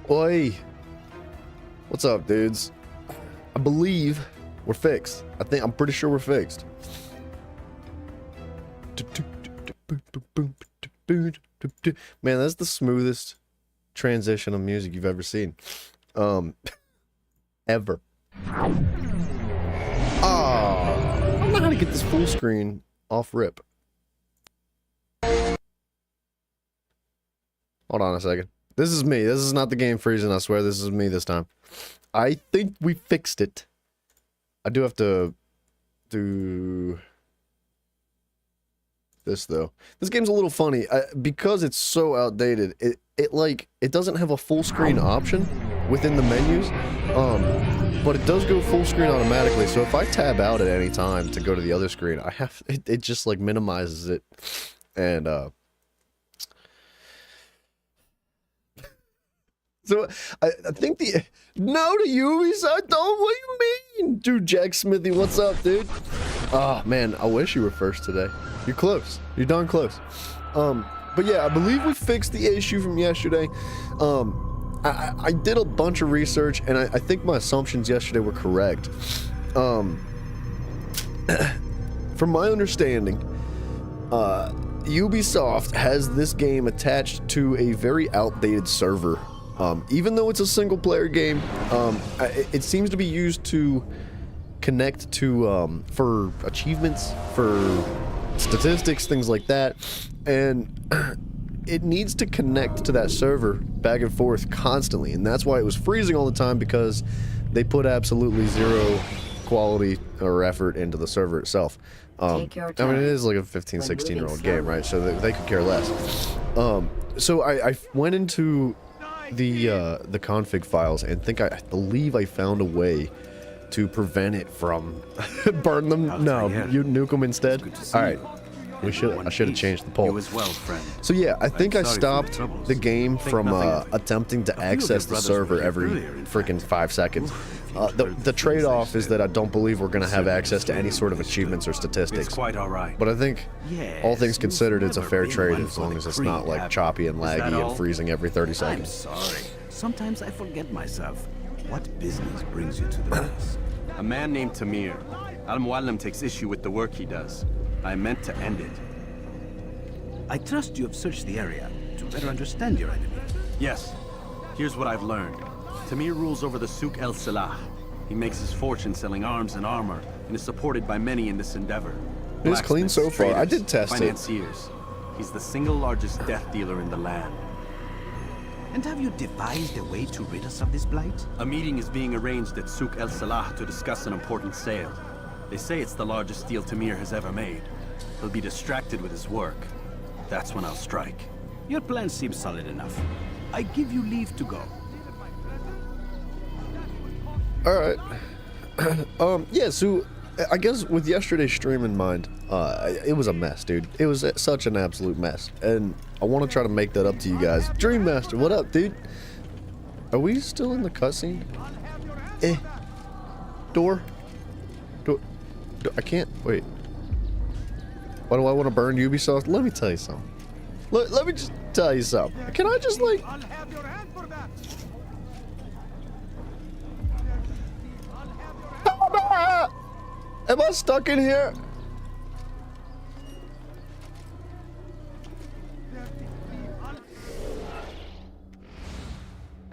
Oi! What's up, dudes? I believe we're fixed. I'm pretty sure we're fixed. Man, that's the smoothest transition of music you've ever seen. Ever. Ah, I don't know how to get this full screen off rip. Hold on a second. This is me. This is not the game freezing, I swear. This is me this time. I think we fixed it. I do have to do this, though. This game's a little funny. Because it's so outdated, it doesn't have a full screen option within the menus. But it does go full screen automatically, so if I tab out at any time to go to the other screen, it just, like, minimizes it. And, so, I think no to Ubisoft, don't, what do you mean? Dude, Jack Smithy, what's up, dude? Oh, man, I wish you were first today. You're close. You're darn close. But yeah, I believe we fixed the issue from yesterday. I did a bunch of research, and I think my assumptions yesterday were correct. From my understanding, Ubisoft has this game attached to a very outdated server. Even though it's a single-player game, it seems to be used to connect to, for achievements, for statistics, things like that, and it needs to connect to that server back and forth constantly, and that's why it was freezing all the time, because they put absolutely zero quality or effort into the server itself. I mean, it is like a 15, 16-year-old game, right? So they could care less. So I went into the config files and I believe I found a way to prevent it from burn them. No, you nuke them instead. All right, I should have changed the poll. So yeah, I think I stopped the game from attempting to access the server every freaking 5 seconds. The trade-off is that I don't believe we're gonna have access to any sort of achievements or statistics. But I think, all things considered, it's a fair trade as long as it's not like choppy and laggy and freezing every 30 seconds. I'm sorry. Sometimes I forget myself. What business brings you to the base? A man named Tamir. Al-Mualim takes issue with the work he does. I meant to end it. I trust you have searched the area to better understand your enemy. Yes. Here's what I've learned. Tamir rules over the Souk El Salah. He makes his fortune selling arms and armor, and is supported by many in this endeavor. It's clean so far. I did test it. Financiers. He's the single largest death dealer in the land. And have you devised a way to rid us of this blight? A meeting is being arranged at Souk El Salah to discuss an important sale. They say it's the largest deal Tamir has ever made. He'll be distracted with his work. That's when I'll strike. Your plan seems solid enough. I give you leave to go. Alright. Yeah, so I guess with yesterday's stream in mind, it was a mess, dude. It was such an absolute mess. And I want to try to make that up to you guys. Dreammaster, what up, dude? Are we still in the cutscene? Door? I can't, wait. Why do I want to burn Ubisoft? Let me tell you something. Let me just tell you something. Can I just, like... Ah! Am I stuck in here?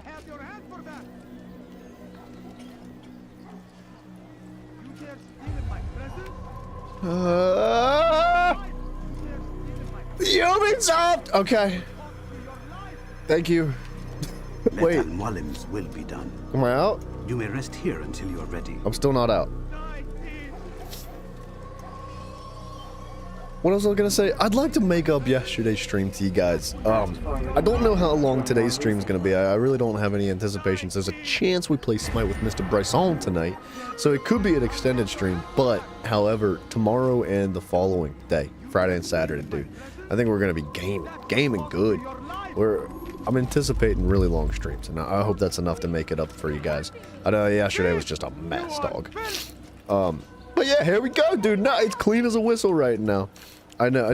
Have your hand for that. You dare steal in my presence? Ubisoft! Okay. Thank you. Wait, Lethal Mullins will be done. am I out? You may rest here until you are ready. I'm still not out. What else was I gonna say? I'd like to make up yesterday's stream to you guys. I don't know how long today's stream is gonna be. I really don't have any anticipations. There's a chance we play Smite with Mr. Bryson tonight, so it could be an extended stream. But, however, tomorrow and the following day, Friday and Saturday, dude, I think we're gonna be gaming good. I'm anticipating really long streams, and I hope that's enough to make it up for you guys. I know yesterday was just a mess, dog. But yeah, here we go, dude. No, it's clean as a whistle right now. I know.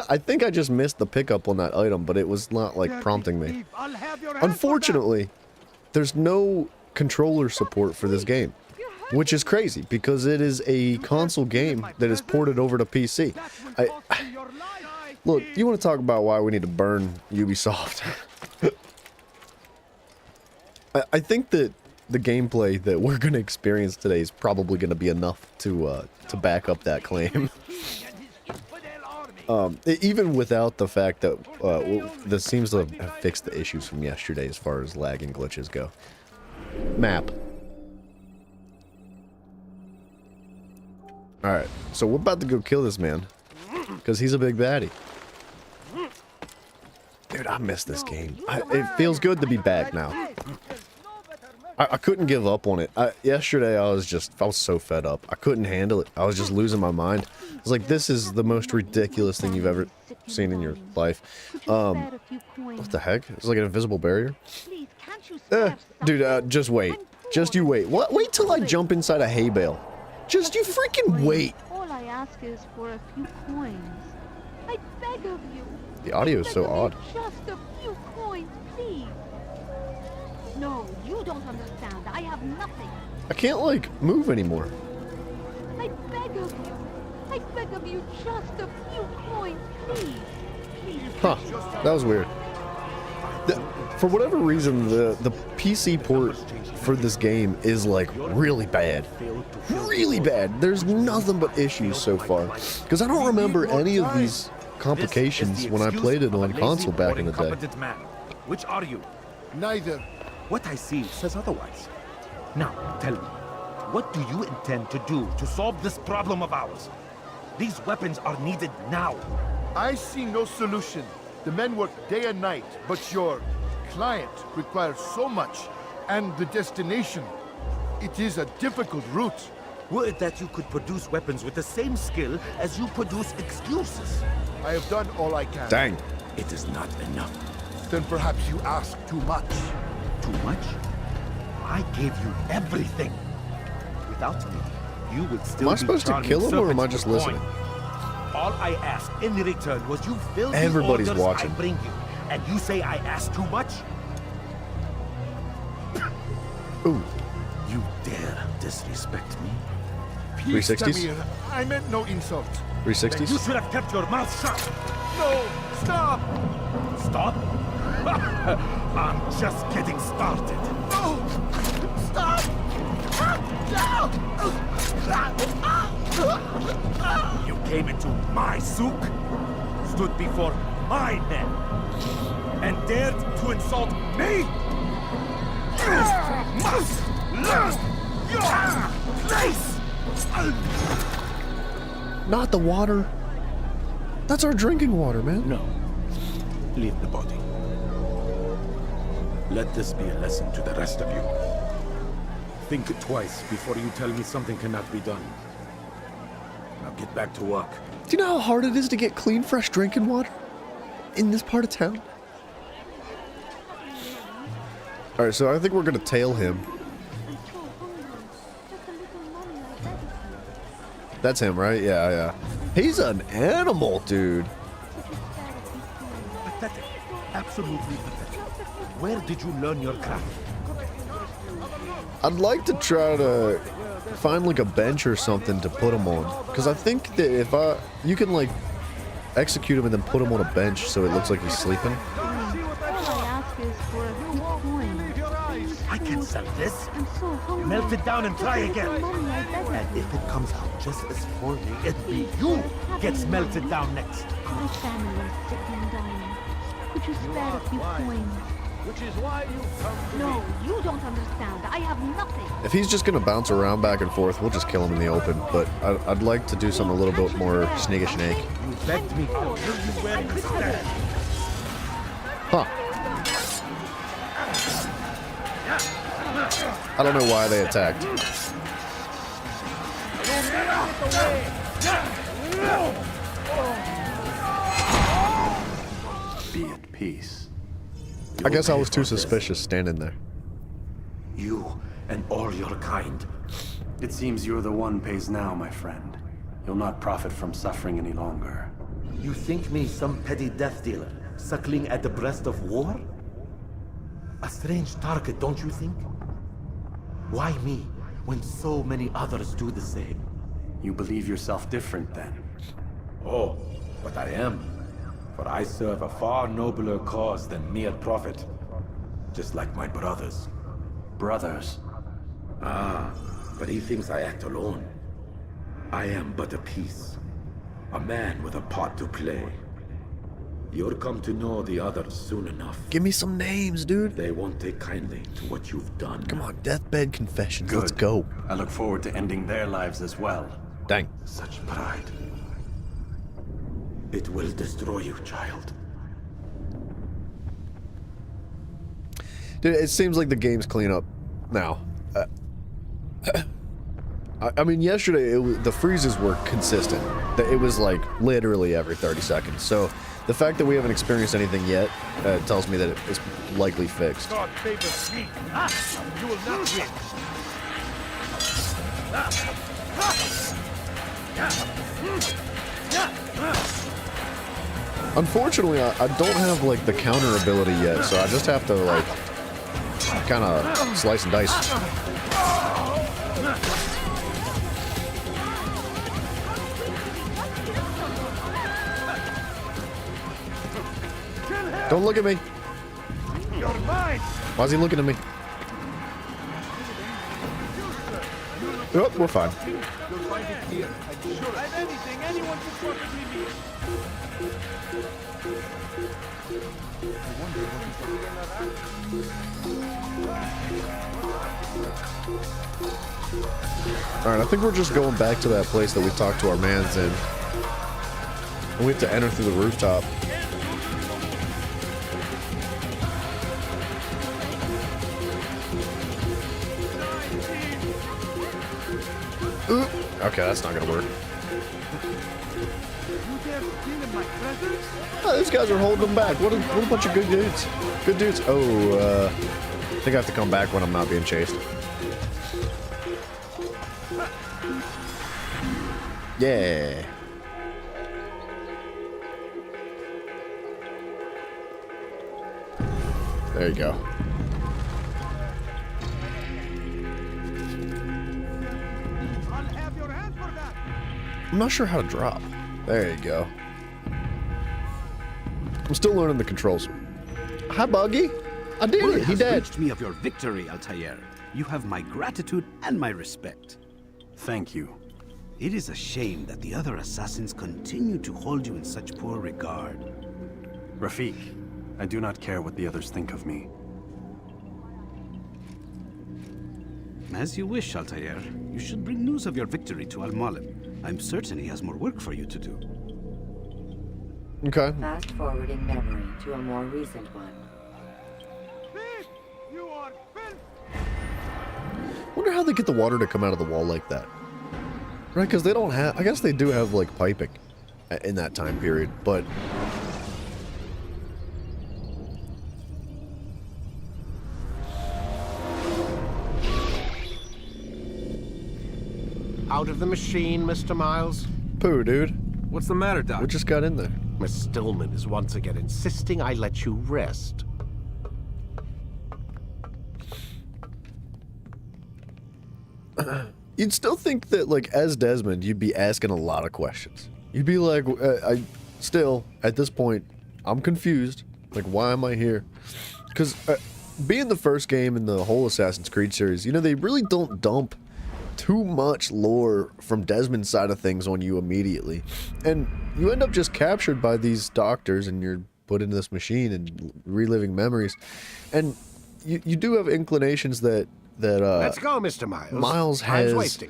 I think I just missed the pickup on that item, but it was not like prompting me. Unfortunately, there's no controller support for this game, which is crazy because it is a console game that is ported over to PC. Look, you want to talk about why we need to burn Ubisoft? I think that the gameplay that we're going to experience today is probably going to be enough to back up that claim. Even without the fact that this seems to have fixed the issues from yesterday as far as lag and glitches go. Map. Alright, so we're about to go kill this man. Because he's a big baddie. Dude, I miss this game. It feels good to be back now. I couldn't give up on it. Yesterday, I was so fed up. I couldn't handle it. I was just losing my mind. I was like, this is the most ridiculous thing you've ever seen in your life. What the heck? It's like an invisible barrier. Dude, just wait. Just you wait. Wait till I jump inside a hay bale. Just you freaking wait. All I ask is for a few coins. I beg of you. The audio is so odd. Just a few coins, please. No, you don't understand. I have nothing. I can't, like, move anymore. I beg of you. I beg of you just a few coins, please. Please. Huh. That was weird. For whatever reason, the PC port for this game is, like, really bad. Really bad. There's nothing but issues so far. Because I don't remember any of these complications when I played it on console back in the day. Which are you? Neither. What I see says otherwise. Now, tell me, what do you intend to do to solve this problem of ours? These weapons are needed now. I see no solution. The men work day and night, but your client requires so much, and the destination. It is a difficult route. Would that you could produce weapons with the same skill as you produce excuses. I have done all I can. Dang. It is not enough. Then perhaps you ask too much. Too much? I gave you everything. Without me, you would still Am I be supposed to charming kill him, or am I servants just with listening? coin. All I asked in return was you fill the Everybody's orders watching. I bring you, and you say I asked too much? Ooh. You dare disrespect me? Please, 360s? Tamir, I meant no insult. Then you 360s? should have kept your mouth shut. No, stop! Stop? I'm just getting started. No! Stop! You came into my souk, stood before my men, and dared to insult me? You must learn your place! Not the water. That's our drinking water, man. No. Leave the body. Let this be a lesson to the rest of you. Think twice before you tell me something cannot be done. Now get back to work. Do you know how hard it is to get clean, fresh drinking water in this part of town? Alright, so I think we're gonna tail him. I'm so hungry. Just a little money I beg of you. That's him, right? Yeah. He's an animal, dude. Pathetic. Absolutely pathetic. Where did you learn your craft? I'd like to try to find like a bench or something to put him on, because I think that if you can like execute him and then put him on a bench so it looks like he's sleeping. All I ask is for a few coins. I can sell this. I'm so hungry. Melt it down and try Give me again. some money, I beg of And you. if it comes out just as poorly, it'll be you gets melted down next. My family is sick and dying. Could you spare a few coins? Which is why you come to No, you don't understand. I have nothing. If he's just gonna bounce around back and forth, we'll just kill him in the open. But I'd like to do something a little bit more snake snake. You begged me, I'll give you where you stand. Huh. I don't know why they attacked. Be at peace. I guess I pay was too for this. suspicious standing there. You and all your kind. It seems you're the one pays now, my friend. You'll not profit from suffering any longer. You think me some petty death dealer, suckling at the breast of war? A strange target, don't you think? Why me, when so many others do the same? You believe yourself different then? Oh, but I am. For I serve a far nobler cause than mere profit. Just like my brothers. Brothers. Ah, but he thinks I act alone. I am but a piece. A man with a part to play. You'll come to know the others soon enough. Give me some names, dude. They won't take kindly to what you've done. Come on, deathbed confessions. Good. Let's go. I look forward to ending their lives as well. Dang. Such pride. It will destroy you, child. Dude, it seems like the game's clean up now. I mean, yesterday the freezes were consistent. It was like literally every 30 seconds. So the fact that we haven't experienced anything yet tells me that it's likely fixed. God favors me. You will not win. Unfortunately, I don't have like the counter ability yet, so I just have to like kind of slice and dice. Don't look at me. You're mine. Why is he looking at me? Oh, we're fine. You'll find it here. I'm sure I've anything anyone could possibly need. Alright, I think we're just going back to that place that we talked to our mans in. And we have to enter through the rooftop. Oop. Okay, that's not gonna work. Oh, these guys are holding them back. What a bunch of good dudes. Good dudes. Oh, I think I have to come back when I'm not being chased. Yeah. There you go. I'll have your hand for that. I'm not sure how to drop. There you go. I'm still learning the controls. Hi, Buggy. I did Word it. He has dead. reached me of your victory, Altair. You have my gratitude and my respect. Thank you. It is a shame that the other assassins continue to hold you in such poor regard. Rafik, I do not care what the others think of me. As you wish, Altair. You should bring news of your victory to Al-Malim. I'm certain he has more work for you to do. Okay. Fast forwarding memory to a more recent one. Thief! You are filth! Wonder how they get the water to come out of the wall like that. Right, because they don't have... I guess they do have, like, piping in that time period, but... Out of the machine, Mr. Miles? Pooh, dude. What's the matter, Doc? We just got in there. Miss Stillman is once again insisting I let you rest. you'd still think that, like, as Desmond, you'd be asking a lot of questions. You'd be like, still, at this point, I'm confused. Like, why am I here? Because being the first game in the whole Assassin's Creed series, you know, they really don't dump too much lore from Desmond's side of things on you immediately. And you end up just captured by these doctors and you're put into this machine and reliving memories. And you do have inclinations that Let's go, Mr. Miles. Miles Time's has wasting.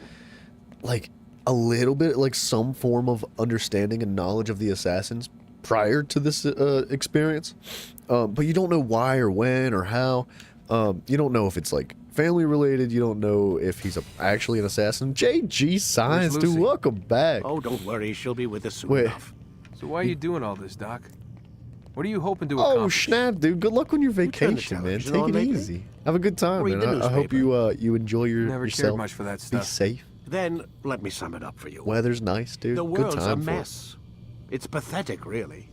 like a little bit, like some form of understanding and knowledge of the assassins prior to this experience, but you don't know why or when or how. You don't know if it's like family related. You don't know if he's actually an assassin. JG Science, dude, Lucy? welcome back. Oh, don't worry. She'll be with us soon Wait. enough. So why are you doing all this, Doc? What are you hoping to accomplish? Oh snap, dude! Good luck on your turn the vacation, man. television Take on it lately? easy. Have a good time, Read man. the I hope you enjoy Never yourself. cared much for that Be stuff. safe. Then let me sum it up for you. Weather's nice, dude. The Good world's a time for it. mess. It's pathetic, really.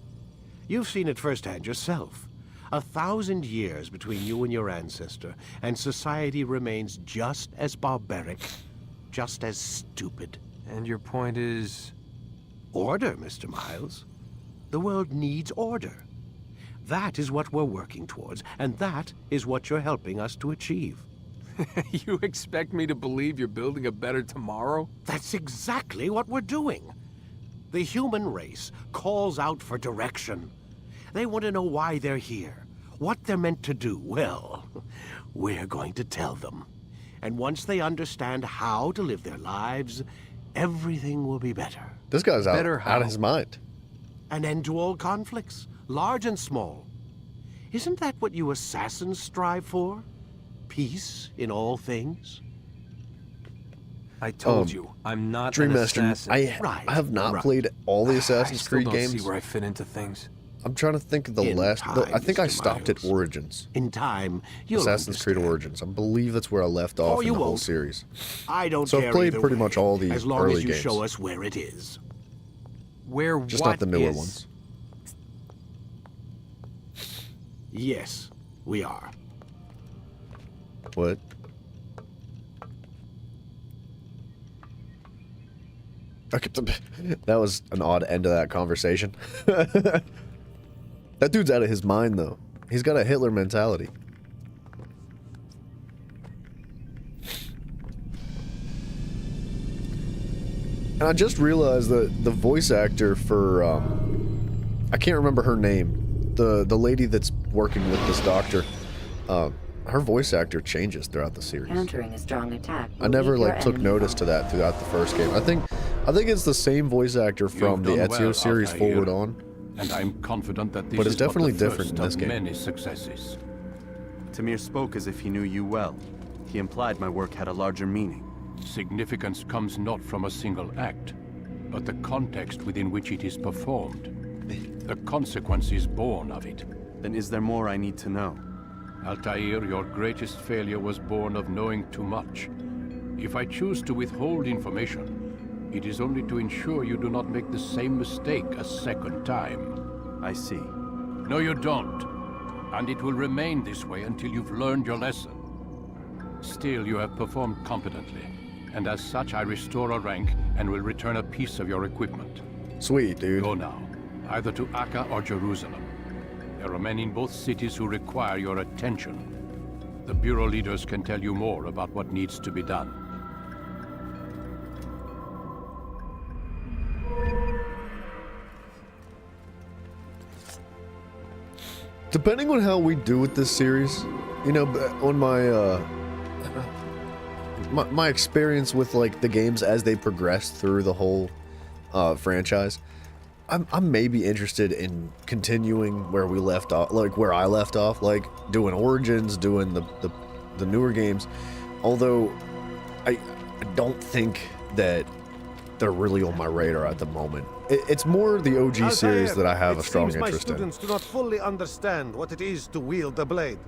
You've seen it firsthand yourself. 1,000 years between you and your ancestor, and society remains just as barbaric, just as stupid. And your point is? Order, Mr. Miles. The world needs order. That is what we're working towards, and that is what you're helping us to achieve. You expect me to believe you're building a better tomorrow? That's exactly what we're doing. The human race calls out for direction. They want to know why they're here, what they're meant to do. Well, we're going to tell them. And once they understand how to live their lives, everything will be better. This guy's Better out how? of his mind. An end to all conflicts, large and small. Isn't that what you assassins strive for? Peace in all things? I told you, I'm not Dream an Master, assassin. Right, I have not right. played all the I Assassin's still Creed don't games. see where I fit into things. I'm trying to think of the In last. time, I think I Mr. stopped at Miles. Origins. In time, you'll Assassin's Creed understand. Origins. I believe that's where I left off Oh, in you the whole won't. series. I don't So I've care played either pretty way, much all the as long early as you games. show us where it is. Where Just what not the newer is? ones. Yes, we are. What? Okay, that was an odd end to that conversation. That dude's out of his mind, though. He's got a Hitler mentality. And I just realized that the voice actor for, I can't remember her name. The lady that's working with this doctor, her voice actor changes throughout the series. Countering a strong attack. I never Leave your like took enemy notice to that throughout the first game. I think it's the same voice actor from the You've done Ezio well, series Altair. forward on. And I'm confident that this But it's is but definitely the different first in this of game. many successes. Tamir spoke as if he knew you well. He implied my work had a larger meaning. Significance comes not from a single act, but the context within which it is performed. The consequences born of it. Then is there more I need to know? Altair, your greatest failure was born of knowing too much. If I choose to withhold information, it is only to ensure you do not make the same mistake a second time. I see. No, you don't. And it will remain this way until you've learned your lesson. Still, you have performed competently, and as such I restore a rank and will return a piece of your equipment. Sweet, dude. Go now, either to Akka or Jerusalem. There are men in both cities who require your attention. The Bureau leaders can tell you more about what needs to be done. Depending on how we do with this series, you know, on my experience with like the games as they progress through the whole franchise, I'm maybe interested in continuing where we left off, like where I left off, like doing Origins, doing the newer games. Although I don't think that they're really on my radar at the moment. It's more the OG series that I have a strong interest in. My students do not fully understand what it is to wield a blade.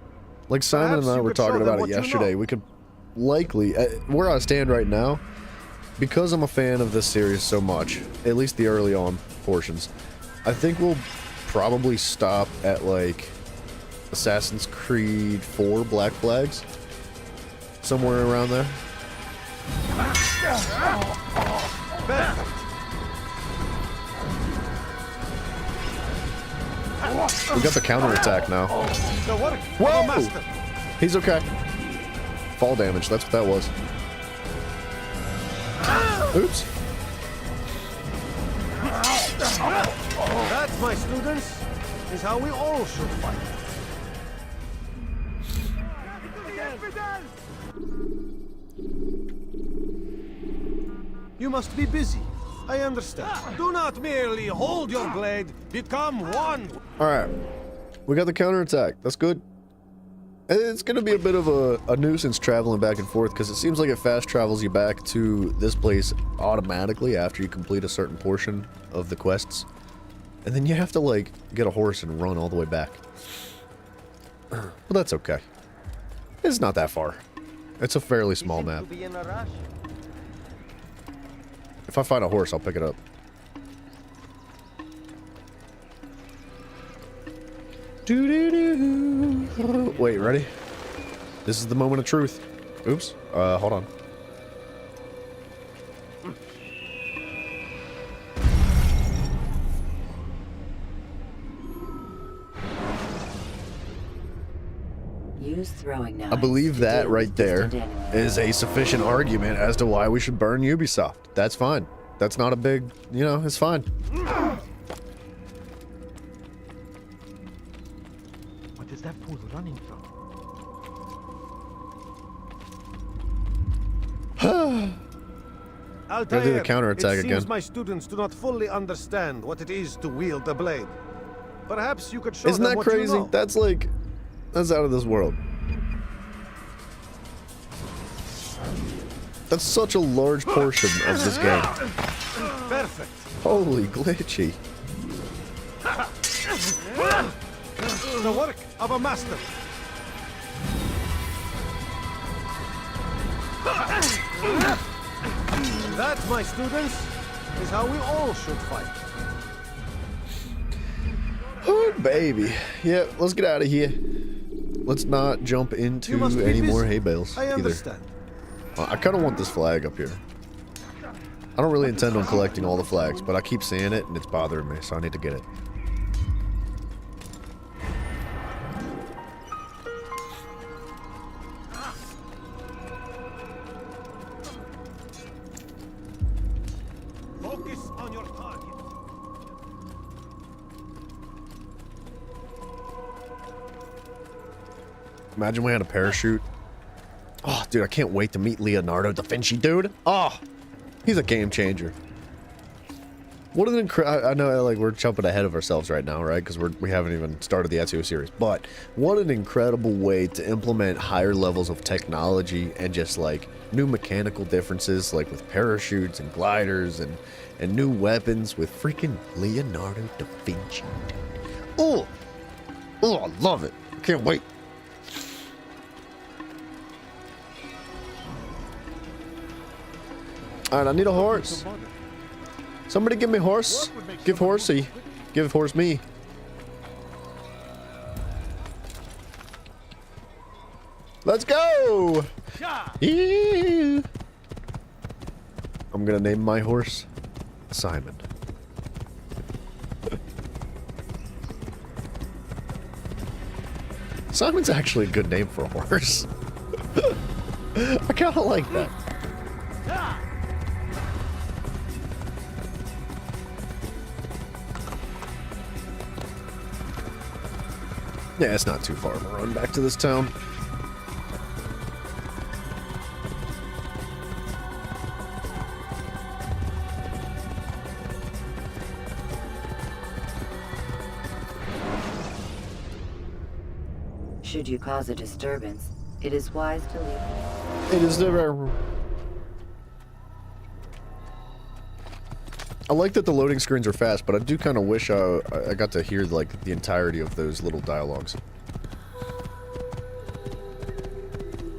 Like Simon Perhaps and I you were could show talking them about it what you yesterday. know. We could likely, where I stand right now, because I'm a fan of this series so much, at least the early on portions, I think we'll probably stop at like Assassin's Creed 4 Black Flags. Somewhere around there. We got the counterattack now. The work of a Whoa! master. He's okay. Fall damage, that's what that was. Oops. That, my students, is how we all should fight. You must be busy. I understand. Do not merely hold your blade, become one. Alright. We got the counterattack. That's good. It's going to be a bit of a nuisance traveling back and forth because it seems like it fast travels you back to this place automatically after you complete a certain portion of the quests. And then you have to, like, get a horse and run all the way back. But that's okay. It's not that far. It's a fairly small map. If I find a horse, I'll pick it up. Doo-doo-doo. Wait, ready? This is the moment of truth. Oops. Hold on. Use throwing knives. I believe to that deal right with there distant enemies. is a sufficient argument as to why we should burn Ubisoft. That's fine. That's not a big, you know, it's fine. What is that fool running from? Gotta do the counterattack it again. seems my students do not fully understand what it is to wield the blade. Perhaps you could show Isn't them that what crazy? you know. That's like, that's out of this world. That's such a large portion of this game. Perfect. Holy glitchy. The work of a master. That, my students, is how we all should fight. Oh, baby. Yeah, let's get out of here. Let's not jump into You must be any more busy. hay bales I either. understand. I kind of want this flag up here. I don't really intend on collecting all the flags, but I keep seeing it and it's bothering me, so I need to get it. Focus on your target. Imagine we had a parachute. Oh, dude, I can't wait to meet Leonardo da Vinci, dude. Oh, he's a game changer. What an I know, like, we're jumping ahead of ourselves right now, right? Because we haven't even started the Ezio series. But what an incredible way to implement higher levels of technology and just, like, new mechanical differences, like with parachutes and gliders and new weapons with freaking Leonardo da Vinci, dude. Oh, I love it. I can't wait. Alright, I need a horse. Somebody give me horse. Give horsey. Give horse me. Let's go! Yeah. I'm gonna name my horse Simon. Simon's actually a good name for a horse. I kinda like that. Yeah, it's not too far of a run back to this town. Should you cause a disturbance, it is wise to leave. It is never. I like that the loading screens are fast, but I do kind of wish I got to hear like the entirety of those little dialogues.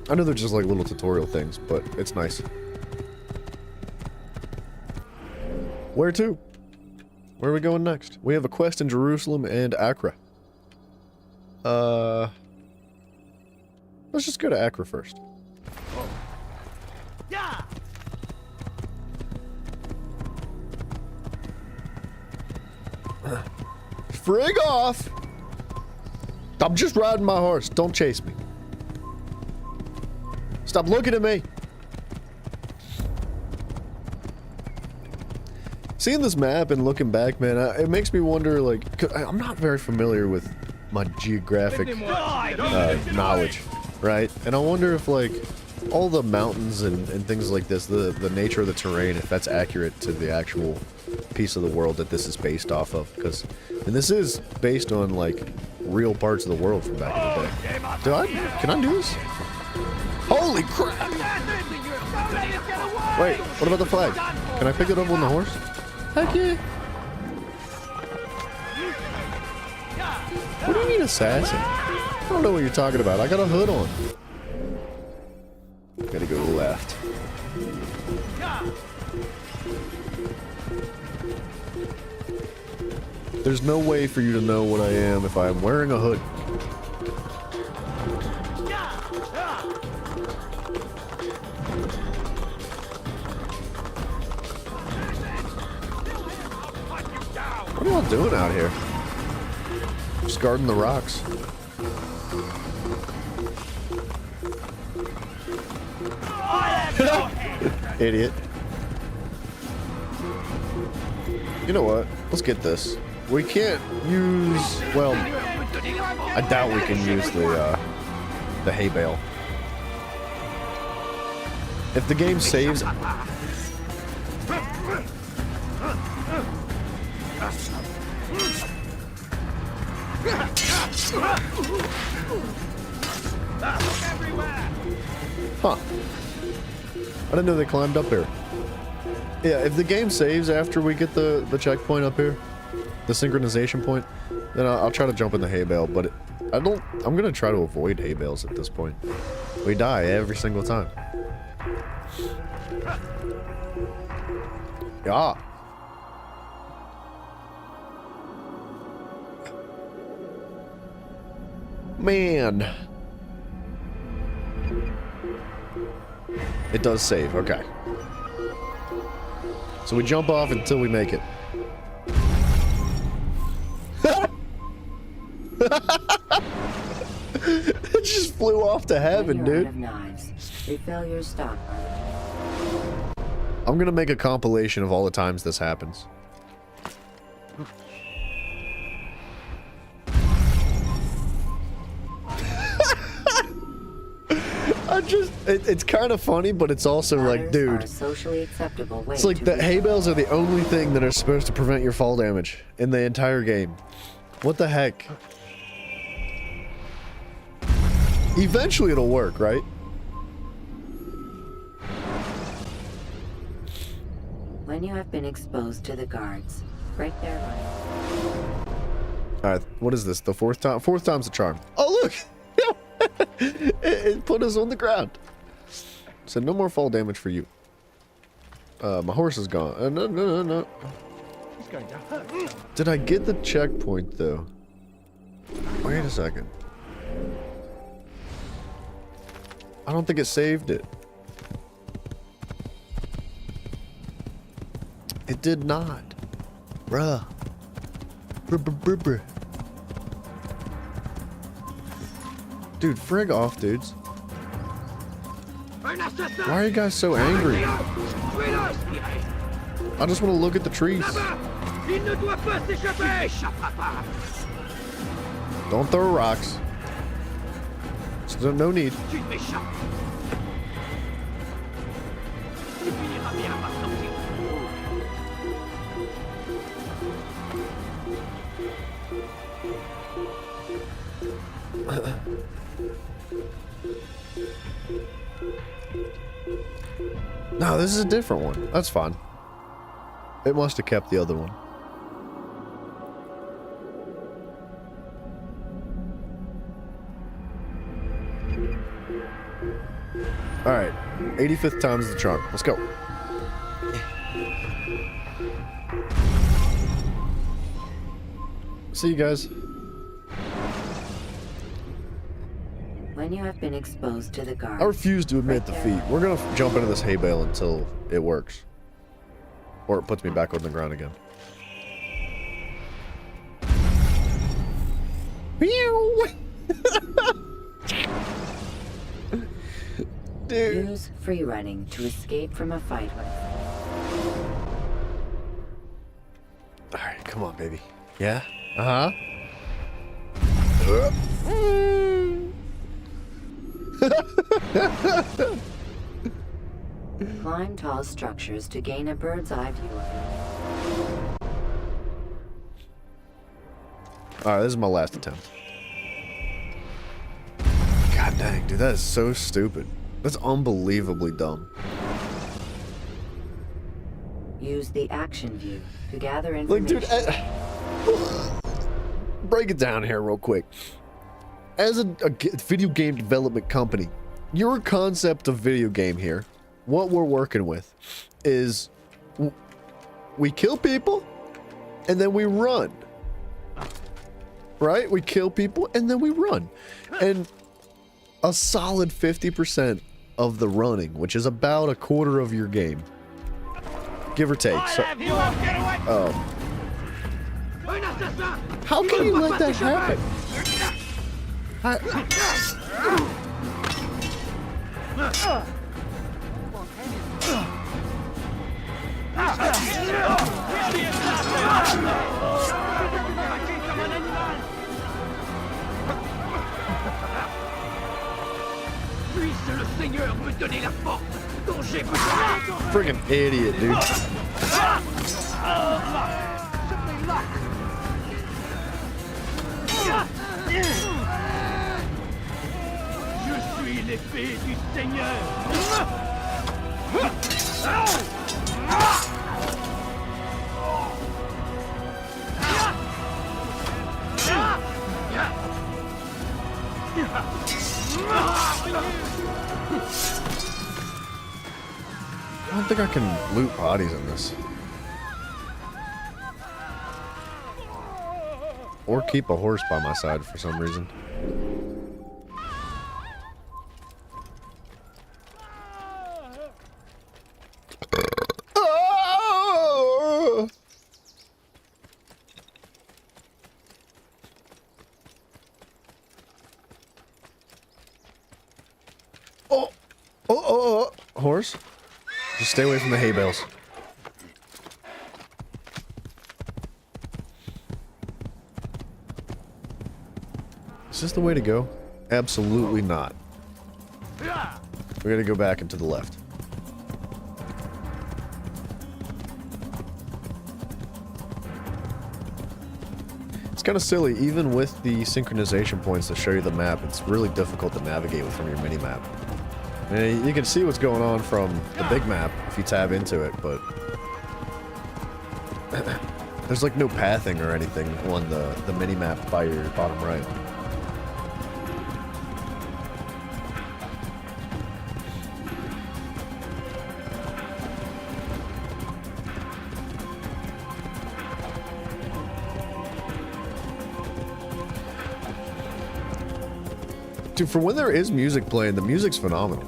I know they're just like little tutorial things, but it's nice. Where to? Where are we going next? We have a quest in Jerusalem and Accra. Let's just go to Accra first. Frig off! I'm just riding my horse. Don't chase me. Stop looking at me. Seeing this map and looking back, man, it makes me wonder, like, 'cause I'm not very familiar with my geographic knowledge, right? And I wonder if, like, all the mountains and things like this, the nature of the terrain, if that's accurate to the actual piece of the world that this is based off of. Because, and this is based on, like, real parts of the world from back in the day. Can I do this? Holy crap! Wait, what about the flag? Can I pick it up on the horse? Heck yeah! What do you mean assassin? I don't know what you're talking about. I got a hood on. Gotta go left. There's no way for you to know what I am if I'm wearing a hood. What are y'all doing out here? Just guarding the rocks. Idiot. You know what? Let's get this. We can't use... Well, I doubt we can use the hay bale. If the game saves... Huh. I didn't know they climbed up here. Yeah, if the game saves after we get the checkpoint up here, the synchronization point, then I'll try to jump in the hay bale, but I'm gonna try to avoid hay bales at this point. We die every single time. Yeah. Man. It does save, okay. So we jump off until we make it. It just flew off to heaven, dude. I'm gonna make a compilation of all the times this happens. It's kind of funny, but it's also like, dude, it's like the hay bales are the only thing that are supposed to prevent your fall damage in the entire game. What the heck? Eventually it'll work, right? When you have been exposed to the guards, break their line. Alright, what is this? The fourth time? Fourth time's the charm. Oh, look! It put us on the ground. Said no more fall damage for you. My horse is gone. No. He's going to hurt. Did I get the checkpoint though? Wait a second. I don't think it saved it. It did not. Bruh. Bruh. Dude, frig off, dudes. Why are you guys so angry? I just want to look at the trees. Don't throw rocks. No need. No, this is a different one. That's fine. It must have kept the other one. Alright. 85th time's the charm. Let's go. See you guys. When you have been exposed to the guards. I refuse to admit defeat. We're gonna jump into this hay bale until it works. Or it puts me back on the ground again. Dude. Use free running to escape from a fight with. Alright, come on, baby. Yeah? Climb tall structures to gain a bird's eye view of it. Alright, this is my last attempt. God dang, dude, that is so stupid. That's unbelievably dumb. Use the action view to gather Like, information. dude, break it down here real quick. As a video game development company, your concept of video game here, what we're working with, is we kill people and then we run. Right? We kill people and then we run. And a solid 50% of the running, which is about a quarter of your game, give or take. So, how can you let that happen? Friggin' idiot, dude. Je suis l'épée du Seigneur. I don't think I can loot bodies in this. Or keep a horse by my side for some reason. Horse? Just stay away from the hay bales. Is this the way to go? Absolutely not. We gotta go back and to the left. It's kind of silly, even with the synchronization points that show you the map, it's really difficult to navigate with from your mini-map. And you can see what's going on from the big map if you tab into it, but there's like no pathing or anything on the mini-map by your bottom right. Dude, for when there is music playing, the music's phenomenal.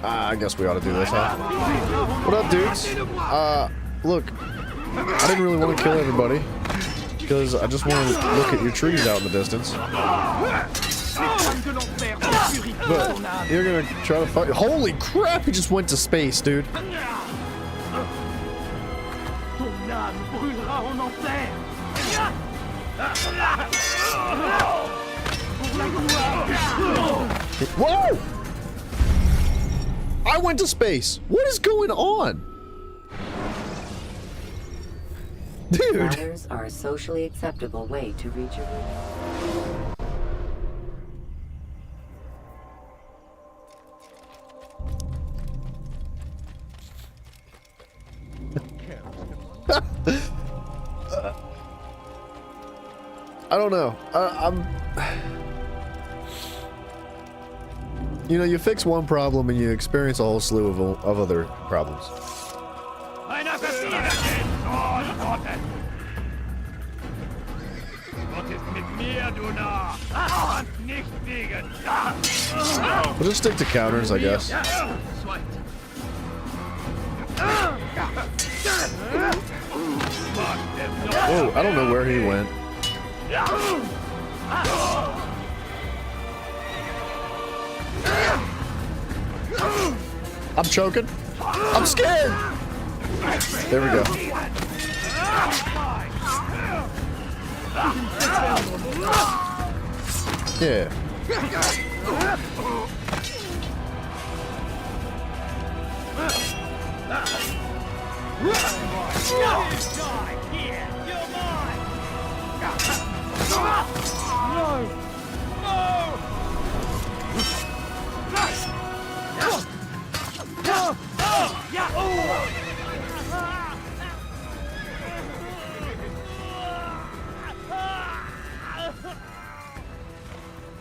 I guess we ought to do this, huh? What up, dudes? Look, I didn't really want to kill everybody because I just want to look at your trees out in the distance. But you're gonna try to fight. Holy crap! He just went to space, dude. Whoa! I went to space. What is going on? Dude. Ladders are a socially acceptable way to reach a roof. I don't know. You know, you fix one problem and you experience a whole slew of other problems. We'll just stick to counters, I guess. Whoa, I don't know where he went. I'm choking. I'm scared. There we go. Yeah.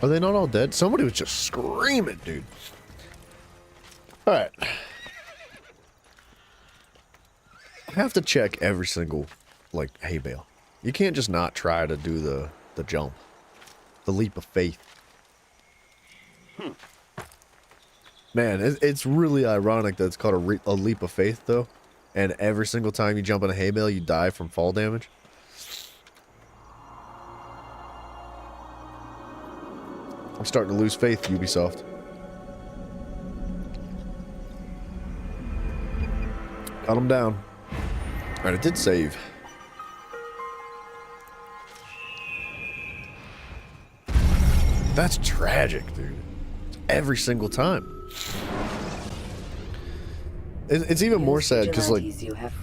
Are they not all dead? Somebody was just screaming, dude. Alright. I have to check every single, like, hay bale. You can't just not try to do the jump. The leap of faith. Man, it's really ironic that it's called a leap of faith, though. And every single time you jump in a hay bale, you die from fall damage. I'm starting to lose faith, Ubisoft. Got him down. Alright, it did save. That's tragic, dude. Every single time. It's even more sad because, like,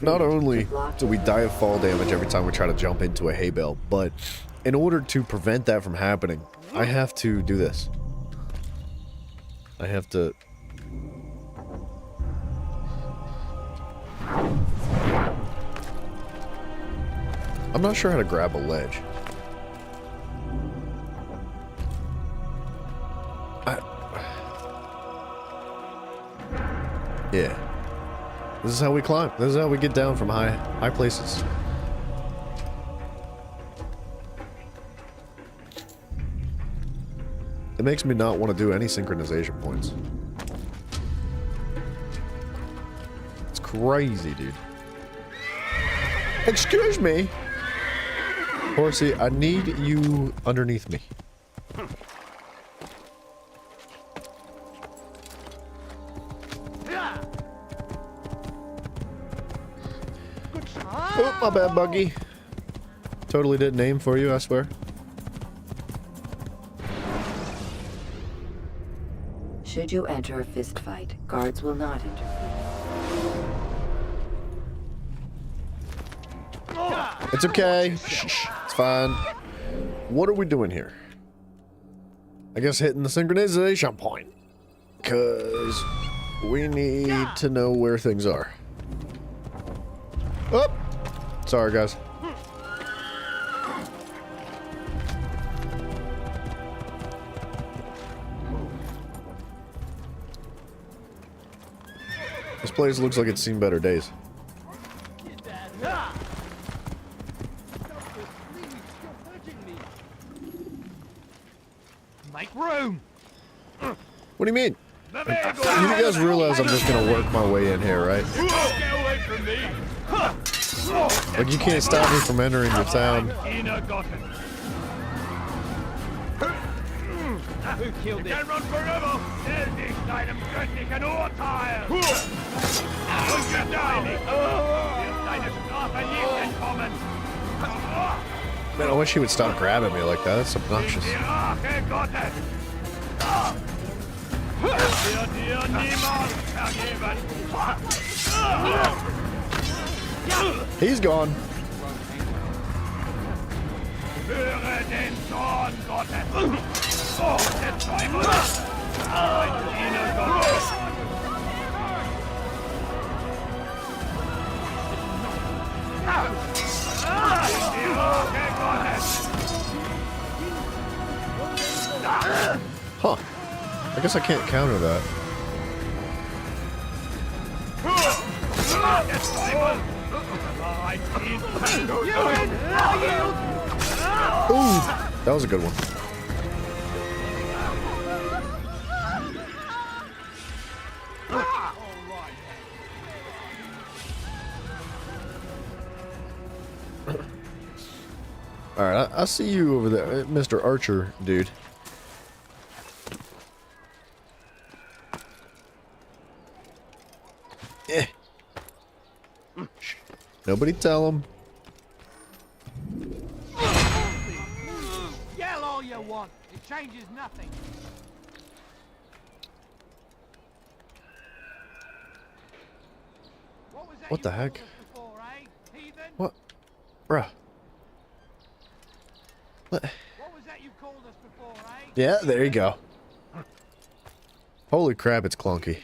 not only do we die of fall damage every time we try to jump into a hay bale, but in order to prevent that from happening, I have to do this. I have to... I'm not sure how to grab a ledge. Yeah. This is how we climb. This is how we get down from high places. It makes me not want to do any synchronization points. It's crazy, dude. Excuse me. Horsey, I need you underneath me. Oh, my bad, Buggy. Totally didn't aim for you, I swear. Should you enter a fist fight, guards will not interfere. It's okay. Shh, it's fine. What are we doing here? I guess hitting the synchronization point. Because we need to know where things are. Oh! Sorry, guys. This place looks like it's seen better days. Make room. What do you mean? You guys realize I'm just gonna work my way in here, right? Get away from me. Like, you can't stop me from entering your town. Who killed it? Can't run forever. Deinem göttlichen Urteil. Man, I wish he would stop grabbing me like that. That's obnoxious. He's gone. Huh. I guess I can't counter that. Ooh, that was a good one. Alright, I see you over there, Mr. Archer, dude. Eh. Nobody tell him. Yell all you want. It changes nothing. What the heck? Before, eh? What? Bruh. What? What was that you called us before, eh? Yeah, there you go. Holy crap, it's clunky.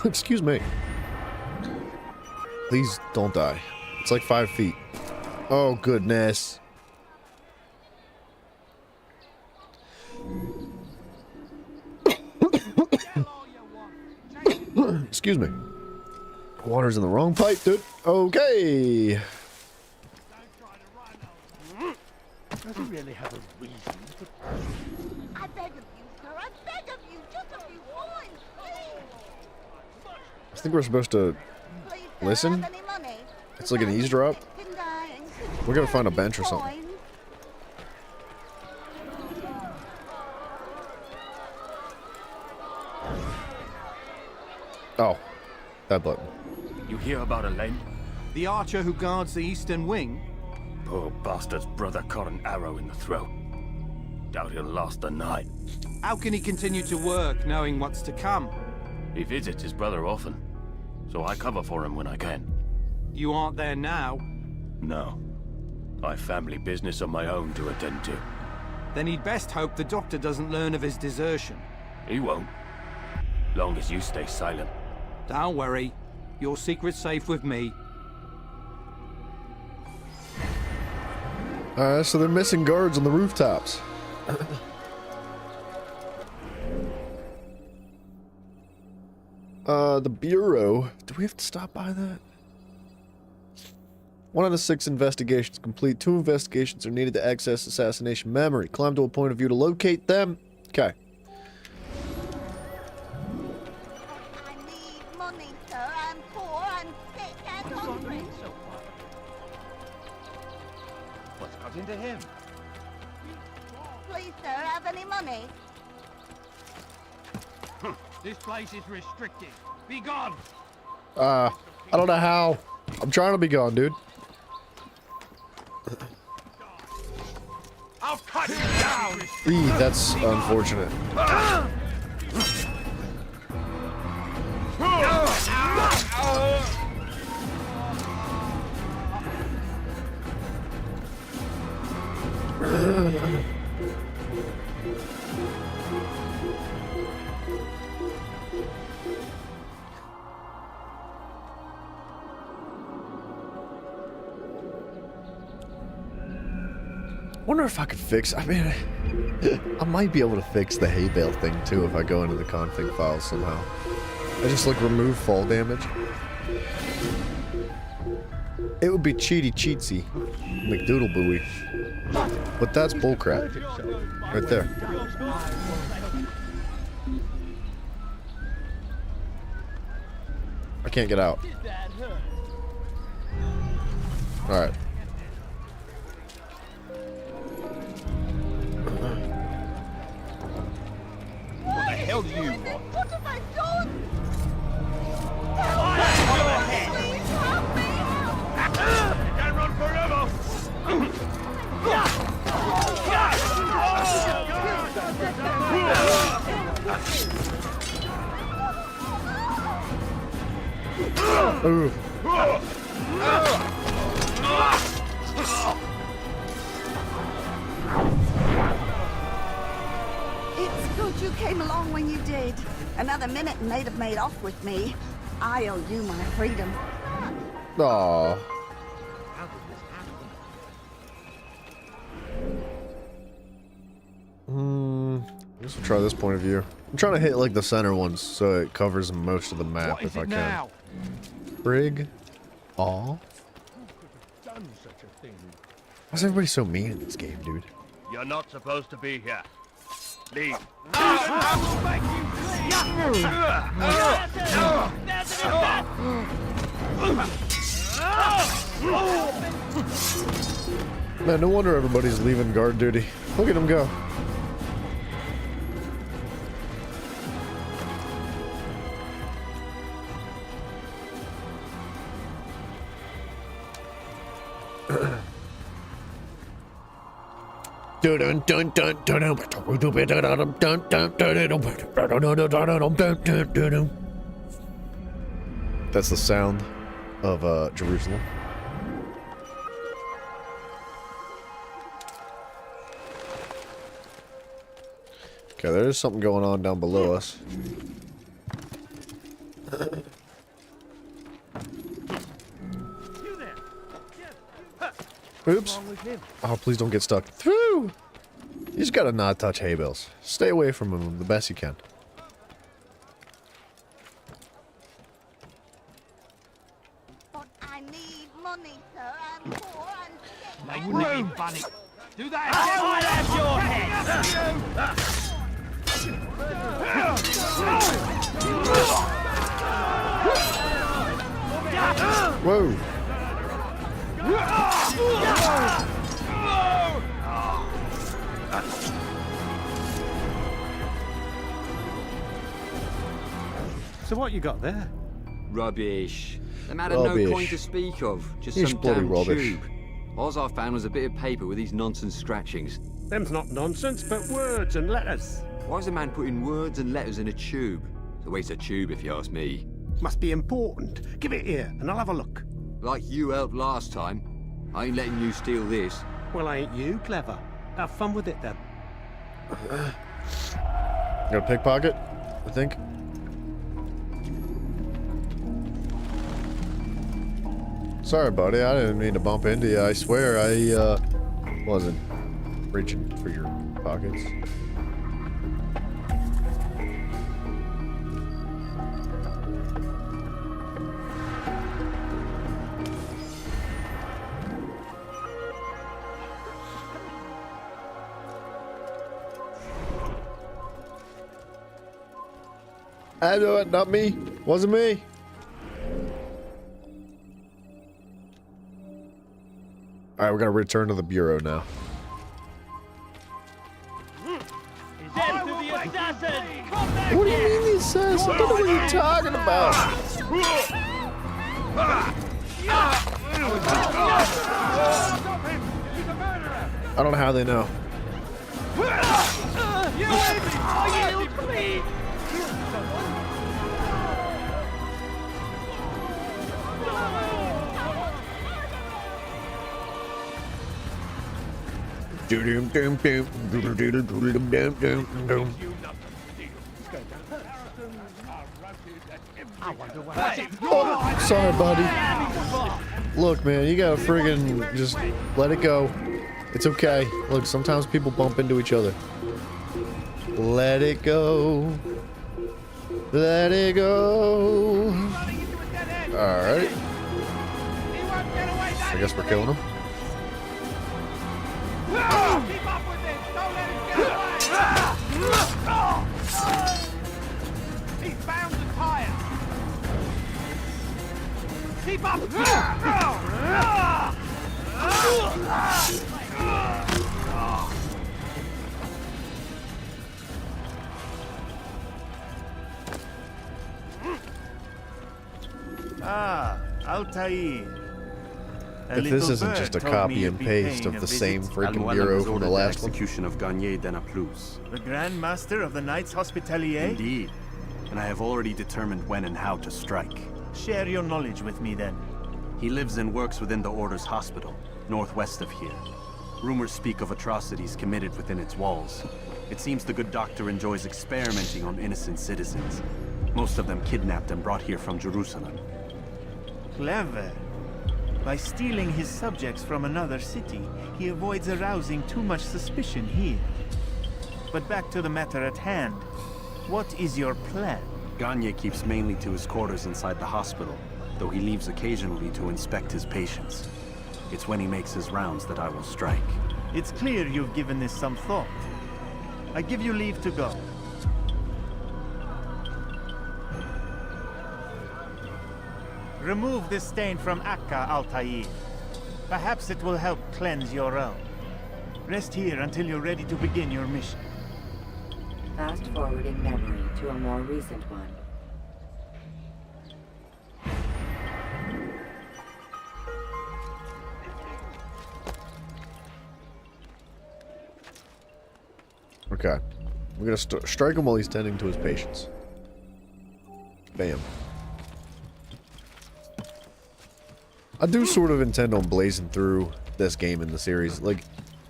Excuse me. Please don't die. It's like 5 feet. Oh, goodness. Excuse me. Water's in the wrong pipe, dude. Okay. Does he really have a reason to... I beg of you, sir. I beg of you. Just a few coins, please. I think we're supposed to Please, sir, listen. have any money? It's like an eavesdrop. Been dying. We gotta find a bench or something. Coins. Oh, that button. You hear about Elaine? The archer who guards the eastern wing? Poor bastard's brother caught an arrow in the throat. Doubt he'll last the night. How can he continue to work knowing what's to come? He visits his brother often, so I cover for him when I can. You aren't there now. No. I've family business of my own to attend to. Then he'd best hope the doctor doesn't learn of his desertion. He won't. Long as you stay silent. Don't worry. Your secret's safe with me. So they're missing guards on the rooftops. The Bureau. Do we have to stop by that? 1 out of 6 investigations complete. 2 investigations are needed to access assassination memory. Climb to a point of view to locate them. Okay. I need money, sir. I'm poor, I'm sick, and hungry. What's got into him? Please, sir, have any money? This place is restricted. Be gone. I don't know how. I'm trying to be gone, dude. I'll cut you down. That's unfortunate. Wonder if I could fix. I mean, I might be able to fix the hay bale thing too if I go into the config files somehow. I just like remove fall damage. It would be cheaty cheatsy, McDoodle Booey, but that's bullcrap right there. I can't get out. All right. What the hell do you want? What have I done? Please help me! You can't run forever. Ooh. It's good you came along when you did. Another minute and they'd have made off with me. I owe you my freedom. Aww. I guess we'll try this point of view. I'm trying to hit like the center ones so it covers most of the map What is if I it can. now? Brig. Aw. Done such a thing. Why's everybody so mean in this game, dude? You're not supposed to be here. Leave. I will make you Man, no wonder everybody's leaving guard duty. Look at them go. That's the sound of Jerusalem. Okay, there's something going on down below us. Oops. Oh, please don't get stuck. Through! You just gotta not touch hay bales. Stay away from them the best you can. But I need money, sir. I'm poor and They wouldn't have been funny. Do that again, I'll have your head. Whoa! So what you got there? Rubbish. The man had no Rubbish. coin to speak of. Just It's some bloody damn rubbish. tube. All I found was a bit of paper with these nonsense scratchings. Them's not nonsense, but words and letters. Why is a man putting words and letters in a tube? It's a waste of tube, if you ask me. Must be important. Give it here, and I'll have a look. Like you helped last time. I ain't letting you steal this. Well, ain't you clever? Have fun with it, then. Got a pickpocket, I think. Sorry, buddy. I didn't mean to bump into you. I swear I wasn't reaching for your pockets. I know it, not me. Wasn't me. Alright, we're gonna return to the Bureau now. Death to the assassin! What do you mean the assassin? I don't know what you're talking about. I don't know how they know. You leave me! I yield, please! Oh, sorry, buddy. Look, man, you gotta friggin' just let it go. It's okay. Look, sometimes people bump into each other. Let it go. Let it go. Alright. I guess we're killing him. Keep up with this! Don't let him get away! He's bound and tired! Keep Altair. If this isn't just a copy and paste of the same freaking bureau from the last one. Execution of Garnier de Naplouse. The Grand Master of the Knights Hospitalier? Indeed. And I have already determined when and how to strike. Share your knowledge with me then. He lives and works within the Order's hospital, northwest of here. Rumors speak of atrocities committed within its walls. It seems the good doctor enjoys experimenting on innocent citizens. Most of them kidnapped and brought here from Jerusalem. Clever. By stealing his subjects from another city, he avoids arousing too much suspicion here. But back to the matter at hand. What is your plan? Garnier keeps mainly to his quarters inside the hospital, though he leaves occasionally to inspect his patients. It's when he makes his rounds that I will strike. It's clear you've given this some thought. I give you leave to go. Remove this stain from Akka, Altair. Perhaps it will help cleanse your own. Rest here until you're ready to begin your mission. Fast-forwarding memory to a more recent one. Okay. We're gonna strike him while he's tending to his patients. Bam. I do sort of intend on blazing through this game in the series. Like,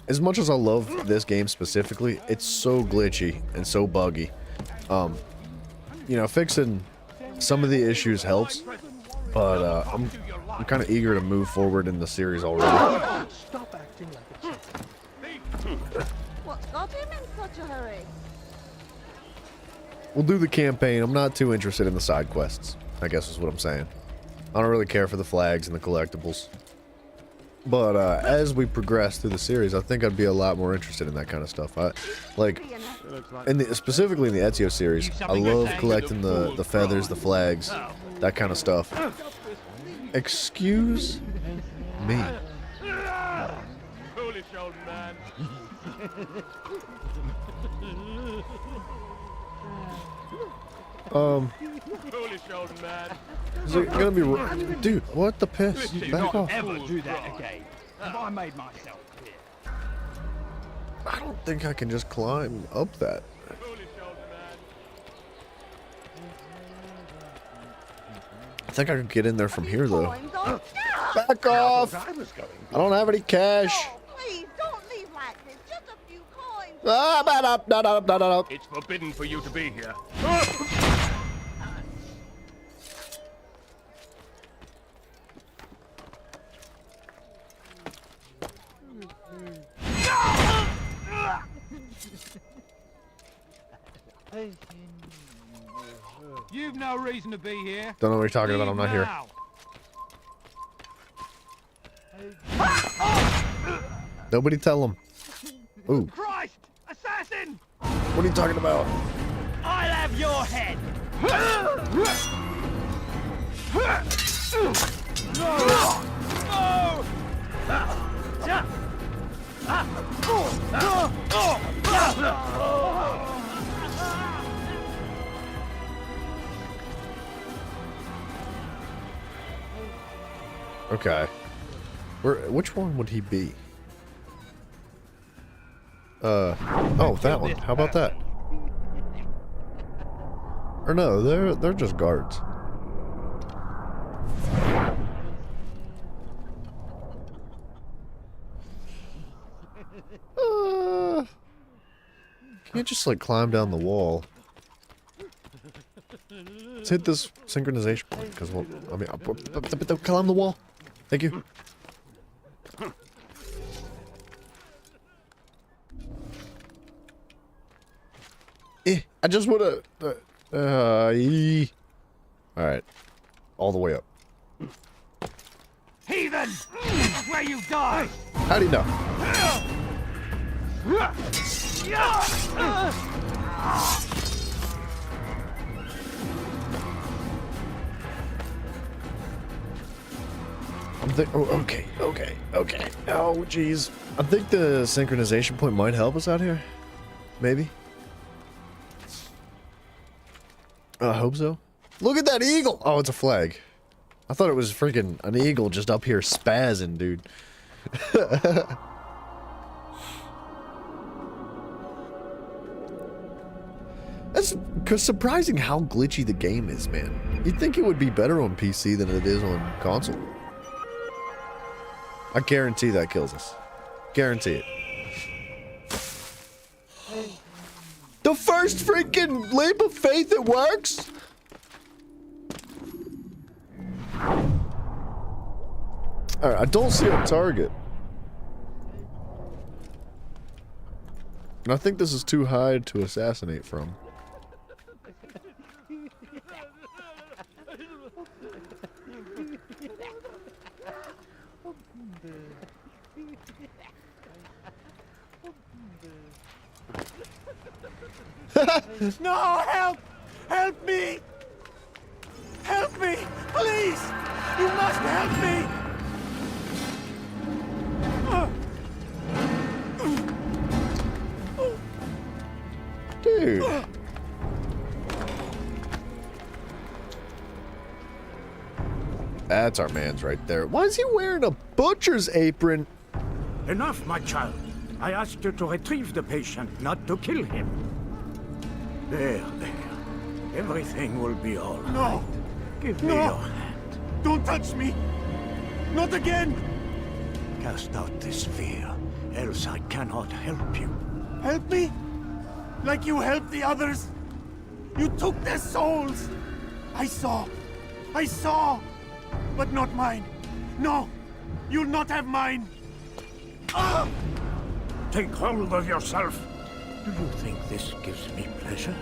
as much as I love this game specifically, it's so glitchy and so buggy. You know, fixing some of the issues helps, but I'm kind of eager to move forward in the series already. Stop acting like a child. What's got him in such a hurry? We'll do the campaign. I'm not too interested in the side quests, I guess is what I'm saying. I don't really care for the flags and the collectibles. But as we progress through the series, I think I'd be a lot more interested in that kind of stuff. Specifically in the Ezio series, I love collecting the feathers, the flags, that kind of stuff. Excuse me. Foolish old man. Foolish old man. Is it gonna be dude, what the piss? Do Back not off. ever do that again. Have I made myself clear? I don't think I can just climb up that. I think I could get in there from here though. Back off! I don't have any cash. Please, don't leave like this. Just a few coins. Ah, It's forbidden for you to be here. You've no reason to be here. Don't know what you're talking about. I'm not here. Nobody tell him. Ooh. Christ! Assassin! What are you talking about? I'll have your head! Okay. Which one would he be? Oh, that one. How about that? Or no, they're just guards. Can't just like climb down the wall. Let's hit this synchronization point because climb the wall. Thank you. I just wanna. Alright. All the way up. Heathen! That's where you die! How do you know? Oh, okay. Oh, jeez. I think the synchronization point might help us out here. Maybe. I hope so. Look at that eagle! Oh, it's a flag. I thought it was freaking an eagle just up here spazzing, dude. That's surprising how glitchy the game is, man. You'd think it would be better on PC than it is on console. I guarantee that kills us. Guarantee it. The first freaking leap of faith, it works! Alright, I don't see a target. And I think this is too high to assassinate from. No, help! Help me! Help me! Please! You must help me! Dude. That's our man's right there. Why is he wearing a butcher's apron? Enough, my child. I asked you to retrieve the patient, not to kill him. There. Everything will be all right. No! Give me your hand. Don't touch me! Not again! Cast out this fear, else I cannot help you. Help me? Like you helped the others? You took their souls! I saw! But not mine! No! You'll not have mine! Ah! Take hold of yourself! Do you think this gives me pleasure?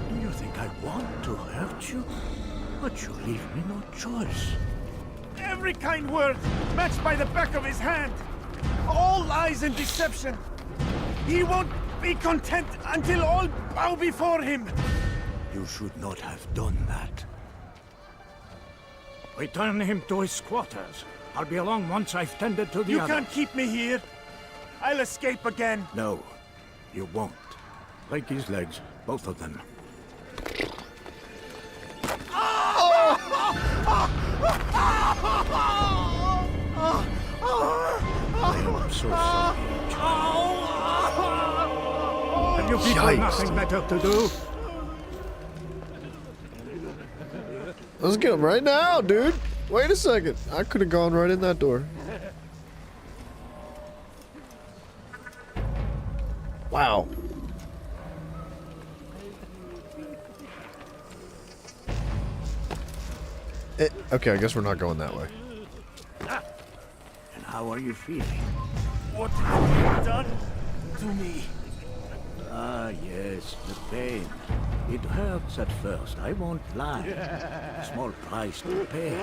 Do you think I want to hurt you? But you leave me no choice. Every kind word matched by the back of his hand! All lies and deception! He won't be content until all bow before him! You should not have done that. Return him to his quarters. I'll be along once I've tended to the You others. can't keep me here! I'll escape again! No, you won't. Break his legs, both of them. I'm so sorry. Have you people Yikes. nothing better to do? Let's get him right now, dude. Wait a second. I could have gone right in that door. Wow. Okay, I guess we're not going that way. And how are you feeling? What have you done to me? Ah, yes, the pain. It hurts at first, I won't lie. A small price to pay.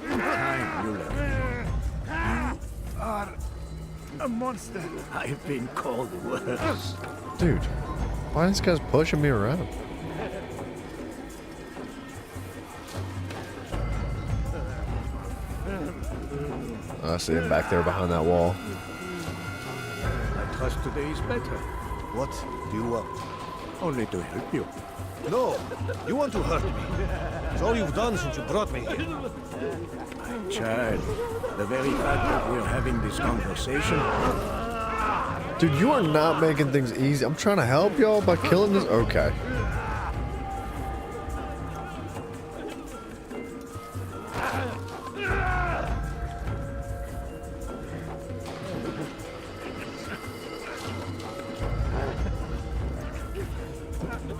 In time, you'll learn. You are a monster. I've been called worse. Dude, why are these guys pushing me around? I see him back there behind that wall. I trust today is better. What do you want? Only to help you. No, you want to hurt me. It's all you've done since you brought me here. My child, the very fact that we're having this conversation. Dude, you are not making things easy. I'm trying to help y'all by killing this. Okay.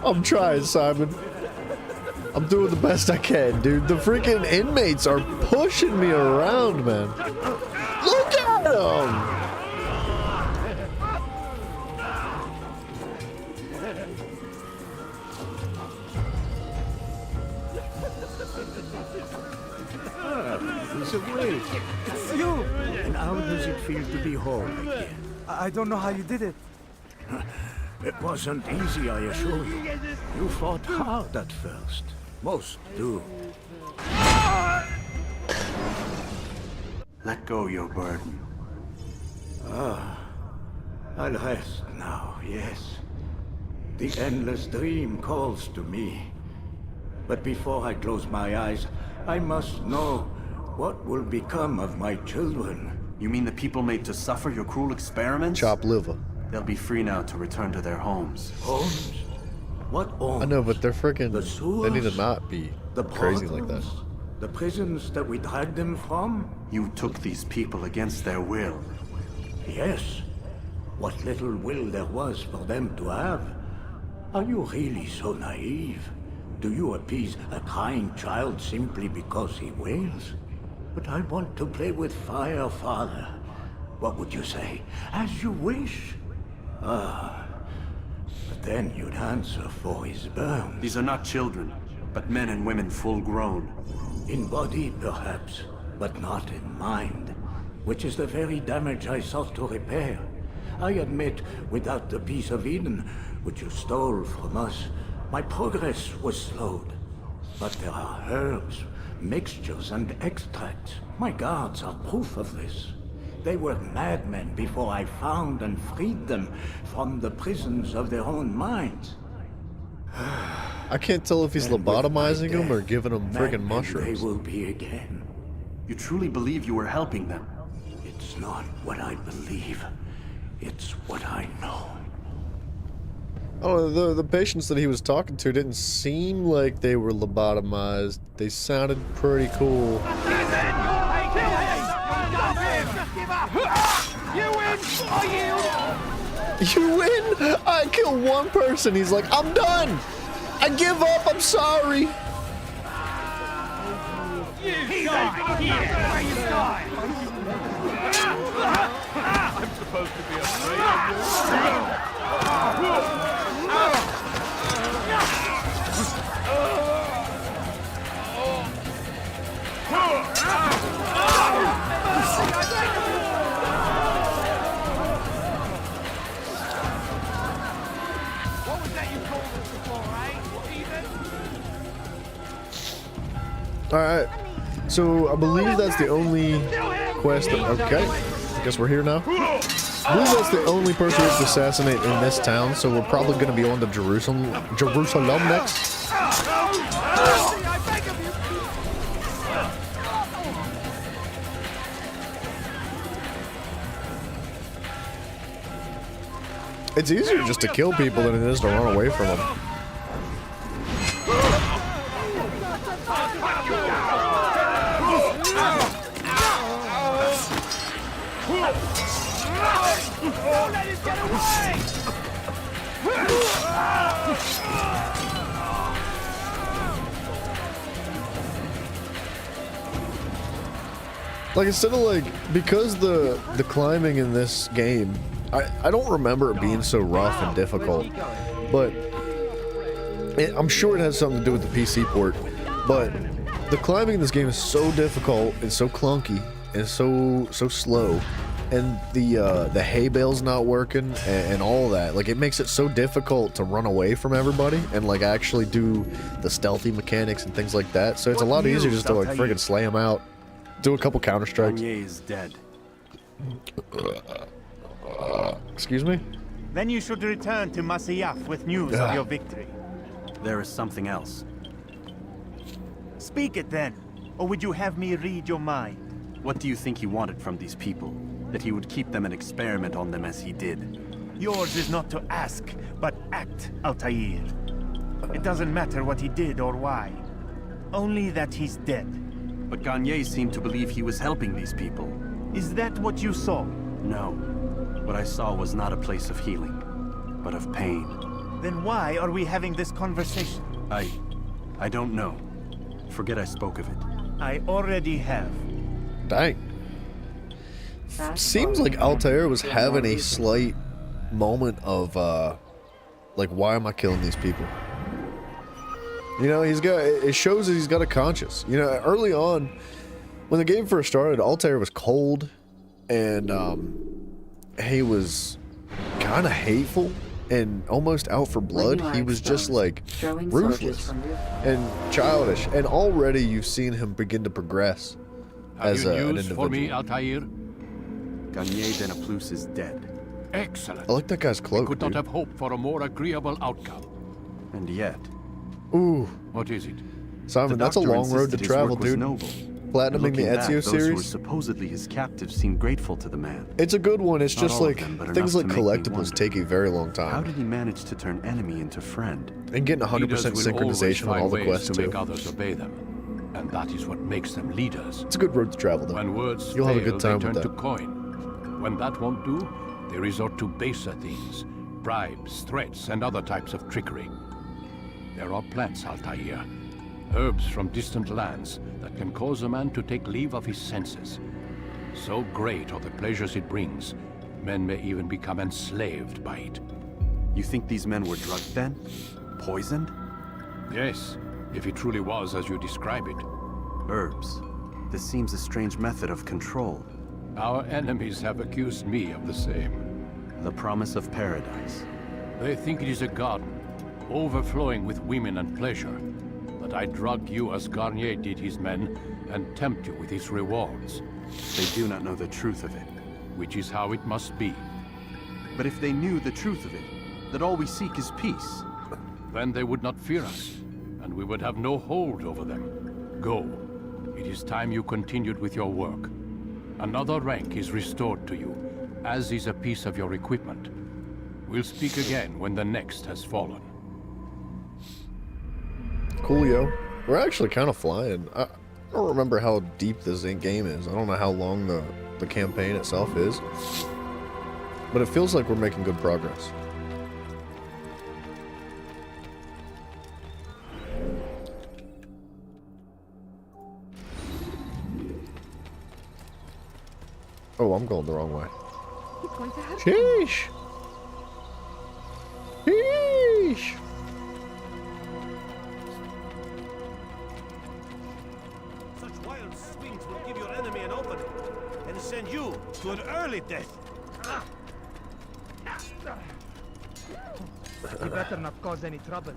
I'm trying, Simon. I'm doing the best I can, dude. The freaking inmates are pushing me around, man. Look at them! He's awake. It's you! And how does it feel to be whole again? I don't know how you did it. It wasn't easy, I assure you. You fought hard at first. Most do. Let go your burden. Ah, I'll rest now, yes. The endless dream calls to me. But before I close my eyes, I must know what will become of my children. You mean the people made to suffer your cruel experiments? Chop liver. They'll be free now to return to their homes. Homes? What homes? I know, but they're freaking. The They need to sewers? not be The crazy like that. brothels? The prisons that we dragged them from? You took these people against their will. Yes. What little will there was for them to have. Are you really so naive? Do you appease a crying child simply because he wails? But I want to play with fire, Father. What would you say? As you wish. Ah. But then you'd answer for his burns. These are not children, but men and women full grown. In body, perhaps, but not in mind. Which is the very damage I sought to repair. I admit, without the piece of Eden, which you stole from us, My progress was slowed. But there are herbs, mixtures, and extracts. My guards are proof of this. They were madmen before I found and freed them from the prisons of their own minds. I can't tell if he's And with my lobotomizing them or death, giving them friggin' madmen mushrooms. They will be again. You truly believe you were helping them? It's not what I believe. It's what I know. Oh, the patients that he was talking to didn't seem like they were lobotomized. They sounded pretty cool. You win! I yield! You win? I kill one person. He's like, I'm done. I give up. I'm sorry. You die! Here! Where you die! I'm supposed to be afraid of you. What was that you called us before, eh? Even? All right. So I believe that's the only quest. Okay. I guess we're here now. I believe that's the only person we have to assassinate in this town. So we're probably going to be on to Jerusalem next. It's easier just to kill people than it is to run away from them. Don't let him get away! Like, instead of like, because the climbing in this game, I don't remember it being so rough and difficult, but I'm sure it has something to do with the PC port, but the climbing in this game is so difficult and so clunky and so slow, and the hay bale's not working and all that. Like, it makes it so difficult to run away from everybody and like actually do the stealthy mechanics and things like that. So it's a lot easier just to like friggin' slay them out, do a couple counter strikes. Garnier is dead. Excuse me? Then you should return to Masyaf with news of your victory. There is something else. Speak it then, or would you have me read your mind? What do you think he wanted from these people? That he would keep them and experiment on them as he did? Yours is not to ask, but act, Altair. It doesn't matter what he did or why. Only that he's dead. But Garnier seemed to believe he was helping these people. Is that what you saw? No. What I saw was not a place of healing, but of pain. Then why are we having this conversation? I don't know. Forget I spoke of it. I already have. Dang. Seems like Altair was having a slight moment of, like, why am I killing these people? You know, it shows that he's got a conscience. You know, early on, when the game first started, Altair was cold, and, he was kind of hateful and almost out for blood. He was just, like, ruthless and childish, and already you've seen him begin to progress as an individual. For me, Altair? Garnier de Naplouse is dead. Excellent. I like that guy's cloak, I could not dude. have hoped for a more agreeable outcome. And yet... Ooh. What is it? Simon, that's a long road to travel, dude. Platinuming the Ezio those who were series. supposedly his captives seemed grateful to the man. It's a good one. It's Not just all of like them, but things enough like to make me collectibles wonder. take a very long time. How did he manage to turn enemy into friend? And getting 100% Leaders will synchronization on always all the find quests ways to too. make others obey them, and that is what makes them leaders. It's a good road to travel though. When words You'll fail, have a good time they with turn that. to coin. When that won't do, they resort to baser things, bribes, threats, and other types of trickery. There are plants, Altair, herbs from distant lands that can cause a man to take leave of his senses. So great are the pleasures it brings, men may even become enslaved by it. You think these men were drugged then? Poisoned? Yes, if it truly was as you describe it. Herbs. This seems a strange method of control. Our enemies have accused me of the same. The promise of paradise. They think it is a garden, overflowing with women and pleasure, that I drug you as Garnier did his men and tempt you with his rewards. They do not know the truth of it. Which is how it must be. But if they knew the truth of it, that all we seek is peace, then they would not fear us, and we would have no hold over them. Go. It is time you continued with your work. Another rank is restored to you, as is a piece of your equipment. We'll speak again when the next has fallen. Coolio. We're actually kind of flying. I don't remember how deep this game is. I don't know how long the campaign itself is. But it feels like we're making good progress. Oh, I'm going the wrong way. He's going to hurt Sheesh! Sheesh! Such wild swings will give your enemy an opening and send you to an early death. You better not cause any trouble.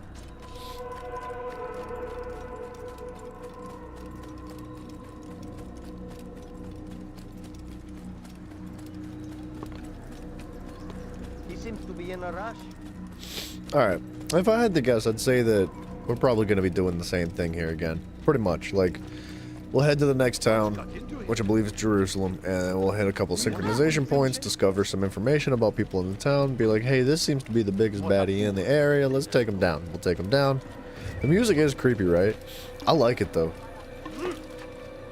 He seems to be in a rush. Alright, if I had to guess, I'd say that we're probably going to be doing the same thing here again. Pretty much. Like, we'll head to the next town, which I believe is Jerusalem, and we'll hit a couple synchronization points, discover some information about people in the town, be like, hey, this seems to be the biggest baddie in the area, let's take them down. We'll take them down. The music is creepy, right? I like it, though.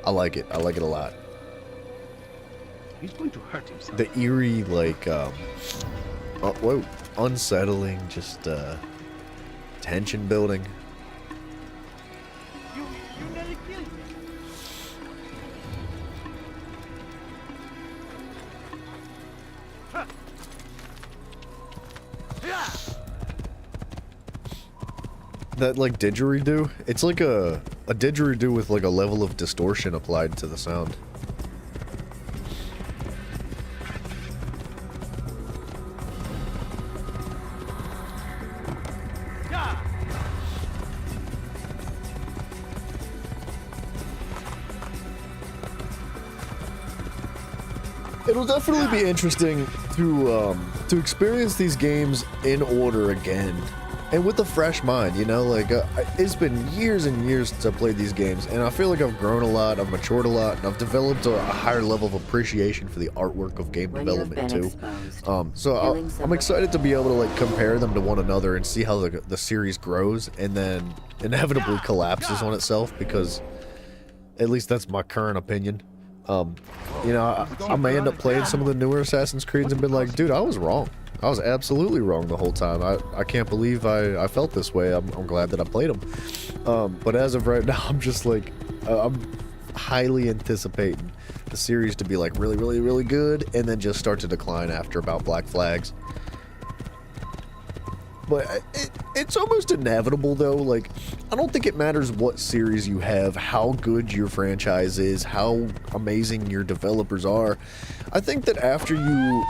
I like it. I like it a lot. He's going to hurt himself. The eerie, like, whoa, unsettling, just, tension building. You nearly killed me. That, like, didgeridoo, it's like a didgeridoo with, like, a level of distortion applied to the sound. It'll definitely be interesting to experience these games in order again, and with a fresh mind, you know, like, it's been years and years since I played these games, and I feel like I've grown a lot, I've matured a lot, and I've developed a higher level of appreciation for the artwork of game development too. So I'm excited to be able to, like, compare them to one another and see how the series grows, and then inevitably collapses on itself, because at least that's my current opinion. You know, I may end up playing some of the newer Assassin's Creeds and been like, dude, I was wrong. I was absolutely wrong the whole time. I can't believe I felt this way. I'm glad that I played them. But as of right now, I'm just like, I'm highly anticipating the series to be like really, really, really good, and then just start to decline after about Black Flags. But it's almost inevitable, though. Like, I don't think it matters what series you have, how good your franchise is, how amazing your developers are. I think that after you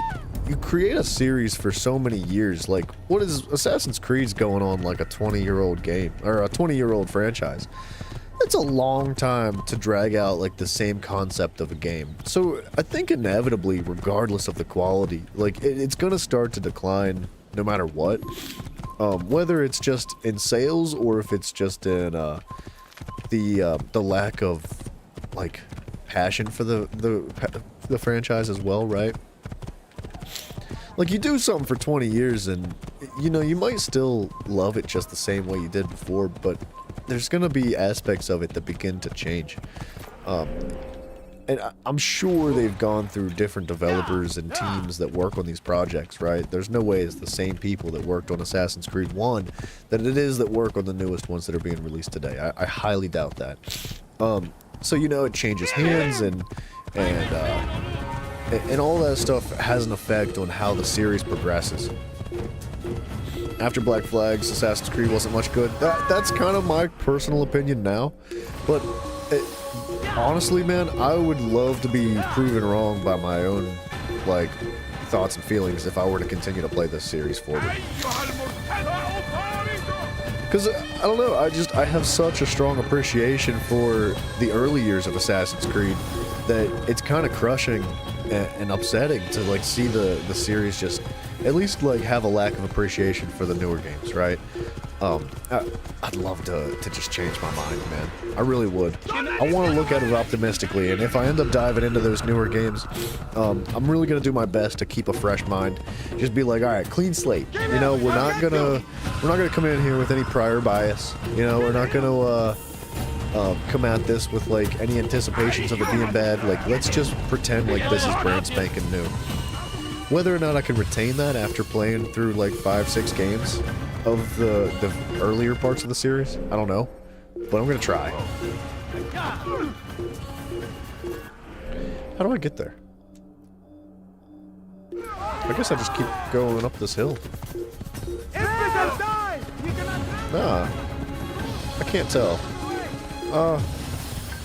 create a series for so many years, like, what is Assassin's Creed's going on, like a 20-year-old game, or a 20-year-old franchise? It's a long time to drag out, like, the same concept of a game. So I think inevitably, regardless of the quality, like, it's gonna start to decline no matter what. Whether it's just in sales or if it's just in the lack of, like, passion for the franchise as well, right? Like, you do something for 20 years and, you know, you might still love it just the same way you did before, but there's gonna be aspects of it that begin to change. And I'm sure they've gone through different developers and teams that work on these projects, right? There's no way it's the same people that worked on Assassin's Creed 1 that it is that work on the newest ones that are being released today. I highly doubt that. So, you know, it changes hands and all that stuff has an effect on how the series progresses. After Black Flags, Assassin's Creed wasn't much good. That's kind of my personal opinion now, but honestly, man, I would love to be proven wrong by my own, like, thoughts and feelings if I were to continue to play this series forward. Because, I don't know, I have such a strong appreciation for the early years of Assassin's Creed that it's kind of crushing and upsetting to, like, see the series just at least, like, have a lack of appreciation for the newer games, right? I'd love to just change my mind, man. I really would. I want to look at it optimistically, and if I end up diving into those newer games, I'm really gonna do my best to keep a fresh mind. Just be like, all right, clean slate. You know, we're not gonna come in here with any prior bias. You know, we're not gonna come at this with like any anticipations of it being bad. Like, let's just pretend like this is brand spanking new. Whether or not I can retain that after playing through like 5-6 games of the earlier parts of the series, I don't know, but I'm gonna try. How do I get there? I guess I just keep going up this hill. Nah, I can't tell.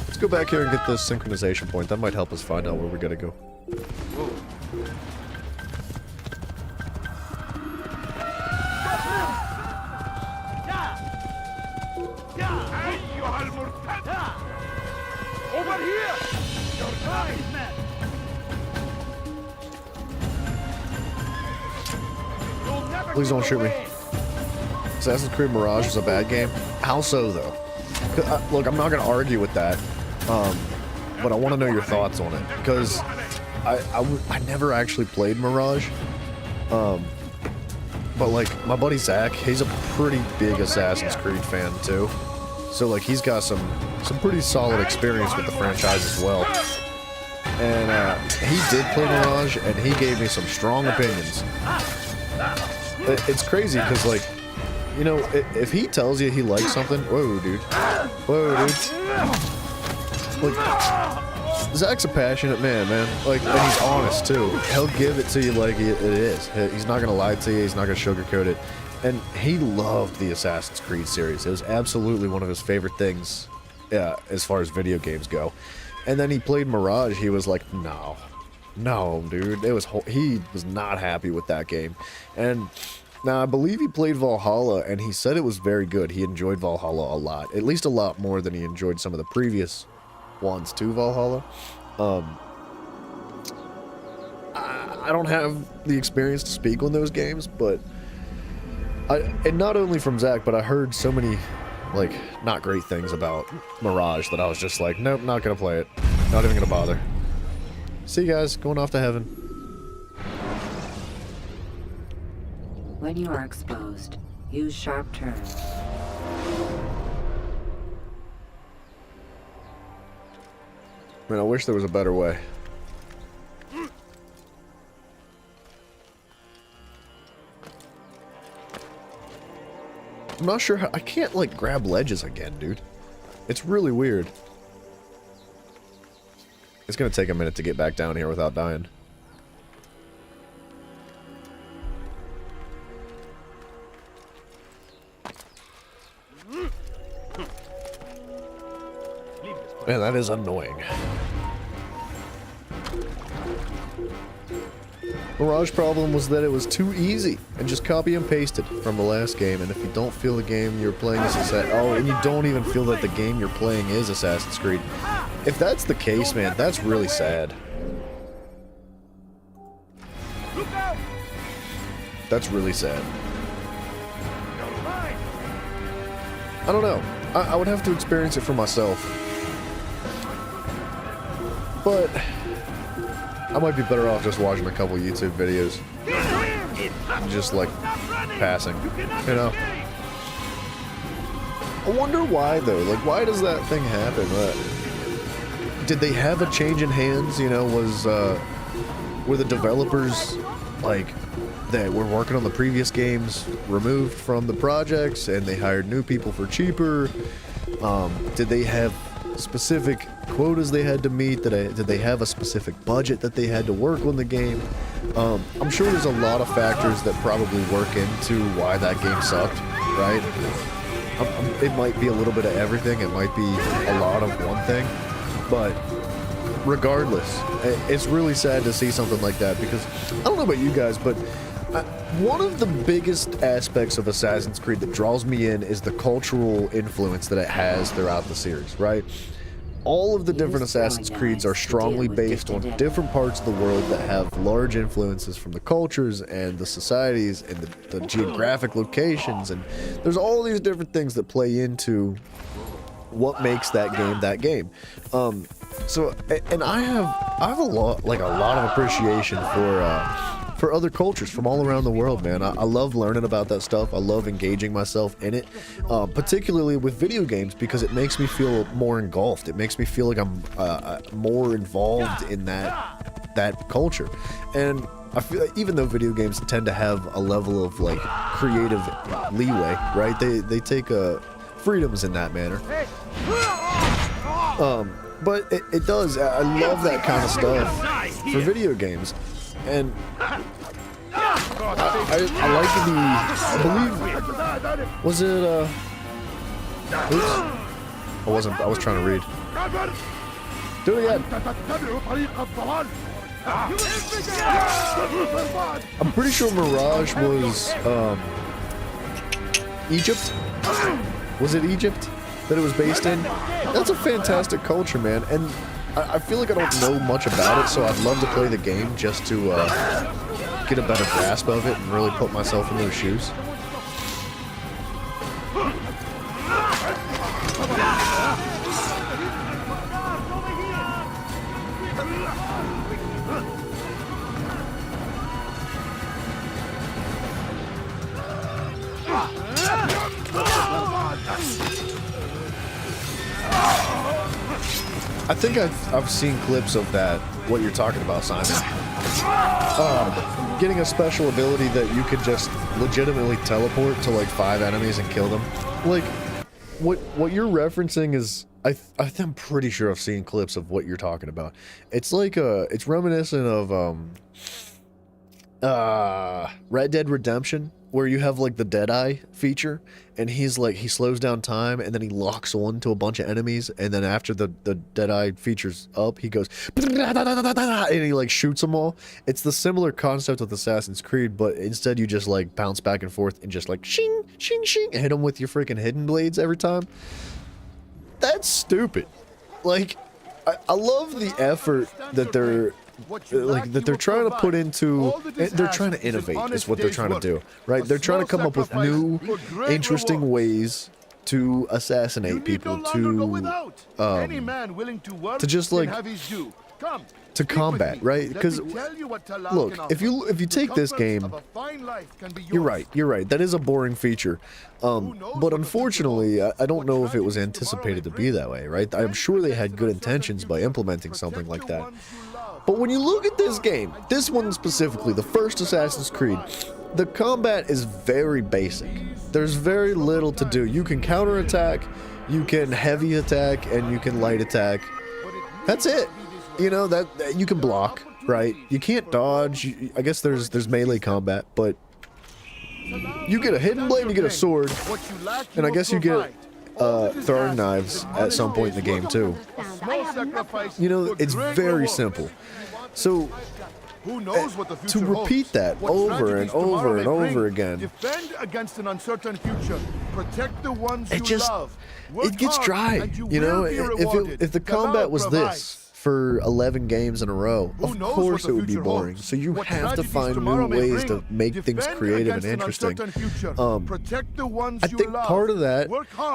Let's go back here and get this synchronization point. That might help us find out where we gotta go. Over here! Your time, man! Please don't shoot me. Assassin's Creed Mirage was a bad game. How so, though? Look, I'm not going to argue with that, but I want to know your thoughts on it, because I never actually played Mirage, but like, my buddy Zach, he's a pretty big Assassin's Creed fan, too. So, like, he's got some pretty solid experience with the franchise as well. And he did play Mirage, and he gave me some strong opinions. It's crazy, because, like, you know, if he tells you he likes something... Whoa, dude. Whoa, dude. Like, Zach's a passionate man. Like, and he's honest, too. He'll give it to you like it is. He's not going to lie to you. He's not going to sugarcoat it. And he loved the Assassin's Creed series. It was absolutely one of his favorite things, as far as video games go. And then he played Mirage. He was like, no, dude. He was not happy with that game. And now I believe he played Valhalla, and he said it was very good. He enjoyed Valhalla a lot, at least a lot more than he enjoyed some of the previous ones to Valhalla. I don't have the experience to speak on those games, but. And not only from Zach, but I heard so many, like, not great things about Mirage that I was just like, nope, not gonna play it. Not even gonna bother. See you guys, going off to heaven. When you are exposed, use sharp turns. Man, I wish there was a better way. I'm not sure how... I can't, like, grab ledges again, dude. It's really weird. It's gonna take a minute to get back down here without dying. Man, that is annoying. Mirage problem was that it was too easy and just copy and pasted from the last game, and if you don't feel the game you're playing is and you don't even feel that the game you're playing is Assassin's Creed. If that's the case, man, that's really sad. That's really sad. I don't know. I would have to experience it for myself. But I might be better off just watching a couple YouTube videos. Just like passing, you know? I wonder why though, like why does that thing happen? Did they have a change in hands, you know, were the developers like that were working on the previous games removed from the projects and they hired new people for cheaper? Did they have specific quotas they had to meet? Did they have a specific budget that they had to work on the game? I'm sure there's a lot of factors that probably work into why that game sucked, right? It might be a little bit of everything. It might be a lot of one thing, but regardless, it's really sad to see something like that because I don't know about you guys, but One of the biggest aspects of Assassin's Creed that draws me in is the cultural influence that it has throughout the series, right? All of the different Assassin's Creeds are strongly based on different parts of the world that have large influences from the cultures and the societies and the geographic locations, and there's all these different things that play into what makes that game. So, and I have a lot of appreciation for other cultures from all around the world, man. I love learning about that stuff. I love engaging myself in it, particularly with video games, because it makes me feel more engulfed. It makes me feel like I'm more involved in that culture. And I feel like even though video games tend to have a level of like creative leeway, right? They take freedoms in that manner. But it does. I love that kind of stuff for video games. And I like I believe, was it, oops. I was trying to read. Do it again. I'm pretty sure Mirage was, Egypt? Was it Egypt that it was based in? That's a fantastic culture, man. And I feel like I don't know much about it, so I'd love to play the game just to get a better grasp of it and really put myself in those shoes. I think I've seen clips of that, what you're talking about, Simon. Getting a special ability that you could just legitimately teleport to like 5 enemies and kill them. Like, what you're referencing is, I'm pretty sure I've seen clips of what you're talking about. It's like, it's reminiscent of, Red Dead Redemption, where you have like the Deadeye feature, and he's like, he slows down time and then he locks on to a bunch of enemies, and then after the Deadeye feature's up, he goes and he like shoots them all. It's the similar concept with Assassin's Creed, but instead you just like bounce back and forth and just like shing shing shing and hit them with your freaking hidden blades every time. That's stupid. Like, I love the effort that they're trying to put into. They're trying to innovate is what they're trying to do, right? They're trying to come up with new, interesting ways to assassinate people, to just like to combat, right? Because look, if you take this game, you're right. That is a boring feature, but unfortunately, I don't know if it was anticipated to be that way, right? I'm sure they had good intentions by implementing something like that. But when you look at this game, this one specifically, the first Assassin's Creed, the combat is very basic. There's very little to do. You can counterattack, you can heavy attack, and you can light attack. That's it. You know, that you can block, right? You can't dodge. I guess there's melee combat, but you get a hidden blade, you get a sword, and I guess you get throwing knives at some point in the game too. You know, it's very simple. So to repeat that over and over and over again, defend against an uncertain future, protect the ones you love. It gets dry. You know, if the combat was this for 11 games in a row, of course it would be boring. So you have to find new ways to make things creative and interesting. I think part of that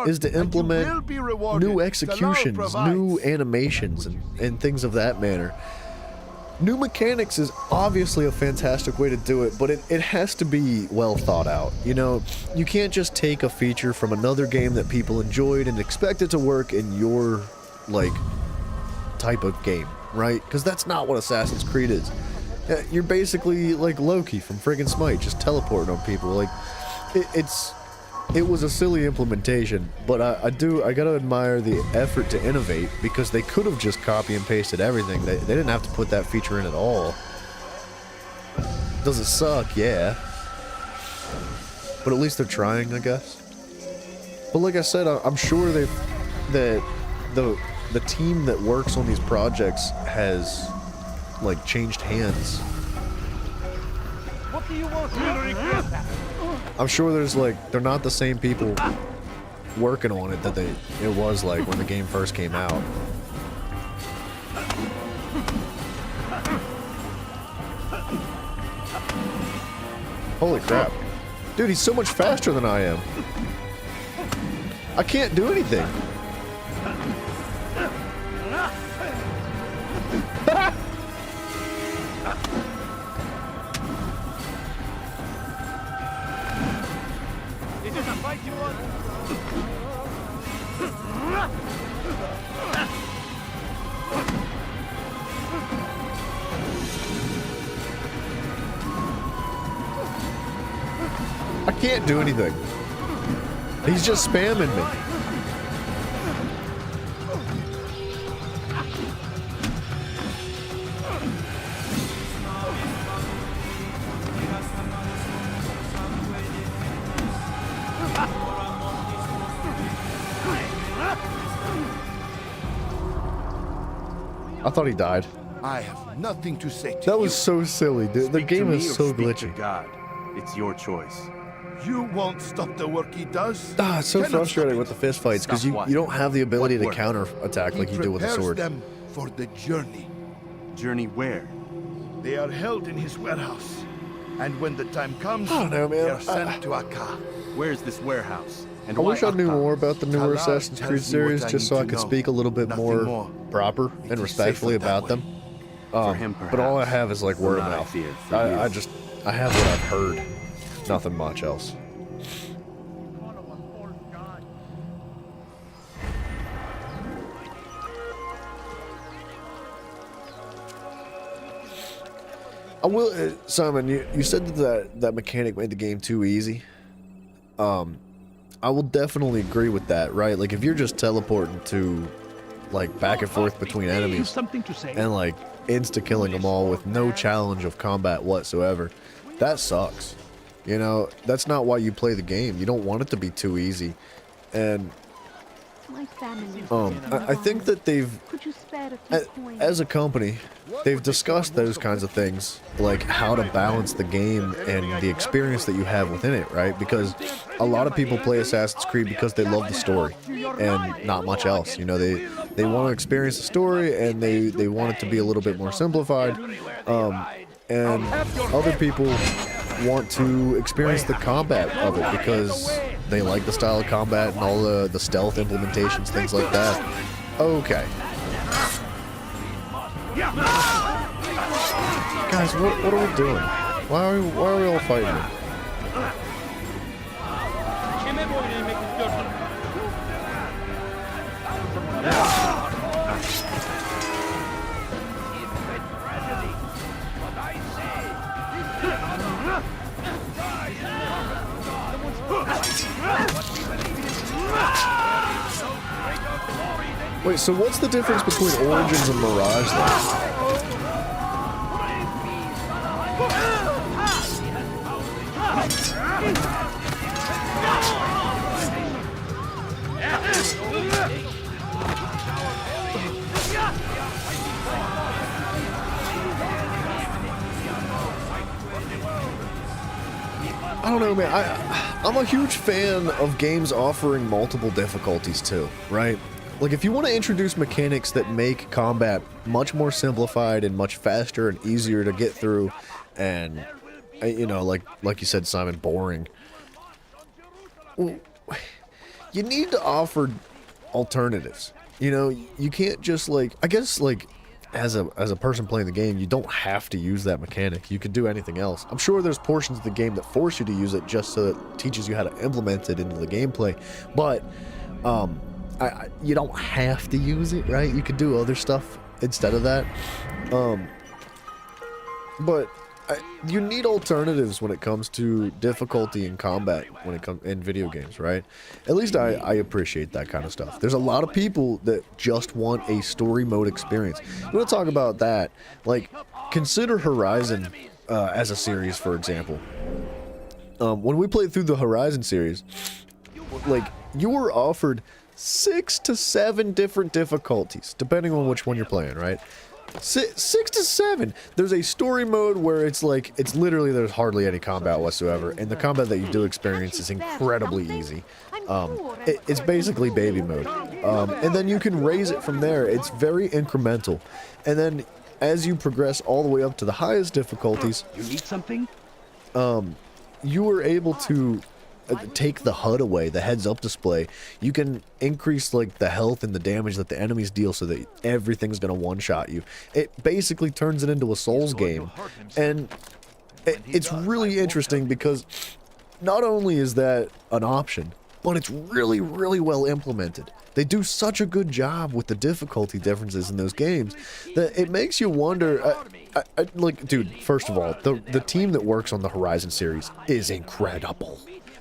is to implement new executions, new animations, and things of that manner. New mechanics is obviously a fantastic way to do it, but it has to be well thought out. You know, you can't just take a feature from another game that people enjoyed and expect it to work in your, like, type of game, right? Because that's not what Assassin's Creed is. You're basically like Loki from friggin' Smite, just teleporting on people. Like, it was a silly implementation, but I gotta admire the effort to innovate, because they could have just copy and pasted everything. They didn't have to put that feature in at all. Does it suck? Yeah. But at least they're trying, I guess. But like I said, I'm sure that the team that works on these projects has like changed hands What do you want? I'm sure there's like, they're not the same people working on it that it was like when the game first came out. Holy crap. Dude, he's so much faster than I am. I can't do anything. Is this a fight you want? I can't do anything. He's just spamming me. I thought he died. I have nothing to say to That was so silly, dude. The Speak to game me is or so speak to glitchy. God. It's your choice. you. won't stop the work he does. Ah, it's so Cannot frustrating stop with the fist fights because Stop you what? don't have the ability to What work? counter attack He like you do with a prepares sword. them for the journey. Journey where? They are held in his warehouse. And when the time comes, I don't know, man. they are sent to Akka. Where's this warehouse? And I wish why I knew Akka? more about the newer Talar Assassin's tells Creed me series what I just so need I to could know. speak a little bit Nothing more more. proper It and is respectfully safer that about them. For him, But all I perhaps. have is like For word of not, I mouth. fear, for I you. I have what I've heard. Nothing much else. I will, Simon. You said that mechanic made the game too easy. I will definitely agree with that. Right? Like if you're just teleporting to, like back and forth between enemies, Something to say. and like insta killing them all with no challenge of combat whatsoever, that sucks. You know, that's not why you play the game. You don't want it to be too easy. And My family. I think that they've, Could you spare a few coins? as a company, they've discussed those kinds of things, like how to balance the game and the experience that you have within it, right? Because a lot of people play Assassin's Creed because they love the story and not much else. You know, they want to experience the story and they want it to be a little bit more simplified. And other people want to experience the combat of it because they like the style of combat and all the stealth implementations, things like that. Okay. Guys, what are we doing? Why are we all fighting? Wait, so what's the difference between Origins and Mirage then? I don't know, man. I'm a huge fan of games offering multiple difficulties too, right? Like if you want to introduce mechanics that make combat much more simplified and much faster and easier to get through, and you know, like you said, Simon, boring. You need to offer alternatives. You know, you can't just like, I guess like as a person playing the game, you don't have to use that mechanic. You could do anything else. I'm sure there's portions of the game that force you to use it just so it teaches you how to implement it into the gameplay. But you don't have to use it, right? You could do other stuff instead of that. But you need alternatives when it comes to difficulty in combat when it comes in video games, right? At least I appreciate that kind of stuff. There's a lot of people that just want a story mode experience. You want to talk about that? Like, consider Horizon as a series, for example. When we played through the Horizon series, like, you were offered 6 to 7 different difficulties, depending on which one you're playing, right? 6 to 7. There's a story mode where it's like, it's literally, there's hardly any combat whatsoever, and the combat that you do experience is incredibly easy. It's basically baby mode. And then you can raise it from there. It's very incremental. And then as you progress all the way up to the highest difficulties, You need something? you are able to take the HUD away, the heads-up display. You can increase like the health and the damage that the enemies deal so that everything's gonna one-shot you. It basically turns it into a Souls game, and it's really interesting because not only is that an option, but it's really, really well implemented. They do such a good job with the difficulty differences in those games that it makes you wonder. Like, dude, first of all, the team that works on the Horizon series is incredible.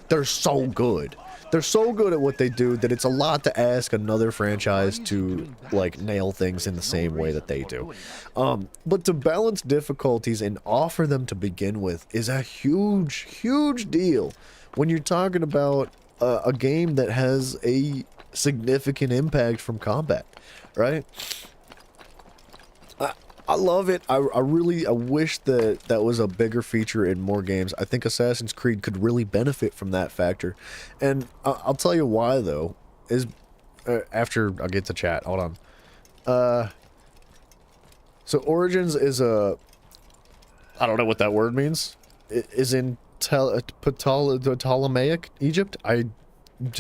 They're so good. They're so good at what they do that it's a lot to ask another franchise to, like, nail things in the same way that they do. But to balance difficulties and offer them to begin with is a huge, huge deal when you're talking about a game that has a significant impact from combat, right? I love it. I wish that that was a bigger feature in more games. I think Assassin's Creed could really benefit from that factor. And I'll tell you why, though, is after I get to chat. Hold on. So Origins is a... I don't know what that word means. It is in Ptolemaic Egypt.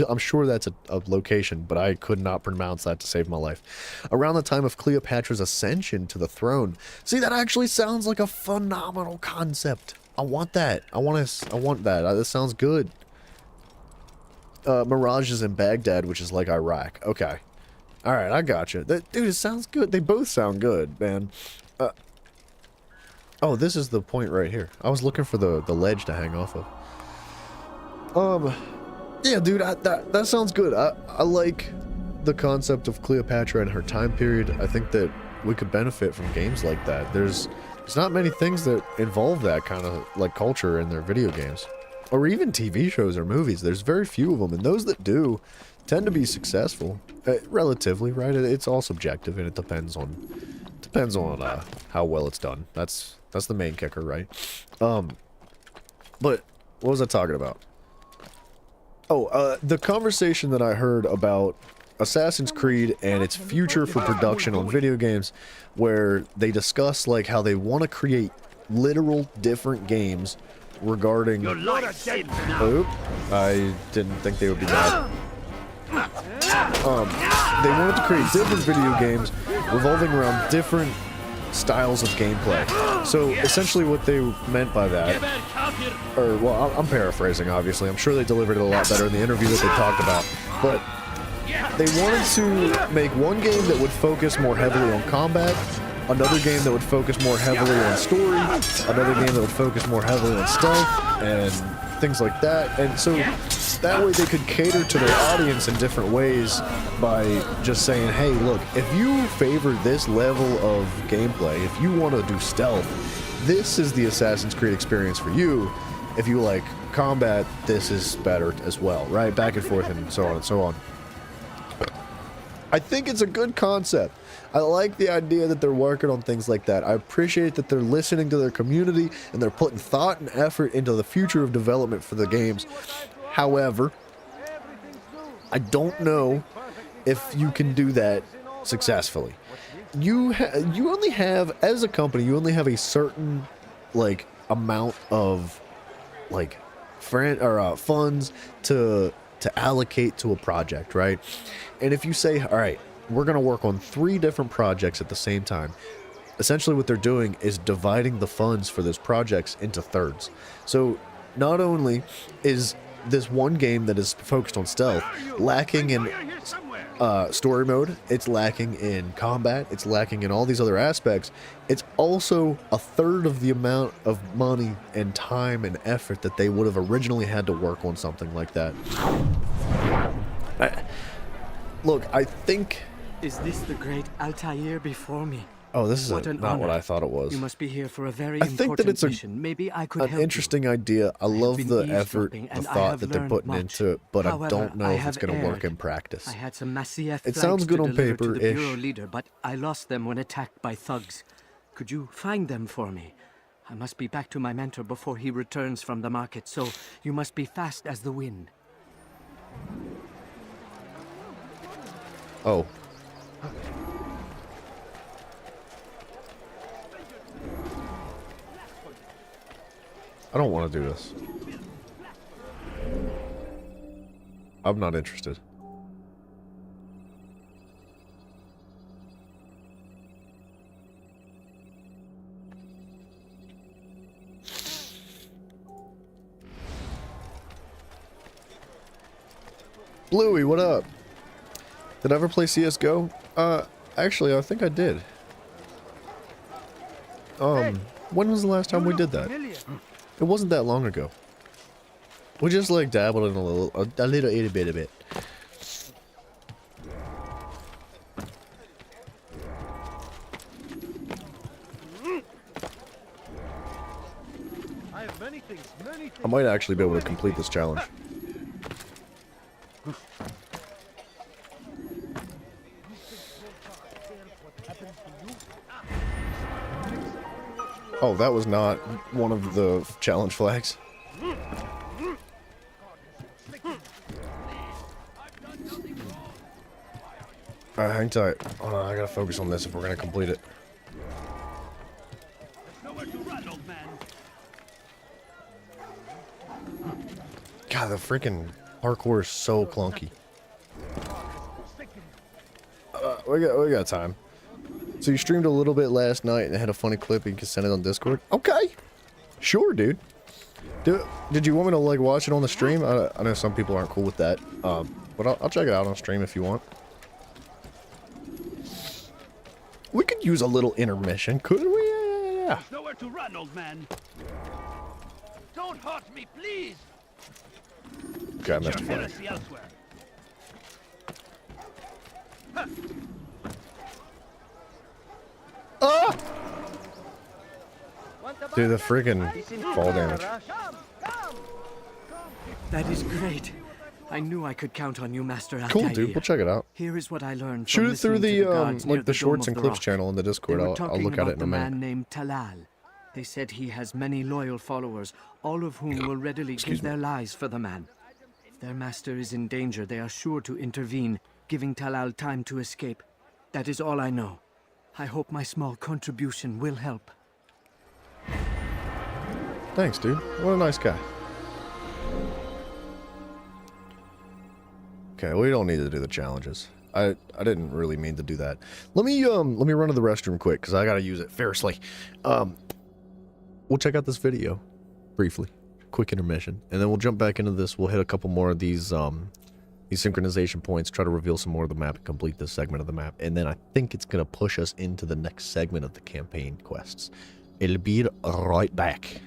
I'm sure that's a location, but I could not pronounce that to save my life. Around the time of Cleopatra's ascension to the throne. See, that actually sounds like a phenomenal concept. I want that. I want that. That sounds good. Mirage is in Baghdad, which is like Iraq. Okay. All right, I got you. Dude, it sounds good. They both sound good, man. Oh, this is the point right here. I was looking for the ledge to hang off of. Yeah, dude, that sounds good. I like the concept of Cleopatra and her time period. I think that we could benefit from games like that. There's not many things that involve that kind of like culture in their video games, or even TV shows or movies. There's very few of them, and those that do tend to be successful, relatively, right? It's all subjective, and it depends on how well it's done. That's the main kicker, right? But what was I talking about? Oh, the conversation that I heard about Assassin's Creed and its future for production on video games, where they discuss like how they want to create literal different games regarding... Oop, I didn't think they would be mad. They wanted to create different video games revolving around different styles of gameplay. So essentially what they meant by that, or well, I'm paraphrasing obviously, I'm sure they delivered it a lot better in the interview that they talked about, but they wanted to make one game that would focus more heavily on combat, another game that would focus more heavily on story, another game that would focus more heavily on stealth, and things like that. And so that way they could cater to their audience in different ways by just saying, hey, look, if you favor this level of gameplay, if you want to do stealth, this is the Assassin's Creed experience for you. If you like combat, this is better as well, right? Back and forth and so on and so on. I think it's a good concept. I like the idea that they're working on things like that. I appreciate that they're listening to their community and they're putting thought and effort into the future of development for the games. However, I don't know if you can do that successfully. You only have, as a company, you only have a certain like amount of like funds to allocate to a project, right? And if you say, all right, we're going to work on 3 different projects at the same time, essentially what they're doing is dividing the funds for those projects into thirds. So not only is this one game that is focused on stealth lacking in story mode, it's lacking in combat, it's lacking in all these other aspects, it's also a third of the amount of money and time and effort that they would have originally had to work on something like that. Look, I think... Is this the great Altair before me? Oh, this is What an not what honor. I thought it was. You must be here for a very I think important that it's mission. Maybe I could an help you. interesting idea. I love been the effort, eavesdropping, the and I thought have that they're learned putting much. into it, but I However, don't know I if it's have going to work erred. in practice. I had some Masyaf It flags sounds good to on deliver to the paper-ish. bureau leader, but I lost them when attacked by thugs. Could you find them for me? I must be back to my mentor before he returns from the market, so you must be fast as the wind. Oh. I don't want to do this. I'm not interested. Bluey, what up? Did I ever play CSGO? Actually, I think I did. When was the last time we did that? It wasn't that long ago. We just like dabbled in a little itty bit of it. I have many things, I might actually be able to complete this challenge. Oh, that was not one of the challenge flags. Alright, hang tight. Hold on, I gotta focus on this if we're gonna complete it. God, the freaking parkour is so clunky. We got time. So you streamed a little bit last night and had a funny clip and you can send it on Discord? Okay. Sure, dude. Did you want me to like watch it on the stream? I know some people aren't cool with that. But I'll check it out on stream if you want. We could use a little intermission, couldn't we? Yeah. There's nowhere to run, old man. Don't hurt me, please. Okay, I missed a Your flag. heresy elsewhere. Ah! Dude, the freaking fall damage. That is great. I knew I could count on you, Master Cool, Altair. dude. We'll check it out. Here is what I learned Shoot from it through listening the to guards near like the Dome shorts of and the clips Rock. channel in the They Discord. were I'll talking look at it about in a the man minute. named Talal. They said he has many loyal followers, all of whom will readily Excuse give their lives for the man. If their master is in danger, they are sure to intervene, giving Talal time to escape. That is all I know. I hope my small contribution will help. Thanks, dude. What a nice guy. Okay, we don't need to do the challenges. I didn't really mean to do that. Let me run to the restroom quick because I gotta use it fiercely. We'll check out this video briefly, quick intermission, and then we'll jump back into this. We'll hit a couple more of these synchronization points, try to reveal some more of the map, and complete this segment of the map, and then I think it's gonna push us into the next segment of the campaign quests. It'll be right back.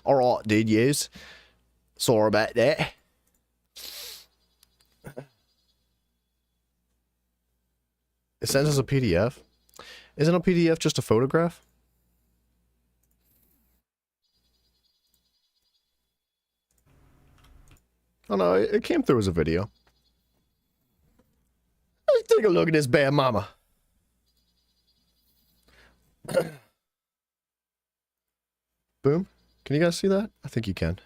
Alright, dude, yes. Sorry about that. It sends us a PDF. Isn't a PDF just a photograph? Oh no, it came through as a video. Let's take a look at this bad mama. Boom. Can you guys see that? I think you can.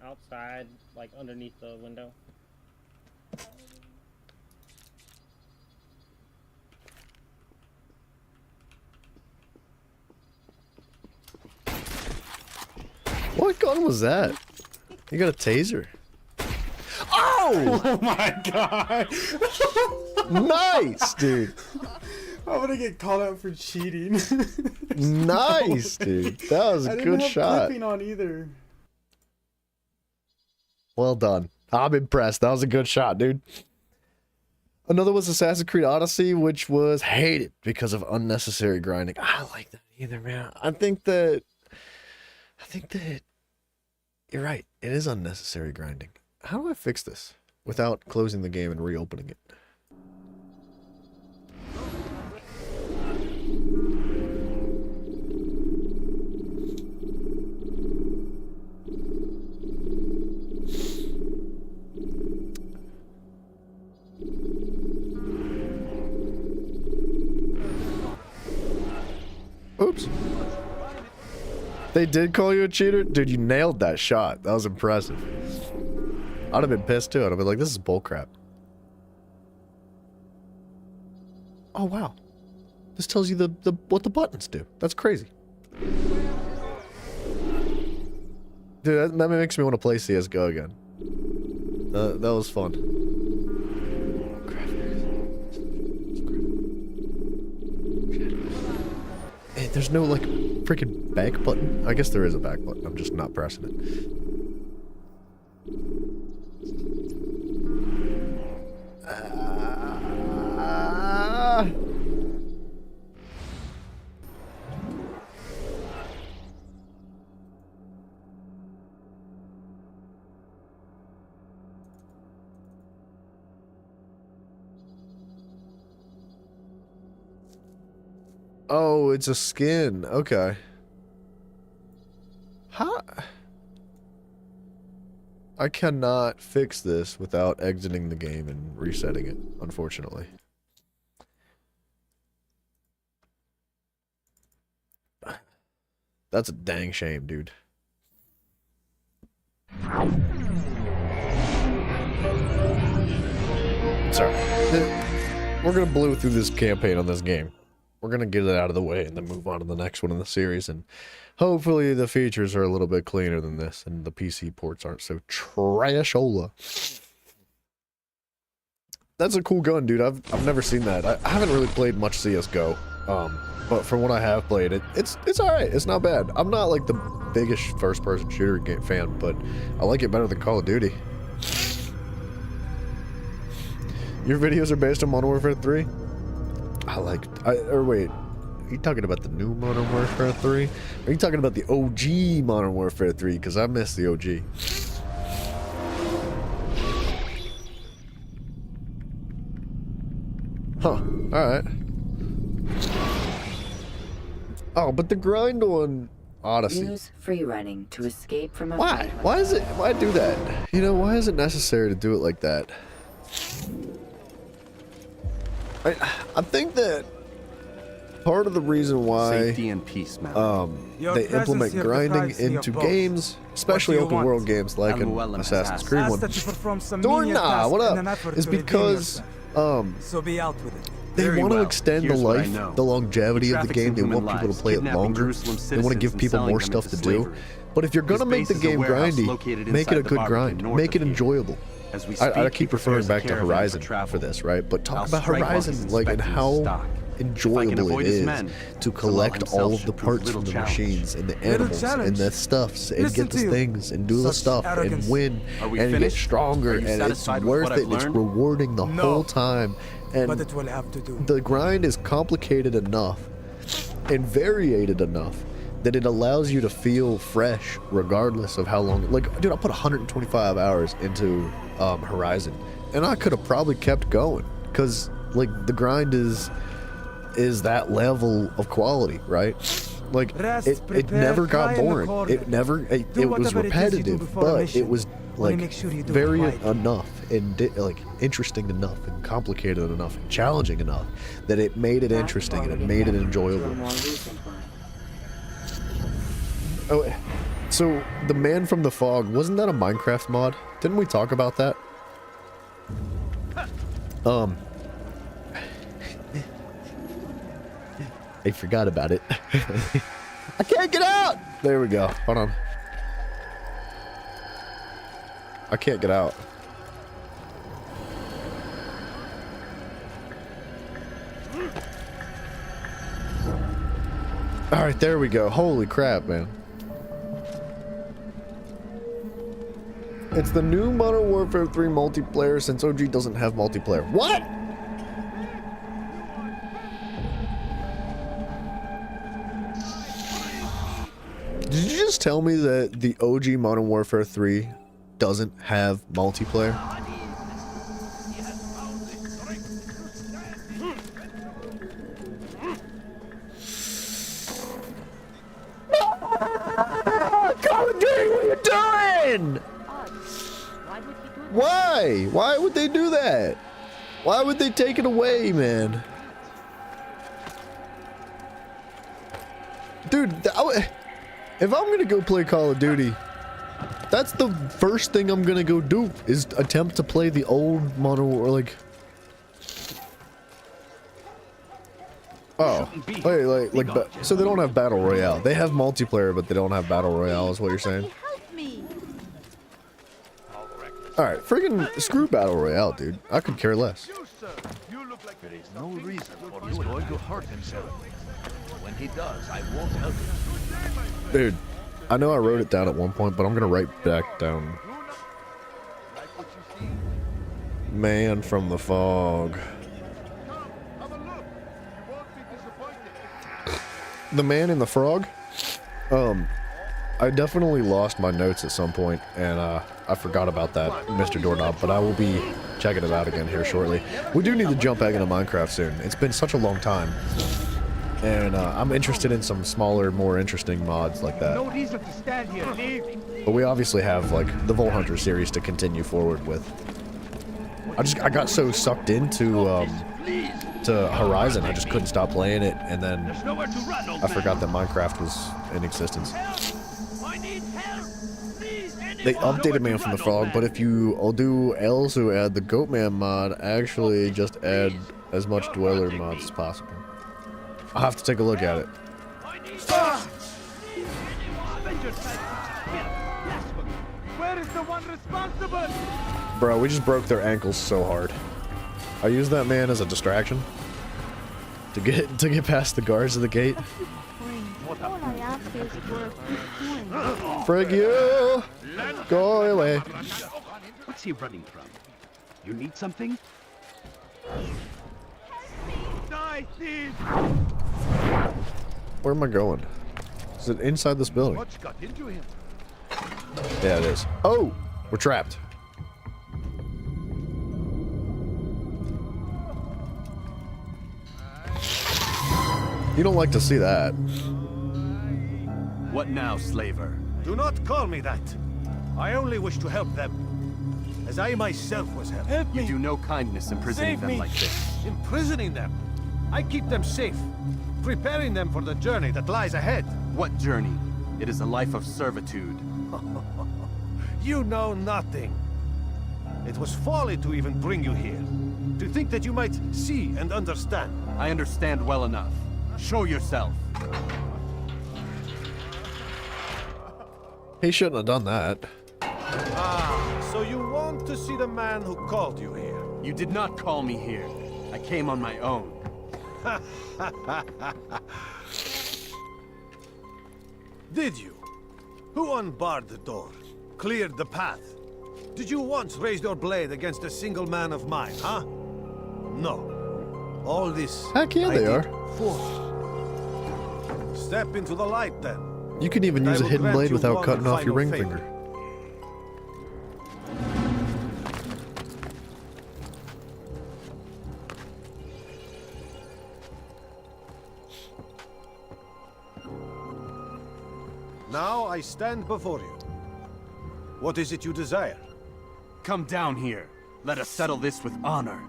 Outside, like underneath the window. What gun was that? You got a taser. Oh! Oh my god! Nice, dude. I'm gonna get called out for cheating. Nice, dude. That was a good shot. Clipping on either. Well done. I'm impressed. That was a good shot, dude. Another was Assassin's Creed Odyssey, which was hated because of unnecessary grinding. I don't like that either, man. I think that you're right. It is unnecessary grinding. How do I fix this without closing the game and reopening it? Oops. They did call you a cheater? Dude, you nailed that shot. That was impressive. I'd have been pissed too. I'd have been like, this is bullcrap. Oh, wow. This tells you what the buttons do. That's crazy. Dude, that makes me want to play CSGO again. That was fun. Hey, there's no, like, freaking back button. I guess there is a back button. I'm just not pressing it. Oh, it's a skin. Okay. How? I cannot fix this without exiting the game and resetting it, unfortunately. That's a dang shame, dude. Sorry. We're gonna blow through this campaign on this game. We're gonna get it out of the way and then move on to the next one in the series, and hopefully the features are a little bit cleaner than this and the PC ports aren't so trashola. That's a cool gun, dude. I've never seen that. I haven't really played much CSGO, but from what I have played, it's alright. It's not bad. I'm not like the biggest first-person shooter game fan, but I like it better than Call of Duty. Your videos are based on Modern Warfare 3? Wait, are you talking about the new Modern Warfare 3? Are you talking about the OG Modern Warfare 3? Because I miss the OG. Huh, alright. Oh, but the grind on Odyssey. Use free running to escape from a Why? Why do that? You know, why is it necessary to do it like that? I think that part of the reason why safety and peace, man. they implement grinding into games, especially open world games like an Assassin's Creed one. Dorna, what up? Is because so be out with it. They want to extend the life, the longevity of the game. They want people to play it longer. They want to give people more stuff to do. But if you're gonna make the game grindy, make it a good grind. Make it enjoyable. I keep referring back to Horizon for this, right? But talk about Horizon, like, and how enjoyable it is to collect all of the parts from the machines and the animals and the stuffs and get the things and do the stuff and win and get stronger, and it's worth it and it's rewarding the whole time. And the grind is complicated enough and variated enough that it allows you to feel fresh regardless of how long. Like, dude, I put 125 hours into Horizon, and I could have probably kept going because like the grind is that level of quality, right? Like it never got boring. It was repetitive, but it was like very enough and like interesting enough and complicated enough and challenging enough that it made it interesting and it made it enjoyable. Oh, so the Man from the Fog, wasn't that a Minecraft mod? Didn't we talk about that? I forgot about it. I can't get out! There we go. Hold on. I can't get out. Alright, there we go. Holy crap, man. It's the new Modern Warfare 3 multiplayer since OG doesn't have multiplayer. What? Did you just tell me that the OG Modern Warfare 3 doesn't have multiplayer? Call of Duty, what are you doing? Why? Why would they do that? Why would they take it away, man? Dude, if I'm gonna go play Call of Duty, that's the first thing I'm gonna go do, is attempt to play the old Modern War, like... Oh, like, so they don't have Battle Royale. They have multiplayer, but they don't have Battle Royale, is what you're saying? Alright, friggin' screw Battle Royale, dude. I could care less. There is no reason for he's going to hurt himself. When he does, I won't help him. Dude, I know I wrote it down at one point, but I'm gonna write back down. Man from the Fog. The Man in the Frog? I definitely lost my notes at some point, and I forgot about that, Mr. Doorknob, but I will be checking it out again here shortly. We do need to jump back into Minecraft soon. It's been such a long time. And I'm interested in some smaller, more interesting mods like that. No reason to stand here. Leave. But we obviously have like the Vol Hunter series to continue forward with. I got so sucked into to Horizon, I just couldn't stop playing it, and then I forgot that Minecraft was in existence. They updated Man from the Frog, but if you do also add the Goatman mod, actually just add as much Dweller mods as possible. I'll have to take a look at it. Where is the one responsible? Bro, we just broke their ankles so hard. I used that man as a distraction to get past the guards of the gate. Frig you! Go away. What's he running from? You need something? Die, thief! Where am I going? Is it inside this building? What's got into him? Yeah, it is. Oh! We're trapped. You don't like to see that. What now, slaver? Do not call me that. I only wish to help them, as I myself was helped. Help me. You do no kindness imprisoning Save them me. like this. Imprisoning them? I keep them safe, preparing them for the journey that lies ahead. What journey? It is a life of servitude. You know nothing. It was folly to even bring you here. To think that you might see and understand. I understand well enough. Show yourself. He shouldn't have done that. Ah, so you want to see the man who called you here? You did not call me here. I came on my own. Did you? Who unbarred the door? Cleared the path? Did you once raise your blade against a single man of mine, huh? No. All this... Heck yeah, I they did are. for you. Step into the light, then. You can even I use a will hidden grant blade you without one cutting off your final ring favor. finger. Now I stand before you. What is it you desire? Come down here. Let us settle this with honor.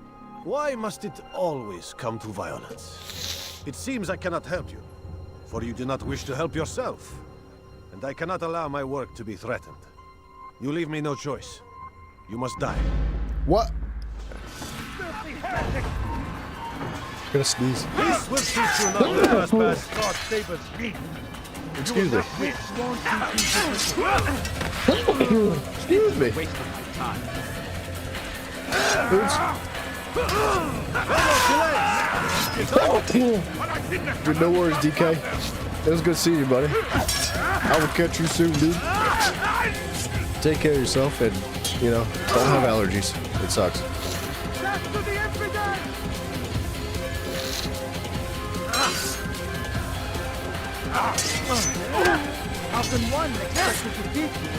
Why must it always come to violence? It seems I cannot help you, for you do not wish to help yourself. And I cannot allow my work to be threatened. You leave me no choice. You must die. What? Gonna sneeze. This will teach you not to trespass. God save us. Excuse me. Excuse me. Waste of my time. Dude, no worries, DK. It was good seeing you, buddy. I will catch you soon, dude. Take care of yourself and, you know, don't have allergies. It sucks. How can one expect to defeat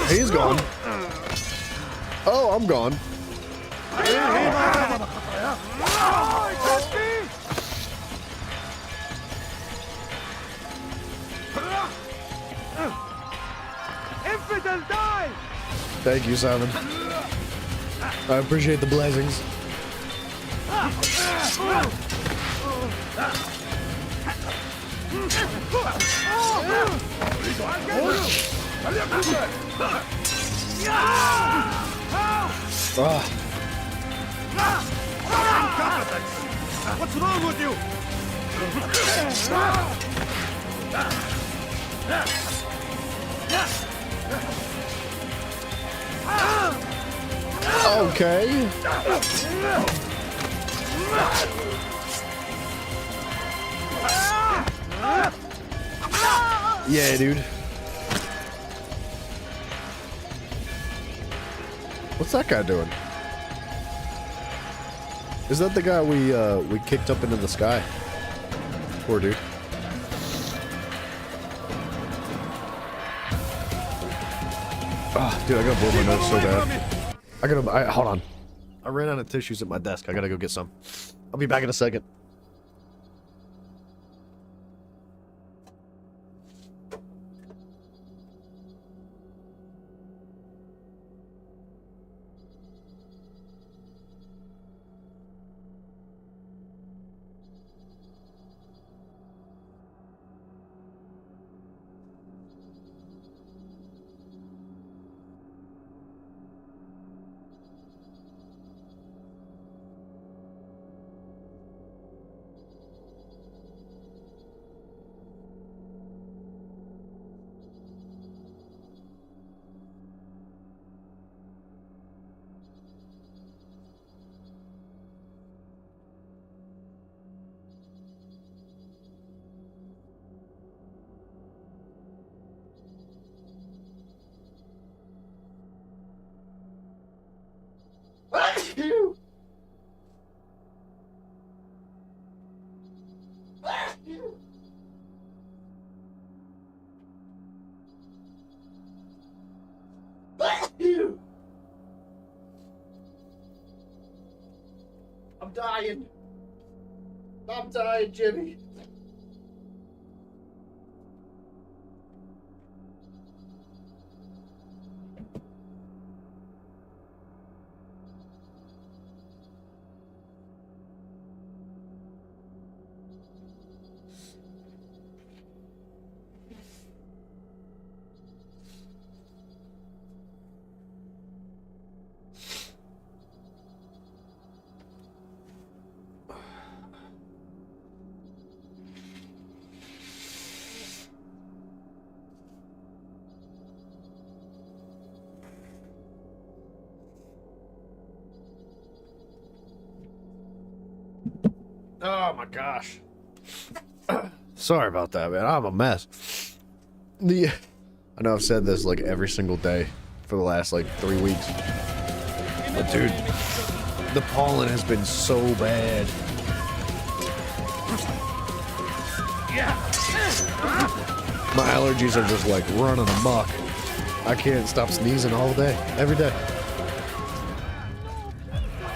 He's gone. Oh, I'm gone. Infidel, die! Thank you, Simon. I appreciate the blessings. What's wrong with you? Okay. Yeah, dude. What's that guy doing? Is that the guy we kicked up into the sky? Poor dude. Ah, dude, I gotta blow my nose so bad. Hold on. I ran out of tissues at my desk. I gotta go get some. I'll be back in a second. I'm dying. I'm dying, Jimmy. Oh my gosh. Sorry about that, man. I'm a mess. I know I've said this like every single day for the last like 3 weeks. But dude, The pollen has been so bad. My allergies are just like running amok. I can't stop sneezing all day, every day.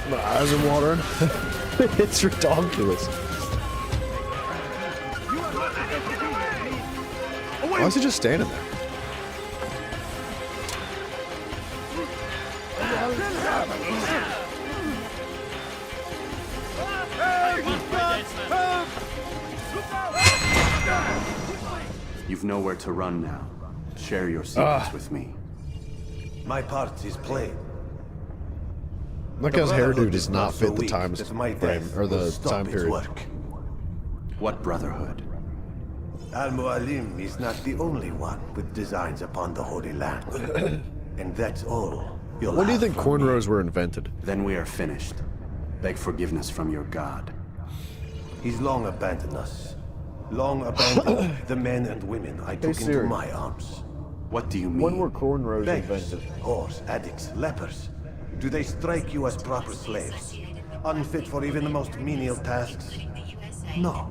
My eyes are watering. It's ridiculous. Why is he just standing there? You've nowhere to run now. Share your secrets with me. My part is played. That guy's hairdo does not fit the time frame or the time period. What brotherhood? Al-Mualim is not the only one with designs upon the Holy Land. And that's all you'll When do you have think from me. cornrows were invented? Then we are finished. Beg forgiveness from your god. He's long abandoned us. Long abandoned the men and women I took into Siri. my arms. What do you mean? When were cornrows Beggars, invented? whores, addicts, lepers. Do they strike you as proper slaves? Unfit for even the most menial tasks? No.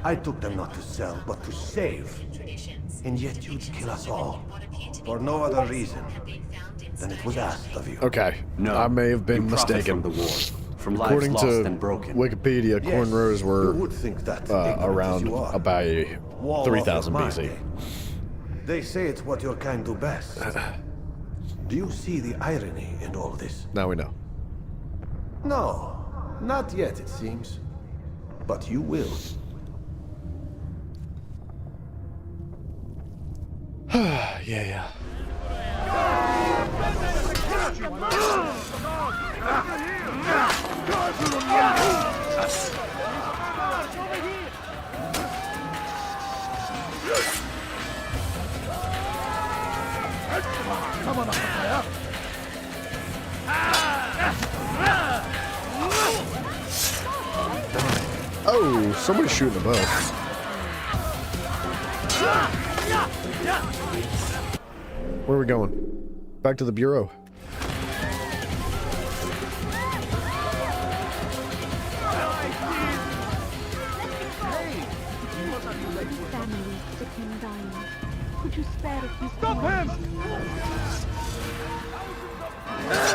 I took them not to sell, but to save. And yet you'd kill us all. For no other reason than it was asked of you. Okay, No, I may have been you profit mistaken. from the war, from lives According lost to and broken. Wikipedia, Yes, cornrows you were would think that, ignorant as around you are. about Wall off 3000 of BC. mine. They say it's what your kind do best. Do you see the irony in all this? Now we know. No, not yet, it seems. But you will. Yeah. Come on, fire. Oh, somebody's shooting a bow. Where are we going? Back to the bureau. Family sick and dying. Could you spare a few Stop him!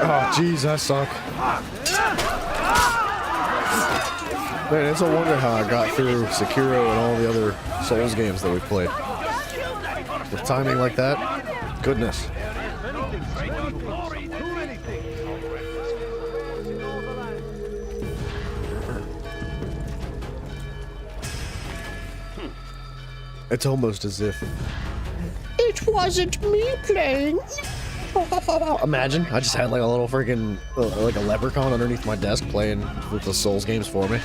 Oh, jeez, I suck. Man, it's a wonder how I got through Sekiro and all the other Souls games that we've played. With timing like that, goodness. It's almost as if it wasn't me playing. Imagine, I just had like a little freaking, like a leprechaun underneath my desk playing with the Souls games for me.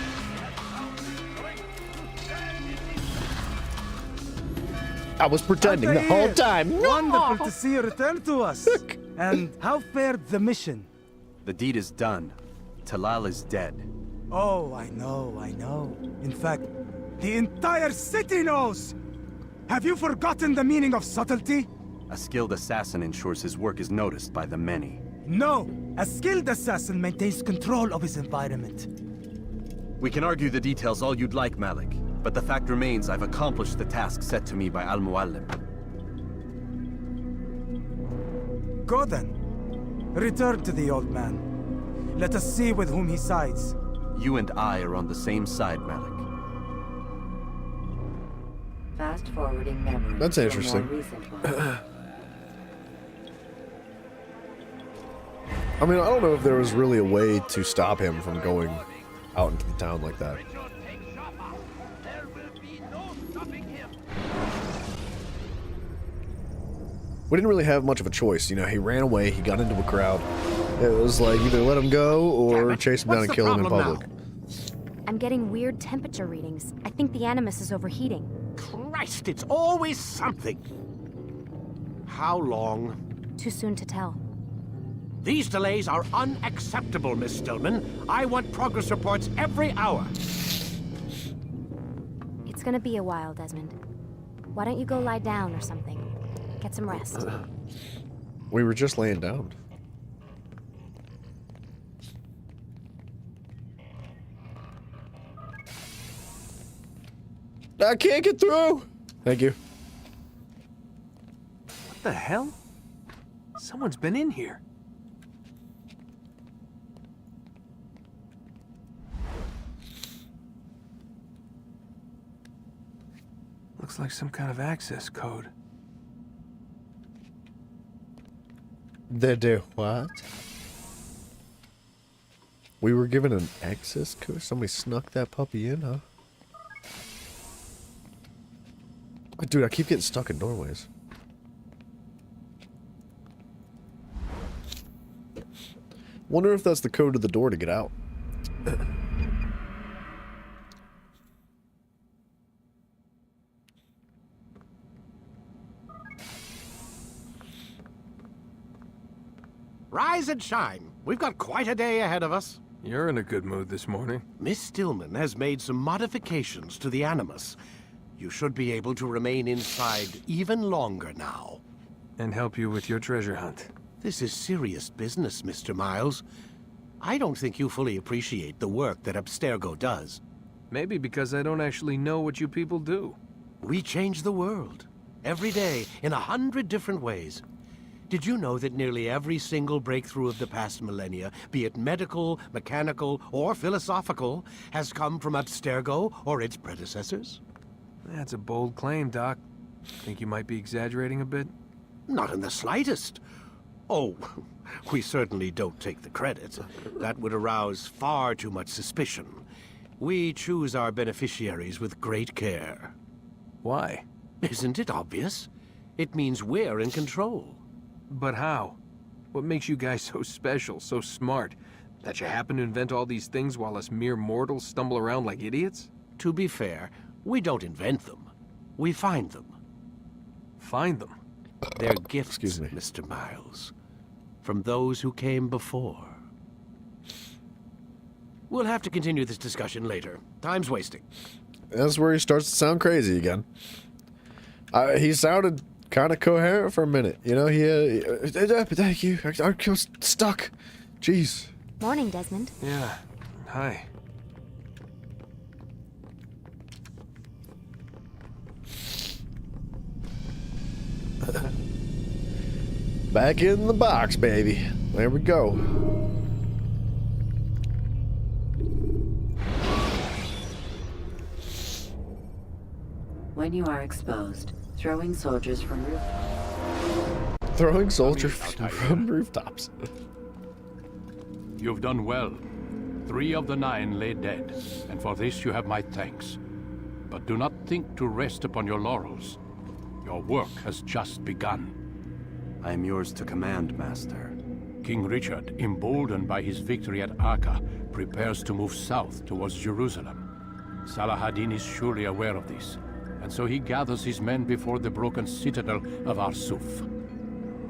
I was pretending the whole time. No! Wonderful to see you return to us. And how fared the mission? The deed is done. Talal is dead. Oh, I know. In fact, the entire city knows! Have you forgotten the meaning of subtlety? A skilled assassin ensures his work is noticed by the many. No! A skilled assassin maintains control of his environment. We can argue the details all you'd like, Malik, but the fact remains I've accomplished the task set to me by Al-Mualim. Go then. Return to the old man. Let us see with whom he sides. You and I are on the same side, Malik. Fast forwarding memory. That's interesting. I mean, I don't know if there was really a way to stop him from going out into the town like that. We didn't really have much of a choice, you know. He ran away, he got into a crowd. It was like either let him go or chase him down and kill him in public. I'm getting weird temperature readings. I think the Animus is overheating. Christ, it's always something. How long? Too soon to tell. These delays are unacceptable, Miss Stillman. I want progress reports every hour. It's gonna be a while, Desmond. Why don't you go lie down or something? Get some rest. We were just laying down. I can't get through. Thank you. What the hell? Someone's been in here. Looks like some kind of access code. They do what? We were given an access code? Somebody snuck that puppy in, huh? Oh, dude, I keep getting stuck in doorways. Wonder if that's the code to the door to get out. Rise and shine. We've got quite a day ahead of us. You're in a good mood this morning. Miss Stillman has made some modifications to the Animus. You should be able to remain inside even longer now. And help you with your treasure hunt. This is serious business, Mr. Miles. I don't think you fully appreciate the work that Abstergo does. Maybe because I don't actually know what you people do. We change the world. Every day, in 100 different ways. Did you know that nearly every single breakthrough of the past millennia, be it medical, mechanical, or philosophical, has come from Abstergo or its predecessors? That's a bold claim, Doc. Think you might be exaggerating a bit? Not in the slightest. Oh, we certainly don't take the credit. That would arouse far too much suspicion. We choose our beneficiaries with great care. Why? Isn't it obvious? It means we're in control. But how? What makes you guys so special, so smart? That you happen to invent all these things while us mere mortals stumble around like idiots? To be fair, we don't invent them. We find them. Find them? They're gifts, Mr. Miles, from those who came before. We'll have to continue this discussion later. Time's wasting. That's where he starts to sound crazy again. He sounded kind of coherent for a minute, you know. Thank you. I'm stuck. Jeez. Morning, Desmond. Yeah. Hi. Back in the box, baby. There we go. When you are exposed, throwing soldiers from rooftops. Throwing soldiers from rooftops. You've done well. 3 of the 9 lay dead, and for this you have my thanks. But do not think to rest upon your laurels. Your work has just begun. I am yours to command, Master. King Richard, emboldened by his victory at Acre, prepares to move south towards Jerusalem. Salah-ad-Din is surely aware of this, and so he gathers his men before the broken citadel of Arsuf.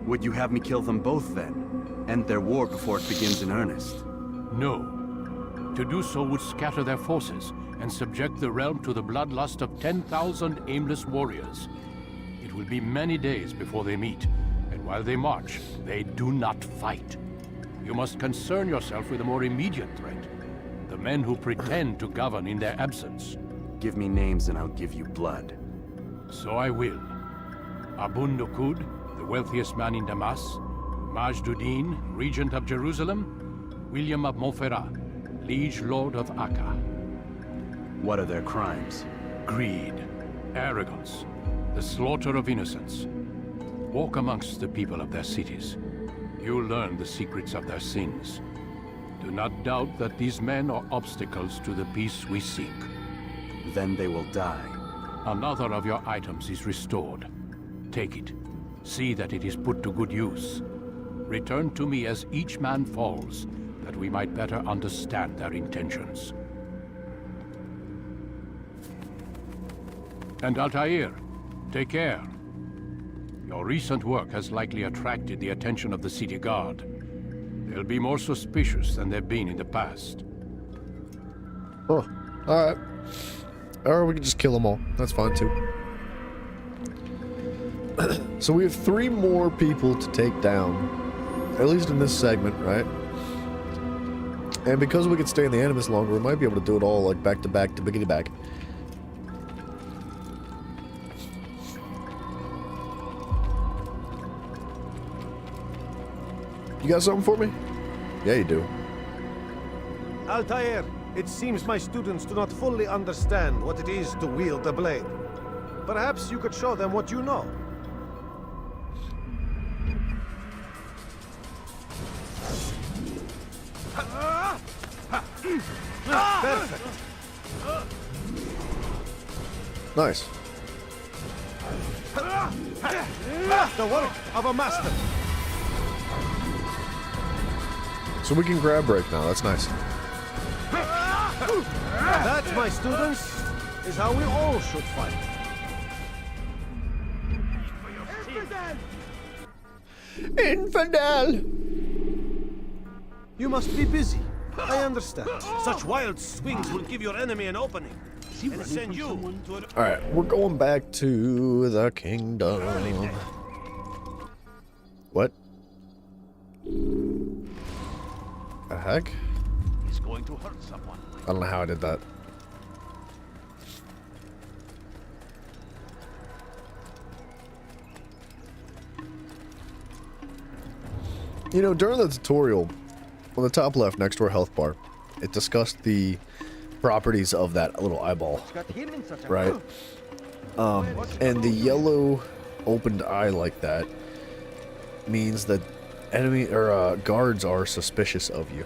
Would you have me kill them both then? End their war before it begins in earnest? No. To do so would scatter their forces and subject the realm to the bloodlust of 10,000 aimless warriors. It will be many days before they meet, and while they march, they do not fight. You must concern yourself with a more immediate threat. The men who pretend to govern in their absence. Give me names and I'll give you blood. So I will. Abun Nukud, the wealthiest man in Damas. Majduddin, regent of Jerusalem. William of Montferrat, liege lord of Acre. What are their crimes? Greed, arrogance, the slaughter of innocents. Walk amongst the people of their cities. You'll learn the secrets of their sins. Do not doubt that these men are obstacles to the peace we seek. Then they will die. Another of your items is restored. Take it. See that it is put to good use. Return to me as each man falls, that we might better understand their intentions. And Altair, take care. Your recent work has likely attracted the attention of the city guard. They'll be more suspicious than they've been in the past. Oh, alright. Or we can just kill them all. That's fine too. So we have 3 more people to take down. At least in this segment, right? And because we can stay in the Animus longer, we might be able to do it all like back to back to biggity back. You got something for me? Yeah, you do. Altair, it seems my students do not fully understand what it is to wield the blade. Perhaps you could show them what you know. Perfect. Nice. The work of a master. So we can grab break now. That's nice. That, my students, is how we all should fight. Infidel! You must be busy. I understand. Such wild swings will give your enemy an opening. And send you to an... Alright, we're going back to the kingdom. What? The heck? He's going to hurt someone. I don't know how I did that. You know, during the tutorial, on the top left next to our health bar, it discussed the properties of that little eyeball, right? And the yellow opened eye like that means that enemy or guards are suspicious of you.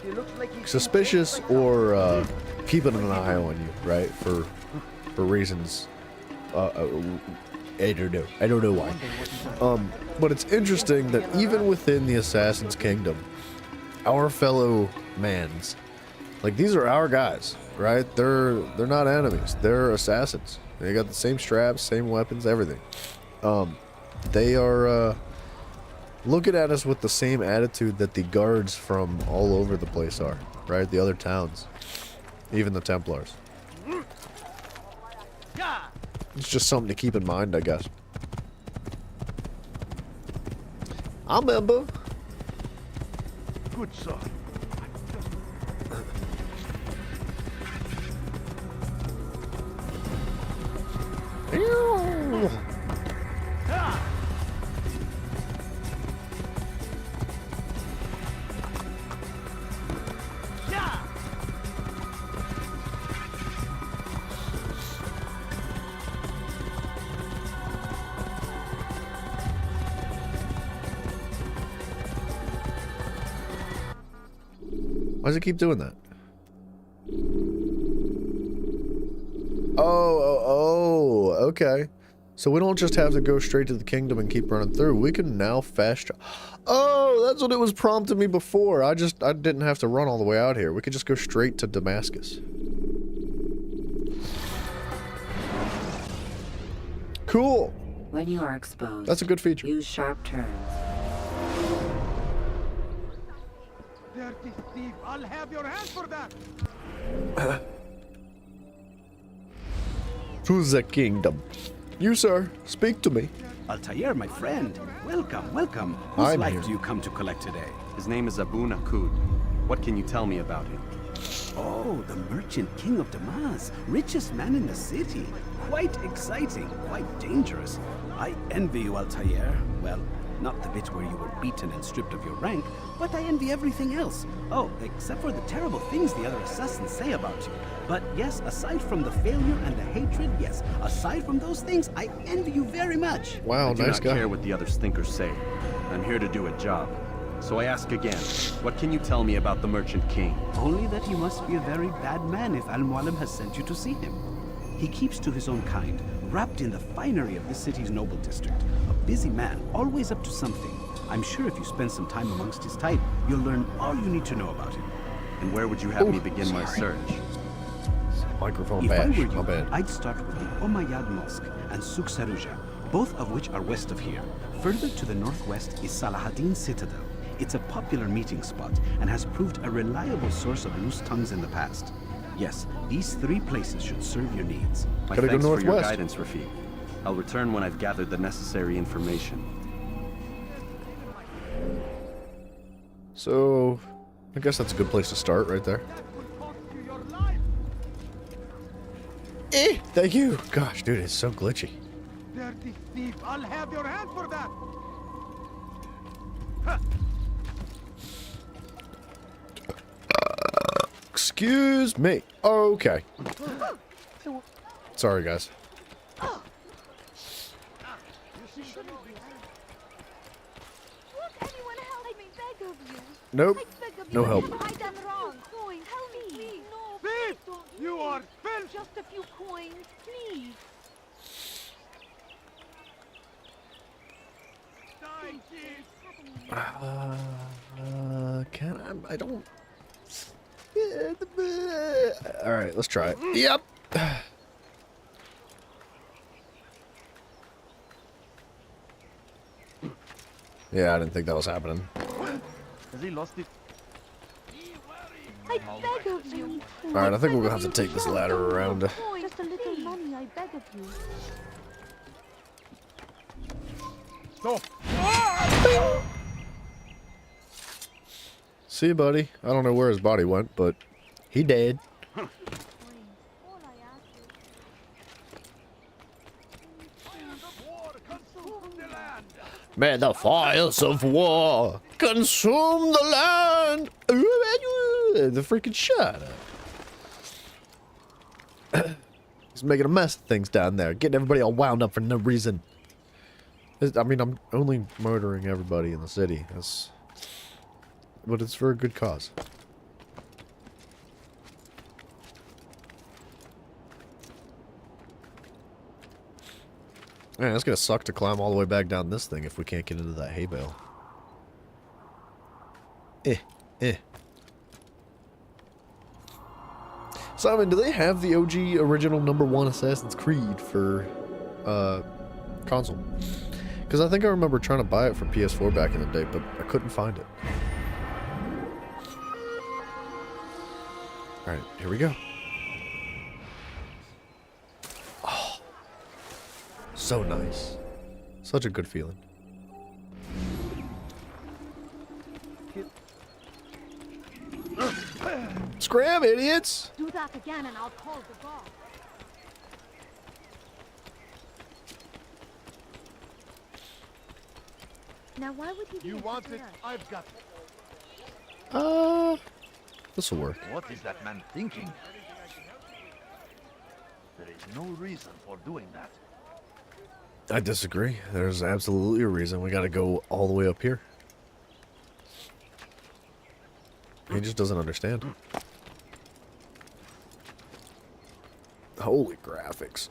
Suspicious or keeping an eye on you, right? For reasons I don't know. I don't know why. But it's interesting that even within the Assassin's Kingdom, our fellow mans, like these are our guys, right? They're not enemies. They're assassins. They got the same straps, same weapons, everything. They are looking at us with the same attitude that the guards from all over the place are, right? The other towns, even the Templars. It's just something to keep in mind, I guess. I remember. Good son. Why does it keep doing that? Oh, okay. So we don't just have to go straight to the kingdom and keep running through. We can now fast travel. Oh, that's what it was prompting me before. I didn't have to run all the way out here. We could just go straight to Damascus. Cool. When you are exposed, that's a good feature. Use sharp turns. Dirty thief, I'll have your hand for that. To the kingdom. You, sir, speak to me. Altair, my friend. Welcome, welcome. Whose I'm life here. do you come to collect today? His name is Abu Nakud. What can you tell me about him? Oh, the merchant king of Damas. Richest man in the city. Quite exciting, quite dangerous. I envy you, Altair. Well, not the bit where you were beaten and stripped of your rank, but I envy everything else. Oh, except for the terrible things the other assassins say about you. But yes, aside from the failure and the hatred, yes, aside from those things, I envy you very much. Wow, I do nice not guy. care what the other stinkers say. I'm here to do a job. So I ask again, what can you tell me about the Merchant King? Only that he must be a very bad man if Al-Mualim has sent you to see him. He keeps to his own kind, wrapped in the finery of this city's noble district. A busy man, always up to something. I'm sure if you spend some time amongst his type, you'll learn all you need to know about him. And where would you have me begin my search? Microphone If I bash. were My you, bad. I'd start with the Umayyad Mosque and Souk Saruja, both of which are west of here. Further to the northwest is Salahaddin Citadel. It's a popular meeting spot and has proved a reliable source of loose tongues in the past. Yes, these three places should serve your needs. My Gotta go thanks for your northwest. guidance, Rafiq. I'll return when I've gathered the necessary information. So, I guess that's a good place to start right there. Thank you. Gosh, dude, it's so glitchy. Dirty thief, I'll have your hand for that. Excuse me. Okay. Sorry, guys. Won't anyone help me? Beg of you. Nope. I beg of No you. help. What have I done wrong? Coins, help me. Please, no, please don't. You are filth. Just a few coins, please. Can I don't. All right, let's try it. Yep. Yeah, I didn't think that was happening. Has he lost it? I beg of you. All right, I think we're gonna have to take this ladder around. Just a little money, I beg of you. Stop. See you, buddy. I don't know where his body went, but he dead. May the fires of war consume the land. The freaking shut up. He's making a mess of things down there, getting everybody all wound up for no reason. I mean, I'm only murdering everybody in the city. But it's for a good cause. Man, it's gonna suck to climb all the way back down this thing if we can't get into that hay bale. Simon, do they have the OG original #1 Assassin's Creed for console? Because I think I remember trying to buy it for PS4 back in the day, but I couldn't find it. Alright, here we go. Oh, so nice. Such a good feeling. Scram, idiots! Do that again and I'll call the guard. Now why would he be You want it? I've got it. This'll work. What is that man thinking? There is no reason for doing that. I disagree. There's absolutely a reason we gotta go all the way up here. He just doesn't understand. Holy graphics.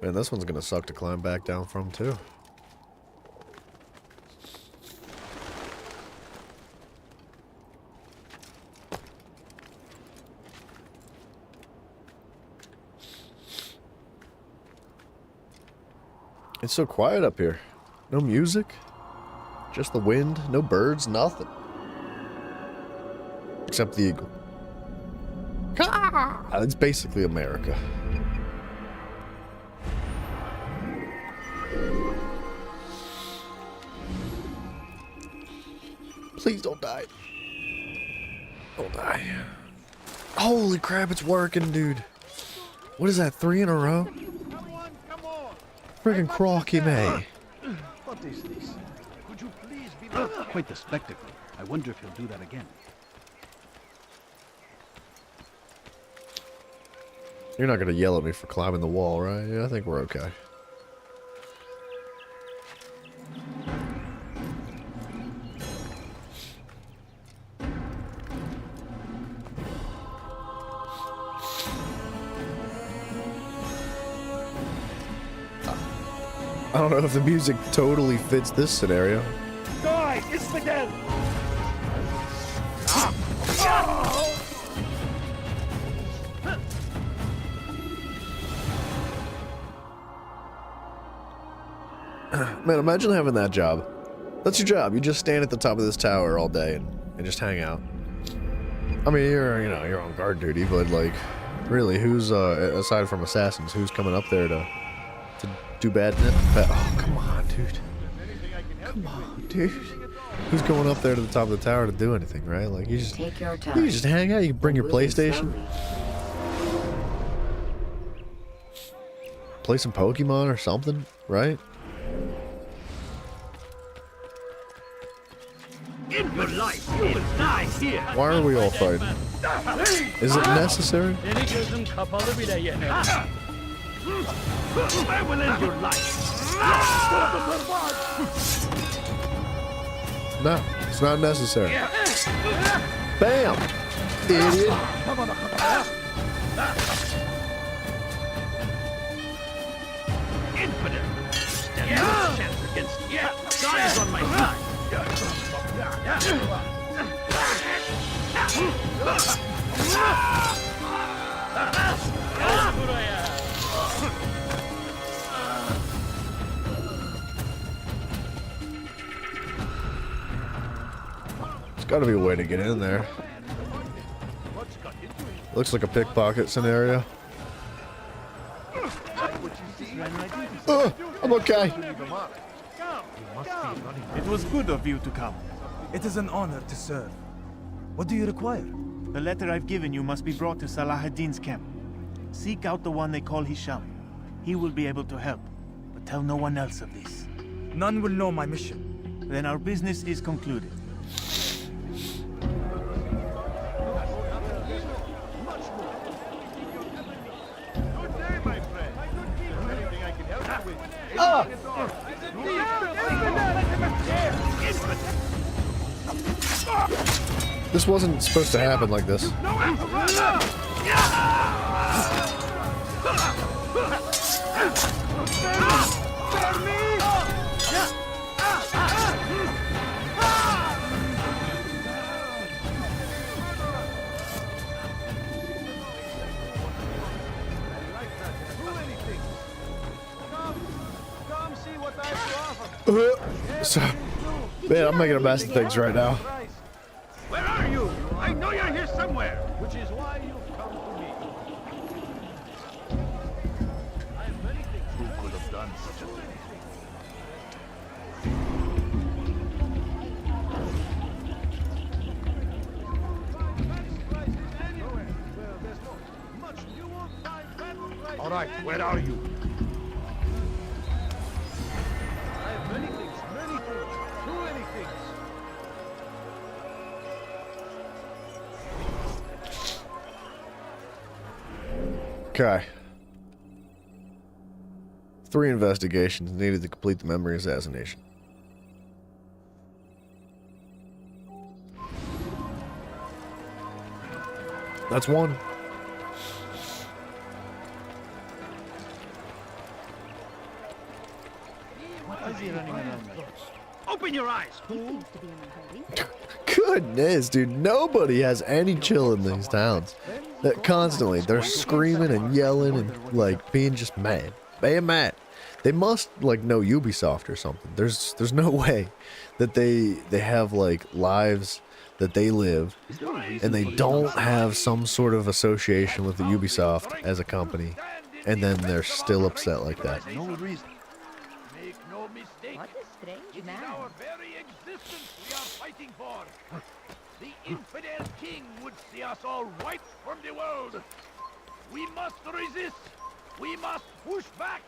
Man, this one's gonna suck to climb back down from too. It's so quiet up here. No music. Just the wind, no birds, nothing. Except the eagle. It's basically America. Please don't die. Don't die. Holy crap, it's working, dude. What is that, 3 in a row? Friggin' crocky May. What is this? Could you please be quite the spectacle. I wonder if he'll do that again. You're not gonna yell at me for climbing the wall, right? Yeah, I think we're okay. I don't know if the music totally fits this scenario. Guys, it's Fidel! Man, imagine having that job. That's your job. You just stand at the top of this tower all day and just hang out. I mean, you're on guard duty, but like, really, who's aside from assassins, who's coming up there to do bad? Oh, come on, dude. Come on, dude. who's going up there to the top of the tower to do anything, right? Like you just Take your you time. can just hang out. You can bring your Moving PlayStation, slowly. play some Pokemon or something, right? In your life, you will die here. Why are we all fighting? Is it necessary? I will end your life. No, it's not necessary. Bam! Idiot. Infidel. Stand no chance against me. God is on my side. There's got to be a way to get in there. Looks like a pickpocket scenario. I'm okay. It was good of you to come. It is an honor to serve. What do you require? The letter I've given you must be brought to Salah ad-Din's camp. Seek out the one they call Hisham. He will be able to help, but tell no one else of this. None will know my mission. Then our business is concluded. This wasn't supposed to happen like this. So, man, I'm making a mess of things right now. Where are you? I know you're here somewhere. Which is why you've come to me. I have many things. Who could have done such a thing? All right, where are you? I have many things, too many things. Okay. 3 investigations needed to complete the memory assassination. That's 1. Open your eyes, fool! Goodness, dude, nobody has any chill in these towns. Constantly, they're screaming and yelling and like being just mad, being mad. They must like know Ubisoft or something. There's no way that they have like lives that they live and they don't have some sort of association with the Ubisoft as a company, and then they're still upset like that. No reason. Make no mistake. What a strange man. It is our very existence we are fighting for. The infidel king would see us all wiped from the world. We must resist. We must push back.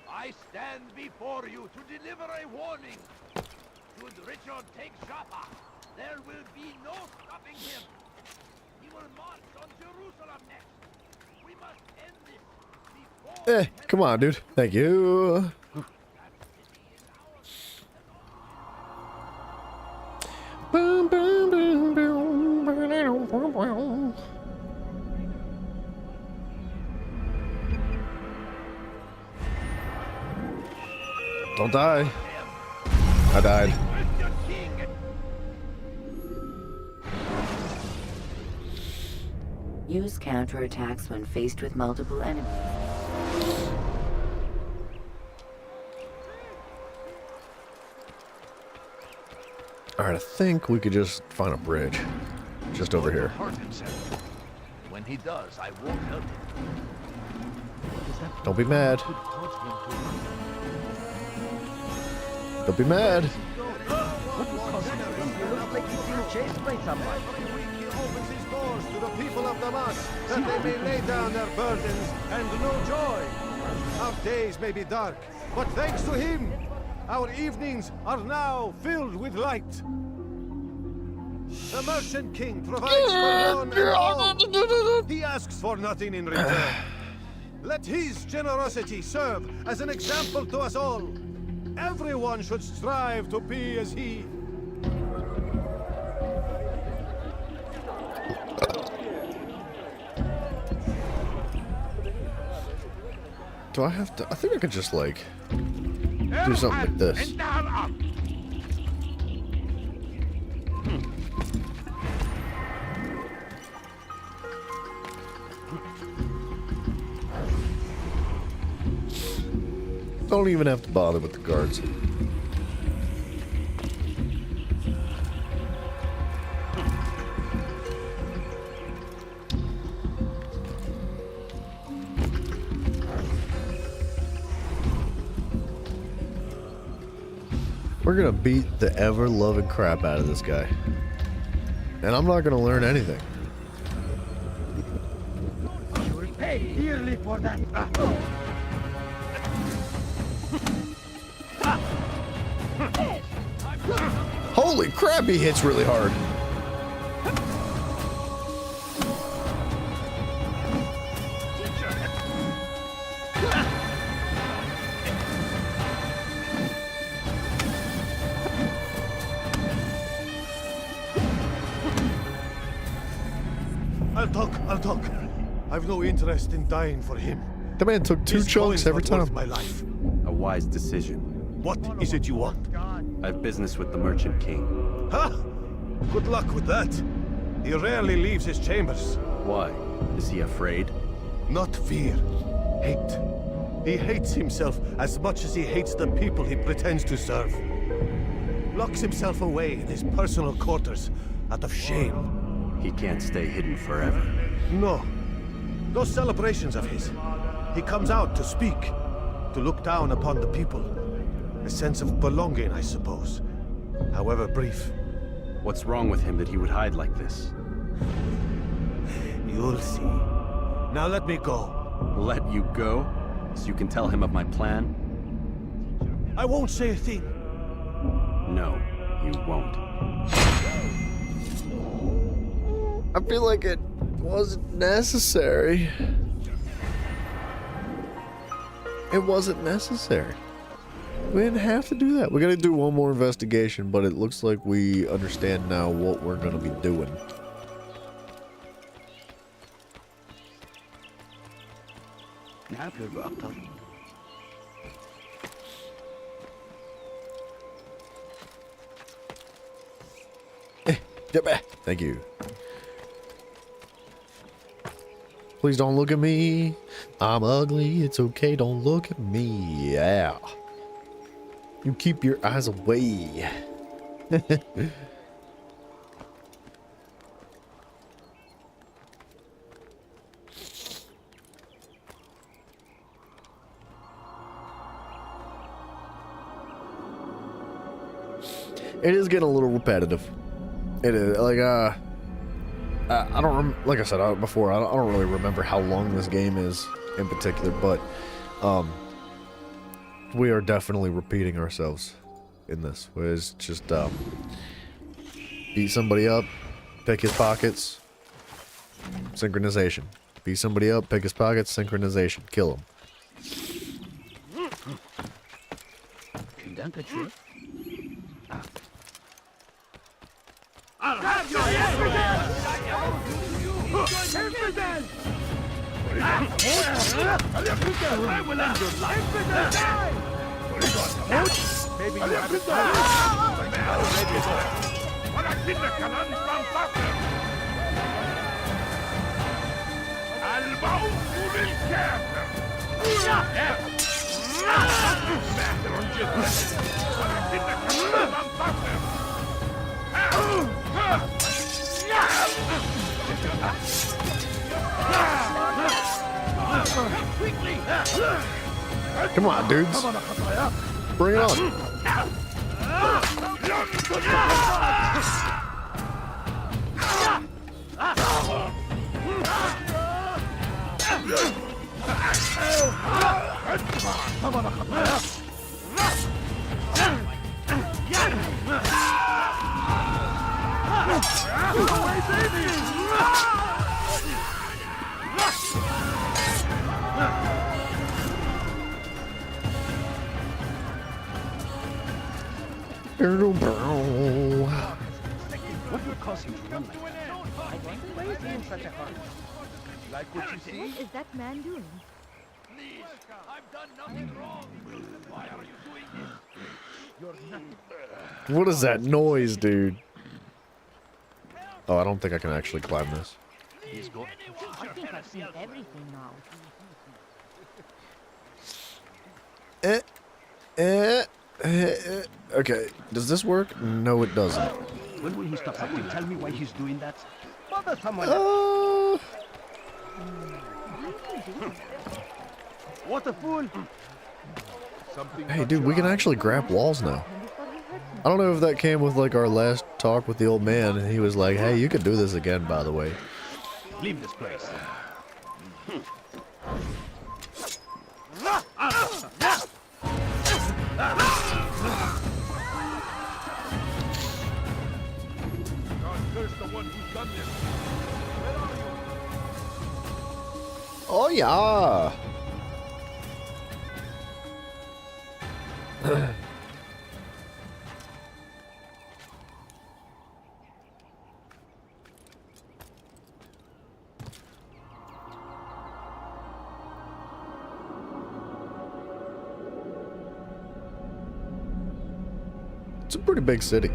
I stand before you to deliver a warning. Should Richard take Jaffa, there will be no stopping him. He will march on Jerusalem next. We must end this before... Come on, dude. Thank you. Boom, boom, boom, boom, boom, boom, boom. Don't die. I died. Use counterattacks when faced with multiple enemies. Alright, I think we could just find a bridge. Just over here. When he does, I won't help him. Don't be mad. Don't be mad. Chased by somebody. He opens his doors to the people of Damas, that they may lay down their burdens and know joy. Our days may be dark, but thanks to him, our evenings are now filled with light. The Merchant King provides for one and all. He asks for nothing in return. Let his generosity serve as an example to us all. Everyone should strive to be as he. Do I have to? I think I could just like do something like this. Don't even have to bother with the guards. We're gonna beat the ever-loving crap out of this guy. And I'm not gonna learn anything. You will pay dearly for that. Holy crap, he hits really hard. I'll talk. I've no interest in dying for him. The man took 2 chunks every time. My life. A wise decision. What is it you want? I have business with the Merchant King. Huh? Good luck with that. He rarely leaves his chambers. Why? Is he afraid? Not fear. Hate. He hates himself as much as he hates the people he pretends to serve. Locks himself away in his personal quarters out of shame. He can't stay hidden forever. No. Those celebrations of his. He comes out to speak, to look down upon the people. A sense of belonging, I suppose. However brief. What's wrong with him that he would hide like this? You'll see. Now let me go. Let you go? So you can tell him of my plan? I won't say a thing. No, you won't. I feel like it wasn't necessary. It wasn't necessary. We didn't have to do that. We gotta do one more investigation, but it looks like we understand now what we're gonna be doing. Thank you. Please don't look at me. I'm ugly. It's okay. Don't look at me. Yeah. You keep your eyes away. It is getting a little repetitive. It is like I don't like I said before. I don't really remember how long this game is in particular, but we are definitely repeating ourselves in this. It's just beat somebody up, pick his pockets, synchronization. Beat somebody up, pick his pockets, synchronization. Kill him. I'll have your evidence! Evidence! I will end your life! Maybe you have it. Come on, dudes. Bring it on. What would cause him to run like that? Why is he in such a hurry? Like what you see? What is that man doing? Please, I've done nothing wrong. Why are you doing this? You're nothing. What is that noise, dude? Oh, I don't think I can actually climb this. He's going. I think I've seen everything now. Okay, does this work? No, it doesn't. When will he stop acting? Tell me why he's doing that. Bother someone. What a fool! Hey, dude, we can actually grab walls now. I don't know if that came with like our last talk with the old man, and he was like, "Hey, you could do this again, by the way." Leave this place. God curse the one who's done this. Where are you? Oh yeah. It's a pretty big city.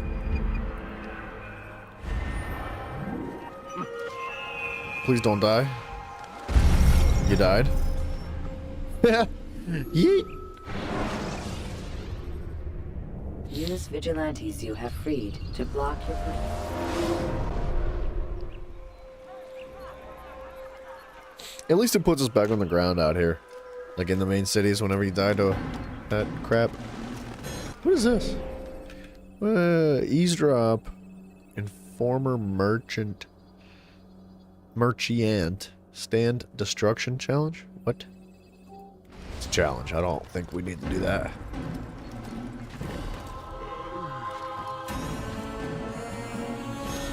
Please don't die. You died. Yeet. Use vigilantes you have freed to block your footing. At least it puts us back on the ground out here. Like in the main cities whenever you die to that crap. What is this? Eavesdrop. Informer merchant. Stand destruction challenge? What? It's a challenge. I don't think we need to do that.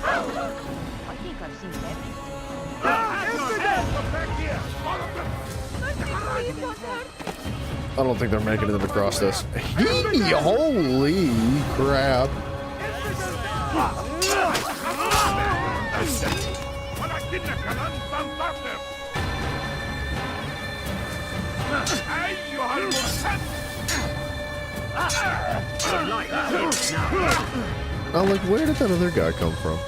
I think I've seen everything. I don't think they're making it across this. Holy crap. I'm like, where did that other guy come from?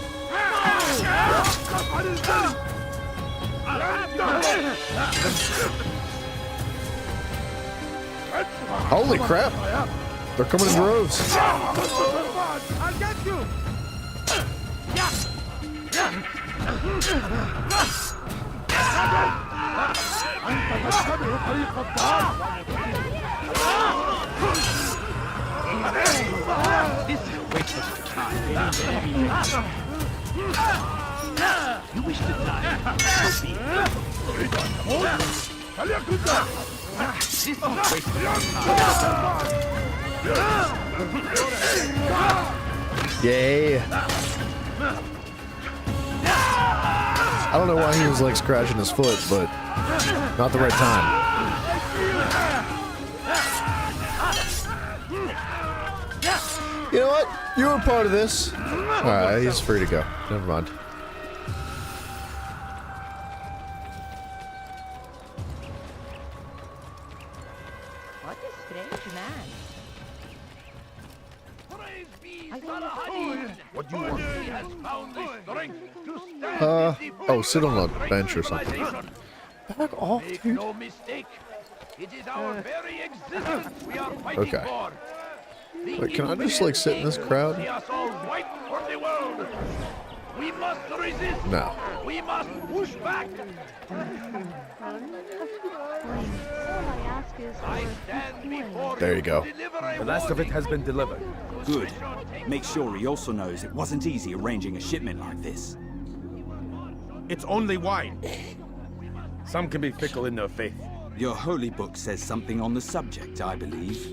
Holy crap! They're coming in droves. I'll get you! This is a waste of time. You wish to die? So be it. This is a waste of time. Yay. I don't know why he was like scratching his foot, but not the right time. You know what? You were part of this. Alright, he's free to go. Never mind. What a strange man. Praise be Salahadin. What do you want? He has found the strength to stand Oh, sit on a bench or something. Back off, Make dude. no mistake. It is our very existence we are fighting Okay. for. The Wait, can I just like sit in this crowd? see us all white for the world. We must resist. No. We must push back. I stand before There you go. The last of it has been delivered. Good. Make sure he also knows it wasn't easy arranging a shipment like this. It's only wine. Some can be fickle in their faith. Your holy book says something on the subject, I believe.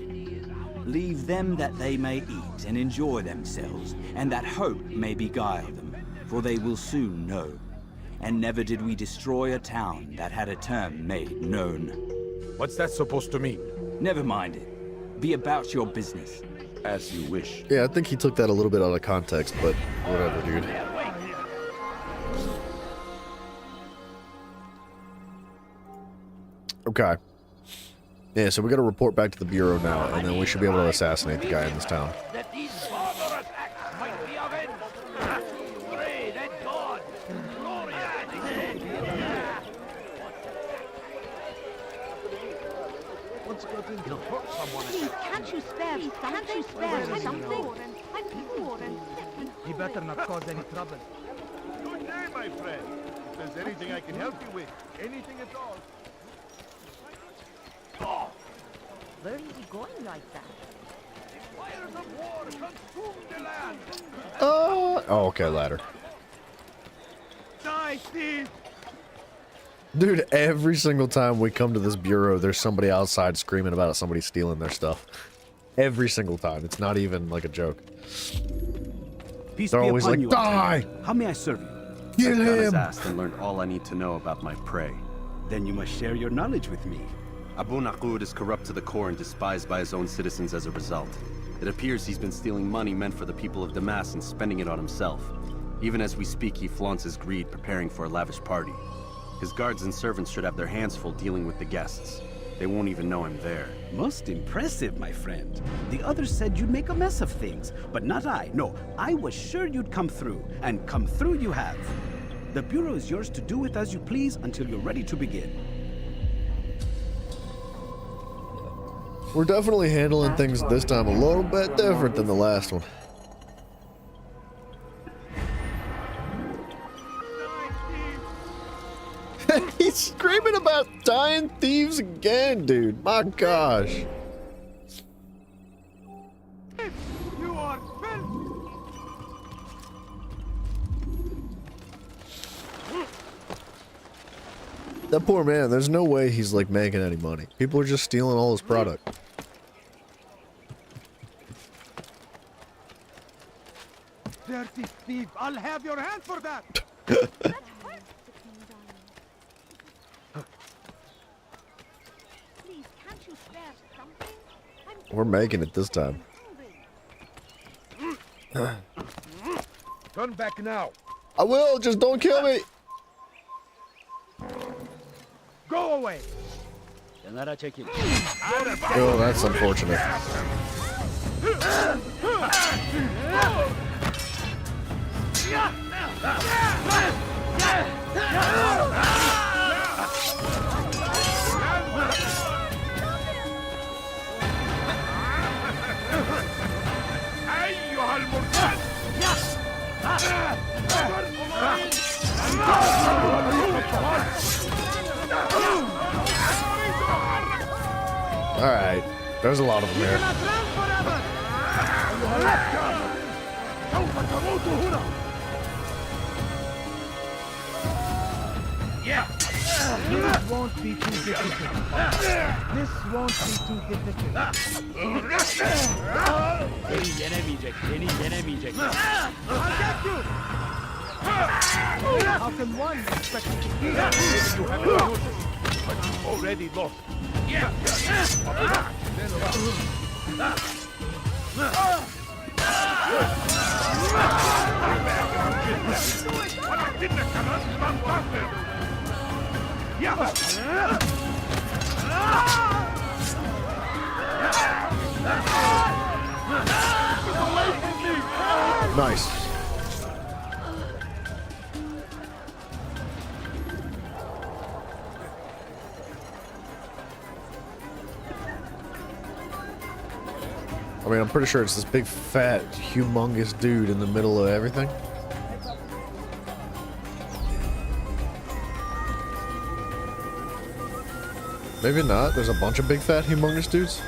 Leave them that they may eat and enjoy themselves, and that hope may beguile them, for they will soon know. And never did we destroy a town that had a term made known. What's that supposed to mean? Never mind it. Be about your business. As you wish. Yeah, I think he took that a little bit out of context, but whatever, dude. Okay. Yeah, so we got to report back to the Bureau now, and then we should be able to assassinate the guy in this town. That these barbarous acts might be avenged. Pray that God, Gloria, What's got into hurt someone? Can't you spare something? I'm poor and sick. He better not cause any trouble. Good day, my friend. If there's anything I can help you with, anything at all. Where is he going like that? fires of war consume the land. Oh, okay, ladder. Die, Steve! Dude, every single time we come to this bureau, there's somebody outside screaming about somebody stealing their stuff. Every single time. It's not even like a joke. Peace They're be always upon like, you, die! Altair. How may I serve you? Get I've done as him! asked and learned all I need to know about my prey. Then you must share your knowledge with me. Abu Naqud is corrupt to the core and despised by his own citizens as a result. It appears he's been stealing money meant for the people of Damas and spending it on himself. Even as we speak, he flaunts his greed, preparing for a lavish party. His guards and servants should have their hands full dealing with the guests. They won't even know I'm there. Most impressive, my friend. The others said you'd make a mess of things, but not I. No, I was sure you'd come through, and come through you have. The Bureau is yours to do with as you please until you're ready to begin. We're definitely handling things this time a little bit different than the last one. He's screaming about dying thieves again, dude. My gosh. You are filth! That poor man, there's no way he's like making any money. People are just stealing all his product. Dirty thief! I'll have your hand for that! Please, can't you spare something? We're making it this time. Turn back now. I will, just don't kill me. Go away! Oh, that's unfortunate. أيها المرتد! Alright, there's a lot of them here. Yeah. This won't be too difficult. This won't be too difficult. I'll get you! How can one expect me to kill? You haven't noticed, but you've already lost. Yeah. Nice. I mean, I'm pretty sure it's this big, fat, humongous dude in the middle of everything. Maybe not. There's a bunch of big, fat, humongous dudes.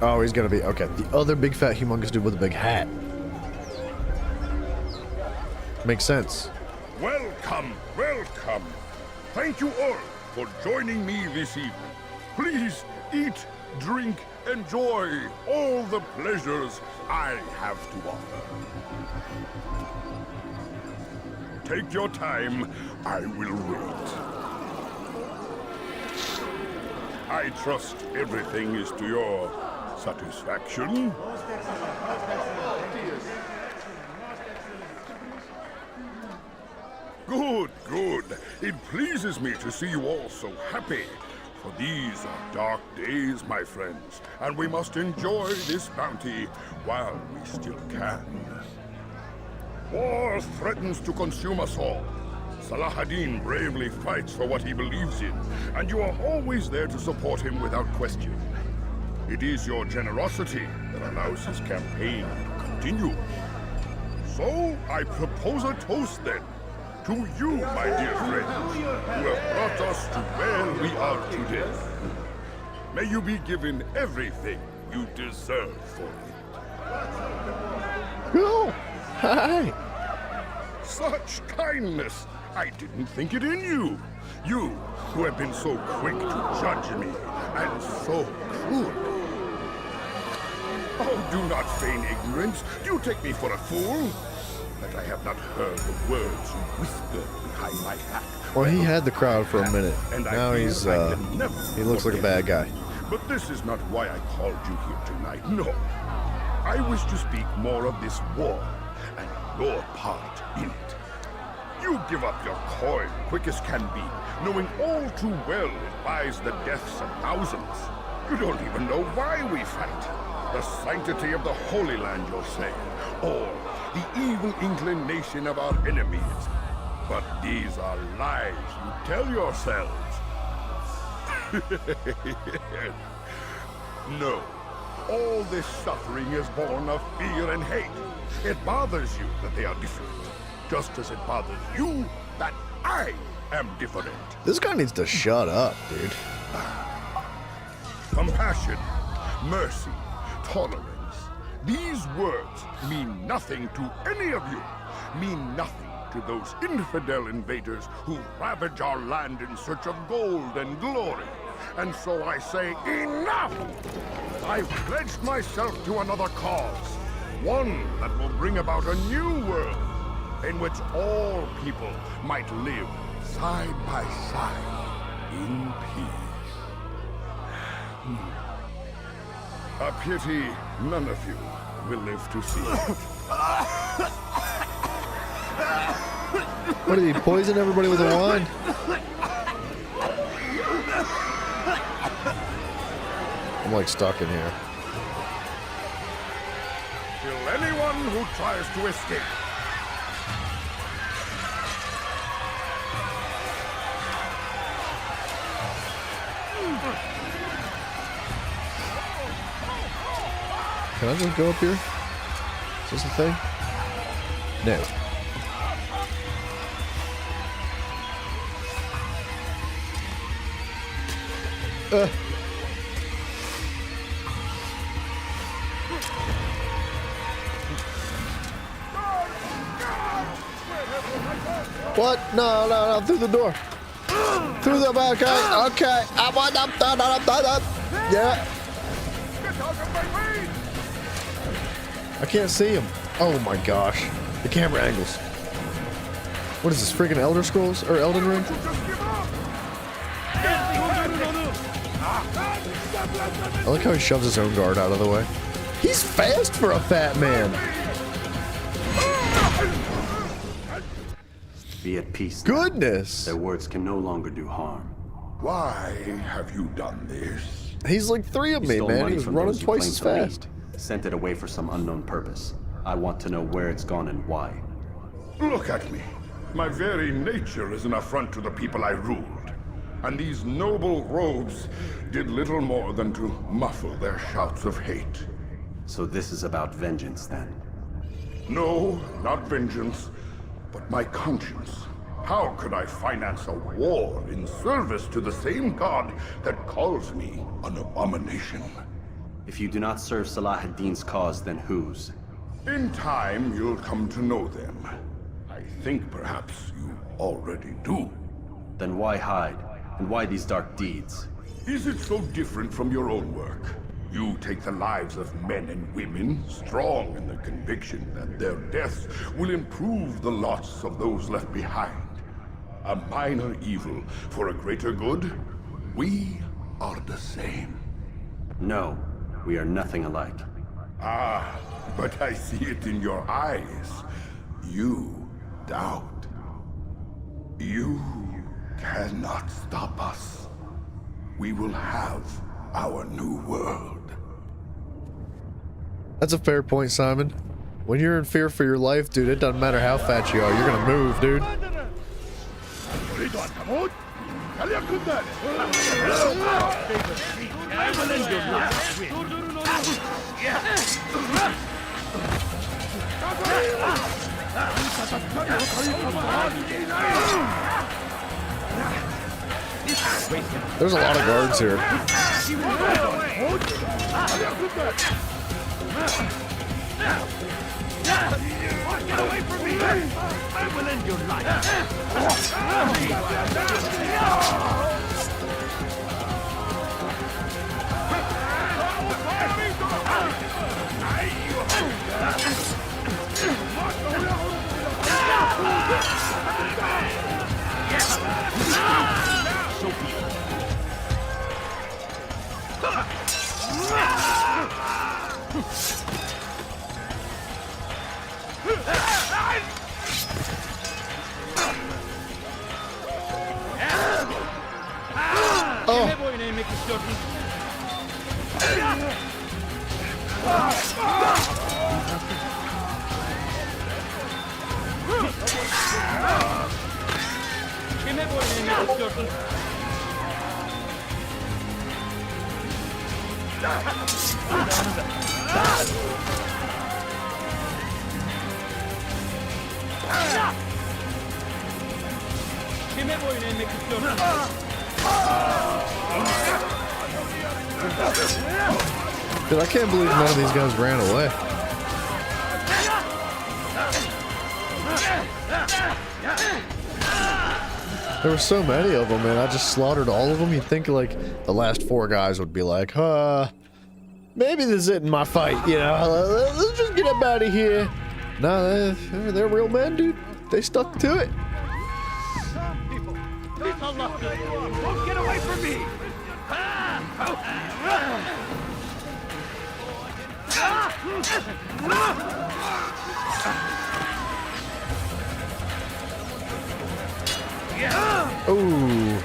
Oh, he's gonna be... Okay, the other big, fat, humongous dude with a big hat. Makes sense. Welcome, welcome. Thank you all for joining me this evening. Please eat, drink, enjoy all the pleasures I have to offer. Take your time, I will wait. I trust everything is to your satisfaction. Good, good. It pleases me to see you all so happy. For these are dark days, my friends, and we must enjoy this bounty while we still can. War threatens to consume us all. Salah ad-Din bravely fights for what he believes in, and you are always there to support him without question. It is your generosity that allows his campaign to continue. So, I propose a toast then, to you, my dear friends, who have brought us to where we are today. May you be given everything you deserve for it. Oh, hi. Such kindness! I didn't think it in you. You, who have been so quick to judge me, and so cruel. Oh, do not feign ignorance. Do you take me for a fool? That I have not heard the words you whispered behind my back. Well, he had the crowd for a minute. Now he's, he looks like a bad guy. But this is not why I called you here tonight, no. I wish to speak more of this war, and your part in it. You give up your coin quick as can be, knowing all too well it buys the deaths of thousands. You don't even know why we fight. The sanctity of the Holy Land, you'll say, or the evil inclination of our enemies. But these are lies you tell yourselves. No, all this suffering is born of fear and hate. It bothers you that they are different, just as it bothers you that I am different. This guy needs to shut up, dude. Compassion, mercy, tolerance. These words mean nothing to any of you. Mean nothing to those infidel invaders who ravage our land in search of gold and glory. And so I say, enough! I've pledged myself to another cause. One that will bring about a new world in which all people might live side by side in peace. A pity none of you will live to see it. What did he poison everybody with the wine? I'm like stuck in here. Kill anyone who tries to escape. Can I just go up here? Is this a thing? No. What? No, through the door. Through the back. Okay. I want up. Yeah. I can't see him. Oh my gosh. The camera angles. What is this, freaking Elder Scrolls? Or Elden Ring? I like how he shoves his own guard out of the way. He's fast for a fat man. Be at peace. Goodness. Their words can no longer do harm. Why have you done this? He's like 3 of me, man. He was running twice as fast. Sent it away for some unknown purpose. I want to know where it's gone and why. Look at me. My very nature is an affront to the people I ruled. And these noble robes did little more than to muffle their shouts of hate. So this is about vengeance, then? No, not vengeance, but my conscience. How could I finance a war in service to the same god that calls me an abomination? If you do not serve Salah ad-Din's cause, then whose? In time, you'll come to know them. I think perhaps you already do. Then why hide? And why these dark deeds? Is it so different from your own work? You take the lives of men and women, strong in the conviction that their deaths will improve the lots of those left behind. A minor evil for a greater good? We are the same. No, we are nothing alike. Ah, but I see it in your eyes. You doubt. You cannot stop us. We will have our new world. That's a fair point, Simon. When you're in fear for your life, dude, it doesn't matter how fat you are. You're gonna move, dude. There's a lot of guards here. Get away from me! I will end your Dude, I can't believe none of these guys ran away. There were so many of them, man. I just slaughtered all of them. You'd think like the last 4 guys would be like, maybe this isn't my fight, you know? Let's just get up out of here. No, they're real men, dude. They stuck to it. Get away from me! Ooh.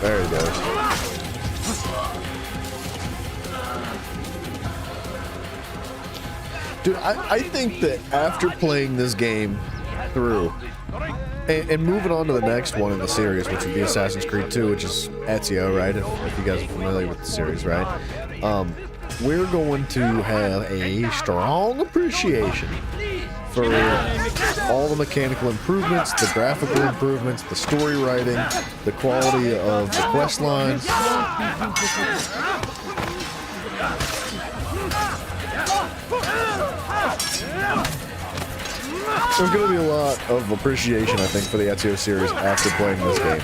There he goes. Dude, I think that after playing this game through and moving on to the next one in the series, which would be Assassin's Creed 2, which is Ezio, right? If you guys are familiar with the series, right? We're going to have a strong appreciation for all the mechanical improvements, the graphical improvements, the story writing, the quality of the quest lines. There's going to be a lot of appreciation, I think, for the Ezio series after playing this game.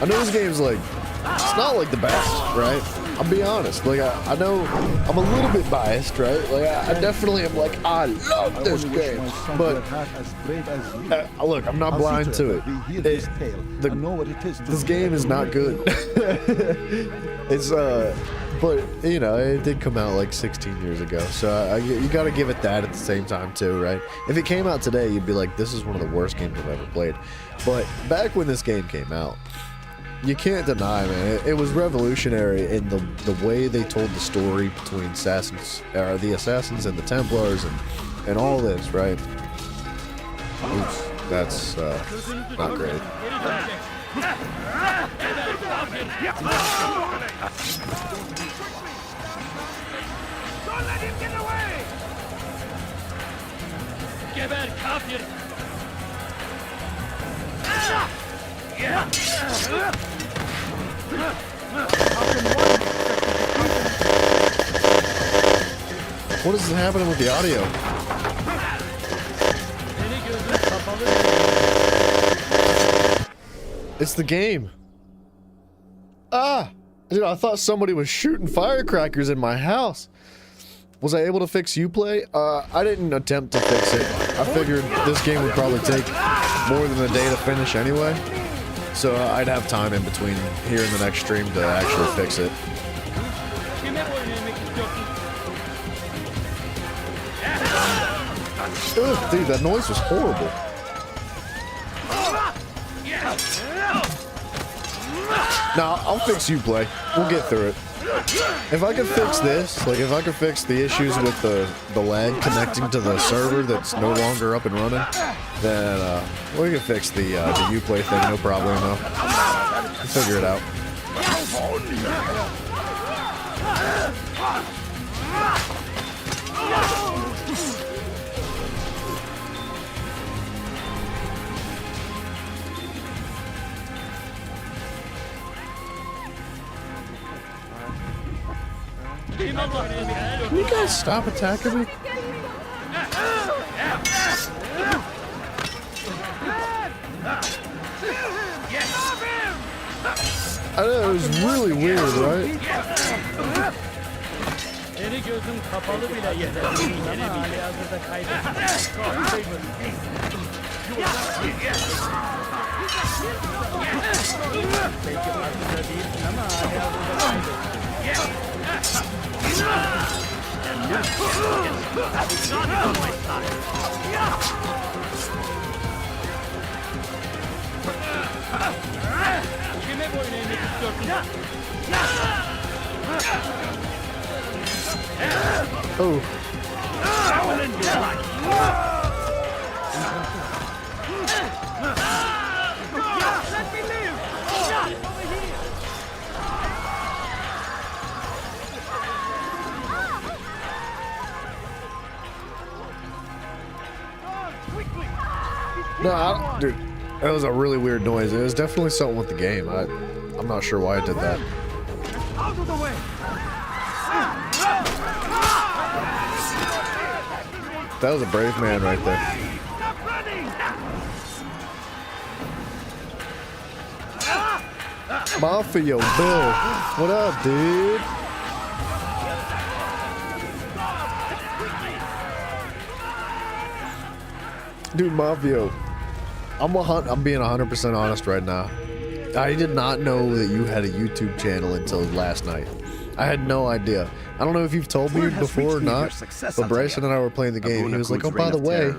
I know this game's like, it's not like the best, right? I'll be honest. Like, I know I'm a little bit biased, right? Like, I definitely am like, I love this game. But, look, I'm not blind to it. This game is not good. It's, but, you know, it did come out like 16 years ago. So you got to give it that at the same time, too, right? If it came out today, you'd be like, this is one of the worst games I've ever played. But back when this game came out, you can't deny, man, it was revolutionary in the way they told the story between the assassins and the Templars and all this, right? Oops, that's not great. Don't let him get away! Geber kafir! What is happening with the audio? It's the game. Ah! Dude, I thought somebody was shooting firecrackers in my house. Was I able to fix Uplay? I didn't attempt to fix it. I figured this game would probably take more than a day to finish anyway. So I'd have time in between here and the next stream to actually fix it. Ugh, dude, that noise was horrible. Now, I'll fix Uplay. We'll get through it. If I could fix this, like if I could fix the issues with the lag connecting to the server that's no longer up and running, then we can fix the Uplay thing, no problem though. We'll figure it out. Can you guys stop attacking me? I know, it was really weird, right? Oh. Let me live! No, dude, that was a really weird noise. It was definitely something with the game. I'm not sure why it did that. Out of the way! That was a brave man right there. Stop running! Mafia Bill, what up, dude? Dude, Mafia, I'm being 100% honest right now. I did not know that you had a YouTube channel until last night. I had no idea. I don't know if you've told me before or not, but Bryson and I were playing the game. He was like, oh, by the way,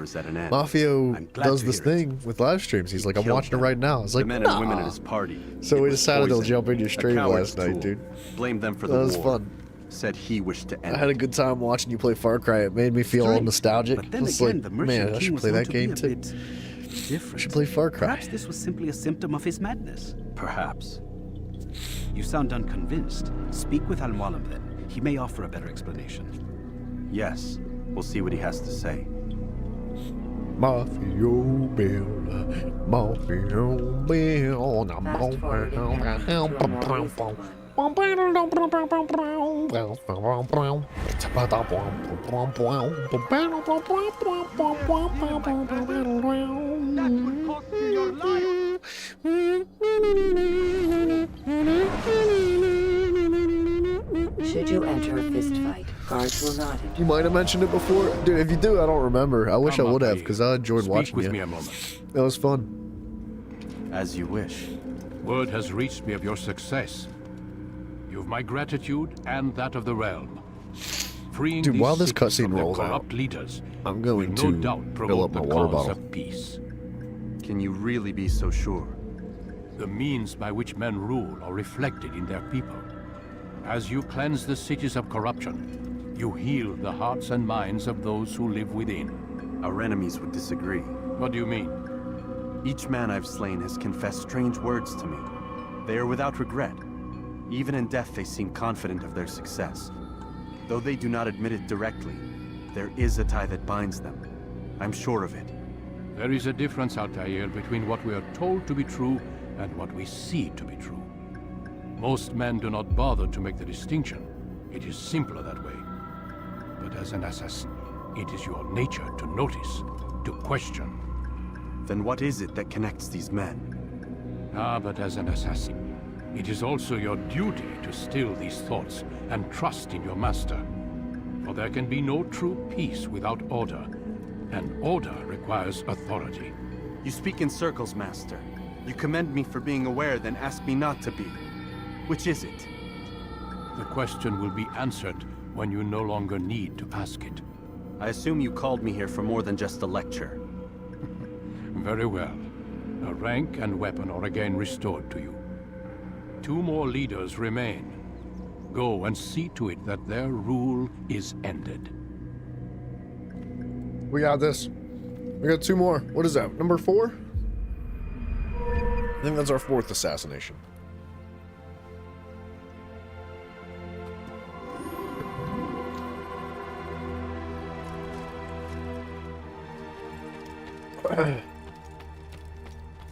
Mafia does this thing with live streams. He's like, I'm watching it right now. I was like, the men and women at his party. So we decided to jump in your stream last night, dude. Blamed them for the war. That was fun. Said he wished to end. I had a good time watching you play Far Cry. It made me feel all nostalgic. But then It's again, like, the Merchant man, I King should was play known that to be game a too. bit different. I should play Far Cry. Perhaps this was simply a symptom of his madness. Perhaps. You sound unconvinced. Speak with Al-Mualim then. He may offer a better explanation. Yes. We'll see what he has to say. Mafia Bill, Mafia Bill, Should you enter a fist fight, guards will not enter. You might have mentioned it before. Dude, if you do, I don't remember. I wish I would have, because I enjoyed watching with you. me a moment. That was fun. As you wish. Word has reached me of your success. You've my gratitude and that of the realm. Freeing Dude, these while this cities cutscene from their rolls out, corrupt leaders I'm going will no to doubt fill promote up my the water cause bottle. of peace. Can you really be so sure? The means by which men rule are reflected in their people. As you cleanse the cities of corruption, you heal the hearts and minds of those who live within. Our enemies would disagree. What do you mean? Each man I've slain has confessed strange words to me. They are without regret. Even in death, they seem confident of their success. Though they do not admit it directly, there is a tie that binds them. I'm sure of it. There is a difference, Altair, between what we are told to be true and what we see to be true. Most men do not bother to make the distinction. It is simpler that way. But as an assassin, it is your nature to notice, to question. Then what is it that connects these men? But as an assassin, it is also your duty to still these thoughts and trust in your master. For there can be no true peace without order, and order requires authority. You speak in circles, Master. You commend me for being aware, then ask me not to be. Which is it? The question will be answered when you no longer need to ask it. I assume you called me here for more than just a lecture. Very well. A rank and weapon are again restored to you. 2 more leaders remain. Go and see to it that their rule is ended. We got this. We got 2 more. What is that? Number 4? I think that's our 4th assassination.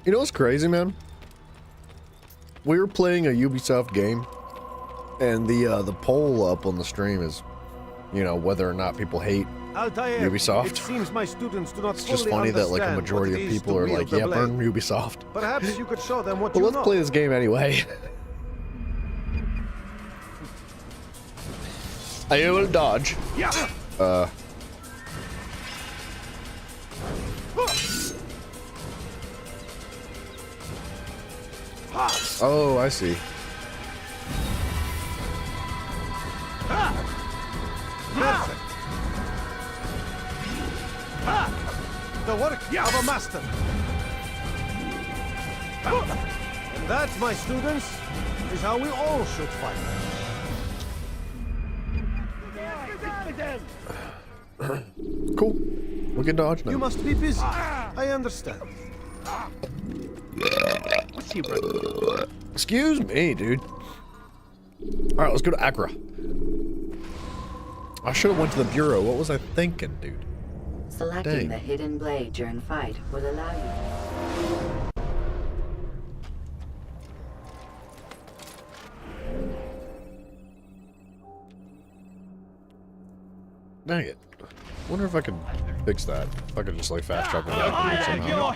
You know what's crazy, man? We were playing a Ubisoft game, and the poll up on the stream is, you know, whether or not people hate Altair, Ubisoft. It seems my students do not It's just fully funny that like a understand majority what of it is people to are wield like, the yeah, blade. burn Ubisoft. Perhaps you could show them what But you let's know. play this game anyway. I will dodge. Yeah. Oh, I see. Perfect. The work of a master. And that, my students, is how we all should fight. Cool. We can dodge now. You must be busy. I understand. What's he running? Excuse me, dude. Alright, let's go to Accra. I should have went to the Bureau. What was I thinking, dude? Selecting Dang. the hidden blade during fight will allow you. Dang it. Wonder if I can fix that. If I could just like fast travel that somehow.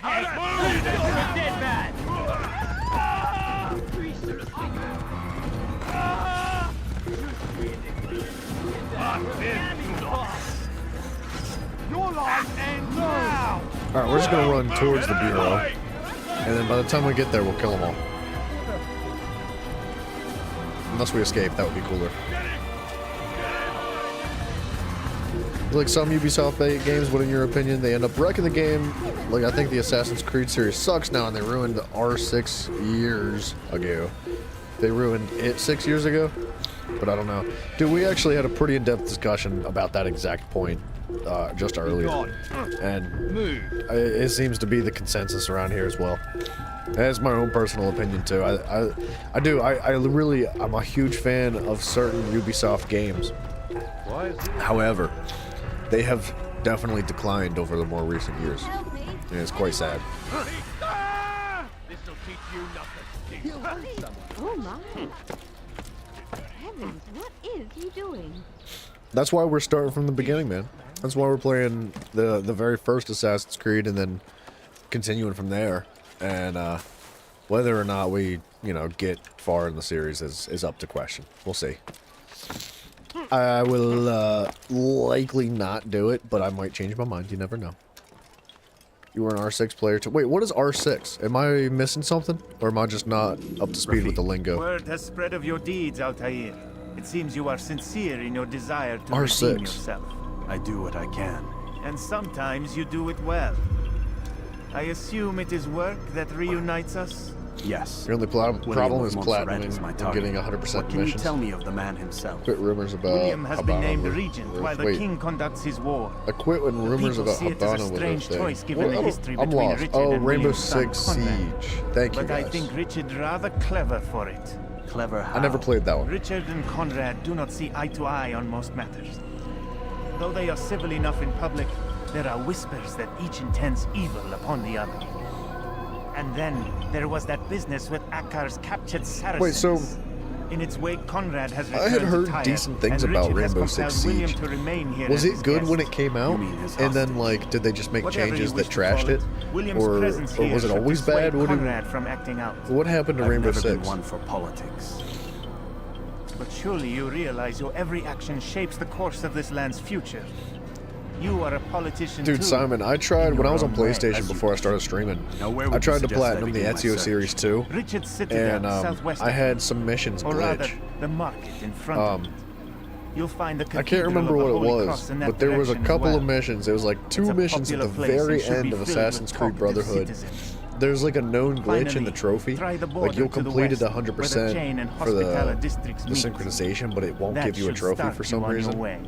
Alright, we're just gonna run towards the Bureau. And then by the time we get there, we'll kill them all. Unless we escape, that would be cooler. Like some Ubisoft games, what in your opinion, they end up wrecking the game. Like I think the Assassin's Creed series sucks now and they ruined R6 years ago. They ruined it 6 years ago? But I don't know. Dude, we actually had a pretty in-depth discussion about that exact point just earlier. And it seems to be the consensus around here as well. That's my own personal opinion too. I'm a huge fan of certain Ubisoft games. However, they have definitely declined over the more recent years. And it's quite sad. This'll teach you nothing. Oh my. Heavens, what is he doing? That's why we're starting from the beginning, man. That's why we're playing the very first Assassin's Creed and then continuing from there. And whether or not we, you know, get far in the series is up to question. We'll see. I will likely not do it, but I might change my mind. You never know. You were an R6 player too. Wait, what is R6? Am I missing something? Or am I just not up to speed with the lingo? Word has spread of your deeds, Altair. It seems you are sincere in your desire to R6. redeem yourself. I do what I can. And sometimes you do it well. I assume it is work that reunites us? Yes. Your only problem is Montserrat platinum is my and target. getting 100% What can you commissions. tell me of the man himself? Quit rumors about William has been named Habana regent with- while the wait, king conducts his war. I quit when rumors People about see it as a Habana was strange thing. choice given the history I'm between lost. Richard Oh, and Rainbow William's son Six Conrad. Siege. Thank you, But I guys. think Richard rather clever for it. Clever how? I never played that one. Richard and Conrad do not see eye to eye on most matters. Though they are civil enough in public, there are whispers that each intends evil upon the other. And then there was that business with Akkar's captured Saracens. Wait, so in its wake, Conrad has returned I had heard to Tyre, decent things and about Richard has Rainbow Six compelled William Siege. to remain here Was as it his good guest. when it came out? And then, like, did they just make Whatever changes you wish that to call trashed it? William's Or presence here was it should always dissuade bad? What, Conrad from acting out. what happened to I've Rainbow never Six? been one for politics. But surely you realize your every action shapes the course of this land's future. You are a politician Dude, too. Simon, I tried in when I your was on own way. PlayStation before I started streaming. Nowhere I would you tried to suggest I platinum the begin my Ezio search? series too, Richard's Citadel, and southwest I of had it. some missions Or rather, glitch. the market in front of it. You'll find the I can't Cathedral remember of the what it Holy was, Cross in that but there was a direction as couple well. of missions. It was like two It's a missions at the popular place and very should end be of filled Assassin's with Creed talkative Brotherhood. citizens. There's like a known glitch in Finally, the trophy. try the Like border you'll to the complete it west, 100% where the Jane and for the Hospitaller districts meet. synchronization, but it won't That give you a should trophy start for you some on your reason. way.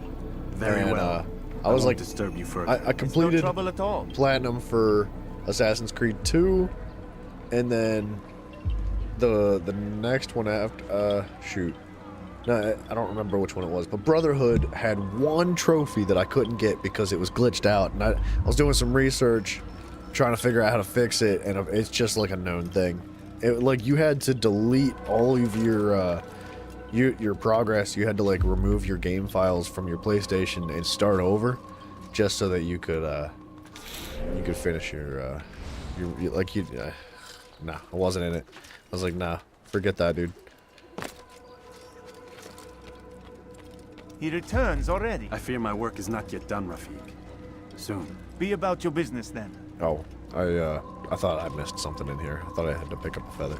Very And, well. I was won't like, disturb you further. I completed trouble at all. platinum for Assassin's Creed 2, and then the next one after shoot. No, I don't remember which one it was, but Brotherhood had one trophy that I couldn't get because it was glitched out, and I was doing some research trying to figure out how to fix it, and it's just like a known thing. Like you had to delete all of your progress. You had to like remove your game files from your PlayStation and start over, just so that you could finish your nah, I wasn't in it. I was like, nah, forget that, dude. He returns already. I fear my work is not yet done, Rafik. Soon. Be about your business then. Oh, I thought I missed something in here. I thought I had to pick up a feather.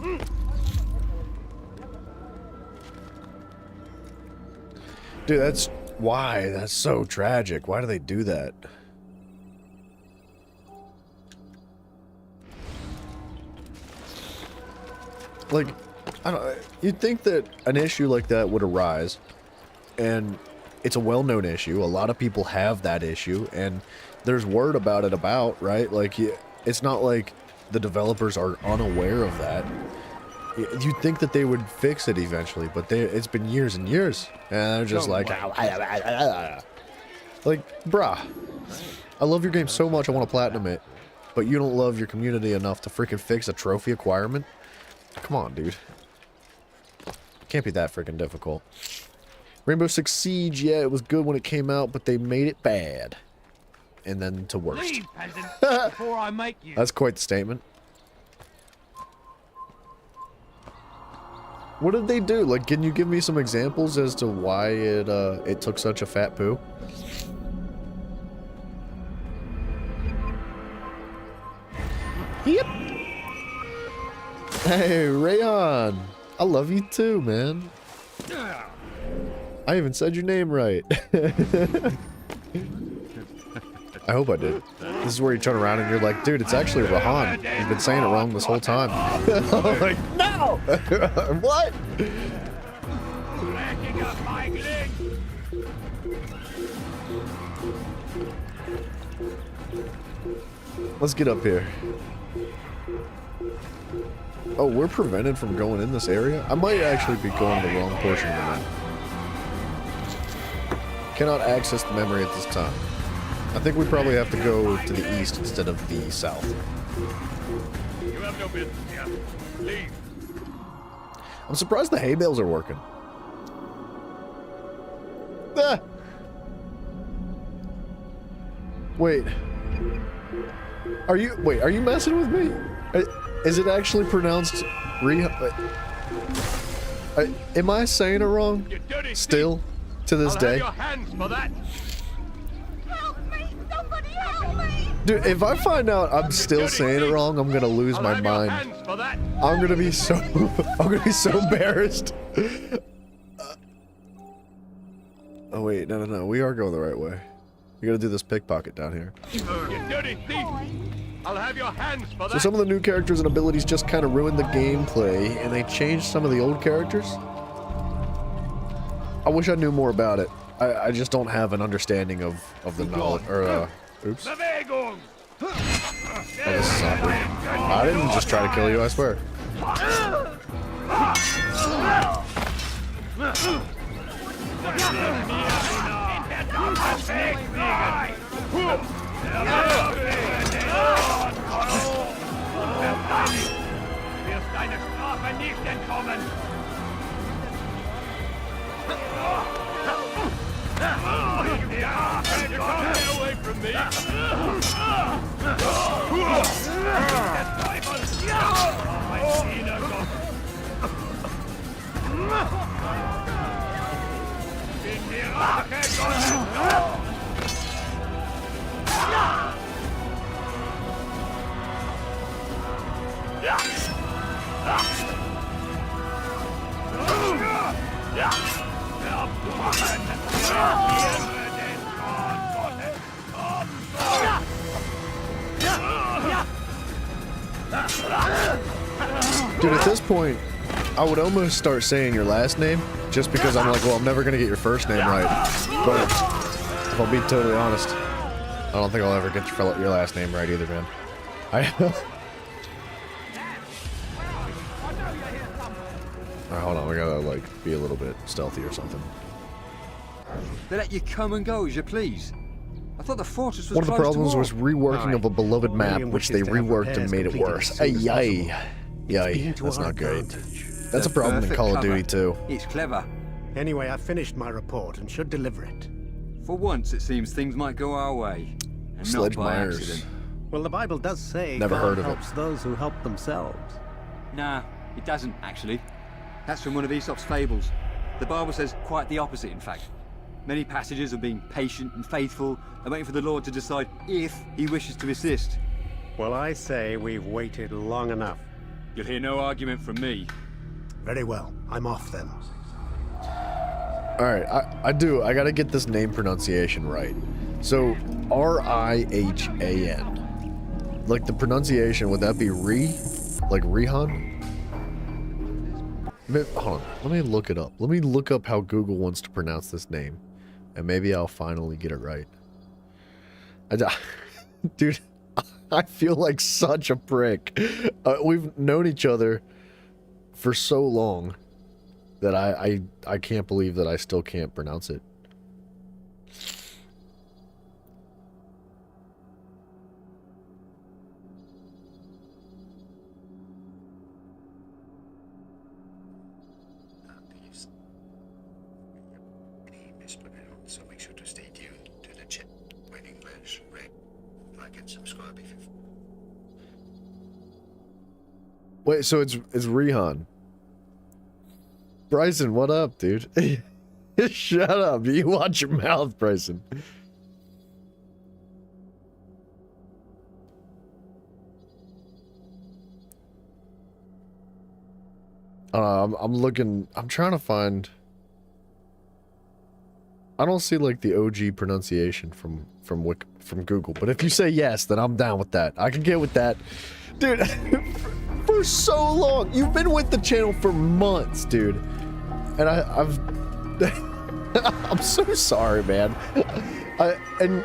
Dude, that's so tragic. Why do they do that? Like, I don't. You'd think that an issue like that would arise, and it's a well-known issue. A lot of people have that issue, and there's word about it right? Like, it's not like the developers are unaware of that. You'd think that they would fix it eventually, but it's been years and years, and they're just like, like, bruh, I love your game so much, I want to platinum it, but you don't love your community enough to freaking fix a trophy acquirement? Come on, dude. Can't be that freaking difficult. Rainbow Six Siege, yeah, it was good when it came out, but they made it bad. And then to worst. Leave, peasant, before I make you. That's quite the statement. What did they do? Like, can you give me some examples as to why it took such a fat poo? Yep. Hey, Rayon. I love you too, man. I even said your name right. I hope I did. This is where you turn around and you're like, dude, it's actually Rahan. You've been saying it wrong this whole time. I'm like, no! What? Let's get up here. Oh, we're prevented from going in this area? I might actually be going to the wrong portion of the map. Cannot access the memory at this time. I think we probably have to go to the east instead of the south. You have no business here. Leave. I'm surprised the hay bales are working. Ah! Wait. Are you messing with me? Is it actually pronounced am I saying it wrong? Still? To this day? Your hands for that. Help me! Somebody help me! Dude, if I find out I'm still saying it wrong, I'm gonna lose my mind. I'm gonna be so embarrassed. Oh wait, no, we are going the right way. We gotta do this pickpocket down here. You dirty thief! I'll have your hands for that. So some of the new characters and abilities just kind of ruined the gameplay, and they changed some of the old characters. I wish I knew more about it. I just don't have an understanding of the knowledge, or, oops. Oh, this is awkward. I didn't just try to kill you, I swear. Wirst deine Strafe nicht entkommen! Get away from me! Dude, at this point, I would almost start saying your last name, just because I'm like, well, I'm never gonna get your first name right. But if I'll be totally honest, I don't think I'll ever get your last name right either, man. Alright, hold on, we gotta like be a little bit stealthy or something. They let you come and go as you please. I thought the fortress was One of the closed to problems all. was reworking of a beloved map, which they reworked and made it worse. Yay. Yay, that's not good. That's a problem in Call of Duty too. It's clever. Anyway, I finished my report and should deliver it. For once, it seems things might go our way. And not by Sledge-Myers. accident. Well, the Bible does say Never God heard of it. helps those who help themselves. Nah, it doesn't, actually. That's from one of Aesop's fables. The Bible says quite the opposite, in fact. Many passages of being patient and faithful and waiting for the Lord to decide if he wishes to assist. Well, I say we've waited long enough. You'll hear no argument from me. Very well. I'm off then. Alright, I gotta get this name pronunciation right. So, R-I-H-A-N. Like the pronunciation, would that be Like Rihan? Hold on, let me look it up. Let me look up how Google wants to pronounce this name. And maybe I'll finally get it right. Dude, I feel like such a prick. We've known each other for so long that I can't believe that I still can't pronounce it. So make sure to stay tuned to the chat when English, right? Like and subscribe if you... Wait, so it's Rihan. Bryson, what up, dude? Shut up. You watch your mouth, Bryson. I'm looking, I'm trying to find, I don't see like the OG pronunciation from Google, but if you say yes, then I'm down with that. I can get with that. Dude, for so long, you've been with the channel for months, dude. And I've I'm so sorry, man. And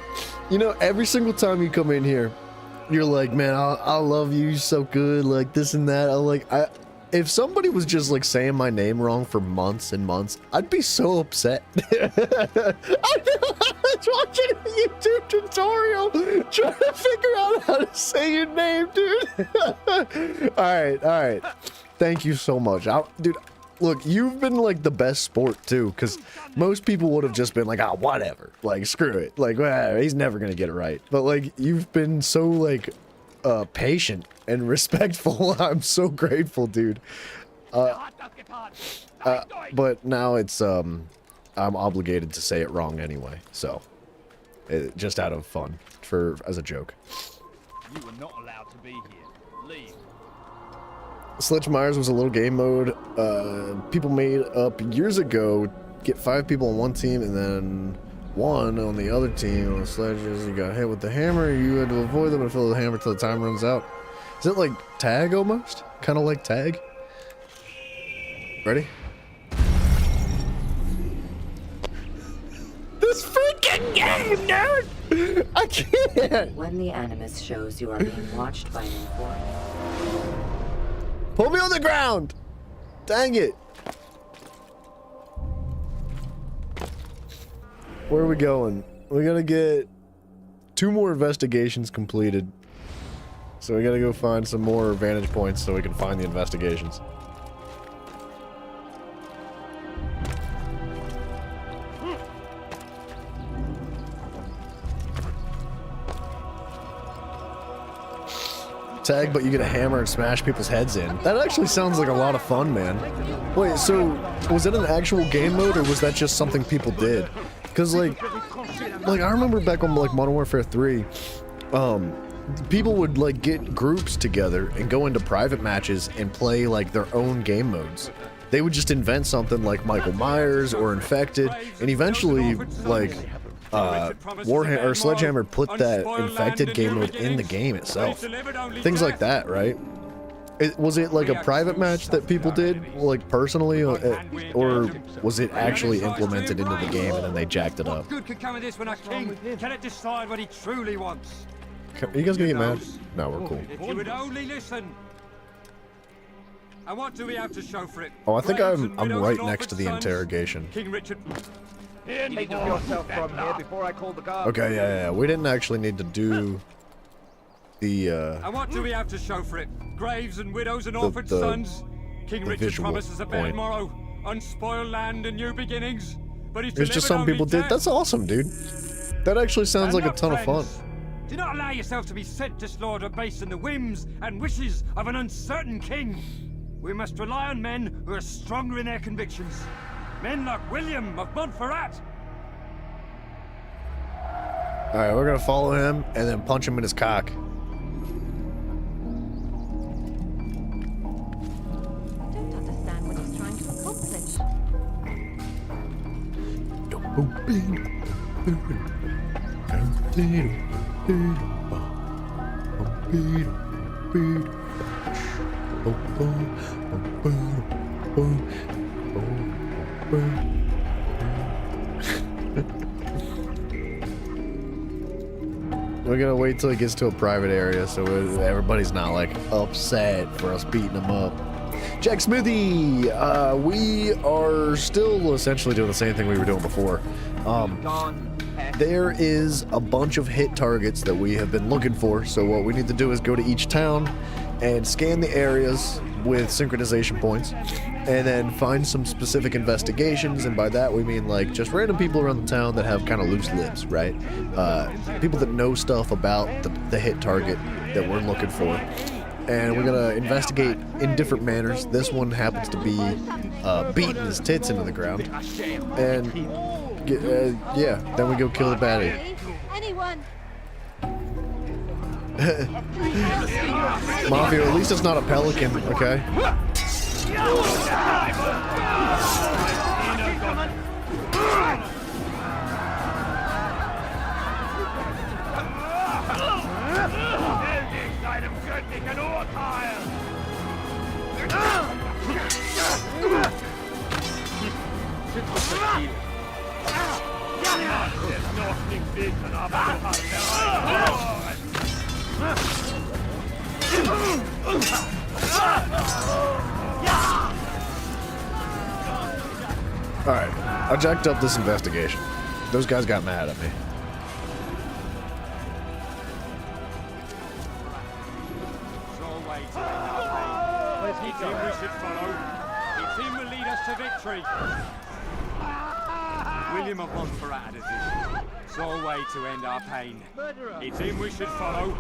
you know, every single time you come in here, you're like, man, I love you, you're so good, like this and that. I'm like, if somebody was just like saying my name wrong for months and months, I'd be so upset. I was watching a YouTube tutorial trying to figure out how to say your name, dude. All right. Thank you so much. Dude, look, you've been like the best sport too, because most people would have just been like, whatever. Like, screw it. Like, he's never going to get it right. But like, you've been so like patient and respectful. I'm so grateful, dude. But now it's I'm obligated to say it wrong anyway, so just out of fun, as a joke. You were not allowed to be here. Leave. Sledge-Myers was a little game mode people made up years ago. Get 5 people on one team and then 1 on the other team on sledges. You got hit with the hammer, you had to avoid them and fill the hammer till the time runs out. Is it like tag almost? Kind of like tag? Ready? This freaking game, dude! I can't! When the Animus shows you are being watched by an informant. Pull me on the ground! Dang it! Where are we going? We gotta get 2 more investigations completed. So we gotta go find some more vantage points so we can find the investigations. Tag, but you get a hammer and smash people's heads in. That actually sounds like a lot of fun, man. Wait, so was it an actual game mode or was that just something people did? Because like I remember back on like Modern Warfare 3, people would like get groups together and go into private matches and play like their own game modes. They would just invent something like Michael Myers or Infected, and eventually like Warhammer or Sledgehammer put that Infected game mode in the game itself. Things like that, right? Was it like a private match that people did, like personally, or was it actually implemented into the game and then they jacked it up? What good could come of this when a king cannot decide what he truly wants? Are you guys gonna get mad? No, we're cool. If you would only listen. And what do we have to show for it? Oh, I think I'm right next to the interrogation. King Richard. Take yourself from here before I call the guard. Okay, yeah. We didn't actually need to do the And what do we have to show for it? Graves and widows and orphaned sons. King Richard promises a better morrow, unspoiled land and new beginnings. But he's It's just some people did. That's awesome, dude. That actually sounds like a ton of fun. Do not allow yourself to be sent to slaughter based on the whims and wishes of an uncertain king. We must rely on men who are stronger in their convictions. Men like William of Montferrat. Alright, we're gonna follow him and then punch him in his cock. I don't understand what he's trying to We're gonna wait till he gets to a private area so everybody's not like upset for us beating him up. Jack Smithy, we are still essentially doing the same thing we were doing before. There is a bunch of hit targets that we have been looking for, so what we need to do is go to each town and scan the areas with synchronization points, and then find some specific investigations, and by that we mean like just random people around the town that have kind of loose lips, right? People that know stuff about the hit target that we're looking for. And we're gonna investigate in different manners. This one happens to be beating his tits into the ground. And yeah, then we go kill the baddie. Anyone? Mafia, at least it's not a pelican, okay? Alright, I jacked up this investigation. Those guys got mad at me. It's him we should follow. It's him will lead us to victory. William of Montferrat had a vision. Sole way to end our pain. It's him we should follow.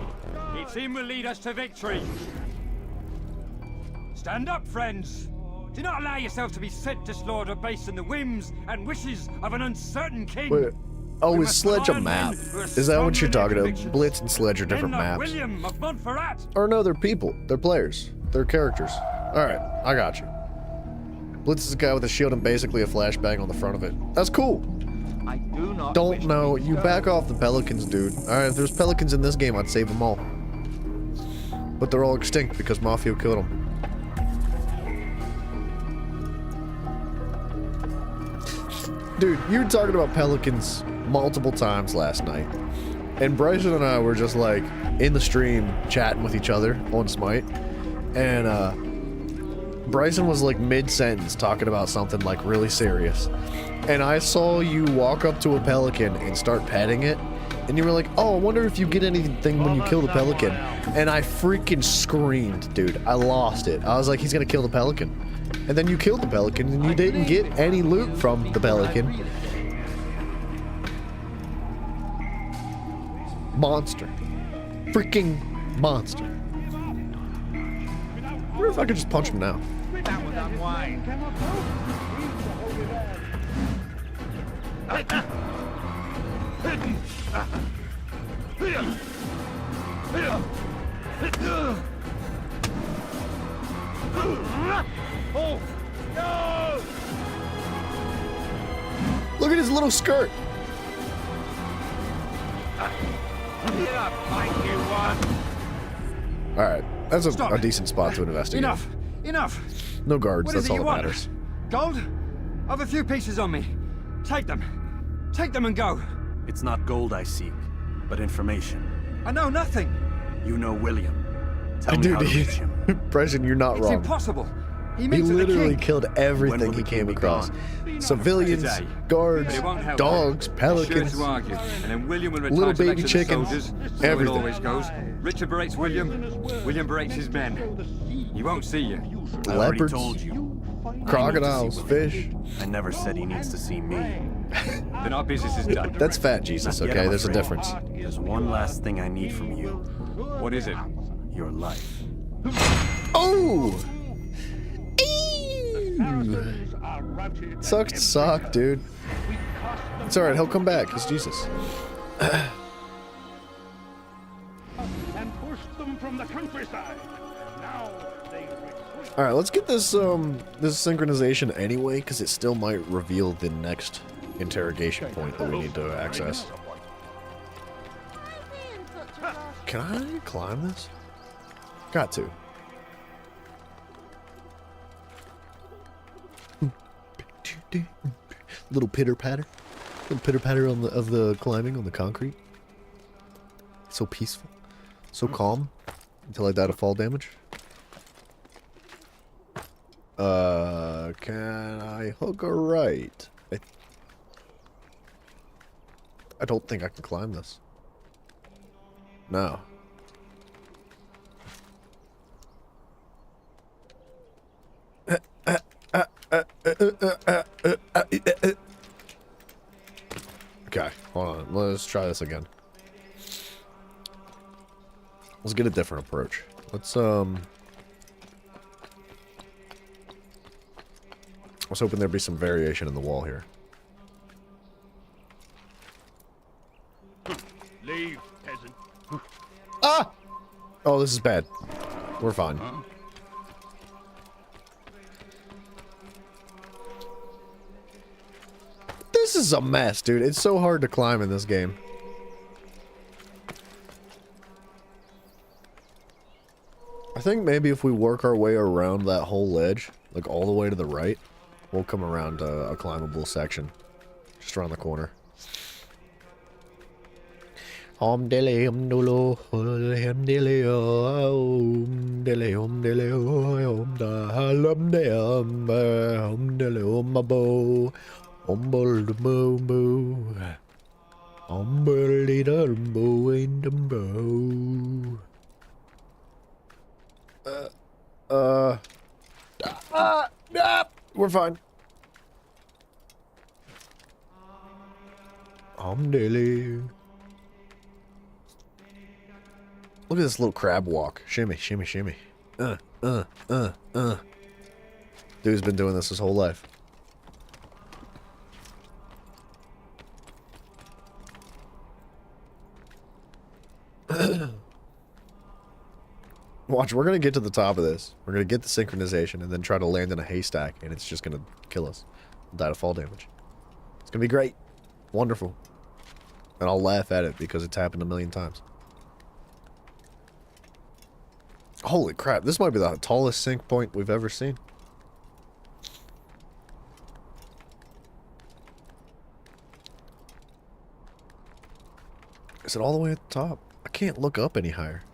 It's him will lead us to victory. Stand up, friends. Do not allow yourself to be sent to slaughter based on the whims and wishes of an uncertain king. Wait. Oh, is Sledge a map? Is that what you're talking about? Blitz and Sledge are different maps. William of Montferrat. Or no, they're people. They're players. They're characters. Alright, I got you. Blitz is a guy with a shield and basically a flashbang on the front of it. That's cool. I do not Don't know. You back off the pelicans, dude. Alright, if there's pelicans in this game, I'd save them all. But they're all extinct because Mafia killed them. Dude, you were talking about pelicans multiple times last night. And Bryson and I were just like in the stream chatting with each other on Smite. And Bryson was like mid-sentence talking about something like really serious. And I saw you walk up to a pelican and start petting it. and you were like, oh, I wonder if you get anything when you kill the pelican. And I freaking screamed, dude. I lost it. I was like, he's gonna kill the pelican. And then you killed the pelican, and you didn't get any loot from the pelican. Monster. Freaking monster. I wonder if I could just punch him now. That was unwise. Oh, no! Look at his little skirt. Get up, mighty one! Alright, that's a decent spot to investigate. Enough! Enough! No guards, What is that's it all you that want? matters. Gold? I've a few pieces on me. Take them. Take them and go. It's not gold I seek, but information. I know nothing. You know William. Tell me how to reach him. Preston, you're not It's wrong. impossible. He He meets with the literally king. killed everything he came across. Civilians, Today. guards, But it won't help. dogs, Sure pelicans, to argue. And then William will retire little to back baby to the chickens, soldiers. So everything. it always goes. Richard berates William. William berates his men. He won't see you. I already leopards, told you. crocodiles, fish. I never said he needs to see me. Then our business is done. That's fat Jesus, Not yet, okay? I'm There's a afraid. difference. There's one last thing I need from you. What is it? Your life. Oh! Sucks to suck, dude. It's alright, he'll come back. He's Jesus. And push them from the countryside. Now they retreat. Alright, let's get this this synchronization anyway, because it still might reveal the next interrogation point that we need to access. Can I climb this? Got to. Little pitter patter. Little pitter patter on the of the climbing on the concrete. So peaceful. So calm. Until I died of fall damage. Can I hook a right? I don't think I can climb this. No. Okay, hold on. Let's try this again. Let's get a different approach. Let's I was hoping there'd be some variation in the wall here. Leave, peasant. Ah! Oh, this is bad. We're fine. This is a mess, dude. It's so hard to climb in this game. I think maybe if we work our way around that whole ledge, like all the way to the right, we'll come around a climbable section. Just around the corner. Om dele om dolo om dele om dele om dele om da halum de om dele om bo om bol bo bo om boli dum bo in dum bo. We're fine. Om dele. Look at this little crab walk. Shimmy, shimmy, shimmy. Dude's been doing this his whole life. Watch, we're gonna get to the top of this. We're gonna get the synchronization and then try to land in a haystack, and it's just gonna kill us. We'll die to fall damage. It's gonna be great. Wonderful. And I'll laugh at it because it's happened a million times. Holy crap, this might be the tallest sync point we've ever seen. Is it all the way at the top? I can't look up any higher.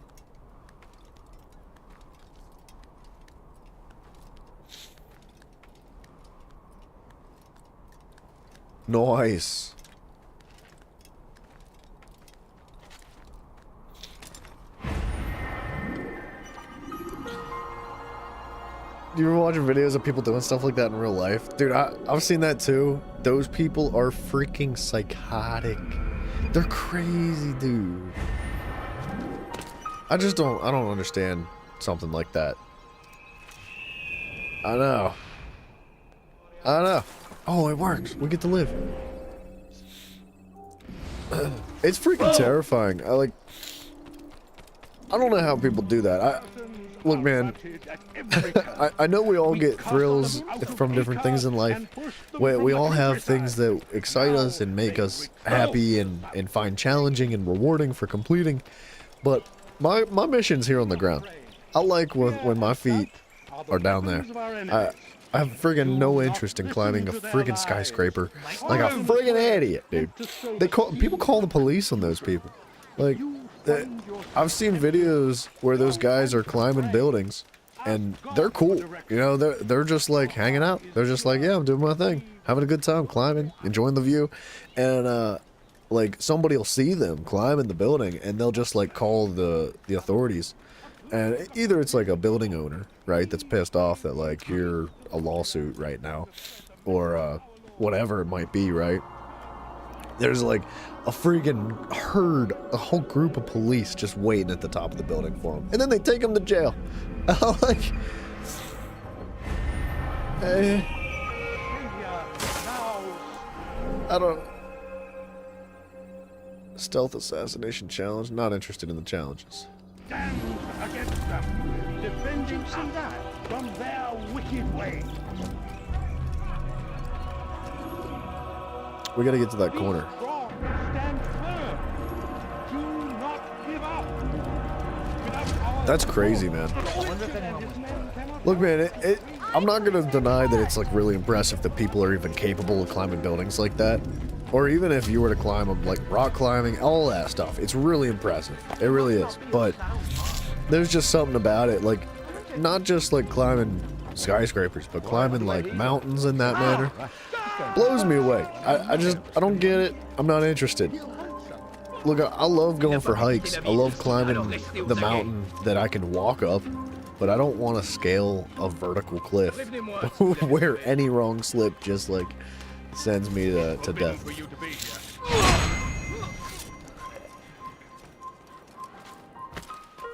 Nice. You were watching videos of people doing stuff like that in real life? Dude, I've seen that too. Those people are freaking psychotic. They're crazy, dude. I don't understand something like that. I know. Oh, it works. We get to live. It's freaking terrifying. I don't know how people do that. Look, man, I know we all get thrills from different things in life. We all have things that excite us and make us happy and find challenging and rewarding for completing. But my mission's here on the ground. I like when my feet are down there. I have friggin' no interest in climbing a friggin' skyscraper like a friggin' idiot, dude. People call the police on those people. Like, I've seen videos where those guys are climbing buildings, and they're cool. You know, they're just like hanging out. They're just like, yeah, I'm doing my thing, having a good time climbing, enjoying the view, and like somebody will see them climbing the building, and they'll just like call the authorities. And either it's like a building owner, right, that's pissed off that like you're a lawsuit right now, or whatever it might be, right? There's like a freaking herd, a whole group of police just waiting at the top of the building for him, and then they take him to jail. Like, I don't. Stealth assassination challenge. Not interested in the challenges. Stand against them, defending us from their wicked ways. We gotta get to that corner. Stand firm. Do not give up. That's crazy, man. Look, man, I'm not gonna deny that it's like really impressive that people are even capable of climbing buildings like that. Or even if you were to climb them, like rock climbing, all that stuff. It's really impressive. It really is. But there's just something about it, like not just like climbing skyscrapers, but climbing like mountains in that manner. Blows me away. I don't get it. I'm not interested. Look, I love going for hikes. I love climbing the mountain that I can walk up, but I don't want to scale a vertical cliff where any wrong slip just like sends me to death.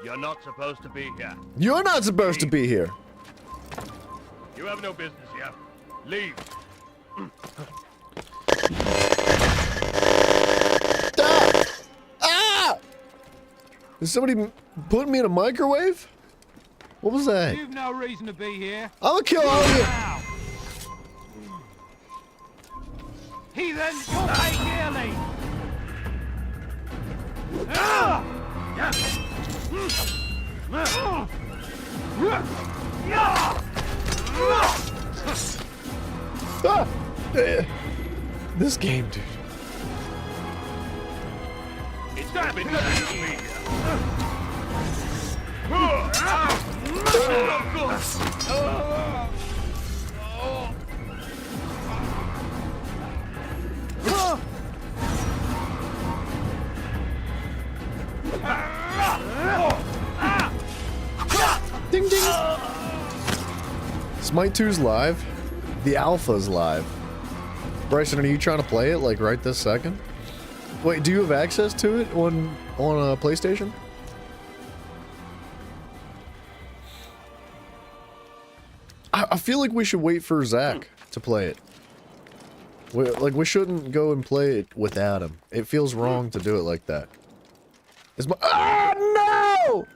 You're not supposed to be here. You're not supposed to be here. You have no business here. Leave. Ah! Is somebody putting me in a microwave? What was that? You've no reason to be here. I'm gonna kill all of you. Heathens, you'll pay dearly. Ah! This game, dude. It's time to be here. Ding ding. Smite 2's live. The alpha's live. Bryson, are you trying to play it like right this second? Wait, do you have access to it on a PlayStation? I feel like we should wait for Zach to play it. We shouldn't go and play it without him. It feels wrong to do it like that. Is my no!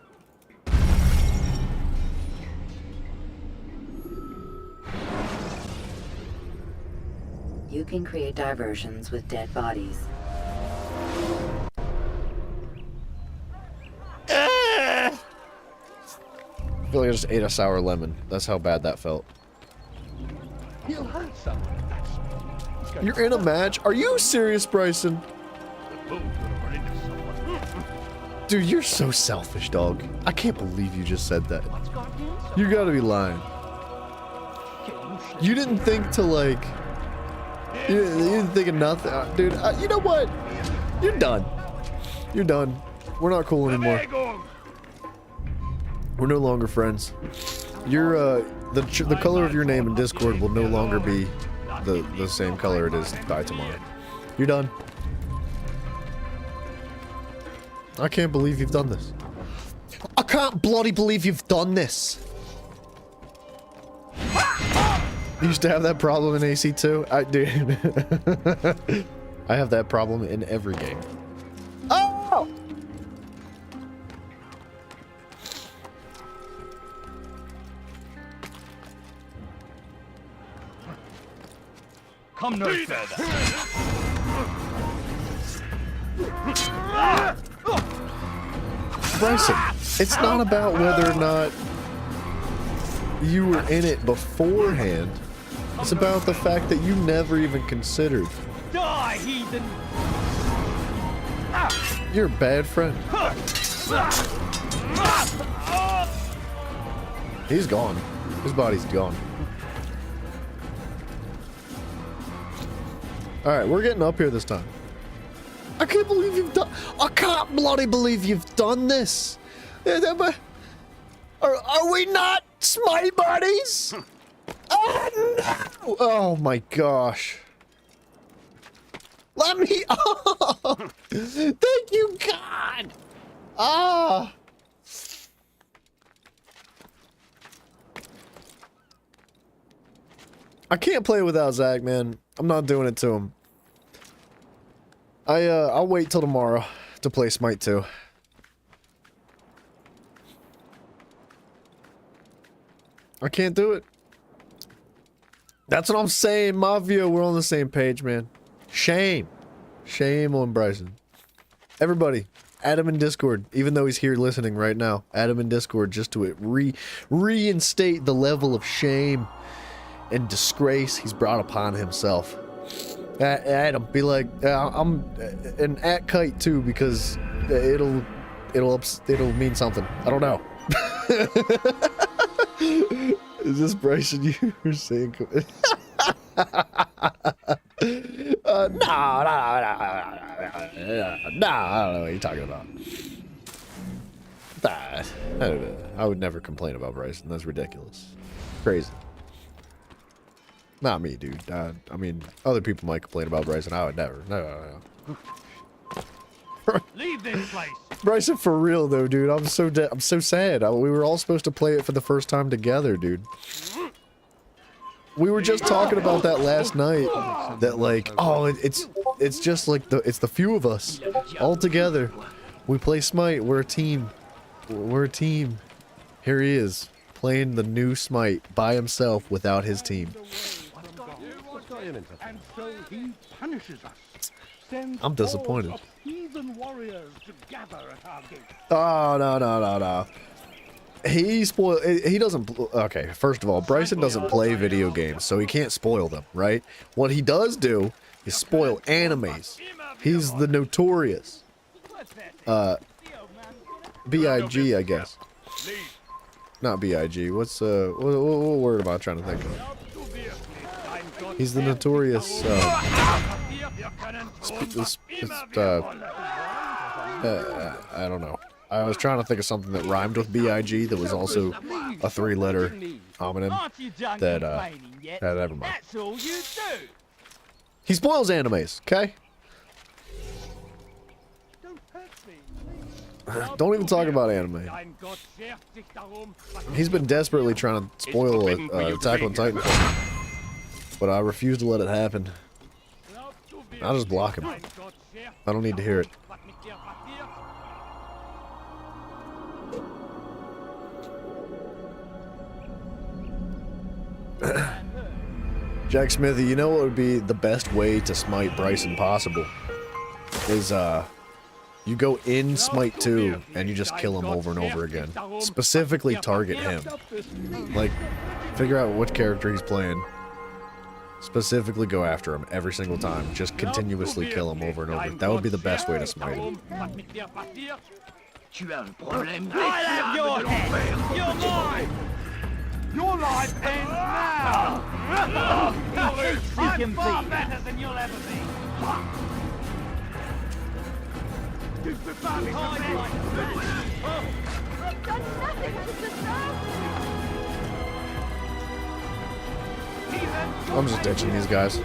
You can create diversions with dead bodies. I feel like I just ate a sour lemon. That's how bad that felt. He'll hurt someone. You're in a match? Are you serious, Bryson? Dude, you're so selfish, dog. I can't believe you just said that. You gotta be lying. You didn't think to like... You didn't think of nothing. Dude, you know what? You're done. You're done. We're not cool anymore. We're no longer friends. You're the color of your name in Discord will no longer be the same color it is by tomorrow. You're done. I can't believe you've done this. I can't bloody believe you've done this. You used to have that problem in AC2? Dude. I have that problem in every game. Oh! Come no further. Bryson, it's not about whether or not you were in it beforehand. It's about the fact that you never even considered. Die, heathen! You're a bad friend. He's gone. His body's gone. Alright, we're getting up here this time. I can't believe you've done... I can't bloody believe you've done this. Are we not Smite buddies? Oh, no. Oh my gosh. Let me... Oh, thank you, God. Ah. I can't play without Zach, man. I'm not doing it to him. I'll wait till tomorrow to play Smite 2. I can't do it. That's what I'm saying, Mafia. We're on the same page, man. Shame. Shame on Bryson. Everybody, add him in Discord, even though he's here listening right now. Add him in Discord just to reinstate the level of shame and disgrace he's brought upon himself. Add him. Be like, I'm an @kite too, because it'll mean something. I don't know. Is this Bryson you were saying? No, I don't know what you're talking about. I would never complain about Bryson. That's ridiculous. Crazy. Not me, dude. I mean, other people might complain about Bryson. I would never. No. Leave this place. Bryson, for real though, dude. I'm so sad. We were all supposed to play it for the first time together, dude. We were just talking about that last night. That like, oh, it's just like it's the few of us all together. We play Smite. We're a team. We're a team. Here he is playing the new Smite by himself without his team. And so he punishes us. I'm disappointed. Heathen warriors to gather at our gate. Oh, no. He doesn't, okay, first of all, Bryson doesn't play video games, so he can't spoil them, right? What he does do is spoil animes. He's the notorious, B.I.G., I guess. Not B.I.G., what's, what word am I trying to think of? He's the notorious, I don't know. I was trying to think of something that rhymed with B.I.G. that was also a 3-letter homonym that, never mind. He spoils animes, okay? Don't even talk about anime. He's been desperately trying to spoil Attack on Titan, but I refuse to let it happen. I'll just block him. I don't need to hear it. Jack Smithy, you know what would be the best way to smite Bryson possible? Is, you go in Smite 2 and you just kill him over and over again. Specifically target him. Like, figure out what character he's playing. Specifically go after him every single time. Just continuously kill him over and over. That would be the best way to smite him. I have your head. You're mine. Your life ends now! I'm far better than you'll ever be! You've done nothing to deserve I'm just ditching these guys.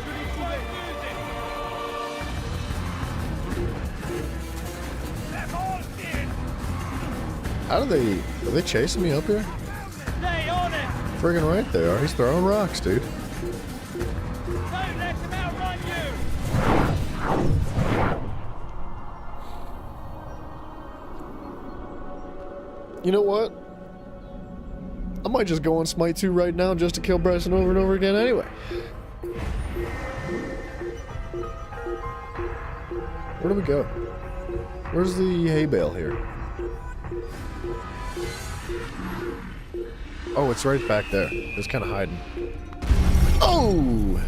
How do they... Are they chasing me up here? Friggin' right they are. He's throwing rocks, dude. You know what? I might just go on Smite 2 right now just to kill Bryson over and over again anyway. Where do we go? Where's the hay bale here? Oh, it's right back there. It's kind of hiding. Oh!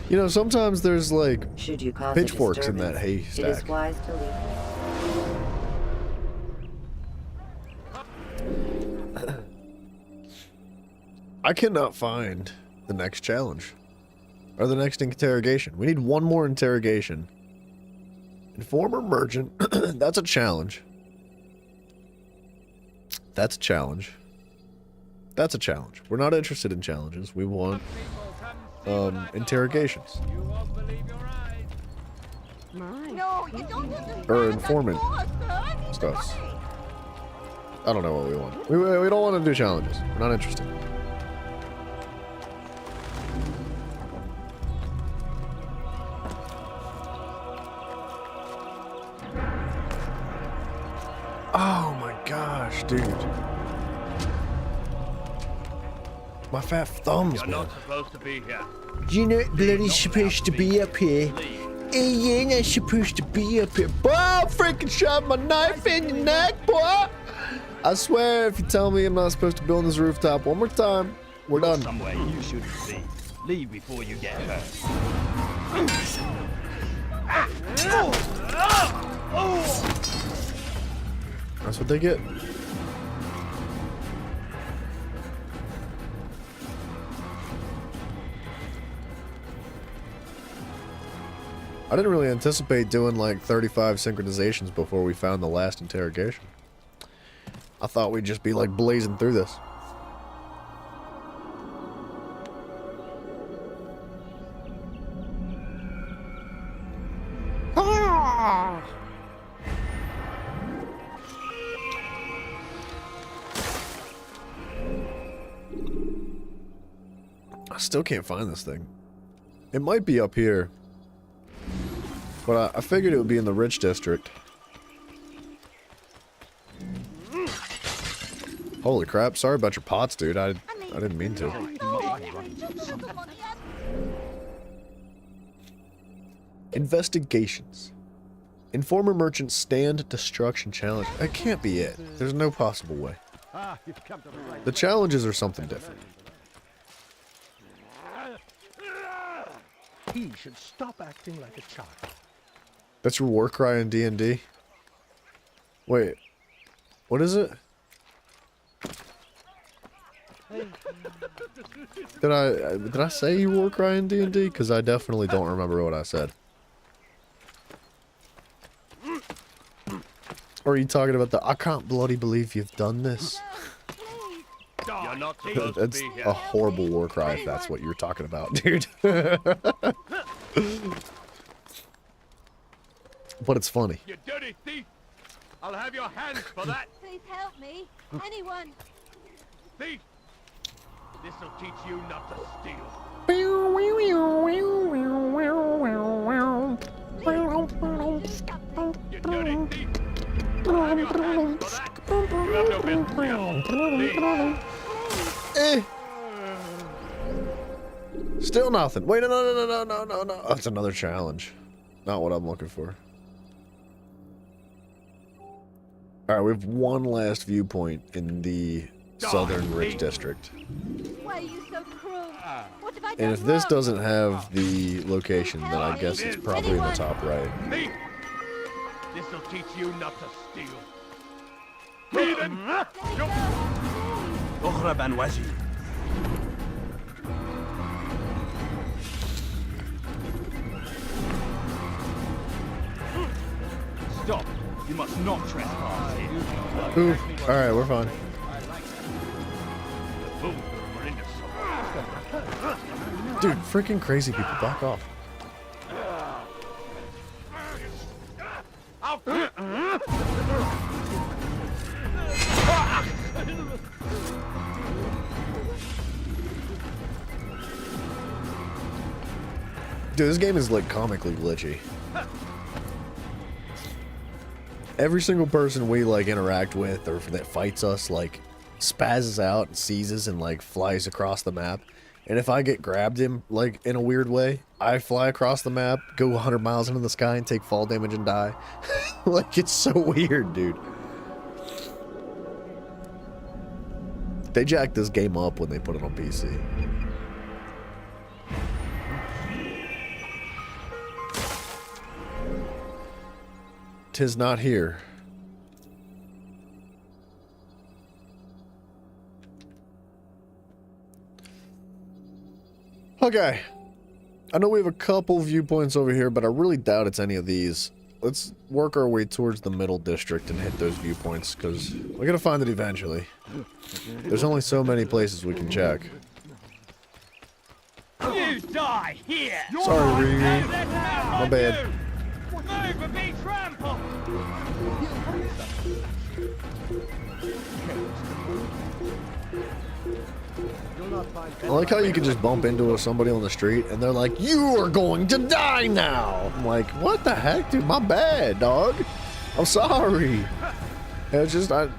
You know, sometimes there's like pitchforks in that haystack. It is wise to leave. I cannot find the next challenge. Or the next interrogation. We need one more interrogation. Informer merchant. That's a challenge. That's a challenge. That's a challenge. We're not interested in challenges. We want interrogations. No, you don't understand. Or informant stuffs. I don't know what we want. We don't want to do challenges. We're not interested. Oh my gosh, dude. My fat thumbs, You're man. not supposed to be here. You're not bloody supposed to be up here. Hey, you're not supposed to be up here. Boy, I'll freaking shove my knife in your neck, boy. I swear, if you tell me I'm not supposed to be on this rooftop one more time, we're done. Somewhere you shouldn't be. Leave before you get hurt. That's what they get. I didn't really anticipate doing like 35 synchronizations before we found the last interrogation. I thought we'd just be like blazing through this. I still can't find this thing. It might be up here. But I figured it would be in the rich district. Holy crap, sorry about your pots, dude. I didn't mean to. Investigations. Informer merchant stand destruction challenge. That can't be it. There's no possible way. The challenges are something different. He should stop acting like a child. That's your war cry in D&D? Wait. What is it? Did I say your war cry in D&D? Because I definitely don't remember what I said. Or are you talking about the I can't bloody believe you've done this? You're not supposed That's to be here. a horrible war cry if that's what you're talking about, dude. But it's funny. You dirty thief! I'll have your hands for that! Please help me. Anyone. Thief! This'll teach you not to steal. You dirty thief! I'll have your hands for that! You have no business here. Thief! Still nothing. Wait, no. That's another challenge. Not what I'm looking for. Alright, we have one last viewpoint in the Southern Rich District. Why are you so cruel? What have I done And if this wrong? doesn't have the location, then I guess it's probably in the top right. Thief! This'll teach you not to steal. Heathen! اهرب عن وجهي. Stop! You must not trespass here. Ooh, alright, we're fine. Dude, freaking crazy people, back off. Dude, this game is like comically glitchy. Every single person we like interact with or that fights us like spazzes out and seizes and like flies across the map. And if I get grabbed in like in a weird way, I fly across the map, go 100 miles into the sky and take fall damage and die. Like, it's so weird, dude. They jacked this game up when they put it on PC. Tis not here. Okay. I know we have a couple viewpoints over here, but I really doubt it's any of these. Let's work our way towards the middle district and hit those viewpoints, because we're going to find it eventually. There's only so many places we can check. You die here! Sorry, Riri. My bad. Move or be trampled! I like how you can just bump into somebody on the street and they're like, "You are going to die now!" I'm like, what the heck, dude? My bad, dog. I'm sorry. It's just, I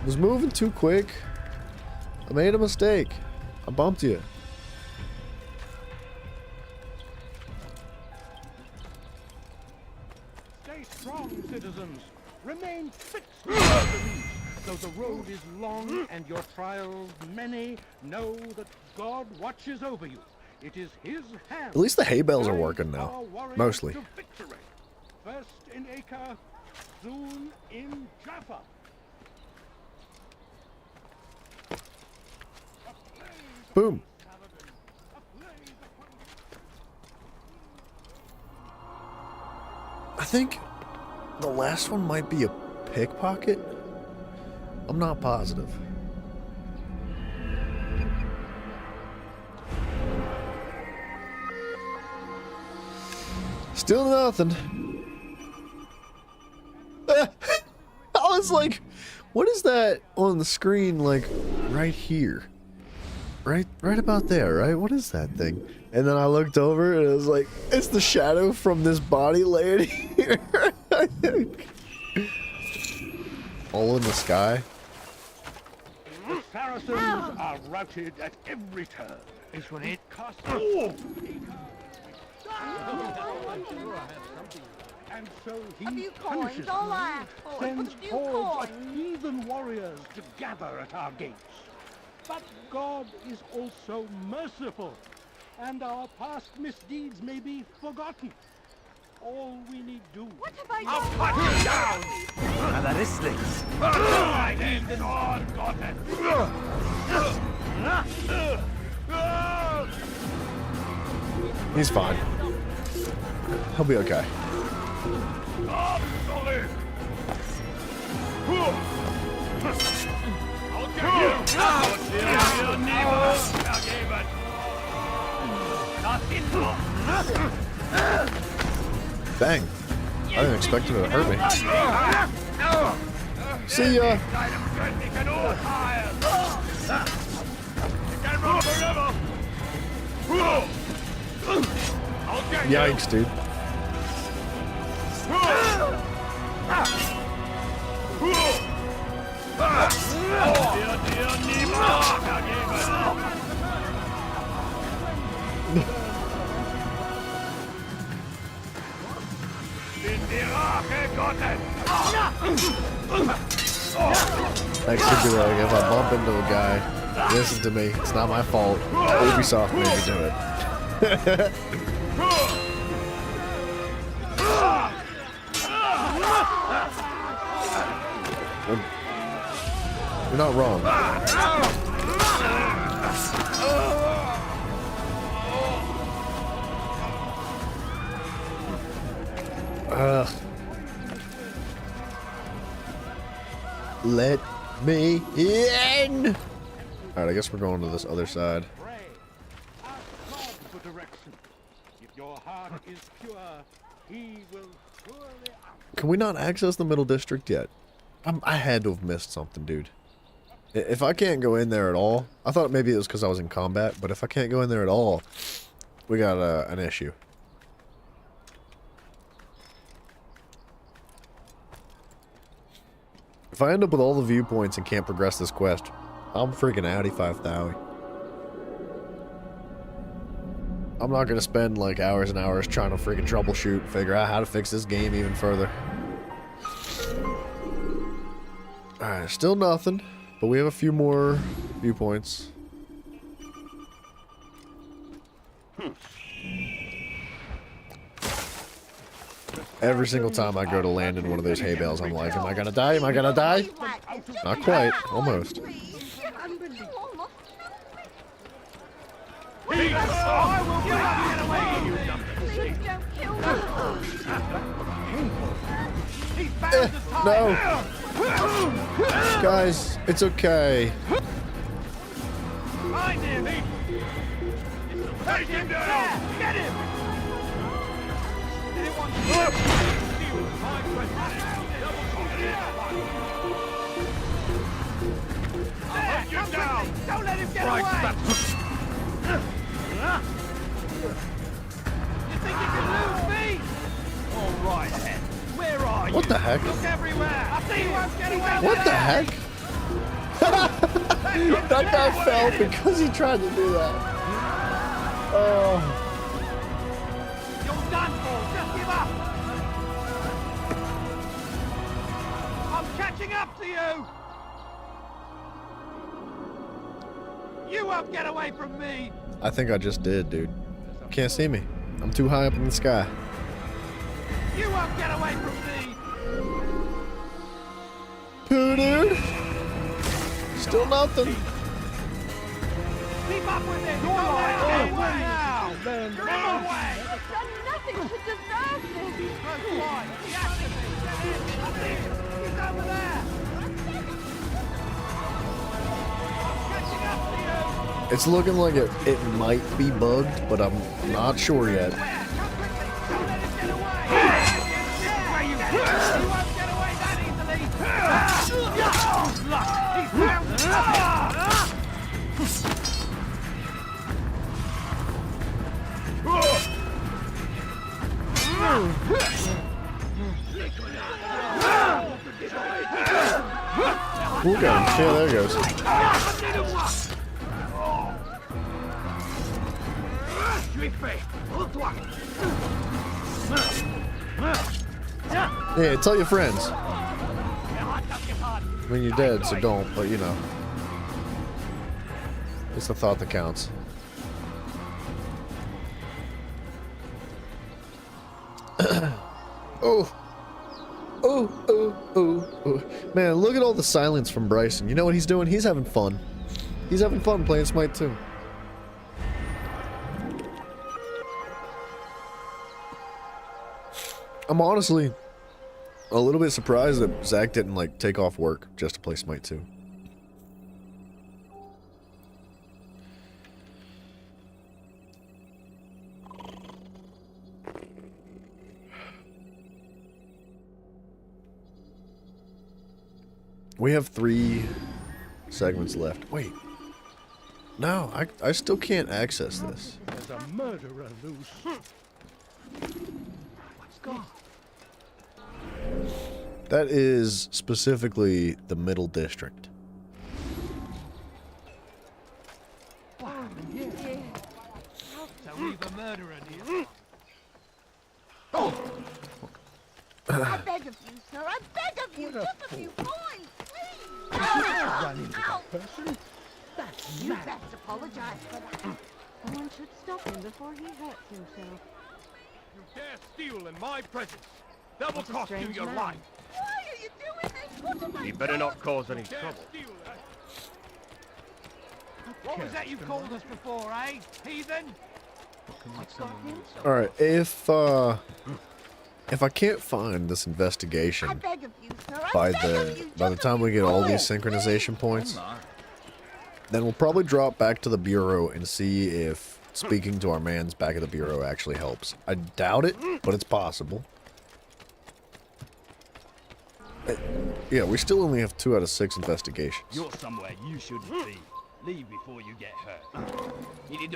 was moving too quick. I made a mistake. I bumped you. Stay strong, citizens. Remain fixed in your beliefs. Though the road is long and your trials many, know that God watches over you. It is His hand. At least the hay bales are working now. Mostly. First in Acre, soon in Jaffa. Boom. I think the last one might be a pickpocket. I'm not positive. Still nothing. I was like, what is that on the screen, like, right here? Right about there, right? What is that thing? And then I looked over and it was like, it's the shadow from this body laying here. All in the sky. The Saracens are routed at every turn. This one it costs. Oh! And so he punishes me, sends hordes of heathen warriors to gather at our gates. But God is also merciful, and our past misdeeds may be forgotten. All we need do. What have I done? I'll cut you down! And that is things. I need the Lord, Gotten. He's fine. He'll be okay. Dang. I didn't expect him to hurt me. See ya. Yikes, dude. Next to be like, if I bump into a guy, listen to me, it's not my fault. Ubisoft made me do it. You're not wrong. Let me in. All right, I guess we're going to this other side. for direction. If your heart is pure, he will surely answer. Can we not access the middle district yet? I had to have missed something, dude. If I can't go in there at all, I thought maybe it was because I was in combat, but if I can't go in there at all, we got an issue. If I end up with all the viewpoints and can't progress this quest, I'm freaking Audi 5000. I'm not gonna spend like hours and hours trying to freaking troubleshoot and figure out how to fix this game even further. Alright, still nothing, but we have a few more viewpoints. Every single time I go to land in one of those hay bales, I'm like, am I gonna die? Am I gonna die? Not quite. Almost. No! Guys, it's okay. Take him down! Get him! Don't let him get away! You think you can lose me? All right, then. Where are you? What the heck? Look everywhere. I see you won't get away. What the heck? That guy fell because he tried to do that. Oh. You're done for. Just give up. I'm catching up to you. You won't get away from me. I think I just did, dude. Can't see me. I'm too high up in the sky. You won't get away from me. Pooh, dude. Still nothing. Keep up with it. Don't let him get away now. Run away. I've done nothing to deserve this. That's right. He has to be. Get in. That's it. He's over there. I'm catching up to you. It's looking like it might be bugged, but I'm not sure yet. We'll go. Yeah, there it goes. Yeah, tell your friends. I mean, you're dead, so don't, but you know. It's the thought that counts. Oh. Oh, oh, oh, oh. Man, look at all the silence from Bryson. You know what he's doing? He's having fun. He's having fun playing Smite 2. I'm honestly a little bit surprised that Zach didn't, like, take off work just to play Smite 2. We have 3 segments left. Wait. No, I still can't access this. There's a murderer loose. What's gone? That is specifically the middle district. What happened here? So we've a murderer here. I beg of you, sir. I beg of you. Just a few coins, please. Run into that person. That's You mad. best apologize for that. One should stop him before he hurts himself. You dare steal in my presence. That will What a cost you strange your man. life. Why are you doing this? What have I You better not done? cause any trouble. What was that you called us before, eh? Heathen? All right, if I can't find this investigation I beg of you, sir. I by beg of you. the time we get all these synchronization points, then we'll probably drop back to the bureau and see if speaking to our mans back at the Bureau actually helps. I doubt it, but it's possible. Yeah, we still only have 2 out of 6 investigations. You're somewhere you shouldn't be. Leave before you get hurt.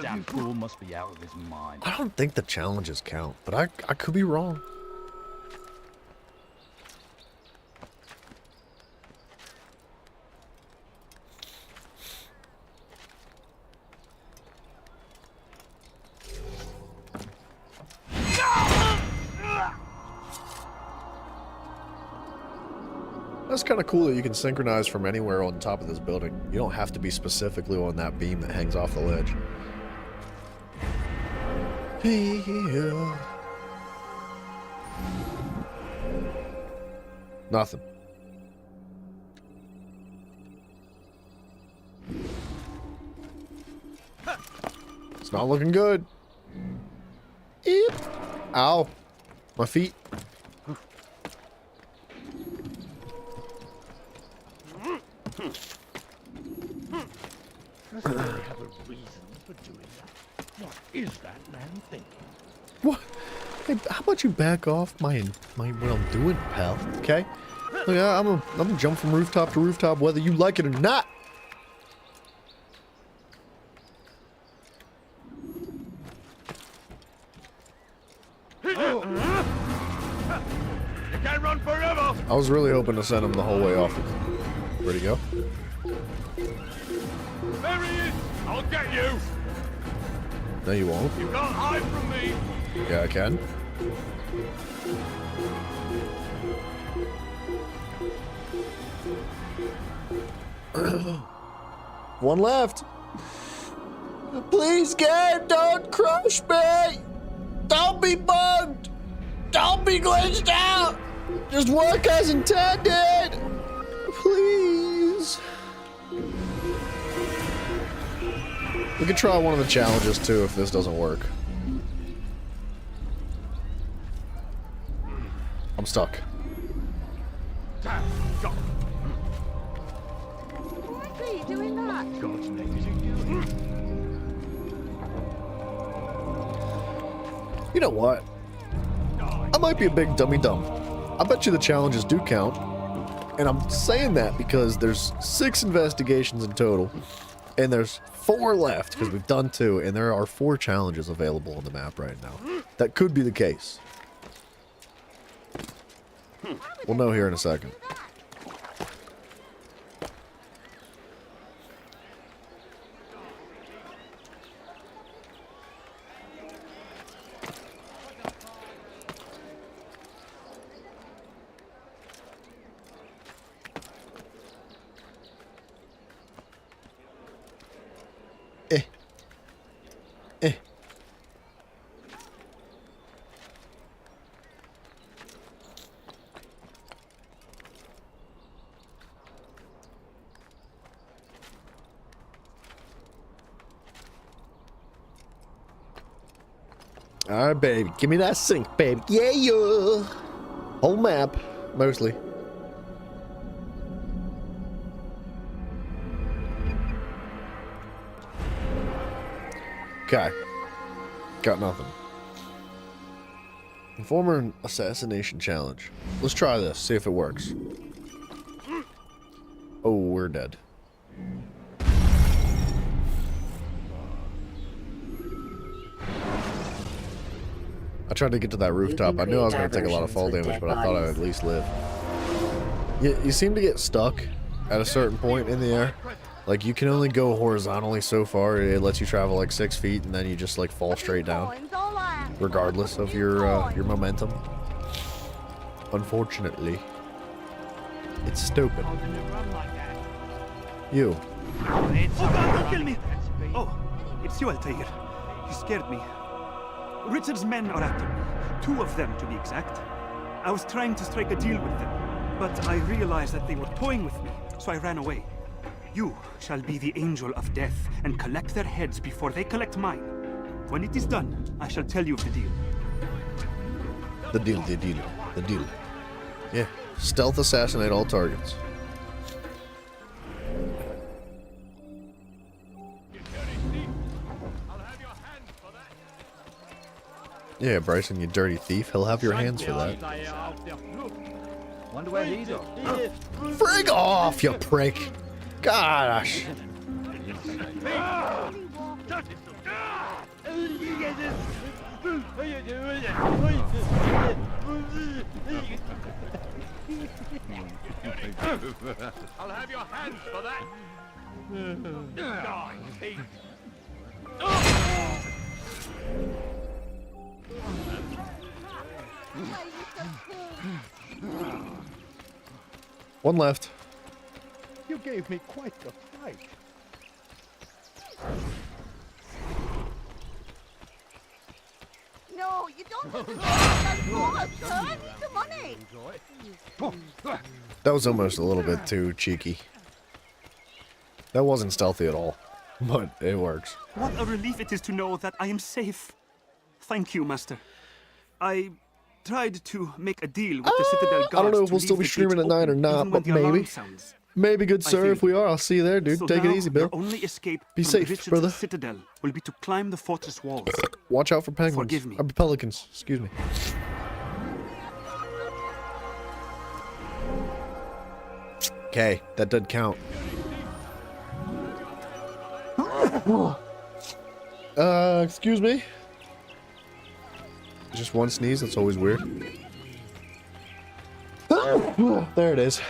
Damn fool must be out of his mind. I don't think the challenges count, but I could be wrong. That's kind of cool that you can synchronize from anywhere on top of this building. You don't have to be specifically on that beam that hangs off the ledge. Yeah. Nothing. It's not looking good. Eep. Ow. My feet. Does he have a reason for doing that? What is that man thinking? What? Hey, how about you back off my what I'm doing, pal? Okay? Look, I'm gonna jump from rooftop to rooftop whether you like it or not. You can't run forever. I was really hoping to send him the whole way off. Where'd he go? There he is. I'll get you. No, you won't. You can't hide from me. Yeah, I can. One left. Please, game, don't crush me. Don't be bugged. Don't be glitched out. Just work as intended. Please. We could try one of the challenges too if this doesn't work. I'm stuck. Why are you doing that? God's name is you. You know what? I might be a big dummy dumb. I bet you the challenges do count. And I'm saying that because there's 6 investigations in total. And there's 4 left because we've done 2. And there are 4 challenges available on the map right now. That could be the case. We'll know here in a second. All right, baby. Give me that sync, baby. Yeah, yeah. Whole map, mostly. Okay. Got nothing. Informer assassination challenge. Let's try this, see if it works. Oh, we're dead. I tried to get to that rooftop. I knew I was going to take a lot of fall damage, but I thought I'd at least live. You seem to get stuck at a certain point in the air. Like, you can only go horizontally so far. It lets you travel like 6 feet, and then you just like fall straight down, regardless of your momentum. Unfortunately, it's stupid. You. Oh God, don't kill me! Oh, it's you, Altair. You scared me. Richard's men are after me. 2 of them, to be exact. I was trying to strike a deal with them, but I realized that they were toying with me, so I ran away. You shall be the Angel of Death and collect their heads before they collect mine. When it is done, I shall tell you of the deal. The deal, the deal, the deal. Yeah. Stealth assassinate all targets. Yeah, Bryson, you dirty thief. He'll have your hands for that. Wonder where he's off. Frig off, you prick! Gosh! I'll have your hands for that. Die, thief. One left. You gave me quite a fright. No, you don't get to go sir. I need the money. That was almost a little bit too cheeky. That wasn't stealthy at all, but it works. What a relief it is to know that I am safe. Thank you, Master. I tried to make a deal with the Citadel guards. I don't know if to we'll still leave be the streaming gate at 9 or open, not, even when but the alarm maybe. sounds. Maybe, good I sir, think. if we are, I'll see you there, dude. So Take it now easy, Bill. Your only escape Be from safe, Richard's brother. Citadel will be to climb the fortress walls. Watch out for penguins. Forgive me. Pelicans, excuse me. Okay, that did count. Excuse me? Just one sneeze, that's always weird. There it is.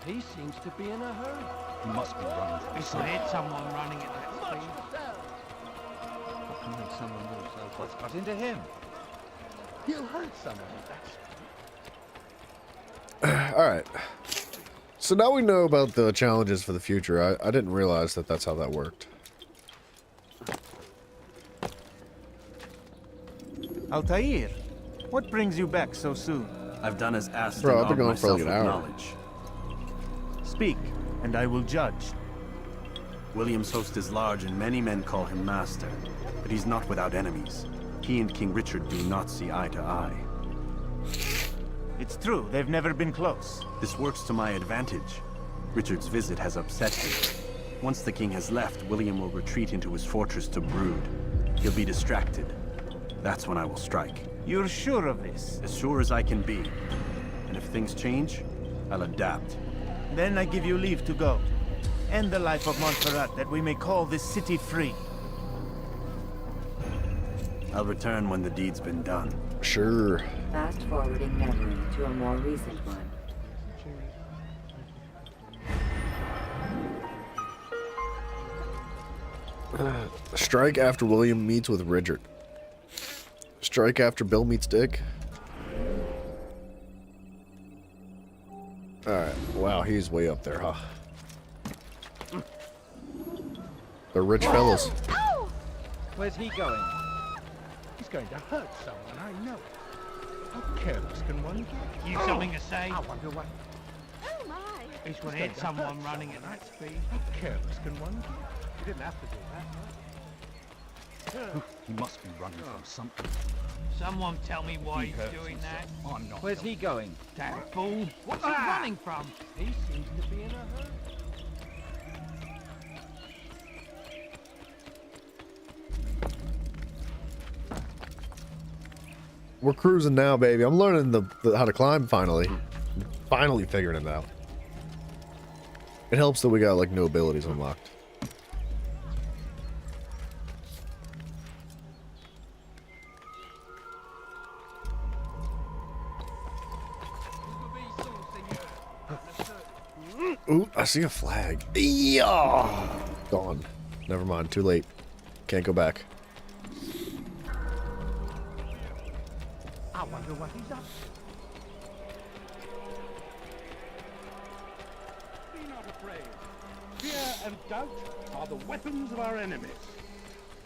He seems to be in a hurry. He must be running. Listen, I heard someone running at that speed. What can make someone move so fast? What's got into him? You heard someone at that speed. Alright. So now we know about the challenges for the future. I didn't realize that that's how that worked. Altair, what brings you back so soon? I've done as asked Bro, and I've been armed going for myself like with an hour. knowledge. Speak, and I will judge. William's host is large and many men call him master, but he's not without enemies. He and King Richard do not see eye to eye. It's true, they've never been close. This works to my advantage. Richard's visit has upset him. Once the king has left, William will retreat into his fortress to brood. He'll be distracted. That's when I will strike. You're sure of this? As sure as I can be. And if things change, I'll adapt. Then I give you leave to go. End the life of Montferrat, that we may call this city free. I'll return when the deed's been done. Sure. Fast forwarding memory to a more recent one. Strike after William meets with Richard. Strike after Bill meets Dick. Alright, wow, he's way up there, huh? They're rich fellas. Where's he going? He's going to hurt someone, I know. How careless can one get? You something to say? I wonder what... Oh my! At least when I hit someone running at that speed. How careless can one get? You didn't have to do that, He must be running from something. Someone tell me why he's doing that. I'm not. Where's he going? Damn fool. What's he running from? He seems to be in a hurry. We're cruising now, baby. I'm learning the how to climb finally. Finally figuring it out. It helps that we got like no abilities unlocked. Ooh, I see a flag. Yeah, gone. Never mind. Too late. Can't go back. I wonder what he's up to. Be not afraid. Fear and doubt are the weapons of our enemies.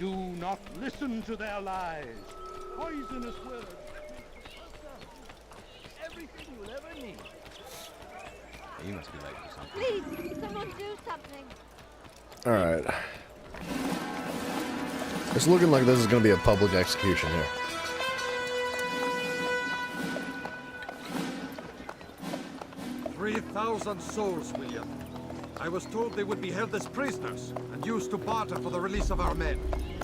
Do not listen to their lies. Poisonous words. Everything you'll ever need. You must be late for something. Please, someone do something. Alright. It's looking like this is going to be a public execution here. $3,000 souls, William. I was told they would be held as prisoners and used to barter for the release of our men.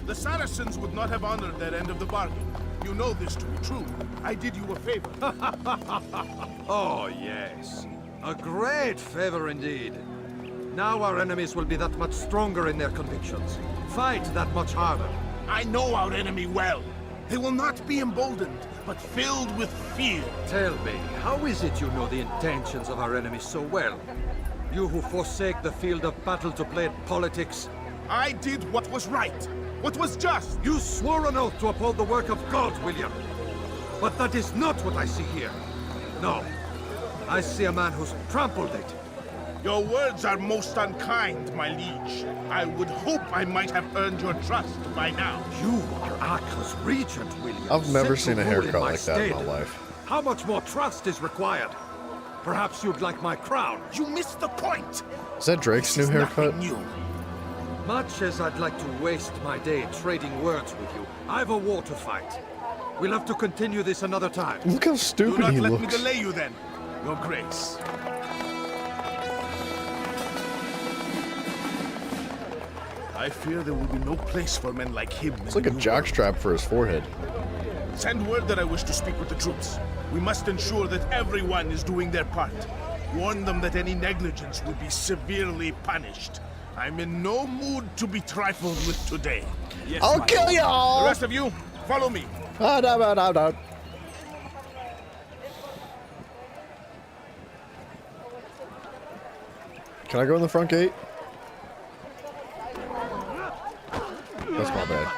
The Saracens would not have honored their end of the bargain. You know this to be true. I did you a favor. Oh, yes. A great favor indeed. Now our enemies will be that much stronger in their convictions. Fight that much harder. I know our enemy well. They will not be emboldened, but filled with fear. Tell me, how is it you know the intentions of our enemies so well? You who forsake the field of battle to play at politics? I did what was right, what was just. You swore an oath to uphold the work of God, William. But that is not what I see here. No. I see a man who's trampled it. Your words are most unkind, my liege. I would hope I might have earned your trust by now. You are Acre's regent, William. I've never Sent seen a to rule haircut in my like that in my stead. life. How much more trust is required? Perhaps you'd like my crown. You missed the point. Is that Drake's new haircut? Much as I'd like to waste my day trading words with you, I've a war to fight. We'll have to continue this another time. Look how stupid he Do not let looks. me delay you then, Your Grace. I fear there will be no place for men like him. It's like a jockstrap for his forehead. Send word that I wish to speak with the troops. We must ensure that everyone is doing their part. Warn them that any negligence will be severely punished. I'm in no mood to be trifled with today. Yes, I'll my kill lord. y'all! The rest of you, follow me. No. Can I go in the front gate? That's my bad.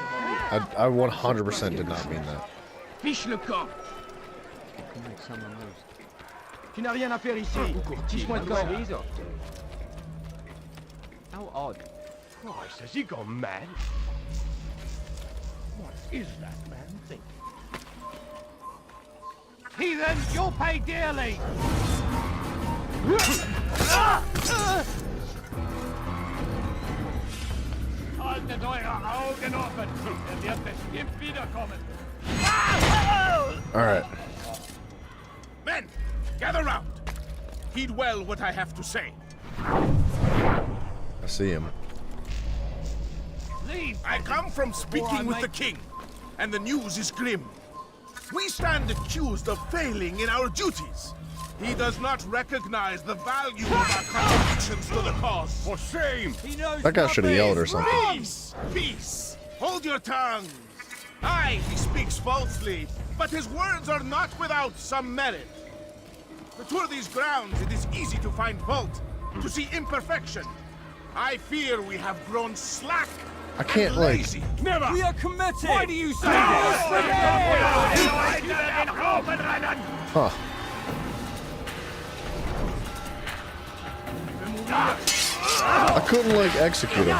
I 100% did not mean that. Fiche le camp. Tu n'as rien à faire ici. Fiche-moi de camp. How odd. Christ, has he gone mad? What is that man thinking? Heathen, you'll pay dearly! Alte teure Augen offen! Wird bestimmt wiederkommen! Alright. Men, gather round. Heed well what I have to say. I see him. I come from speaking with the king, and the news is grim. We stand accused of failing in our duties. He does not recognize the value of our contributions to the cause. For shame! That guy should have yelled or something. Peace! Peace! Hold your tongues! Aye, he speaks falsely, but his words are not without some merit. To tour these grounds, it is easy to find fault, to see imperfection. I fear we have grown slack. I can't, like... Never! We are committed! Why do you say Huh. I couldn't, like, execute him.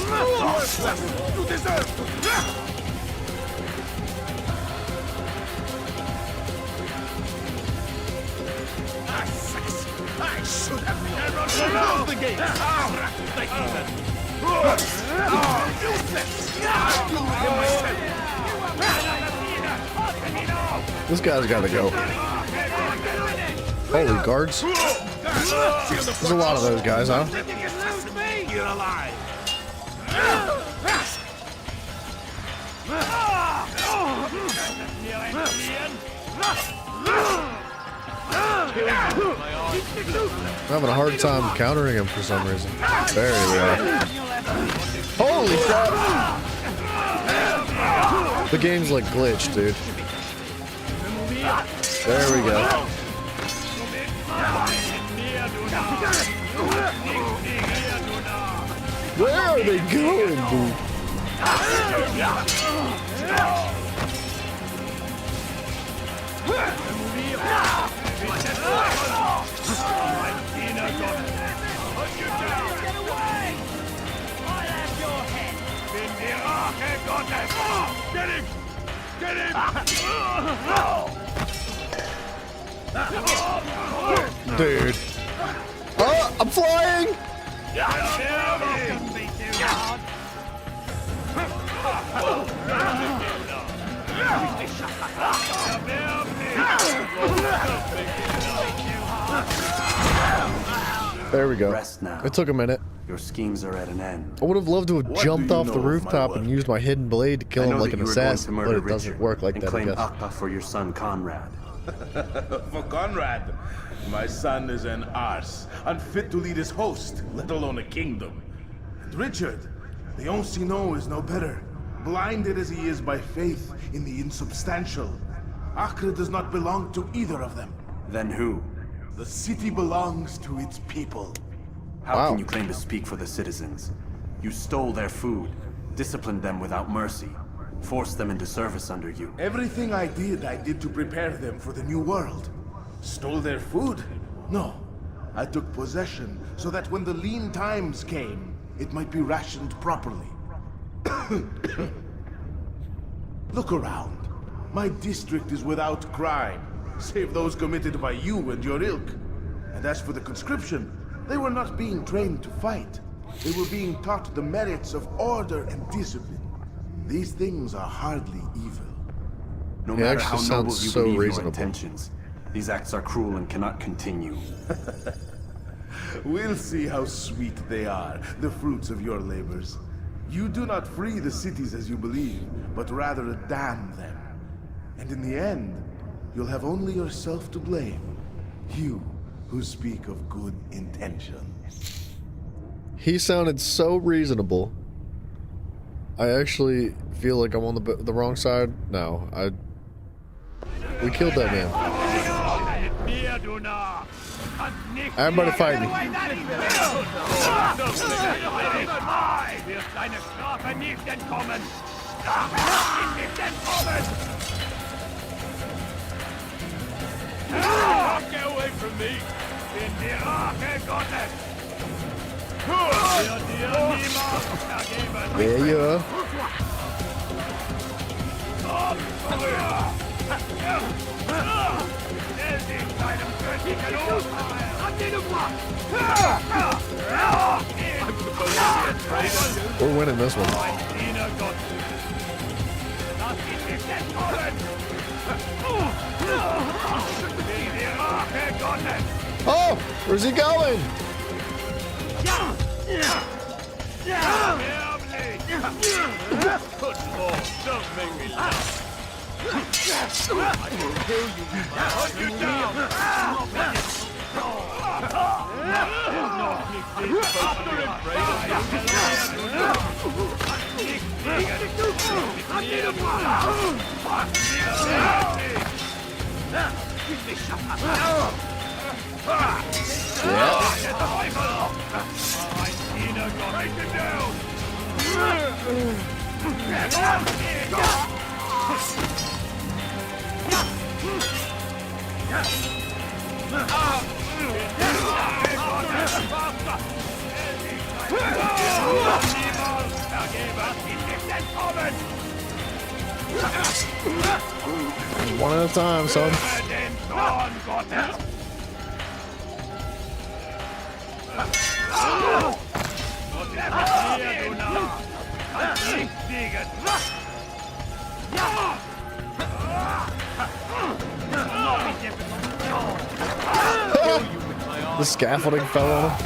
You deserve I should have never closed the gate! Useless! I'll deal with him myself! This guy's gotta go. Holy guards. There's a lot of those guys, huh? You're alive! I'm having a hard time countering him for some reason. There we are. Holy crap! The game's like glitched, dude. There we go. Where are they going, dude? Get him! Get him! Dude. Oh, I'm flying! There we go. Rest now. It took a minute. Your schemes are at an end. I would have loved to have What jumped do you off the know of my rooftop and work? used my hidden blade to kill I him know like that an you were going to assassin, but murder it doesn't Richard work like and that, I claim guess. Akpa for your son Conrad. For Conrad, my son is an arse, unfit to lead his host, let alone a kingdom. And Richard, the Oncino is no better, blinded as he is by faith in the insubstantial. Acre does not belong to either of them. Then who? The city belongs to its people. How can you claim to speak for the citizens? You stole their food, disciplined them without mercy, forced them into service under you. Everything I did to prepare them for the new world. Stole their food? No. I took possession so that when the lean times came, it might be rationed properly. Look around. My district is without crime, save those committed by you and your ilk. And as for the conscription, they were not being trained to fight. They were being taught the merits of order and discipline. These things are hardly evil. No It matter actually how noble sounds you so believe your reasonable. intentions, these acts are cruel and cannot continue. We'll see how sweet they are, the fruits of your labors. You do not free the cities as you believe, but rather damn them. And in the end, you'll have only yourself to blame. You who speak of good intentions. He sounded so reasonable. I actually feel like I'm on the wrong side. No, we killed that man. Everybody fight me. Get away from me! There you are. We're winning this one. Oh, where's he going? Good Lord, don't make me laugh. I will kill you. Hunt you down. After him, One at a time, son. The scaffolding fell on him.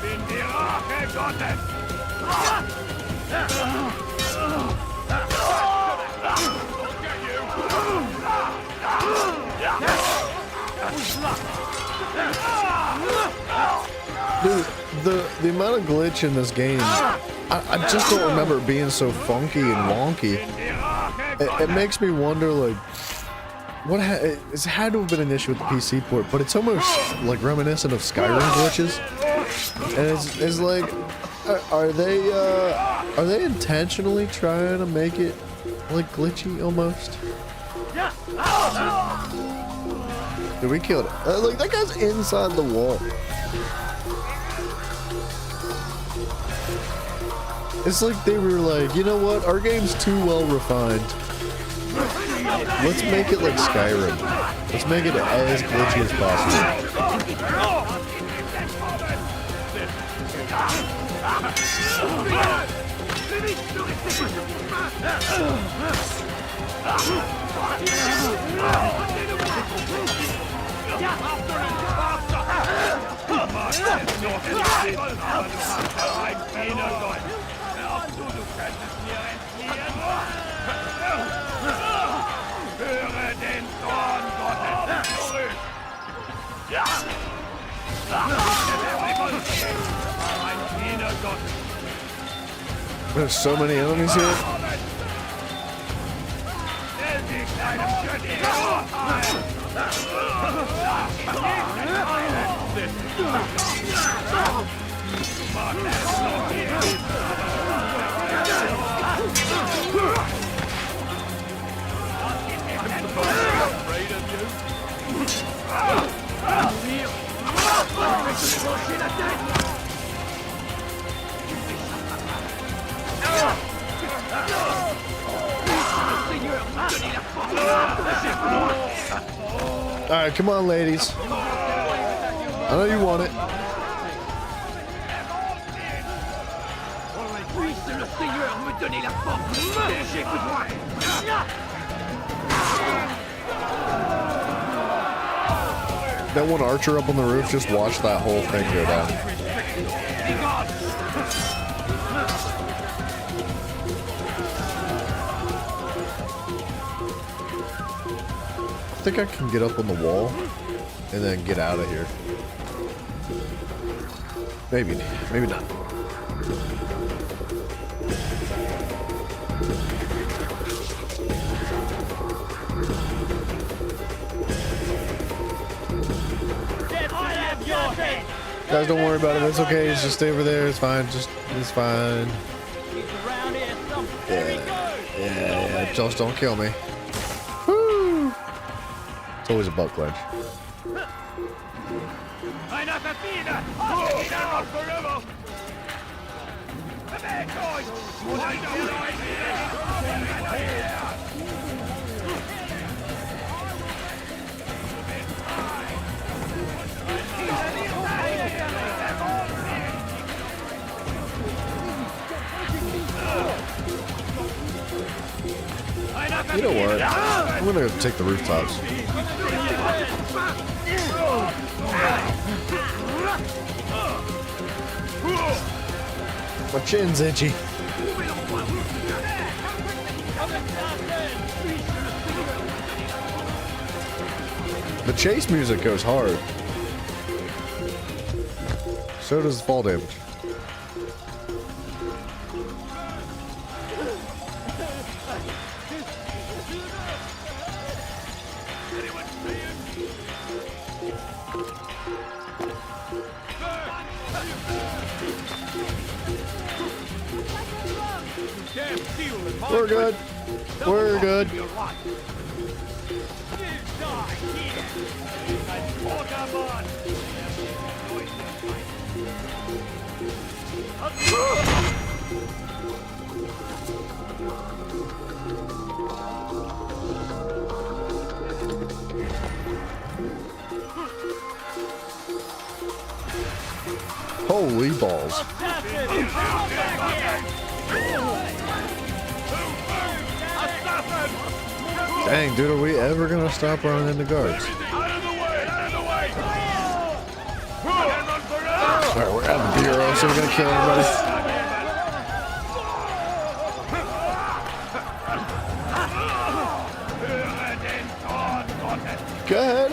Bin die Rache Gottes! Dude, the amount of glitch in this game, I just don't remember it being so funky and wonky. It makes me wonder, like, it's had to have been an issue with the PC port, but it's almost like reminiscent of Skyrim glitches. And it's like, are they intentionally trying to make it like glitchy almost? Dude, we killed it. Like, that guy's inside the wall. It's like they were like, you know what? Our game's too well refined. Let's make it like Skyrim. Let's make it as glitchy as possible. There's so many enemies here. Alright, come on, ladies. I know you want it. That one archer up on the roof just watched that whole thing go down. I think I can get up on the wall and then get out of here. Maybe not. Guys, don't worry about it. It's okay. Just stay over there. It's fine. It's fine. Yeah. Just don't kill me. Woo! It's always a butt clench. You know what? I'm gonna take the rooftops. My chin's itchy. The chase music goes hard. So does the fall damage. We're good. We're good. Holy balls. Dang, dude, are we ever gonna stop running into guards? Alright, we're at the bureau, so we're gonna kill everybody. Go ahead.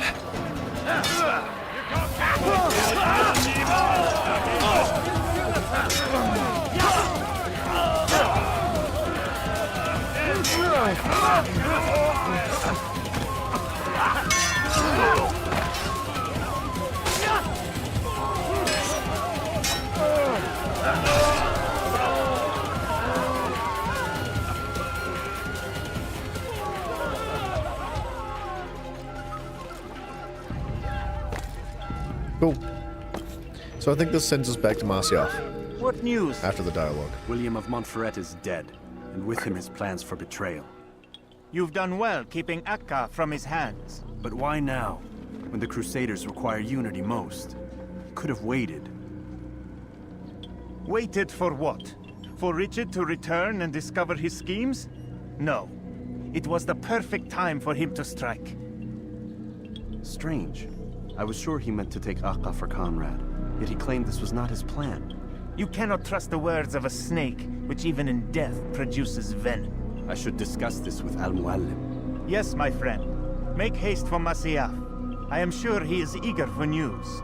So I think this sends us back to Masyaf What news? after the dialogue. William of Montferrat is dead, and with him his plans for betrayal. You've done well keeping Akka from his hands. But why now, when the Crusaders require unity most? Could have waited. Waited for what? For Richard to return and discover his schemes? No. It was the perfect time for him to strike. Strange. I was sure he meant to take Akka for Conrad, yet he claimed this was not his plan. You cannot trust the words of a snake, which even in death produces venom. I should discuss this with Al-Muallim. Yes, my friend. Make haste for Masyaf. I am sure he is eager for news.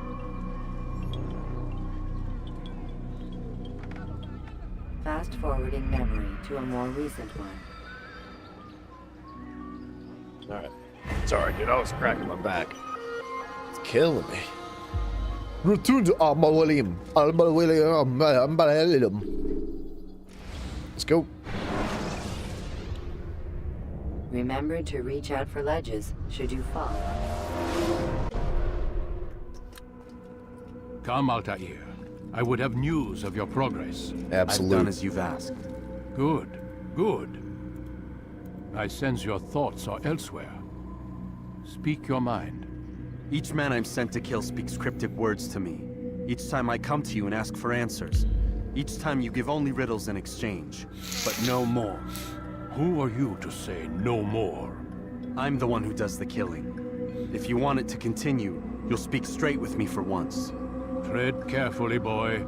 Fast-forwarding memory to a more recent one. Alright. Sorry, dude. I was cracking my back. It's killing me. Return to Al-Muallim. Al-Muallim. Let's go. Remember to reach out for ledges should you fall. Come, Altair. I would have news of your progress. Absolutely. I've done as you've asked. Good, good. I sense your thoughts are elsewhere. Speak your mind. Each man I'm sent to kill speaks cryptic words to me. Each time I come to you and ask for answers. Each time you give only riddles in exchange, but no more. Who are you to say no more? I'm the one who does the killing. If you want it to continue, you'll speak straight with me for once. Tread carefully, boy.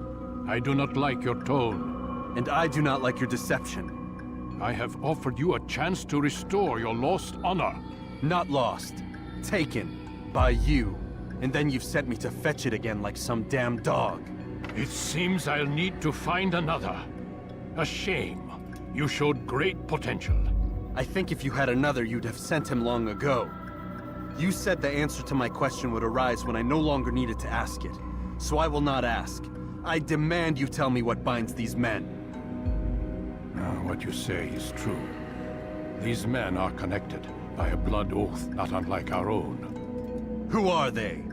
I do not like your tone. And I do not like your deception. I have offered you a chance to restore your lost honor. Not lost. Taken. By you. And then you've sent me to fetch it again like some damn dog. It seems I'll need to find another. A shame. You showed great potential. I think if you had another, you'd have sent him long ago. You said the answer to my question would arise when I no longer needed to ask it. So I will not ask. I demand you tell me what binds these men. What you say is true. These men are connected by a blood oath not unlike our own. Who are they?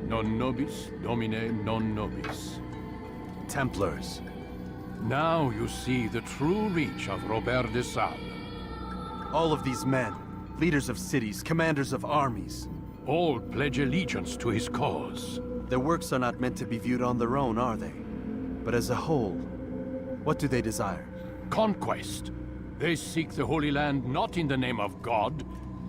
Non nobis, domine non nobis. Templars. Now you see the true reach of Robert de Sales. All of these men, leaders of cities, commanders of armies. All pledge allegiance to his cause. Their works are not meant to be viewed on their own, are they? But as a whole, what do they desire? Conquest. They seek the Holy Land not in the name of God,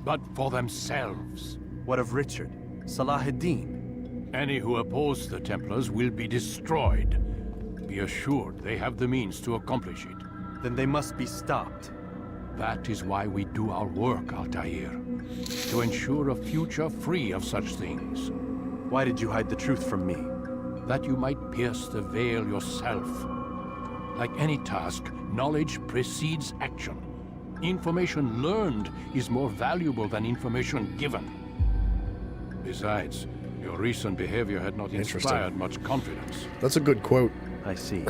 but for themselves. What of Richard? Salah ad-Din? Any who oppose the Templars will be destroyed. Be assured they have the means to accomplish it. Then they must be stopped. That is why we do our work, Altair. To ensure a future free of such things. Why did you hide the truth from me? That you might pierce the veil yourself. Like any task, knowledge precedes action. Information learned is more valuable than information given. Besides, your recent behavior had not inspired much confidence. That's a good quote. I see.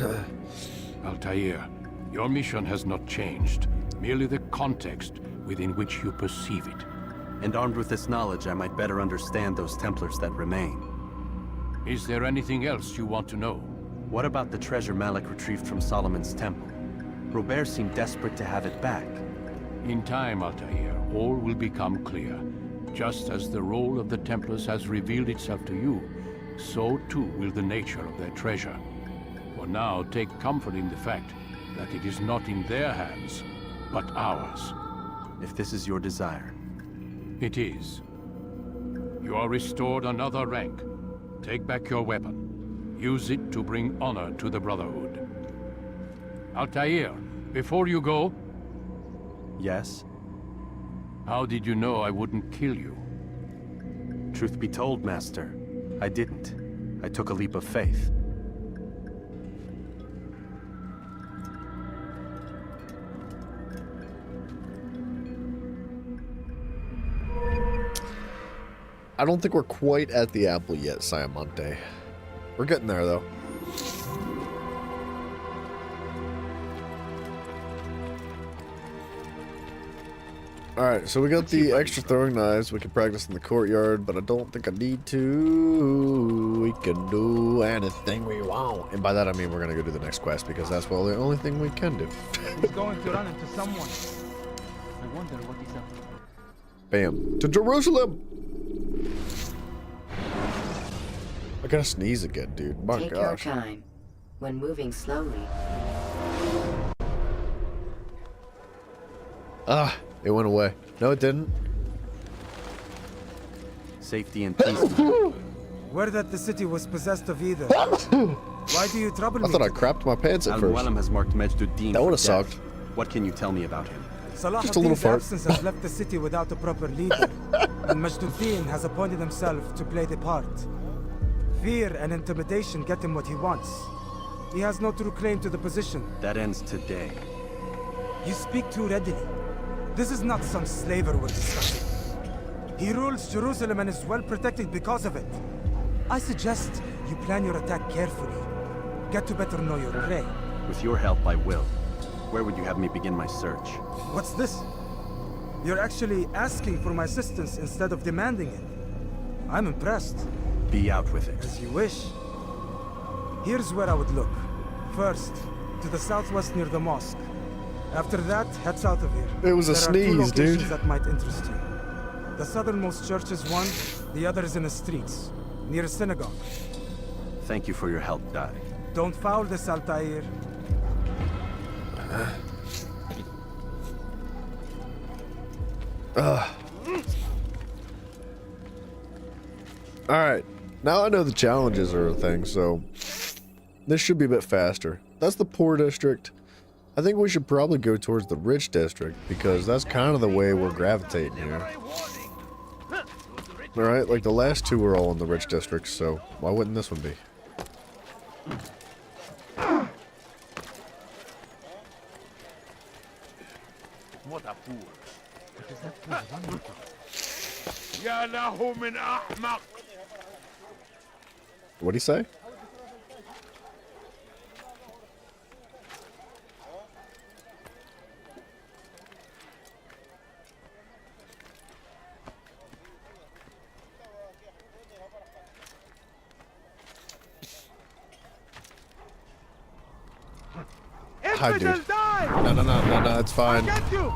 Altair, your mission has not changed. Merely the context within which you perceive it. And armed with this knowledge, I might better understand those Templars that remain. Is there anything else you want to know? What about the treasure Malik retrieved from Solomon's temple? Robert seemed desperate to have it back. In time, Altair, all will become clear. Just as the role of the Templars has revealed itself to you, so too will the nature of their treasure. For now, take comfort in the fact that it is not in their hands, but ours. If this is your desire. It is. You are restored another rank. Take back your weapon. Use it to bring honor to the Brotherhood. Altair, before you go... Yes? How did you know I wouldn't kill you? Truth be told, Master, I didn't. I took a leap of faith. I don't think we're quite at the apple yet, Siamonte. We're getting there, though. Alright, so we got the extra throwing knives. We can practice in the courtyard, but I don't think I need to. We can do anything we want. And by that I mean we're gonna go do the next quest because that's well the only thing we can do. He's going to run into someone. I wonder what he's up to. Bam. To Jerusalem! I gotta sneeze again, dude. My Take gosh. your time. When moving slowly. Ah, it went away. No, it didn't. Safety and peace. Word that the city was possessed of either. Why do you trouble me? I thought I crapped my pants at first. Al-Mualim has marked Majd-ud-Din That for would've death. sucked. What can you tell me about him? Just a little Salahuddin's fart. absence has left the city without a proper leader, and Majd-ud-Din has appointed himself to play the part. Fear and intimidation get him what he wants. He has no true claim to the position. That ends today. You speak too readily. This is not some slaver we're discussing. He rules Jerusalem and is well protected because of it. I suggest you plan your attack carefully. Get to better know your prey. With your help, I will. Where would you have me begin my search? What's this? You're actually asking for my assistance instead of demanding it. I'm impressed. Be out with it. As you wish. Here's where I would look. First, to the southwest near the mosque. After that, head south of here. It was a There are two sneeze, dude. locations that might interest you. The southernmost church is one, the other is in the streets, near a synagogue. Thank you for your help, Dai. Don't foul this, Altair. Alright. Now I know the challenges are a thing, so this should be a bit faster. That's the poor district. I think we should probably go towards the rich district because that's kind of the way we're gravitating here. Alright, like the last two were all in the rich districts, so why wouldn't this one be? What a fool. يا له من أحمق. What'd he say? Hi, dude. No, it's fine. Get you.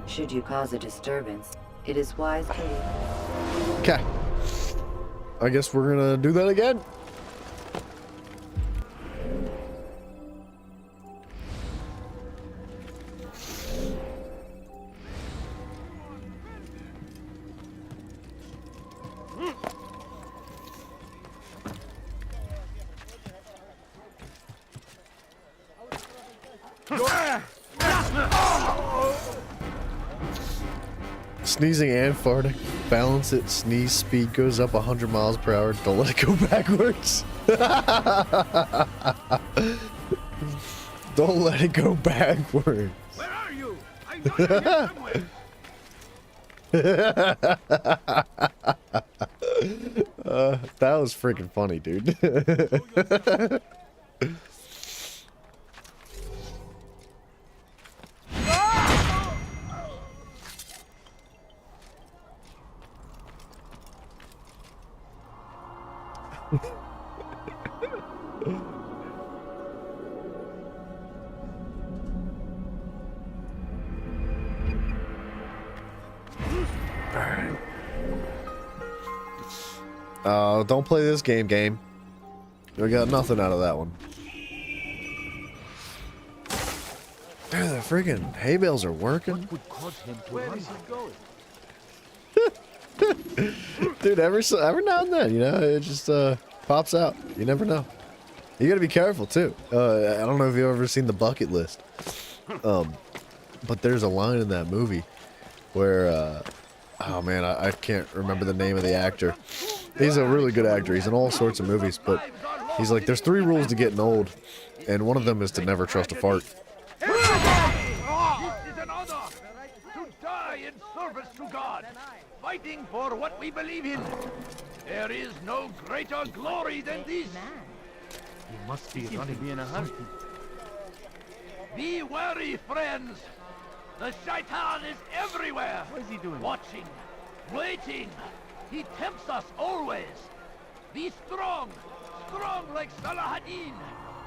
Should you cause a disturbance, it is wise to leave. Okay. I guess we're gonna do that again. Sneezing and farting. Balance it. Sneeze speed goes up 100 miles per hour. Don't let it go backwards. Don't let it go backwards. Where are you? I know you're here somewhere. That was freaking funny, dude. Don't play this game. We got nothing out of that one. Dude, the freaking hay bales are working. Where is he going? Dude, every now and then, you know, it just pops out. You never know. You gotta be careful too. I don't know if you've ever seen The Bucket List, but there's a line in that movie where, oh man, I can't remember the name of the actor. He's a really good actor. He's in all sorts of movies, but he's like, there's 3 rules to getting old, and one of them is to never trust a fart. This is an order to die die in service to God, fighting for what we believe in. There is no greater glory than this. He must be running in a hurry. Be wary, friends. The shaitan is everywhere. What is he doing? Watching, waiting. He tempts us always. Be strong, strong like Salahadin,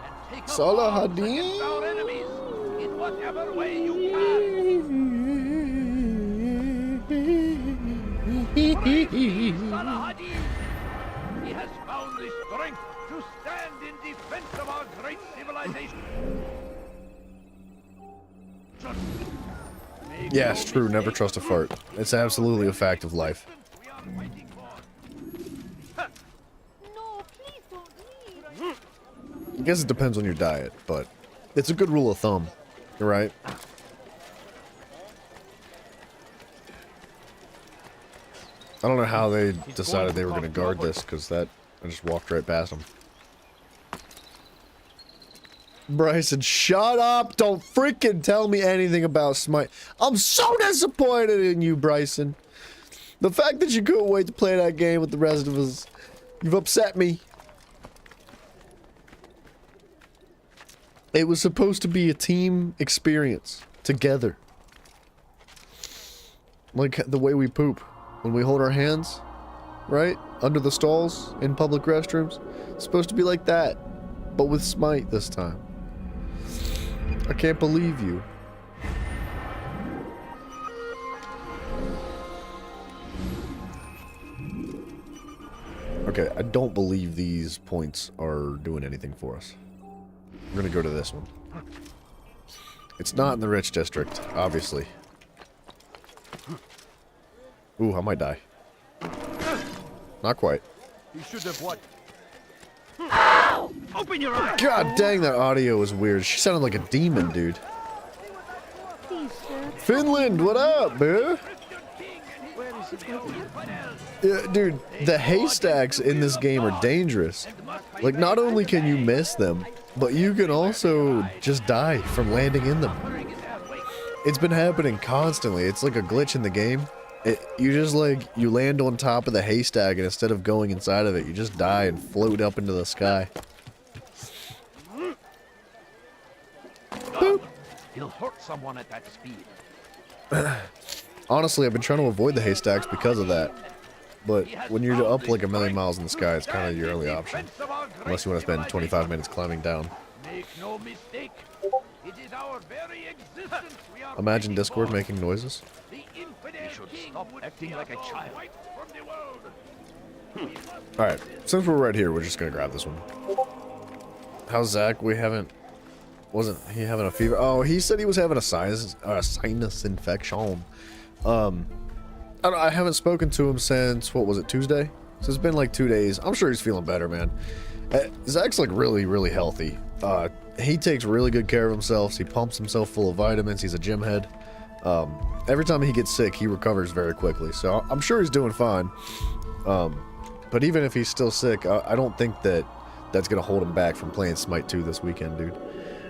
and take up arms against our enemies in whatever way you can. Praise be Salahadin. He has found the strength to stand in defense of our great civilization. Yeah, it's true. Never trust a fart. It's absolutely a fact of life. I guess it depends on your diet, but it's a good rule of thumb, right? I don't know how they decided they were going to guard this, because I just walked right past them. Bryson, shut up! Don't freaking tell me anything about Smite. I'm so disappointed in you, Bryson. The fact that you couldn't wait to play that game with the rest of us, you've upset me. It was supposed to be a team experience, together. Like the way we poop, when we hold our hands, right? Under the stalls, in public restrooms. It's supposed to be like that, but with Smite this time. I can't believe you. Okay, I don't believe these points are doing anything for us. We're gonna go to this one. It's not in the rich district, obviously. Ooh, I might die. Not quite. You should have what? Open your eyes! God dang, that audio was weird. She sounded like a demon, dude. Finland, what up, man? Yeah, dude, the haystacks in this game are dangerous. Like, not only can you miss them, but you can also just die from landing in them. It's been happening constantly. It's like a glitch in the game. You just you land on top of the haystack, and instead of going inside of it, you just die and float up into the sky. Boop. He'll hurt someone at that speed. Honestly, I've been trying to avoid the haystacks because of that. But when you're up like a million miles in the sky, it's kind of your only option. Unless you want to spend 25 minutes climbing down. Make no mistake. It is our very existence we are Imagine Discord making noises. The infidel king stop acting like a child. Alright, since we're right here, we're just gonna grab this one. How's Zach? Wasn't he having a fever? Oh, he said he was having a sinus infection. I haven't spoken to him since, what was it, Tuesday? So it's been like 2 days. I'm sure he's feeling better, man. Zach's like really, really healthy. He takes really good care of himself. He pumps himself full of vitamins. He's a gym head. Every time he gets sick, he recovers very quickly. So I'm sure he's doing fine. But even if he's still sick, I don't think that's going to hold him back from playing Smite 2 this weekend, dude.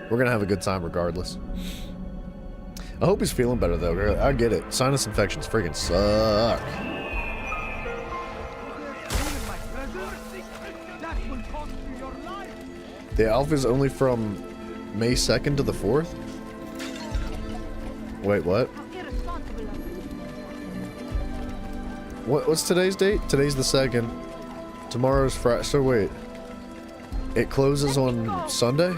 We're going to have a good time regardless. I hope he's feeling better, though. I get it. Sinus infections freaking suck. The alpha is only from May 2nd to the 4th? Wait, what? What's today's date? Today's the 2nd. Tomorrow's Friday. So wait. It closes on Sunday?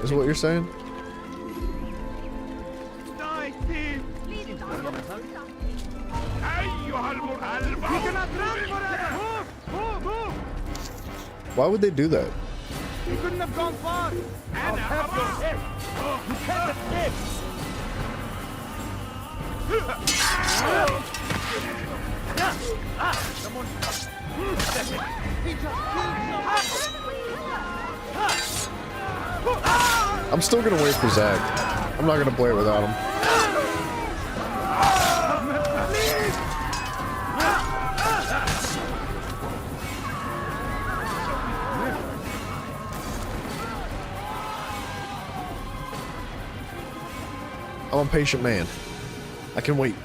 Is what you're saying? Why would they do that? He couldn't have gone far. I'll have your head. You can't escape. I'm still gonna wait for Zach. I'm not gonna play it without him. I'm a patient man. I can wait.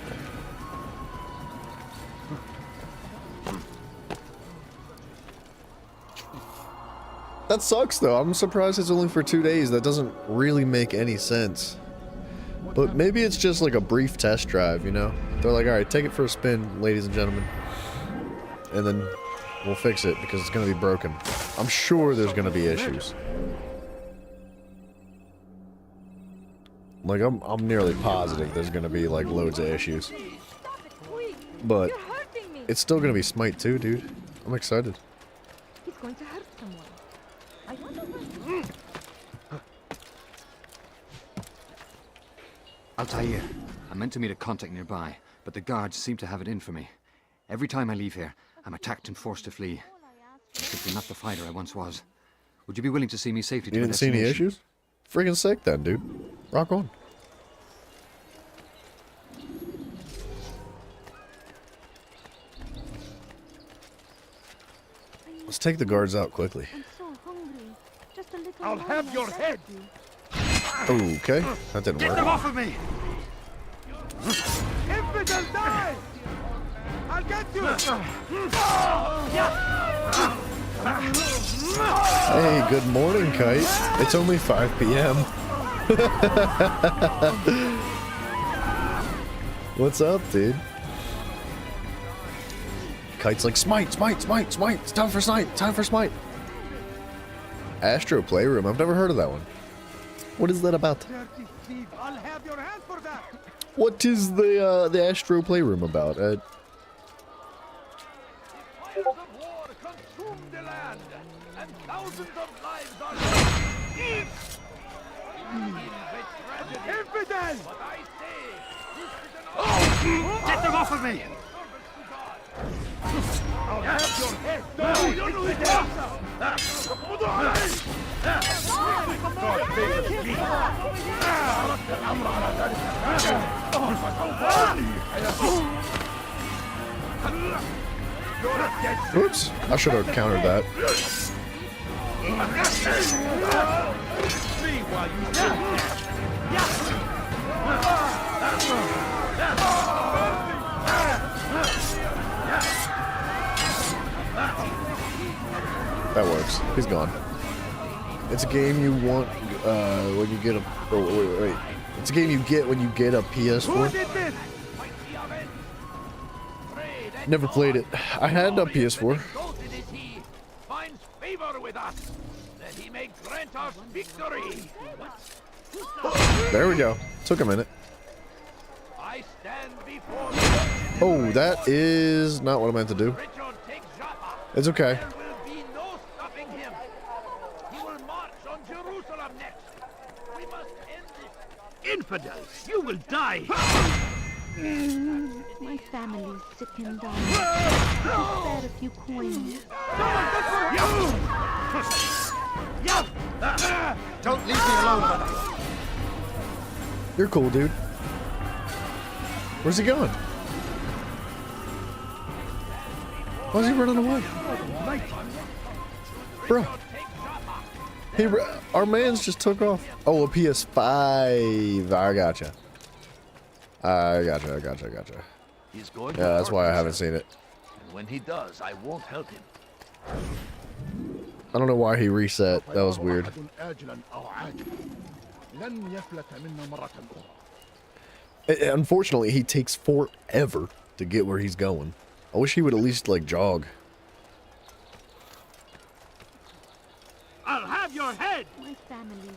That sucks, though. I'm surprised it's only for 2 days. That doesn't really make any sense. But maybe it's just like a brief test drive, you know? They're like, alright, take it for a spin, ladies and gentlemen. And then we'll fix it because it's going to be broken. I'm sure there's going to be issues. Like, I'm nearly positive there's going to be, like, loads of issues. But it's still going to be Smite 2, dude. I'm excited. He's going to hurt someone. I wonder where... Altair, I meant to meet a contact nearby, but the guards seem to have it in for me. Every time I leave here, I'm attacked and forced to flee. I'm simply not the fighter I once was. Would you be willing to see me safely to You a didn't see any destination? issues? Friggin' sick then, dude. Rock on. Let's take the guards out quickly. I'm so hungry. Just a little I'll more have and your I'll head. Okay, that didn't Get work. them off of me! Infidel, die! I'll get you! Hey, good morning, Kite. It's only 5 p.m. What's up, dude? Kite's like, Smite, Smite, Smite, Smite. It's time for Smite, time for Smite. Astro Playroom. I've never heard of that one. What is that about? I'll have your hand for that! What is the Astro Playroom about? Fires of war consume the land, and thousands of lives are lost. Infidel! But I say, this is an Get them off of me! I'll have your head! No, you Oops, I should have countered that. That works. He's gone. It's a game you want when you get a. Oh, wait. It's a game you get when you get a PS4. Never played it. I had a PS4. finds favor with us, that he may grant us victory. There we go. Took a minute. I stand before Oh, that is not what I meant to do. It's okay. There will be no stopping him. He will march on Jerusalem next. We must end this. Infidels, you will die! My family's sick and dying. Just spare a few coins. Don't leave me alone, buddy. You're cool, dude. Where's he going? Why is he running away? Bro. Our man's just took off. Oh, a PS5. I gotcha. I gotcha. He's going Yeah, that's why I haven't seen it. And when he does, I won't help him. I don't know why he reset. That was weird. Unfortunately, he takes forever to get where he's going. I wish he would at least, like, jog. I'll have your head! My family's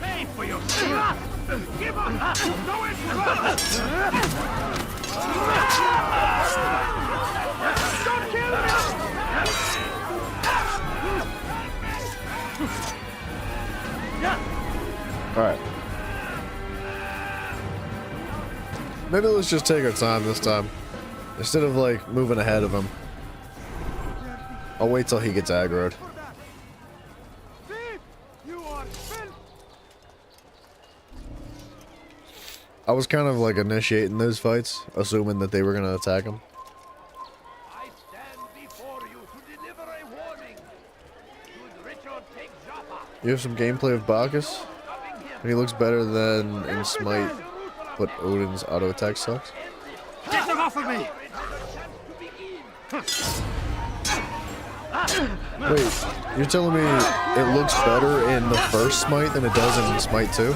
Pay for your sin! Give up! Go in front! Don't kill me! Alright. Maybe let's just take our time this time. Instead of, like, moving ahead of him. I'll wait till he gets aggroed. I was kind of, like, initiating those fights, assuming that they were going to attack him. I stand before you to deliver a warning. Should Richard take Jaffa, You have some gameplay of Bacchus? And he looks better than in Smite, but Odin's auto attack sucks. Get them off of me! Wait, you're telling me it looks better in the first Smite than it does in Smite 2?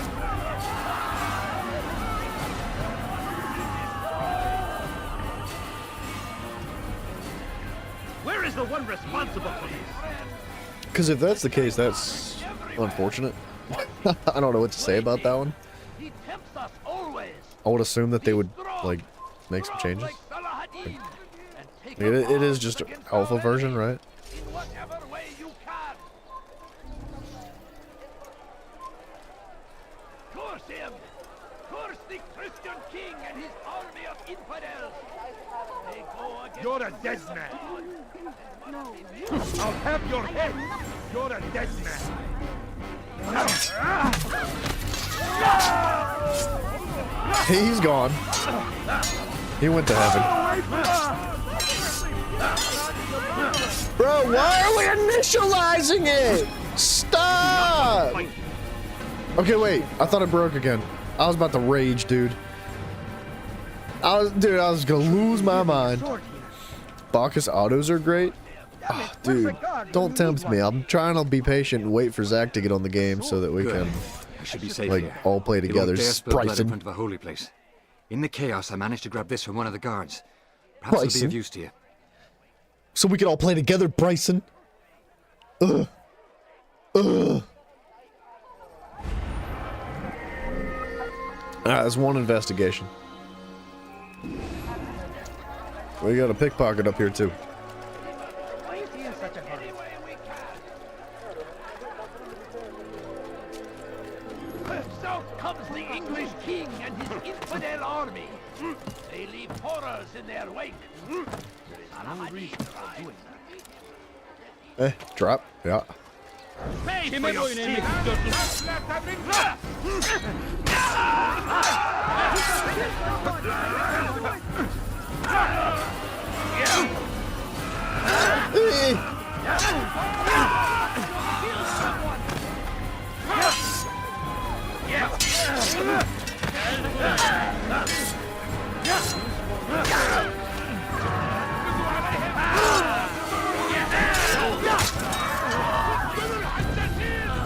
Where is the one responsible for this? Because if that's the case, that's unfortunate. I don't know what to say about that one. He tempts us always. I would assume that they would, like, make some changes. Like, it is just an alpha version, right? In whatever way you can. Curse him! Curse the Christian king and his army of infidels! They go against You're a dead man. I'll have your head. You're a dead man. He's gone. He went to heaven. Bro, why are we initializing it? Stop! Okay, wait. I thought it broke again. I was about to rage, dude. I was gonna lose my mind. Bacchus autos are great. Oh, dude, don't tempt me. I'm trying to be patient and wait for Zach to get on the game so that we can, should be safe like, here. all play together. You won't dare spill blood in Bryson. front of a holy place. In the chaos, I managed to grab this from one of the guards. Perhaps it'll be Bryson? of use to you. So we can all play together, Bryson. Ugh. Ugh. Alright, that's one investigation. We got a pickpocket up here too. Why is he in such a hurry? So comes the English king and his infidel army. They leave horrors in their wake. There is no reason for doing that. Drop. Yeah. Pay for your sin. Did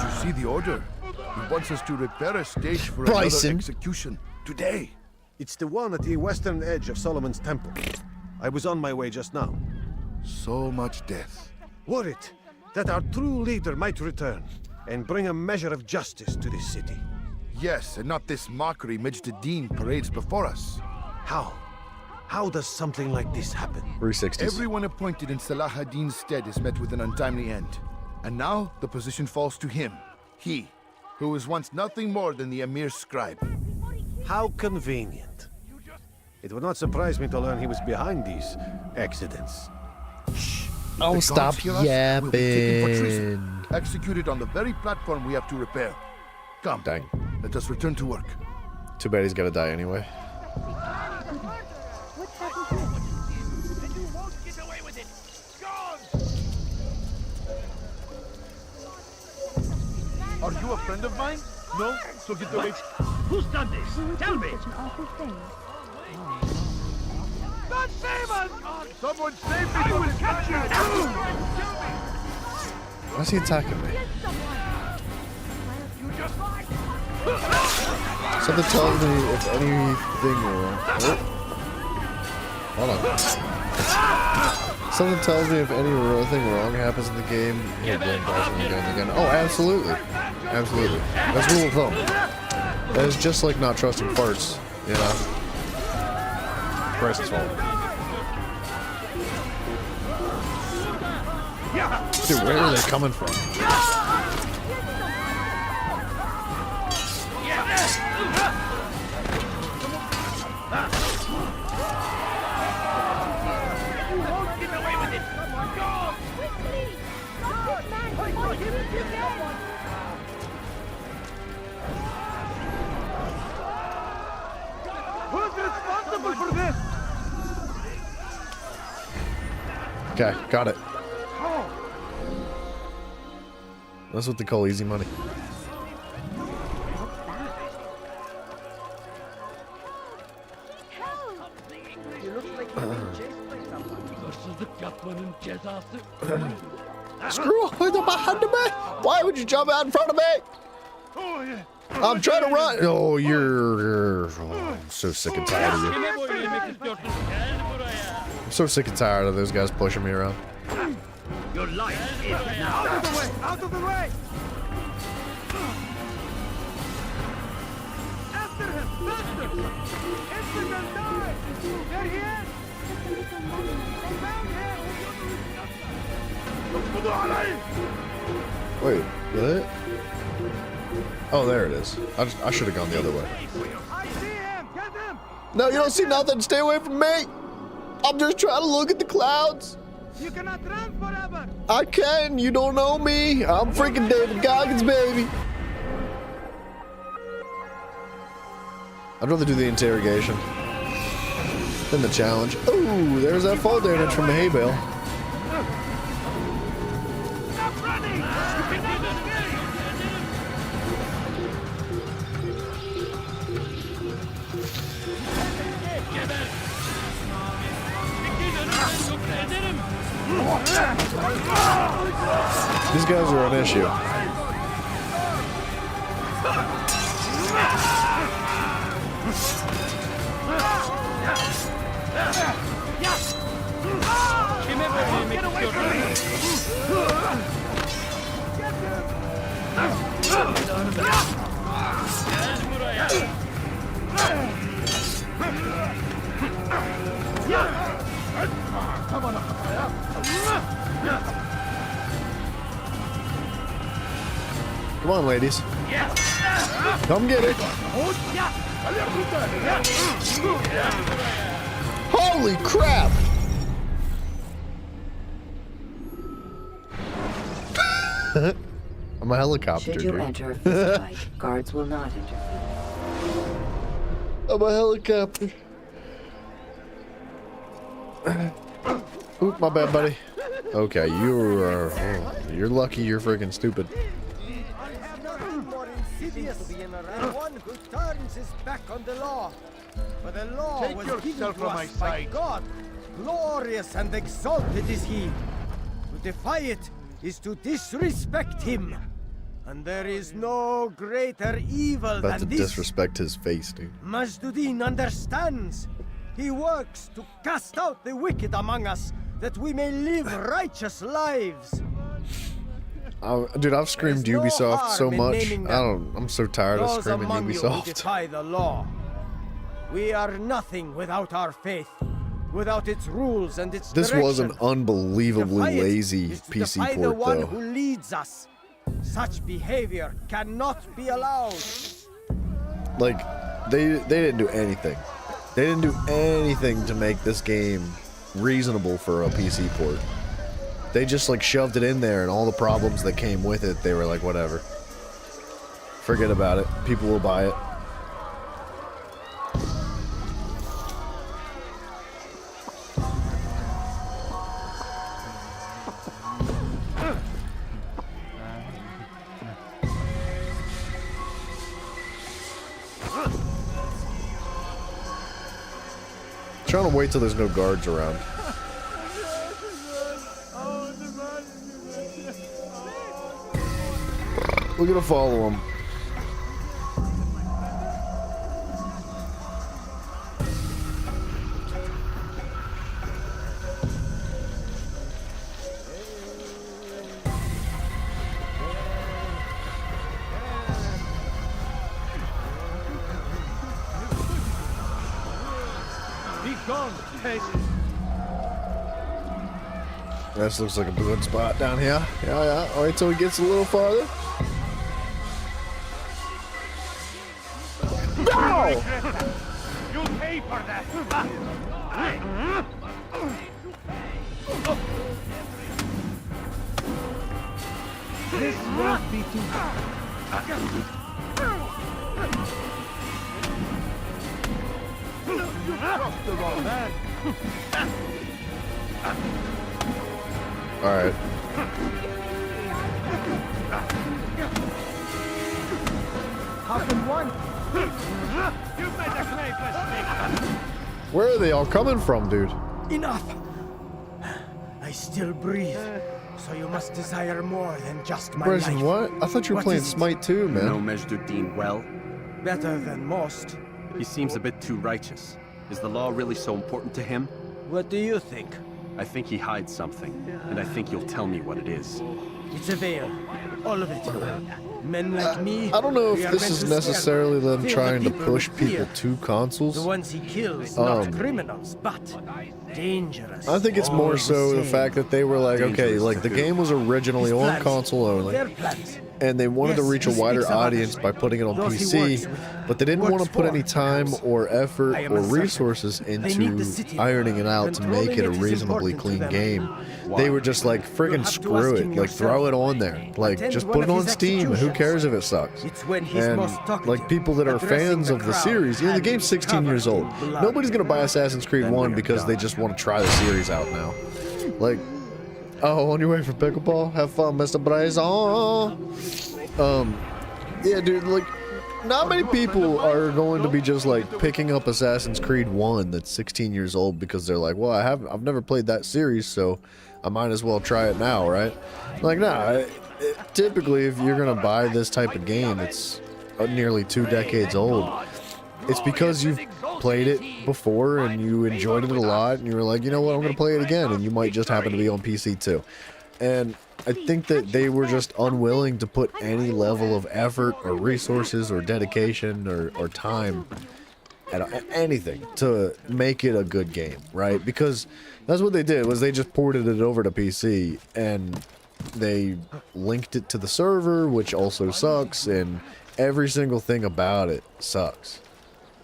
you see the order? He wants us to repair a stage for Bryson. another execution today. It's the one at the western edge of Solomon's Temple. I was on my way just now. So much death. Worried that our true leader might return and bring a measure of justice to this city. Yes, and not this mockery Majd-Addin parades before us. How? How does something like this happen? 360s. Everyone appointed in Salah ad-Din's stead is met with an untimely end. And now the position falls to him. He, who was once nothing more than the Emir's scribe. How convenient. It would not surprise me to learn he was behind these accidents. Oh, The stop guards hear us, we'll be taken for treason, yapping. executed on the very platform we have to repair. Come, Dang. let us return to work. Too bad he's gonna die anyway. What's happened here? And you won't get away with it. Gone! Are you a friend of mine? No? So get away. Who's done this? Tell me! Such an awful thing. God save us! Someone save me! I will catch you! Why's he attacking me? Something tells me if anything wrong. Oh. Hold on. Something tells me if anything wrong happens in the game, he'll blame Bryson again and again. Oh, absolutely. Absolutely. That's rule of thumb. That is just like not trusting farts, you know? Bryson's fault. Dude, where are they coming from? Who's responsible for this? Okay, got it. That's what they call easy money. Screw off behind me! Why would you jump out in front of me? Oh, yeah. I'm trying to run. Oh, you're I'm so sick and tired of you. I'm so sick and tired of those guys pushing me around. Your life is now. Out of the way! Out of the way! After him! Faster! Infidel die! There he is! Found him! Wait, what? Oh, there it is. I should have gone the other way. I see him! Get him! No, you don't see nothing. Stay away from me. I'm just trying to look at the clouds. You cannot run forever! I can. You don't know me. I'm freaking David Goggins, baby. I'd rather do the interrogation than the challenge. Oh, there's that fall damage from the hay bale. Stop running! You cannot escape! These guys are an issue. Come on, ladies. Come get it. Holy crap! I'm a helicopter, Should you dude. enter a fist fight, guards will not interfere. I'm a helicopter. Oop, my bad, buddy. Okay, you're lucky you're freaking stupid. More insidious than one who turns his back on the law. For the law Take was yourself given to from my us by sight. God. Glorious and exalted is he. To defy it is to disrespect him. And there is no greater evil About to than this. disrespect his face, dude. Majduddin understands. He works to cast out the wicked among us, that we may live righteous lives. Dude, I've screamed There's no Ubisoft so harm in much. naming them. I'm so tired of Those screaming among you who Ubisoft. defy the law. We are nothing without our faith, without its rules and its This direction. was an unbelievably Defy it lazy is to PC defy the port, one though. who leads us. Such behavior cannot be allowed. Like, they didn't do anything. They didn't do anything to make this game reasonable for a PC port. They just like shoved it in there, and all the problems that came with it, they were like, whatever. Forget about it. People will buy it. Trying to wait till there's no guards around. We're gonna follow him. Be gone, peasant. This looks like a good spot down here. Yeah. All right, till he gets a little farther. No! You'll pay for that. This won't be too You crossed the wrong man. All right. Happened one. You made a great mistake. Where are they all coming from, dude? Enough! I I still breathe, so you must desire more than just my Bryson, life. what? I thought you were What playing is it? Smite too, You know man. Majd-ud-Din well? Better than most. He seems a bit too righteous. Is the law really so important to him? What do you think? I think he hides something, and I think you'll tell me what it is. It's a veil. All of it. Men like me. I don't know we if are this meant is to scare necessarily them, them fill the trying to people push with people fear. to consoles. The ones he kills, Um, not criminals, but dangerous. I think it's all more so the same. fact that they were like, okay, like the game was originally His on plans. console only, Their plans. and they wanted to Yes, reach a he wider speaks of others. audience by putting it on Those he PC, works with, but they didn't want to works put for, any time or effort I am or uncertain. resources They need into the city. ironing it out to Controlling make it a it is reasonably important to clean them. game. They were just like, friggin' have to screw ask it, him like throw it yourself. on there, like Attend just one put it of on his Steam. Who executions. cares if it sucks? It's when he's And most talkative, like people that are addressing fans the of the crowd, series, you know, the game's 16 years old. blood. Nobody's gonna buy Assassin's Creed 1 because they just want to try the series out now. Like, oh, on your way for pickleball? Have fun, Mr. Bryson. Yeah, dude, like, not many people are going to be just like picking up Assassin's Creed 1 that's 16 years old because they're like, well, I've never played that series, so I might as well try it now, right? Like, nah, typically if you're gonna buy this type of game that's nearly 2 decades old, it's because you've played it before and you enjoyed it a lot and you were like, you know what, I'm gonna play it again, and you might just happen to be on PC too. And I think that they were just unwilling to put any level of effort or resources or dedication or time at anything to make it a good game, right? Because that's what they did, was they just ported it over to PC and they linked it to the server, which also sucks, and every single thing about it sucks.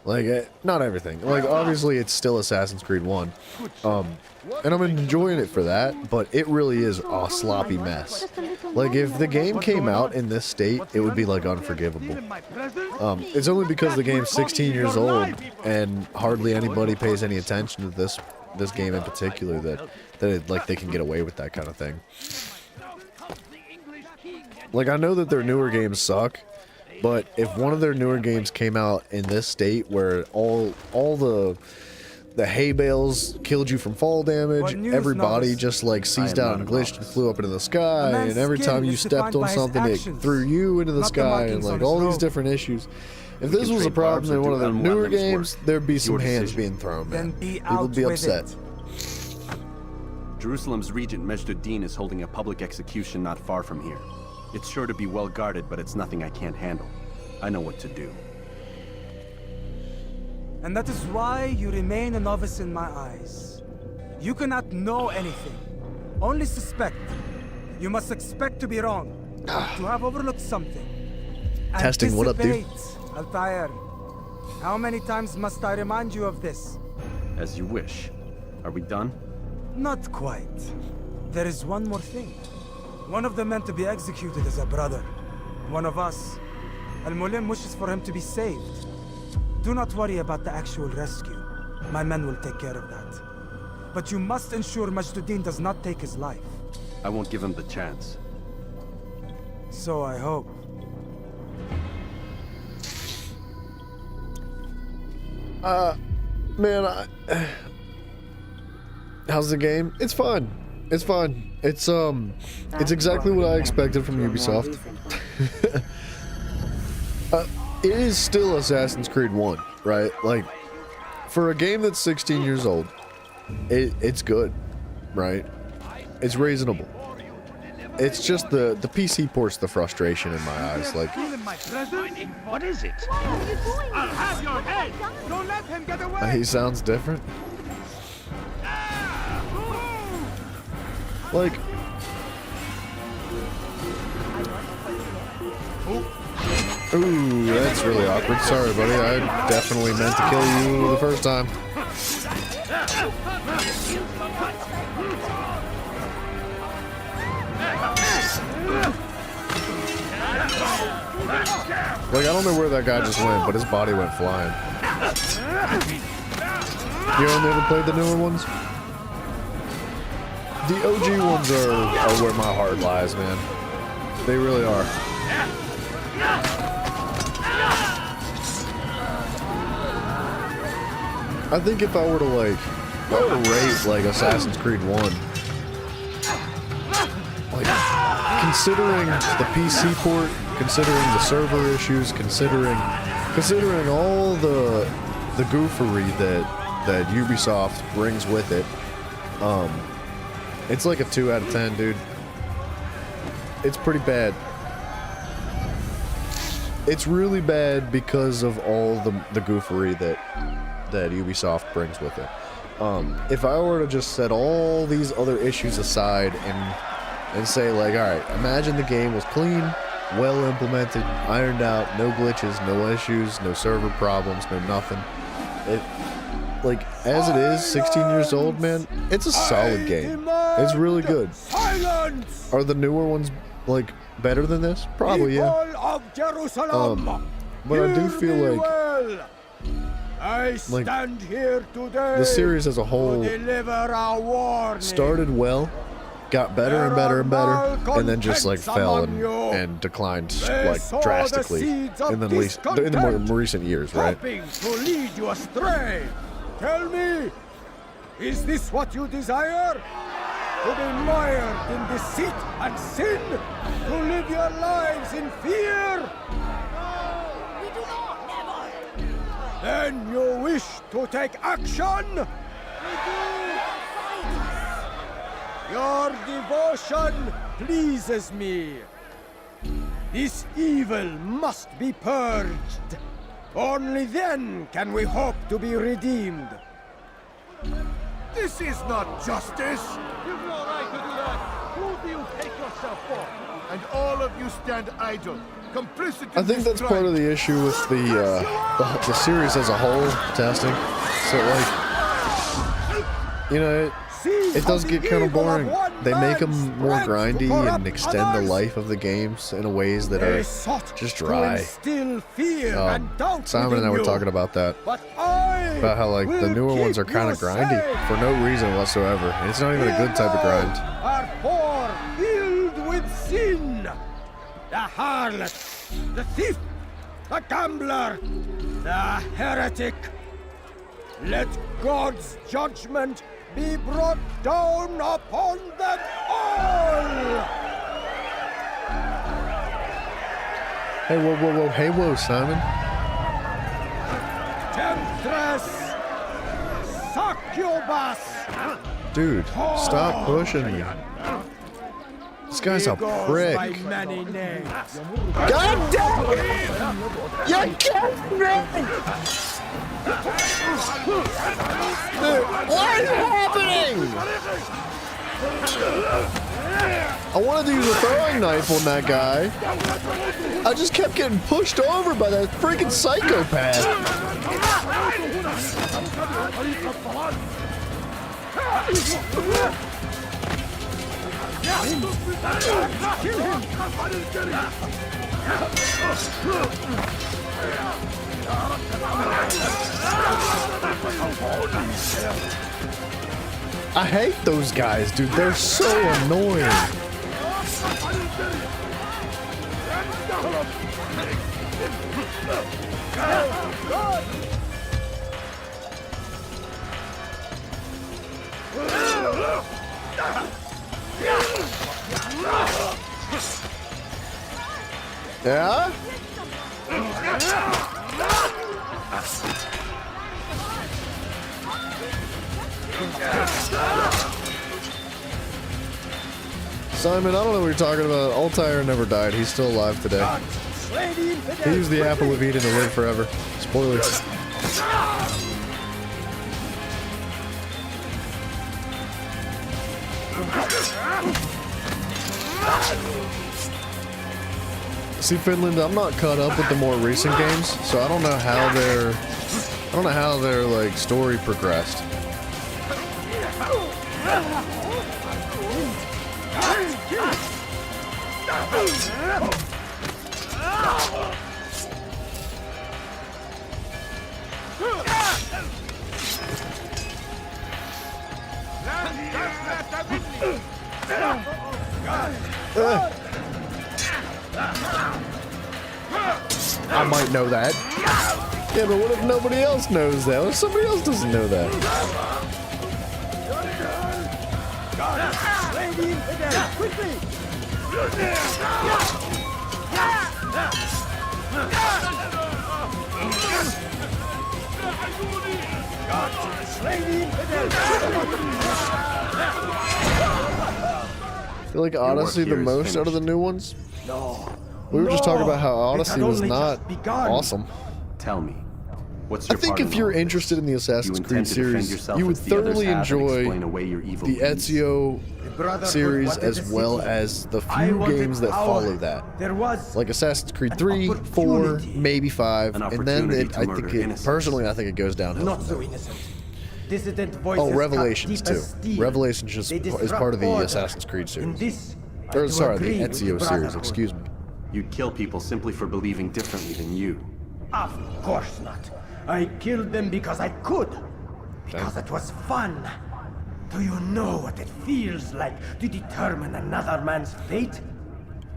Like, not everything. Like, obviously it's still Assassin's Creed 1. And I'm enjoying it for that, but it really is a sloppy mess. Like, if the game came out in this state, it would be, like, unforgivable. It's only because the game's 16 years old and hardly anybody pays any attention to this game in particular that like, they can get away with that kind of thing. Like, I know that their newer games suck, but if one of their newer games came out in this state where all the hay bales killed you from fall damage, everybody just like seized out and glitched and flew up into the sky, and every time you stepped on something it threw you into the sky, and like all these different issues. If this was a problem in one of their newer games, there'd be some hands being thrown, man. People would be upset. Jerusalem's regent Majd-ud-Din is holding a public execution not far from here. It's sure to be well guarded, but it's nothing I can't handle. I know what to do. And that is why you remain a novice in my eyes. You cannot know anything, only suspect. You must expect to be wrong, to have overlooked something. Testing, what up, dude? Anticipate, Altair. How many times must I remind you of this? As you wish. Are we done? Not quite. There is one more thing. One of the men to be executed is a brother. One of us. Al-Mulim wishes for him to be saved. Do not worry about the actual rescue. My men will take care of that. But you must ensure Majd-ud-Din does not take his life. I won't give him the chance. So I hope. Man, how's the game? It's fun. It's fun. It's exactly what I expected from Ubisoft. It is still Assassin's Creed 1, right? Like, for a game that's 16 years old, it's good, right? It's reasonable. It's just the PC port's the frustration in my eyes. Like, What is it? I'll have your head! Don't let him get away! he sounds different. Like, ooh, that's really awkward. Sorry, buddy. I definitely meant to kill you the first time. Like, I don't know where that guy just went, but his body went flying. You only ever played the newer ones? The OG ones are where my heart lies, man. They really are. I think if I were to rate like Assassin's Creed 1, considering the PC port, considering the server issues, considering all the goofery that Ubisoft brings with it, it's like a 2 out of 10, dude. It's pretty bad. It's really bad because of all the goofery that Ubisoft brings with it. If I were to just set all these other issues aside and say, like, alright, imagine the game was clean, well implemented, ironed out, no glitches, no issues, no server problems, no nothing. Like, as it is, 16 years old, man, it's a solid game. It's really good. Are the newer ones, like, better than this? Probably, yeah. But I do feel like the series as a whole started well, got better and better and better, and then just like fell and declined like drastically in the more recent years, right? To lead you astray. Tell me, is this what you desire? To be mired in deceit and sin? To live your lives in fear? No, we do not, never. Then you wish to take action? We do. Your devotion pleases me. This evil must be purged. Only then can we hope to be redeemed. This is not justice! You've no right to do that! Who do you take yourself for? And all of you stand idle, complicit in I think that's part of the issue with the series as a whole testing. So like, you know, it does get kind of boring. They make them more grindy and extend the life of the games in ways that are just dry. Simon and I were talking about that. About how like the newer ones are kind of grindy for no reason whatsoever. And it's not even a good type of grind. Are poor, filled with sin. The harlot, the thief, the gambler, the heretic. Let God's judgment be brought down upon them all! Hey, whoa, whoa, whoa, hey, whoa, Simon. Temptress! Succubus! Dude, stop pushing me. This guy's a prick. God damn it! You killed me! Dude, what is happening? I wanted to use a throwing knife on that guy. I just kept getting pushed over by that freaking psychopath. I hate those guys, dude. They're so annoying. Yeah? Simon, I don't know what you're talking about. Altair never died. He's still alive today. He used the apple of Eden to live forever. Spoilers. See, Finland, I'm not caught up with the more recent games, so I don't know how their like story progressed. I might know that. Yeah, but what if nobody else knows that? What if somebody else doesn't know that? I feel like Odyssey the most out of the new ones. No. We were just talking about how It Odyssey had was only not just begun. awesome. Tell me, what's I your think part if in you're all of interested in the this? Assassin's You Creed intend to defend series, yourself you would as the others thoroughly have and enjoy explain away your evil the deeds? Ezio Brotherhood series wanted as the well city. as the I few wanted games that power. follow that. There was Like Assassin's Creed 3, 4, maybe 5, An and then opportunity it, to I murder think it, innocents. personally, I think it goes downhill. not so innocent. Dissident voices Oh, cut Revelations deep as too. steel. Revelations just They is disrupt part of the order. Assassin's Creed series. In this, I Or do sorry, the agree with Ezio series, Brotherhood. excuse me. You'd kill people simply for believing differently than you. Of course not. I killed them because I could. Because it was fun. Do you know what it feels like to determine another man's fate?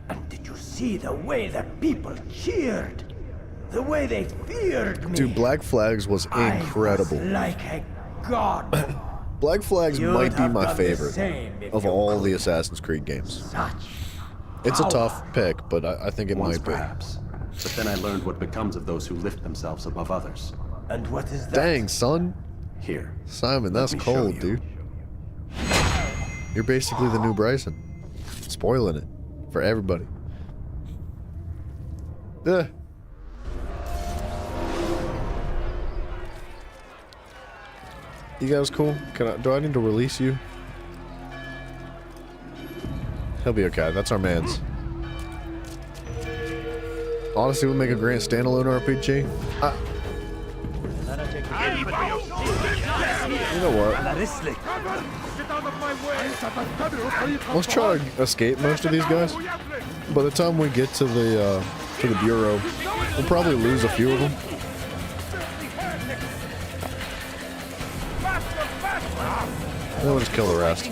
And did you see the way the people cheered? The way they feared me? Dude, Black Flags was incredible. I was like a god. Black Flags You'd might be have my done the favorite same if of you all the Assassin's Creed games. Such It's a power. tough pick, but I think it Once might be. perhaps. But then I learned what becomes of those who lift themselves above others. And what is that? Dang, son. Here. Simon, that's me show cold, you. dude. You're basically the new Bryson. Spoiling it for everybody. Ugh. You guys cool? Do I need to release you? He'll be okay. That's our man's. Honestly, would make a great standalone RPG. You know what? Let's try to escape most of these guys. By the time we get to the bureau, we'll probably lose a few of them. Then we'll just kill the rest.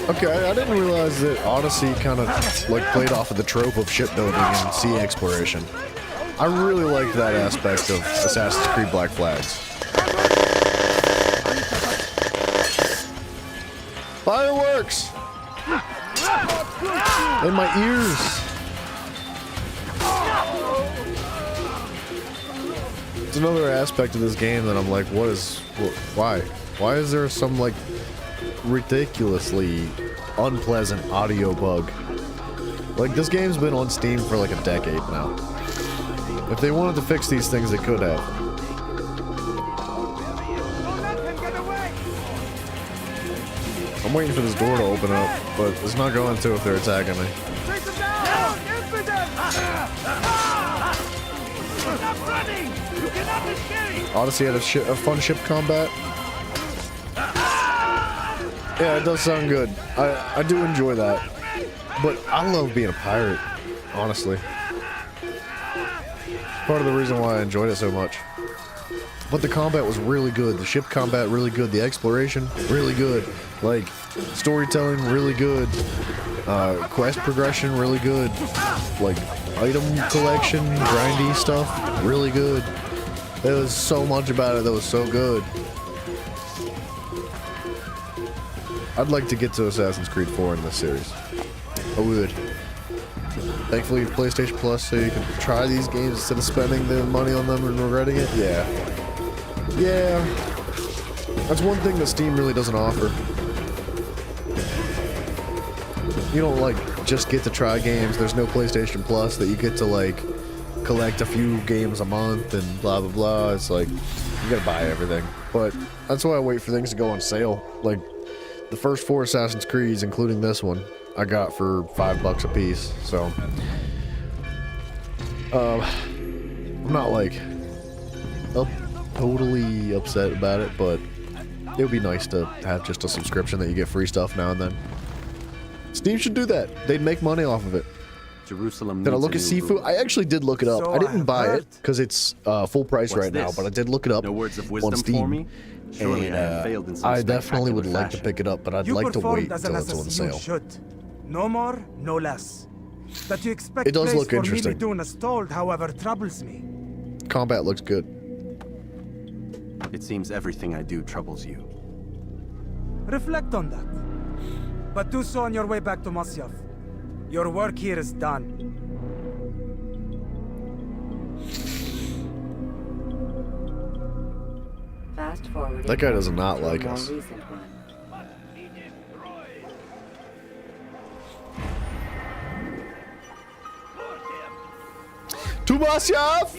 Okay, I didn't realize that Odyssey kind of like played off of the trope of shipbuilding and sea exploration. I really liked that aspect of Assassin's Creed Black Flags. Fireworks! In my ears! It's another aspect of this game that I'm like, why? Why is there some like ridiculously unpleasant audio bug? Like, this game's been on Steam for like a decade now. If they wanted to fix these things, they could have. I'm waiting for this door to open up, but it's not going to if they're attacking me. Odyssey had a fun ship combat. Yeah, it does sound good. I do enjoy that. But I love being a pirate, honestly. Part of the reason why I enjoyed it so much. But the combat was really good. The ship combat, really good. The exploration, really good. Like, storytelling, really good. Quest progression, really good. Like, item collection, grindy stuff, really good. There was so much about it that was so good. I'd like to get to Assassin's Creed 4 in this series. I would. Thankfully, PlayStation Plus, so you can try these games instead of spending the money on them and regretting it. Yeah. Yeah. That's one thing that Steam really doesn't offer. You don't, like, just get to try games. There's no PlayStation Plus that you get to, like, collect a few games a month and blah, blah, blah. It's like, you gotta buy everything. But that's why I wait for things to go on sale. Like, the first 4 Assassin's Creeds, including this one, I got for $5 a piece, so I'm not like totally upset about it, but it would be nice to have just a subscription that you get free stuff now and then. Steam should do that. They'd make money off of it. Jerusalem Did I needs look a at new Sifu? ruler. I actually did look it up. So I didn't I've buy heard. it because it's full price What's right now, this? but I did look it up No words of on wisdom Steam. for me? Surely And I have failed in some I definitely would spectacular like to fashion. pick it up, but I'd You like to performed wait as till an it's on assassin. You sale. should. No more, no less. That you expect It does praise look for interesting. merely doing as told, however, troubles me. Combat looks good. It seems everything I do troubles you. Reflect on that. But do so on your way back to Masyaf. Your work here is done. Fast forward. That guy does not like more us. recent one. To Masyaf!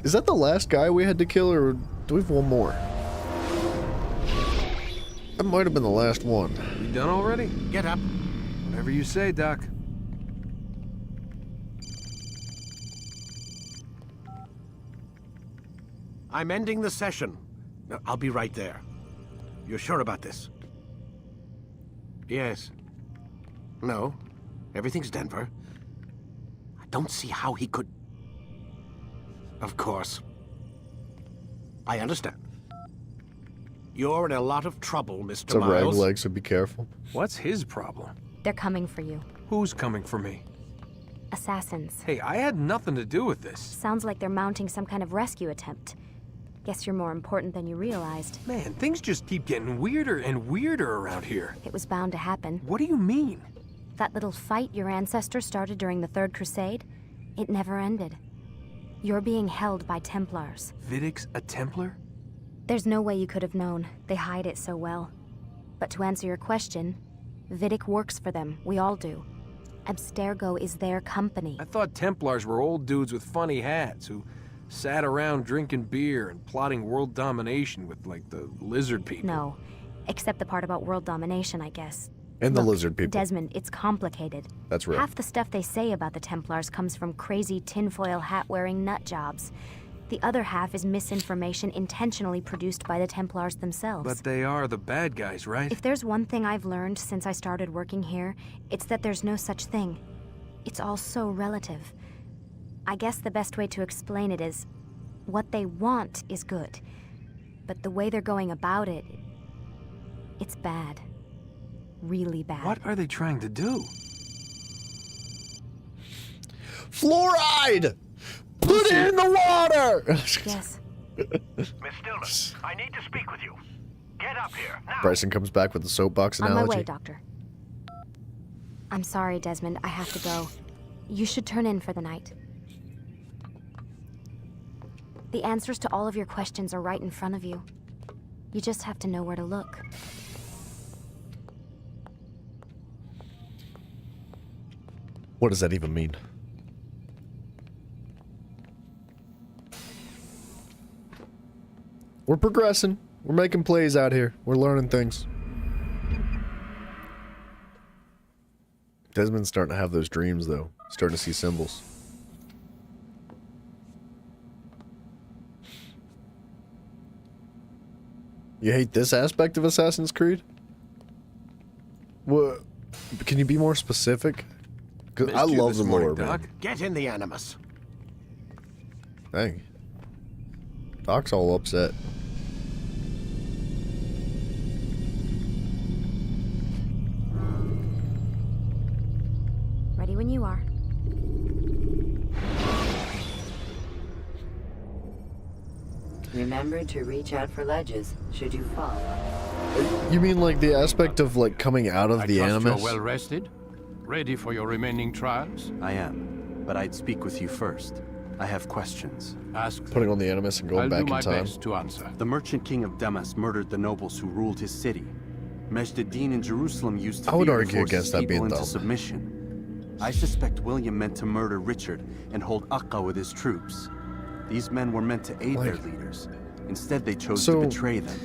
Is that the last guy we had to kill, or do we have one more? That might have been the last one. You done already? Get up. Whatever you say, Doc. I'm ending the session. I'll be right there. You're sure about this? Yes. No. Everything's Denver. I don't see how he could... Of course. I understand. You're in a lot of trouble, Mr. So Miles. Ragleg, so be careful. What's his problem? They're coming for you. Who's coming for me? Assassins. Hey, I had nothing to do with this. Sounds like they're mounting some kind of rescue attempt. Guess you're more important than you realized. Man, things just keep getting weirder and weirder around here. It was bound to happen. What do you mean? That little fight your ancestors started during the Third Crusade, it never ended. You're being held by Templars. Vidic's a Templar? There's no way you could have known. They hide it so well. But to answer your question, Vidic works for them. We all do. Abstergo is their company. I thought Templars were old dudes with funny hats who sat around drinking beer and plotting world domination with, like, the lizard people. No, except the part about world domination, I guess. And the Look, lizard people. Desmond, it's complicated. That's real. Half the stuff they say about the Templars comes from crazy tinfoil hat-wearing nut jobs. The other half is misinformation intentionally produced by the Templars themselves. But they are the bad guys, right? If there's one thing I've learned since I started working here, it's that there's no such thing. It's all so relative. I guess the best way to explain it is, what they want is good. But the way they're going about it, it's bad. Really bad. What are they trying to do? Fluoride! Put it in the water! Yes. Miss Stillman, I need to speak with you. Get up here, now! Bryson comes back with the soapbox On analogy. my way, Doctor. I'm sorry, Desmond. I have to go. You should turn in for the night. The answers to all of your questions are right in front of you. You just have to know where to look. What does that even mean? We're progressing. We're making plays out here. We're learning things. Desmond's starting to have those dreams, though. Starting to see symbols. You hate this aspect of Assassin's Creed? What? Can you be more specific? 'Cause I Missed you love this the morning, lore, man. Doc. Get in the Animus. Dang. Doc's all upset. Ready when you are. Remember to reach out for ledges should you fall. You mean like the aspect of like coming out of I the trust Animus? you're well rested? Ready for your remaining trials? I am, but I'd speak with you first. I have questions. Ask Putting on the Animus and going I'll back do my in time. best to answer. The merchant king of Damas murdered the nobles who ruled his city. Majd ad-Din in Jerusalem used to I would fear to argue force against his that people being into dumb. submission. I suspect William meant to murder Richard and hold Akka with his troops. These men were meant to aid their leaders. Instead, they chose to betray them.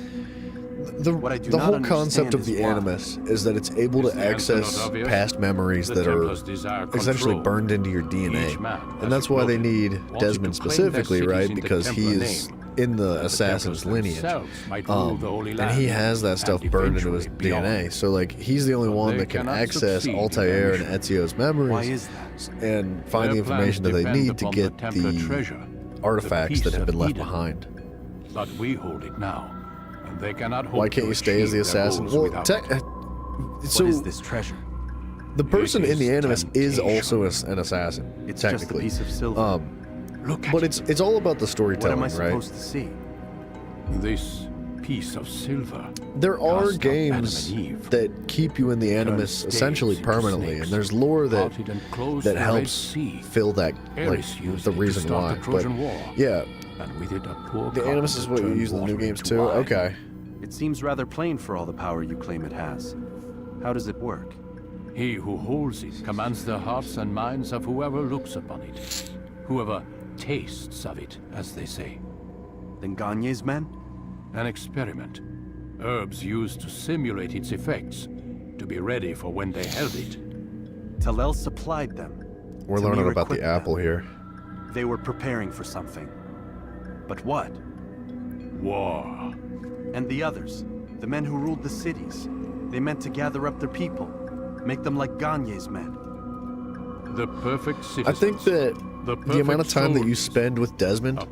What I do The not whole concept understand of the is why. Animus is that it's able Is to the answer not access obvious? past memories The that are Templars desire essentially control. burned into your DNA. Each man, And as that's it why they noted, need wanted Desmond to claim their specifically, cities right? in the Because he Templar is name. in the assassin's lineage, and he has that stuff burned into his DNA. So like he's the only one that can access Altair and Ezio's memories and find the information that they need to get the artifacts that have been left behind. But we hold it now, and they cannot hold. Why can't you stay as the assassin? Well, what is this treasure? The person in the Animus is also an assassin. It's technically. just a piece of silver. But it's all about the storytelling, what am I right? supposed to see? This piece of silver. There are games that keep you in the Animus essentially permanently, and there's lore that helps fill that, like the reason why. But yeah, the Animus is what you use in the new games too. Okay. It seems rather plain for all the power you claim it has. How does it work? He who holds it commands the hearts and minds of whoever looks upon it, whoever tastes of it, as they say. Then Gagne's men? An experiment. Herbs used to simulate its effects, to be ready for when they held it. Talel supplied them. We're learning about the apple here. They were preparing for something. But what? War. And the others, the men who ruled the cities, they meant to gather up their people, make them like Gagne's men. The perfect citizens. I think that the amount of time that you spend with Desmond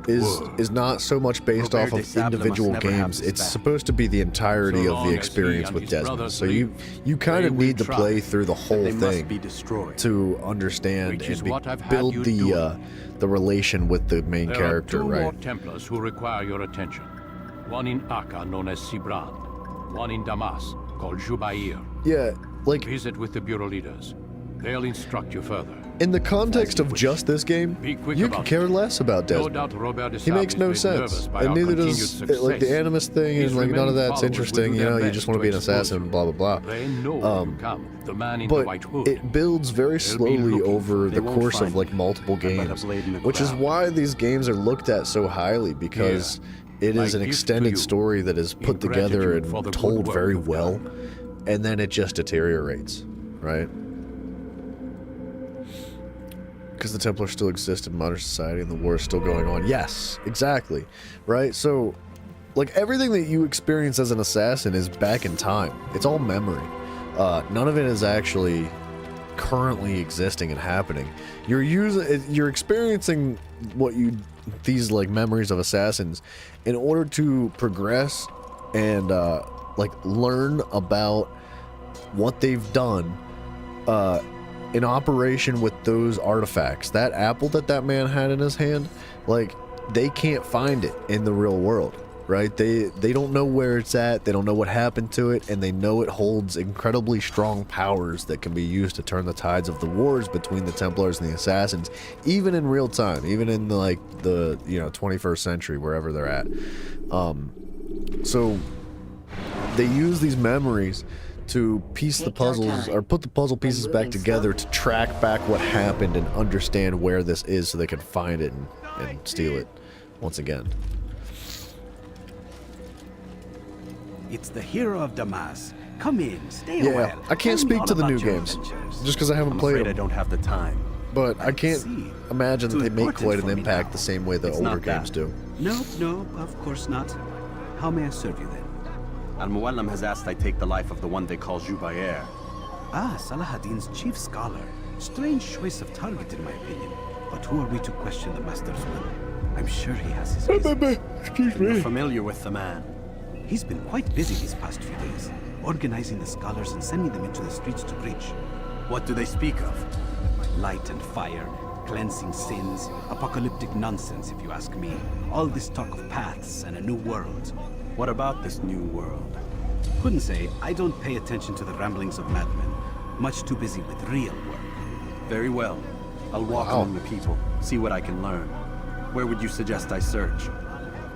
is not so much based off of individual games. It's supposed to be the entirety of the experience with Desmond. So you kind of need to play through the whole thing to understand and build the relation with the main character, right? There are 2 right? more Templars who require your attention. One in Acre known as Sibran, one in Damas called Jubair. Yeah, like visit with the bureau leaders. They'll instruct you further. In the context of just this game, you can care less about Desmond. No doubt Robert he makes no sense, and neither does like the Animus thing, and like none of that's interesting. You know, you just want to be an assassin, blah blah blah. They know you come, the man in the but white hood. it builds very slowly over the course of like multiple games, which is why these games are looked at so highly, because it is an extended story that is put together and told very well, and then it just deteriorates, right? Because the Templars still exist in modern society and the war is still going on. Yes, exactly. Right? So, like, everything that you experience as an assassin is back in time. It's all memory. None of it is actually currently existing and happening. You're experiencing these, like, memories of assassins in order to progress and, like, learn about what they've done, in operation with those artifacts. That apple that man had in his hand, like, they can't find it in the real world, right? They don't know where it's at, they don't know what happened to it, and they know it holds incredibly strong powers that can be used to turn the tides of the wars between the Templars and the Assassins, even in real time, even in the 21st century, wherever they're at. So they use these memories to piece the puzzles, or put the puzzle pieces back together to track back what happened and understand where this is so they can find it and steal it once again. It's the hero of Damas. Come in, stay a while. I can't speak to the new games, just because I haven't played them. I don't have the time. But I can't imagine that they make quite an impact the same way the older games do. No, of course not. How may I serve you then? Al-Muallim has asked I take the life of the one they call Jubair. Ah, Salahadin's chief scholar. Strange choice of target, in my opinion. But who are we to question the master's will? I'm sure he has his reasons. Excuse me. You're familiar with the man. He's been quite busy these past few days, organizing the scholars and sending them into the streets to preach. What do they speak of? Light and fire, cleansing sins, apocalyptic nonsense, if you ask me. All this talk of paths and a new world. What about this new world? Couldn't say. I don't pay attention to the ramblings of madmen. Much too busy with real work. Very well. I'll walk among the people, see what I can learn. Where would you suggest I search?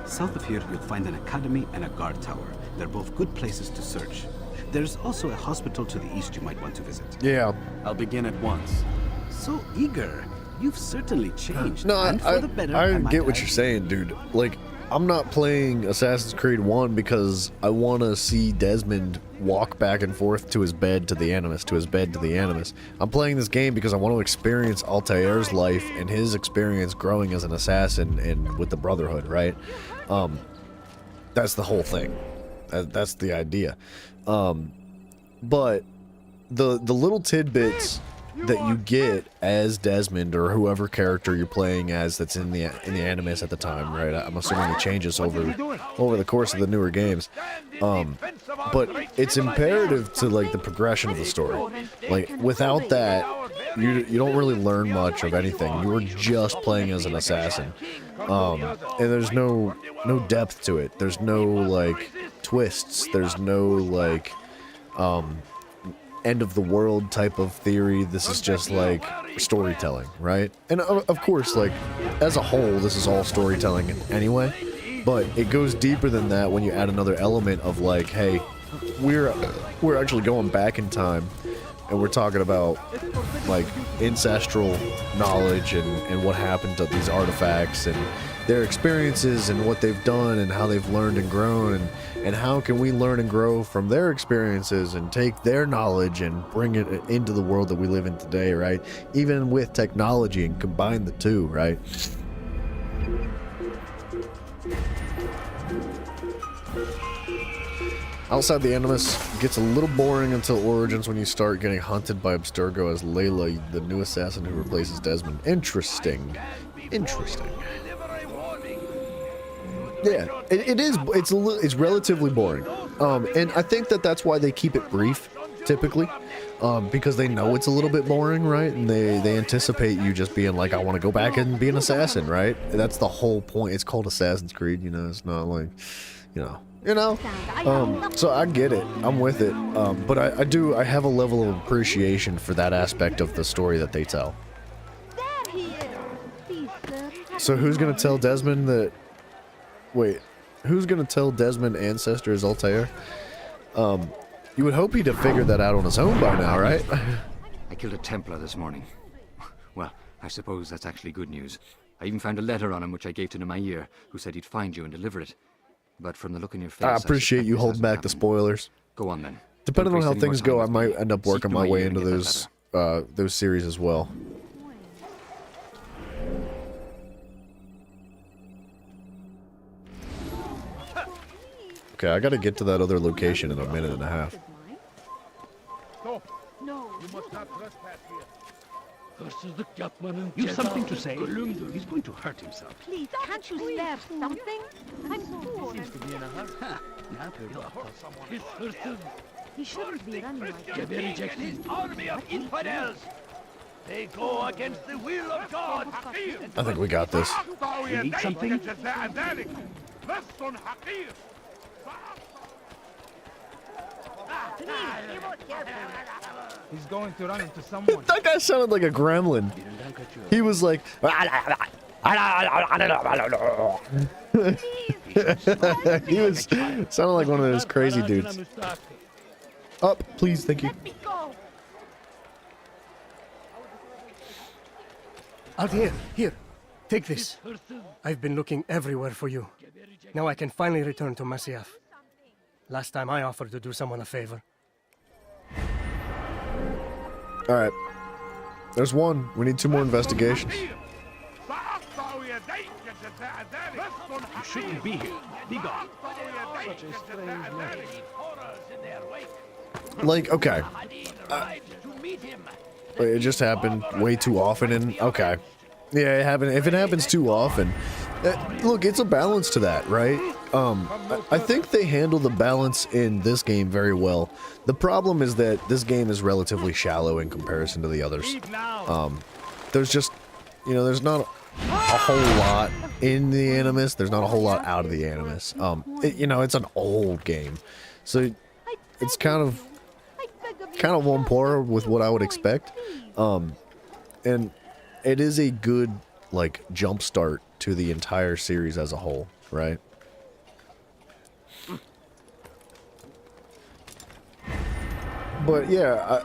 South of here, you'll find an academy and a guard tower. They're both good places to search. There's also a hospital to the east you might want to visit. Yeah. I'll begin at once. So eager. You've certainly changed. No, and for the better, I get what you're saying, dude. Like, I'm not playing Assassin's Creed 1 because I want to see Desmond walk back and forth to his bed to the Animus, to his bed to the Animus. I'm playing this game because I want to experience Altair's life and his experience growing as an assassin and with the Brotherhood, right? That's the whole thing. That's the idea. But the little tidbits that you get as Desmond or whoever character you're playing as that's in the Animus at the time, right? I'm assuming it changes over the course of the newer games. But it's imperative to like the progression of the story. Like without that, you don't really learn much of anything. You're just playing as an assassin, and there's no depth to it. There's no like twists. There's no like end of the world type of theory. This is just like storytelling, right? And of course, like as a whole, this is all storytelling anyway, but it goes deeper than that when you add another element of like, hey, we're actually going back in time and we're talking about like ancestral knowledge and what happened to these artifacts and their experiences and what they've done and how they've learned and grown and how can we learn and grow from their experiences and take their knowledge and bring it into the world that we live in today, right? Even with technology and combine the two, right? Outside the Animus gets a little boring until Origins when you start getting hunted by Abstergo as Layla, the new assassin who replaces Desmond. Interesting. Interesting. Yeah, it is. It's relatively boring, and I think that's why they keep it brief, typically, because they know it's a little bit boring, right? And they anticipate you just being like, I want to go back and be an assassin, right? That's the whole point. It's called Assassin's Creed, you know. It's not like, you know. So I get it. I'm with it. But I have a level of appreciation for that aspect of the story that they tell. So who's gonna tell Desmond that? Wait, who's gonna tell Desmond ancestor is Altair? You would hope he'd have figured that out on his own by now, right? I killed a Templar this morning. Well, I suppose that's actually good news. I even found a letter on him which I gave to Nemair, who said he'd find you and deliver it. But from the look in your face, I appreciate you holding back the spoilers. Go on then. Depending on how things go, I might end up working my way into those series as well. Okay, I gotta get to that other location in a minute and a half. No, you must not trespass here. You have something to say? He's going to hurt himself. Please, can't you spare something? I'm poor. Seems to be in a hurry. He shouldn't be running like that. This army of infidels. They go against the will of God. I think we got this. You need something? He's going to run into someone. That guy sounded like a gremlin. He was like... he was sounded like one of those crazy dudes. Up, please, thank you. Altair, here, take this. I've been looking everywhere for you. Now I can finally return to Masyaf. Last time I offered to do someone a favor. Alright. There's one. We need 2 more investigations. You shouldn't be here. Be gone. Such a strange man. Like, okay. It just happened way too often, and okay. Yeah, it happened. If it happens too often, look, it's a balance to that, right? I think they handle the balance in this game very well. The problem is that this game is relatively shallow in comparison to the others. There's just, you know, there's not a whole lot in the Animus. There's not a whole lot out of the Animus. You know, it's an old game, so it's kind of on par with what I would expect. And it is a good, like, jump start to the entire series as a whole, right? But yeah,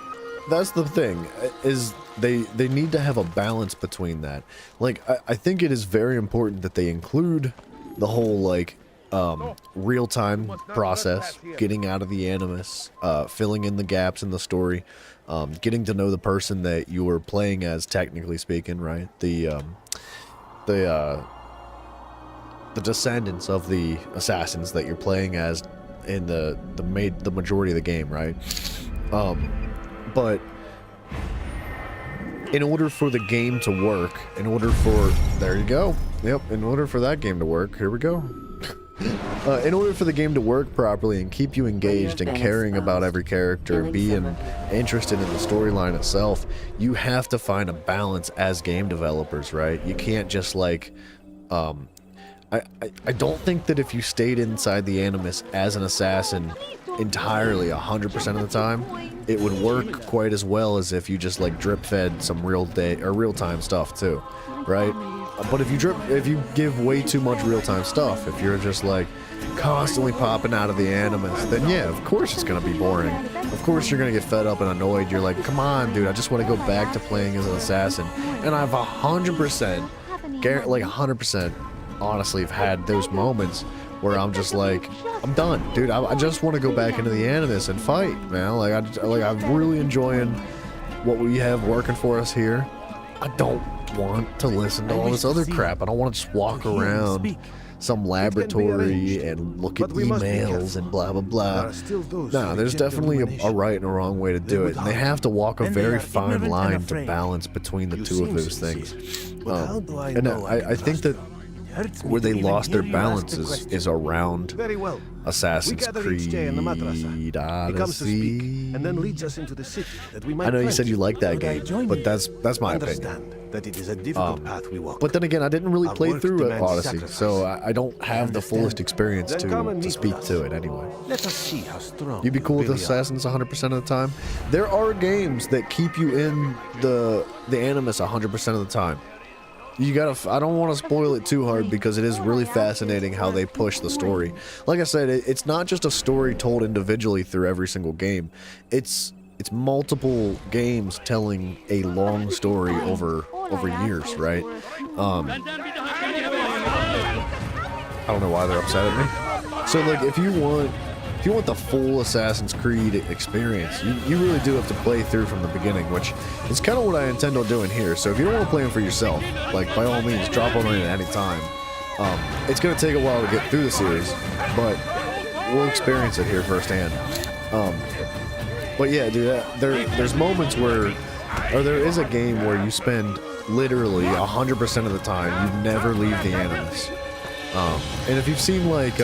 that's the thing, is they need to have a balance between that. Like, I think it is very important that they include the whole like real-time process, getting out of the Animus, filling in the gaps in the story, getting to know the person that you were playing as, technically speaking, right? The descendants of the assassins that you're playing as in the majority of the game, right? But in order for the game to work, in order for that game to work, here we go. In order for the game to work properly and keep you engaged and caring about every character and being interested in the storyline itself, you have to find a balance as game developers, right? You can't just like, I don't think that if you stayed inside the Animus as an assassin entirely 100% of the time, it would work quite as well as if you just like drip fed some real-time stuff too, right? But if you give way too much real-time stuff, if you're just like constantly popping out of the Animus, then yeah, of course it's gonna be boring. Of course you're gonna get fed up and annoyed. You're like, come on, dude, I just want to go back to playing as an assassin. And I've 100%, honestly, have had those moments where I'm just like, I'm done, dude. I just want to go back into the Animus and fight, man. I'm really enjoying what we have working for us here. I don't want to listen to all this other crap. I don't want to just walk around some laboratory and look at emails and blah blah blah. No, there's definitely a right and a wrong way to do it, and they have to walk a very fine line to balance between the two of those things. And I think that where they lost their balance is around Assassin's Creed Odyssey. And then leads us into the city that we might I know you said you like that game, but that's my opinion. That it is a difficult path we walk. But then again, I didn't really play through Odyssey, so I don't have the fullest experience to speak to it anyway. Let us see how strong You'd be cool with Assassins 100% of the time. There are games that keep you in the Animus 100% of the time. I don't want to spoil it too hard because it is really fascinating how they push the story. Like I said, it's not just a story told individually through every single game. It's multiple games telling a long story over years, right? I don't know why they're upset at me. So like if you want the full Assassin's Creed experience, you really do have to play through from the beginning, which is kind of what I intend on doing here. So if you don't want to play them for yourself, like by all means, drop them in at any time. It's going to take a while to get through the series, but we'll experience it here firsthand. But yeah, dude, there's moments where there is a game where you spend literally 100% of the time, you never leave the Animus. And if you've seen like,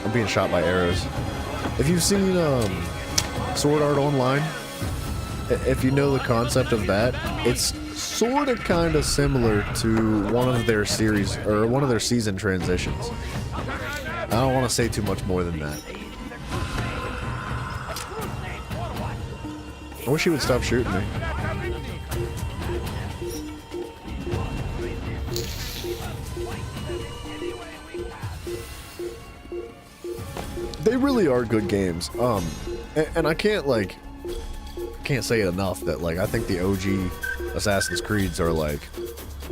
I'm being shot by arrows. If you've seen Sword Art Online, if you know the concept of that, it's sort of kind of similar to one of their series or one of their season transitions. I don't want to say too much more than that. I wish he would stop shooting me. They really are good games. And I can't say it enough that like I think the OG Assassin's Creeds are like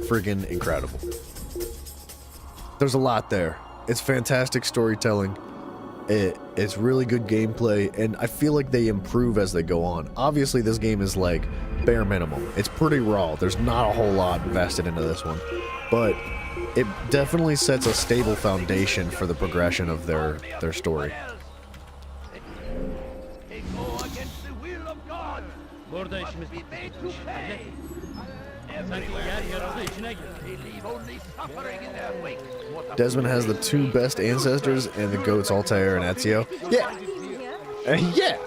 friggin' incredible. There's a lot there. It's fantastic storytelling. It's really good gameplay, and I feel like they improve as they go on. Obviously, this game is like bare minimum. It's pretty raw. There's not a whole lot invested into this one, but it definitely sets a stable foundation for the progression of their story. Desmond has the two best ancestors and the goats Altair and Ezio. Yeah. Yeah.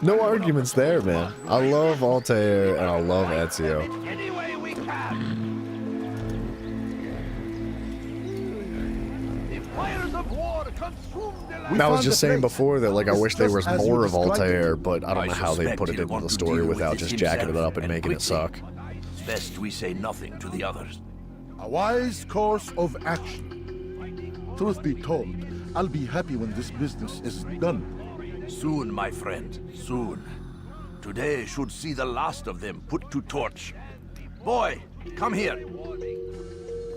No arguments there, man. I love Altair and I love Ezio. I was just saying before that, like, I wish there was more of Altair, but I don't know how they put it into the story without just jacking it up and making it suck. It's best we say nothing to the others. A wise course of action. Truth be told, I'll be happy when this business is done. Soon, my friend, soon. Today should see the last of them put to torch. Boy, come here.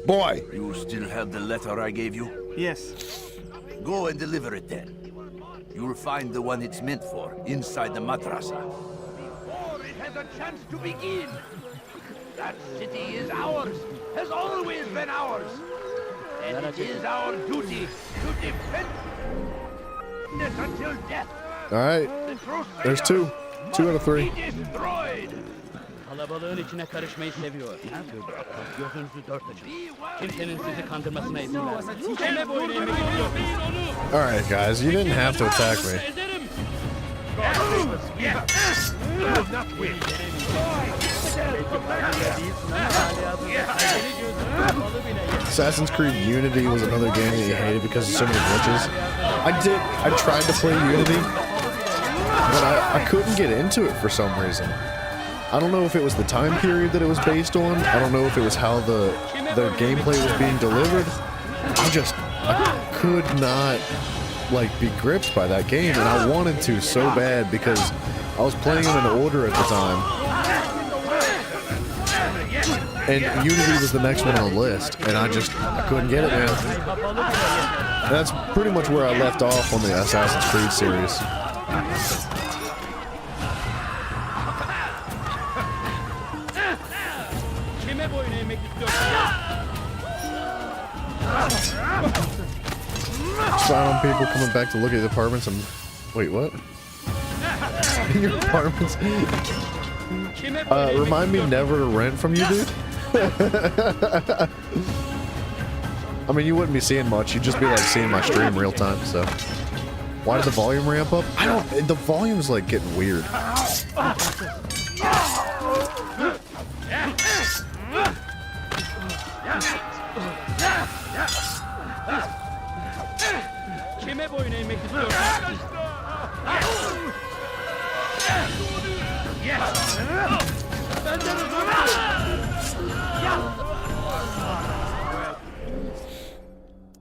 Boy! You still have the letter I gave you? Yes. Go and deliver it then. You'll find the one it's meant for inside the madrasa. Before it has a chance to begin. That city is ours, has always been ours. And it is our duty to defend it until death. Alright. There's 2. 2 out of 3. Destroyed. Kalabalığın içine karışmayı seviyor. Gözünüzü dört açın. Kimsenin sizi kandırmasına izin vermeyin. Kime boyun eğmek istiyorsunuz? Alright, guys, you didn't have to attack me. Assassin's Creed Unity was another game that you hated because of so many glitches. I tried to play Unity, but I couldn't get into it for some reason. I don't know if it was the time period that it was based on. I don't know if it was how the gameplay was being delivered. I could not like be gripped by that game, and I wanted to so bad because I was playing in an order at the time. And Unity was the next one on the list, and I couldn't get it, man. And that's pretty much where I left off on the Assassin's Creed series. Silent people coming back to look at the apartments and... Wait, what? Your apartments? Remind me never to rent from you, dude? I mean, you wouldn't be seeing much. You'd just be like seeing my stream real time, so... Why did the volume ramp up? I don't... The volume's like getting weird. Kime boyun eğmek istiyorsunuz?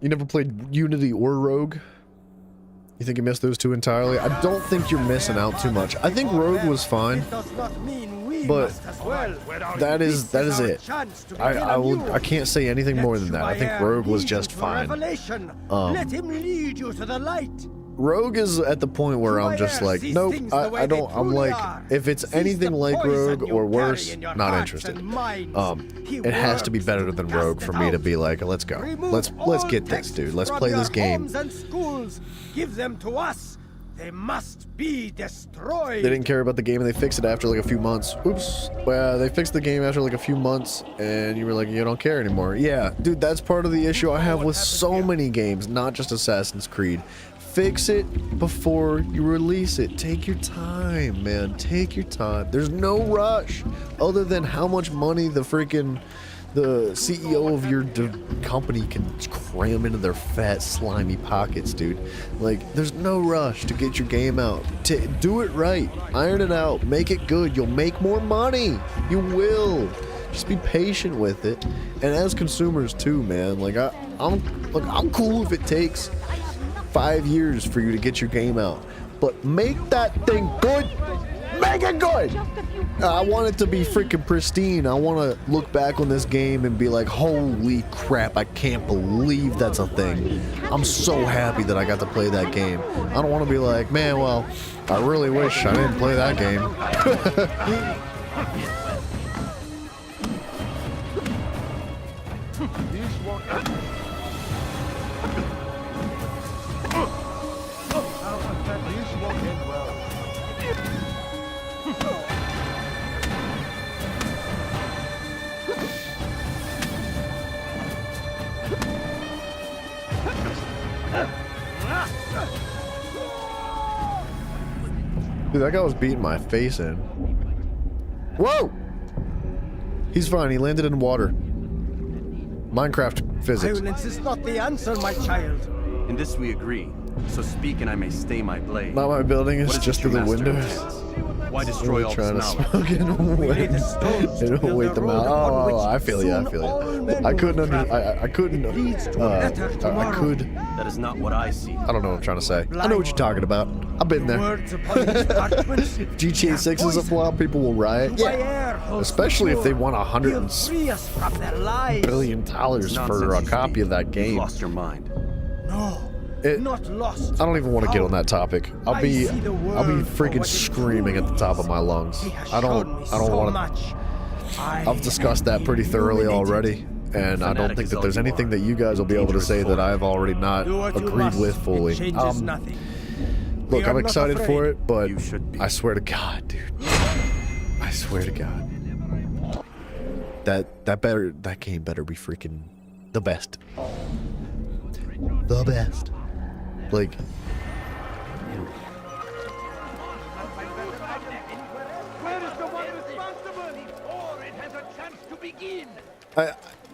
You never played Unity or Rogue? You think you missed those 2 entirely? I don't think you're missing out too much. I think Rogue was fine, but that is it. I can't say anything more than that. I think Rogue was just fine. Let him lead you to the light. Rogue is at the point where I'm just like, nope, I don't, I'm like, if it's anything like Rogue or worse, not interested. It has to be better than Rogue for me to be like, let's go. Let's get this, dude. Let's play this game. Give them to us. They must be destroyed. They didn't care about the game and they fixed it after like a few months. Oops. Well, they fixed the game after like a few months and you were like, you don't care anymore. Yeah, dude, that's part of the issue I have with so many games, not just Assassin's Creed. Fix it before you release it. Take your time, man. Take your time. There's no rush other than how much money the CEO of your company can cram into their fat, slimy pockets, dude. Like, there's no rush to get your game out. Do it right. Iron it out. Make it good. You'll make more money. You will. Just be patient with it. And as consumers too, man. Like, I'm cool if it takes 5 years for you to get your game out. But make that thing good. Make it good! I want it to be freaking pristine. I want to look back on this game and be like, holy crap, I can't believe that's a thing. I'm so happy that I got to play that game. I don't want to be like, man, well, I really wish I didn't play that game. Dude, that guy was beating my face in. Whoa! He's fine. He landed in water. Minecraft physics. Violence is not the answer, my child. In this we agree. So speak and I may stay my blade. Not my building, it's just through the windows. Why destroy all trying this to knowledge? smoke and wait them out. Oh, I feel you. I feel you. I couldn't. I couldn't. I could. That is not what I see. I don't know what I'm trying to say. I know what you're talking about. I've been there. GTA 6 is a flop. People will riot. Yeah. Especially if they want $100 billion for a copy of that game. You've lost your mind. No. Not lost. I don't even want to get on that topic. I'll be freaking screaming at the top of my lungs. I don't want to. I've discussed that pretty thoroughly already, and I don't think that there's anything that you guys will be able to say that I've already not agreed with fully. Look, I'm excited for it, but I swear to God, dude. I swear to God. That game better be freaking the best. The best. Like,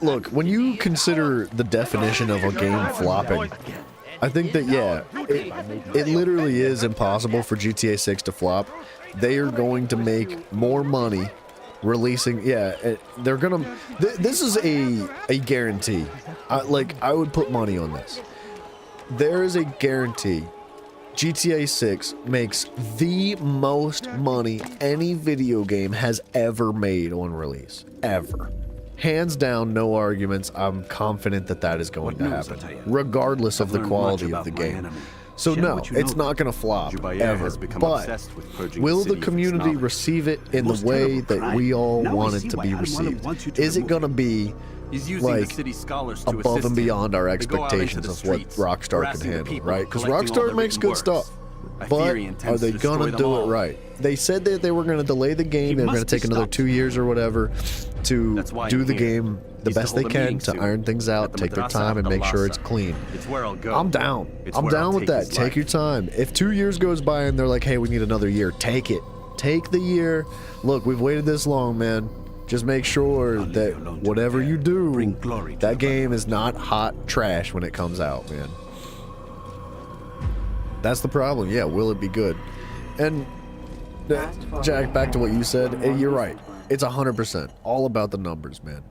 look, when you consider the definition of a game flopping, I think that, yeah, it literally is impossible for GTA 6 to flop. They are going to make more money releasing, they're gonna, this is a guarantee. I would put money on this. There is a guarantee GTA 6 makes the most money any video game has ever made on release. Ever. Hands down, no arguments. I'm confident that that is going to happen, regardless of the quality of the game. So no, it's not going to flop, ever. But will the community receive it in the way that we all want it to be received? Is it going to be like above and beyond our expectations of what Rockstar can handle, right? Because Rockstar makes good stuff, but are they gonna do it right? They said that they were gonna delay the game. They're gonna take another 2 years or whatever to do the game the best they can, to iron things out, take their time, and make sure it's clean. I'm down. I'm down with that. Take your time. If 2 years goes by and they're like, hey, we need another year, take it. Take the year. Look, we've waited this long, man. Just make sure that whatever you do, that game is not hot trash when it comes out, man. That's the problem. Yeah, will it be good? And Jack, back to what you said, you're right. It's 100% all about the numbers, man.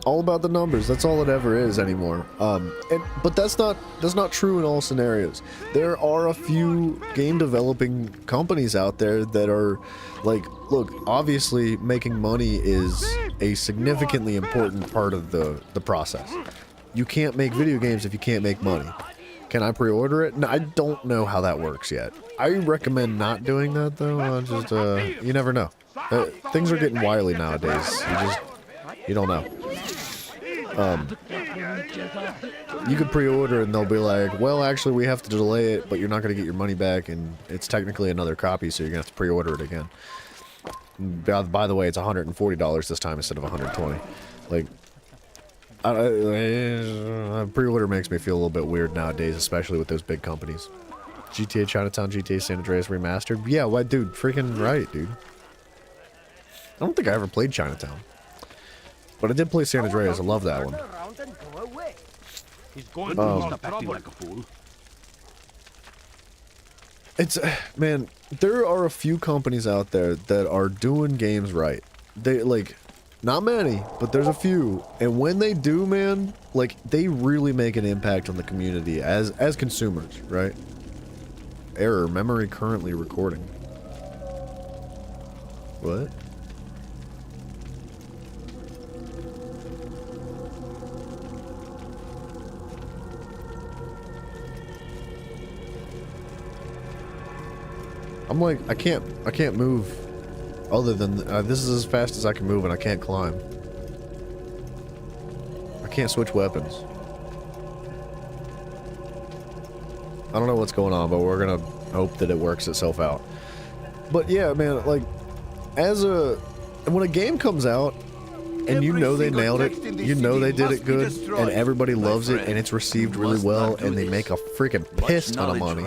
All about the numbers. That's all it ever is anymore. But that's not true in all scenarios. There are a few game developing companies out there that are like, look, obviously making money is a significantly important part of the process. You can't make video games if you can't make money. Can I pre-order it? No, I don't know how that works yet. I recommend not doing that though. Just you never know. Things are getting wily nowadays. You don't know. You could pre-order and they'll be like, well, actually we have to delay it, but you're not going to get your money back, and it's technically another copy, so you're going to have to pre-order it again. By the way, it's $140 this time instead of $120. Like, pre-order makes me feel a little bit weird nowadays, especially with those big companies. GTA Chinatown, GTA San Andreas Remastered. Yeah, what, dude? Freaking right, dude. I don't think I ever played Chinatown. But I did play San Andreas. I love that one. He's going to stop acting like a fool. It's, man, there are a few companies out there that are doing games right. They, like, not many, but there's a few. And when they do, man, like, they really make an impact on the community as consumers, right? Error, memory currently recording. What? I'm like, I can't move other than, this is as fast as I can move and I can't climb. I can't switch weapons. I don't know what's going on, but we're gonna hope that it works itself out. But yeah, man, like, when a game comes out and you know they nailed it, you know they did it good, and everybody loves it, and it's received really well, and they make a freaking piss ton of money.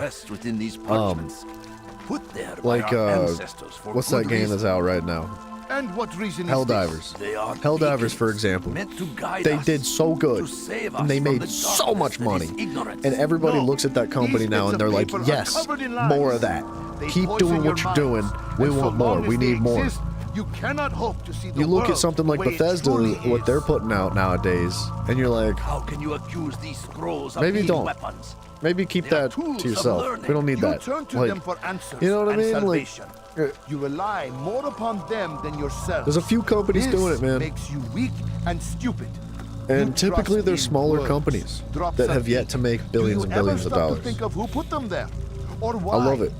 Like, what's that game that's out right now? And what reason Helldivers. Helldivers, for example. They did so good, and they made so much money. And everybody looks at that company now and they're like, yes, more of that. They keep poison doing what your you're doing. minds. We And so want more. long as We they need more. exist, you cannot hope to see the You look at world something like the way it Bethesda, truly what is. they're putting out nowadays, and you're like, How can you accuse these scrolls of maybe being don't. weapons? Maybe keep They are that tools to of yourself. learning. We don't need You that. turn to Like, them for answers you know what I and mean? salvation. Like, you rely more upon them than yourself. there's a few companies This doing it, man. Makes you weak and stupid. And typically they're in smaller words. companies Drops that of have yet to make billions and Do you ever billions of stop to dollars. think of who put them there, or I why? love it.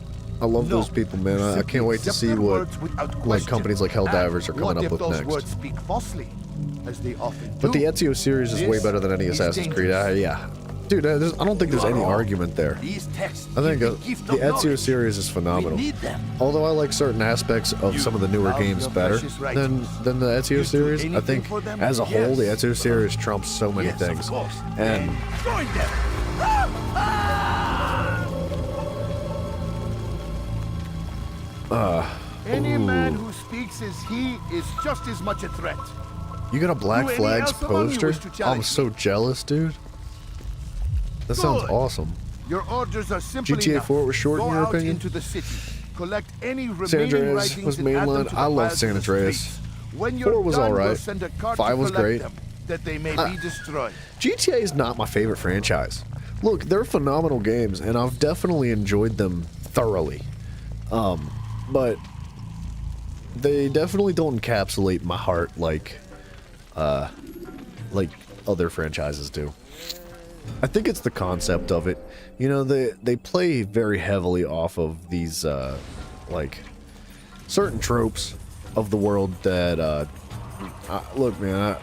I love No. those people, man. I Simply can't wait to accept see their what words without like question. companies like Helldivers are And coming what up if with those next. words speak falsely, as they often But do? the Ezio series is way This better than any is Assassin's Creed. dangerous. Yeah. Dude, I don't think there's You are any wrong. argument there. These texts I think give the gift the of Ezio knowledge. series is phenomenal. We need them. Although I like certain aspects of some of the newer love games your better precious right. than the Ezio series, I anything think for them? as a whole, the Yes. Ezio series trumps so many Yes, of things. course. And Join them. Any man ooh. who speaks as he is just as much a threat. You got a Black Do any Flags else among you poster? wish to I'm challenge so jealous, dude. That sounds Good. awesome. Your orders are simple GTA enough. 4 was short Go in your out opinion? into the city. Collect any San remaining Andreas writings was and add them mainline. to the I love piles San in the Andreas. streets. When you're 4 was done, alright. we'll send a cart 5 to was collect great. them, that they may be destroyed. GTA is not my favorite franchise. Look, they're phenomenal games, and I've definitely enjoyed them thoroughly. But they definitely don't encapsulate my heart like other franchises do. I think it's the concept of it. You know, they play very heavily off of these like certain tropes of the world that look, man,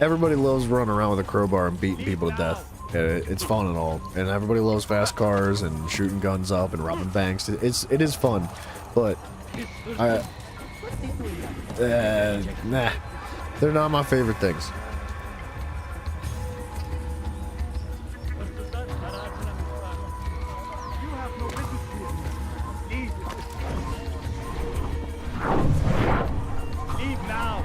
everybody loves running around with a crowbar and beating people to death. It's fun and all, and everybody loves fast cars and shooting guns up and robbing banks. It is fun, but nah, they're not my favorite things. Leave now.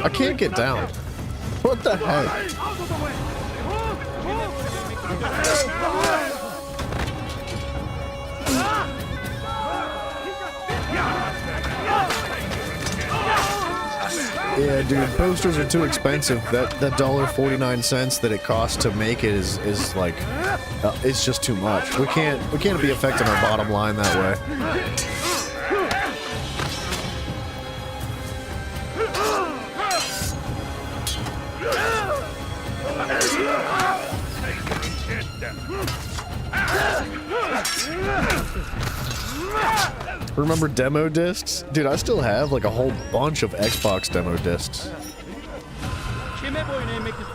I can't get down. What the heck? Yeah, dude, posters are too expensive. That $1.49 that it costs to make it is like, it's just too much. We can't be affecting our bottom line that way. Remember demo discs? Dude, I still have like a whole bunch of Xbox demo discs.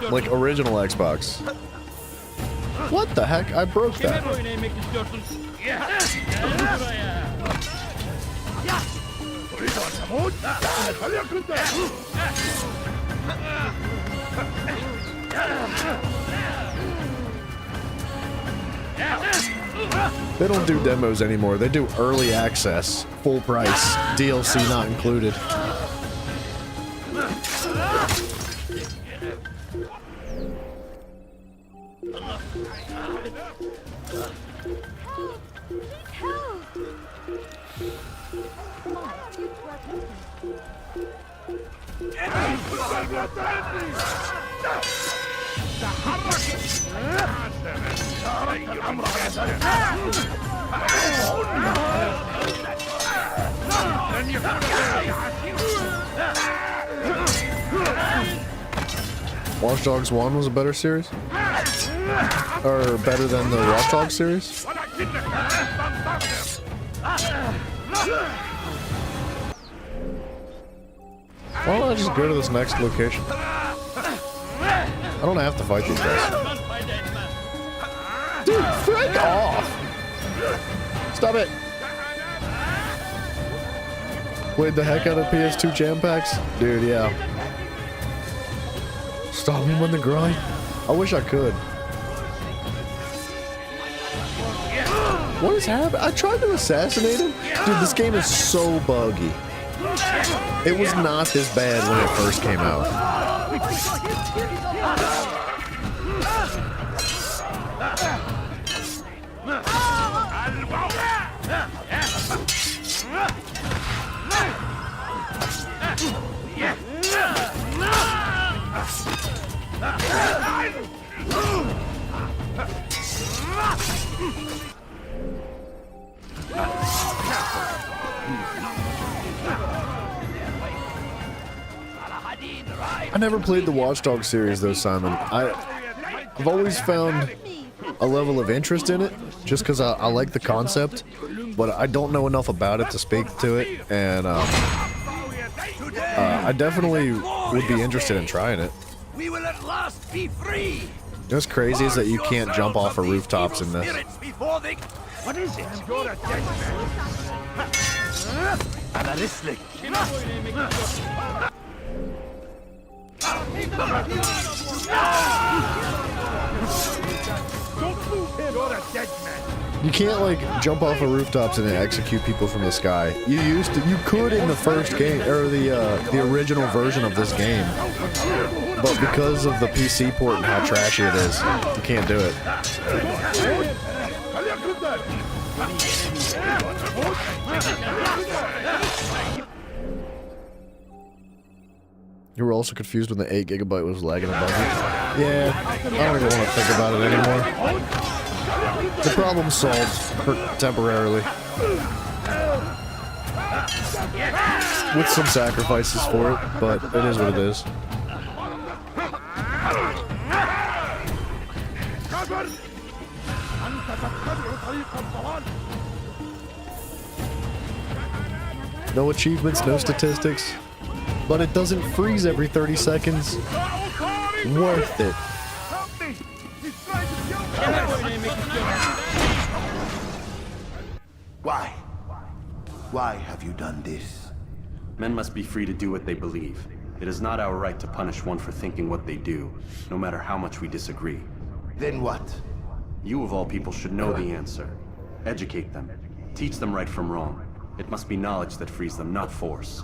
Like original Xbox. What the heck? I broke that. They don't do demos anymore. They do early access, full price, DLC not included. Watch Dogs 1 was a better series? Or better than the Watch Dogs series? Why don't I just go to this next location? I don't have to fight these guys. Dude, frick off! Stop it! Played the heck out of PS2 jam packs? Dude, yeah. Stop him on the grind? I wish I could. What is happening? I tried to assassinate him. Dude, this game is so buggy. It was not this bad when it first came out. I never played the Watch Dogs series though, Simon. I've always found a level of interest in it just because I like the concept, but I don't know enough about it to speak to it, and I definitely would be interested in trying it. We will at last be free. What's crazy is that you can't jump off of rooftops in this. What is it? You're a dead man. Alarislik. You're a dead man. You can't like jump off of rooftops and then execute people from the sky. You could in the first game or the original version of this game, but because of the PC port and how trashy it is, you can't do it. You were also confused when the 8 GB was lagging above you. Yeah, I don't even want to think about it anymore. The problem's solved temporarily. With some sacrifices for it, but it is what it is. No achievements, no statistics, but it doesn't freeze every 30 seconds. Worth it. Why? Why have you done this? Men must be free to do what they believe. It is not our right to punish one for thinking what they do, no matter how much we disagree. Then what? You of all people should know the answer. Educate them. Teach them right from wrong. It must be knowledge that frees them, not force.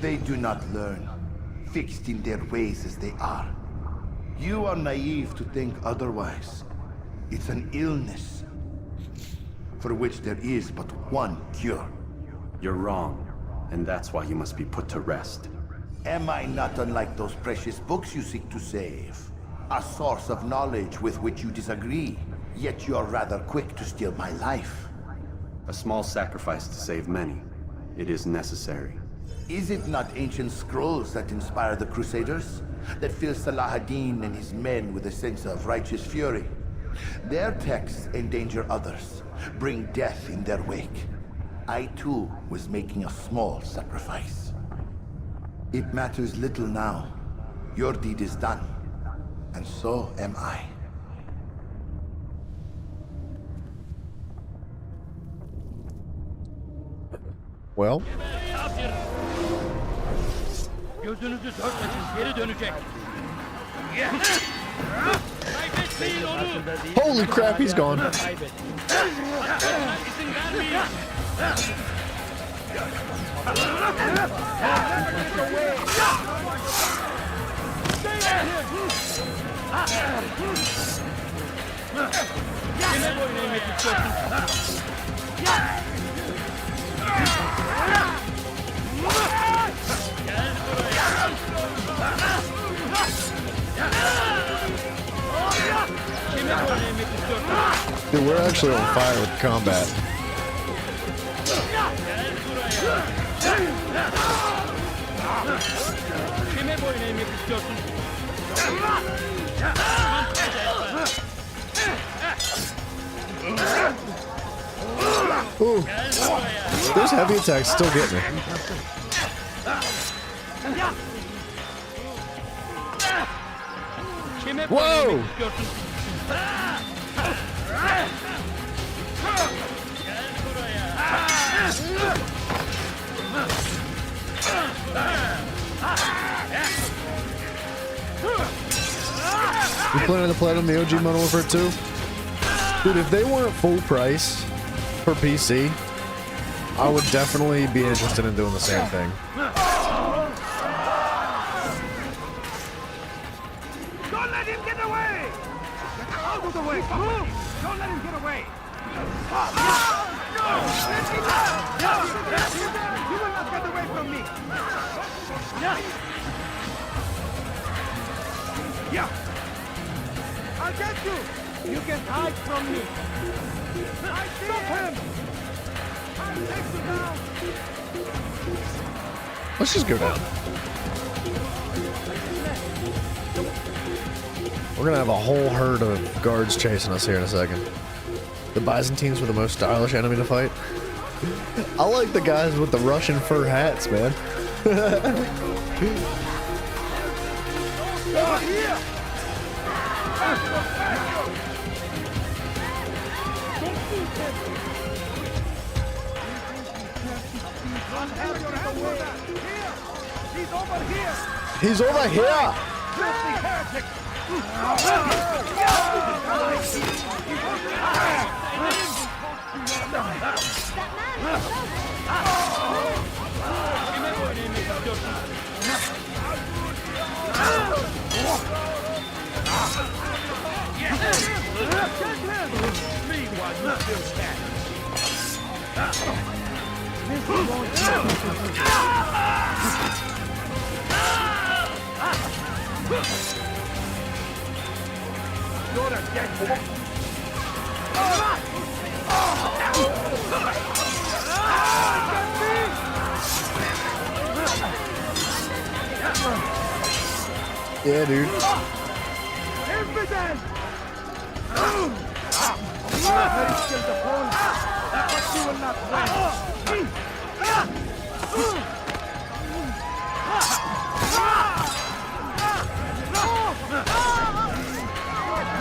They do not learn, fixed in their ways as they are. You are naive to think otherwise. It's an illness for which there is but one cure. You're wrong, and that's why you must be put to rest. Am I not unlike those precious books you seek to save? A source of knowledge with which you disagree, yet you are rather quick to steal my life. A small sacrifice to save many. It is necessary. Is it not ancient scrolls that inspire the Crusaders? That fill Salah ad-Din and his men with a sense of righteous fury? Their texts endanger others, bring death in their wake. I too was making a small sacrifice. It matters little now. Your deed is done, and so am I. Well? Gözünüzü dört açın, geri dönecek. Kaybetmeyin onu. Holy crap, he's gone. İzin vermeyin. Kime boyun eğmek istiyorsun? Dude, we're actually on fire with combat. Kime boyun eğmek istiyorsun? Ooh. Those heavy attacks still get me. Whoa! You planning to play on the OG Modern Warfare 2? Dude, if they weren't full price, for PC, I would definitely be interested in doing the same thing. Don't let him get away! Get out of the way! Move! Don't let him get away! You will not get away from me! Yeah! I'll get you! You can hide from me! Stop him! I'll take you down! Let's just go down. We're gonna have a whole herd of guards chasing us here in a second. The Byzantines were the most stylish enemy to fight. I like the guys with the Russian fur hats, man. He's over here! He's over here! Filthy heretic! You're a dead man. Yeah, dude. Impudent! You are very skilled opponent, but you will not win.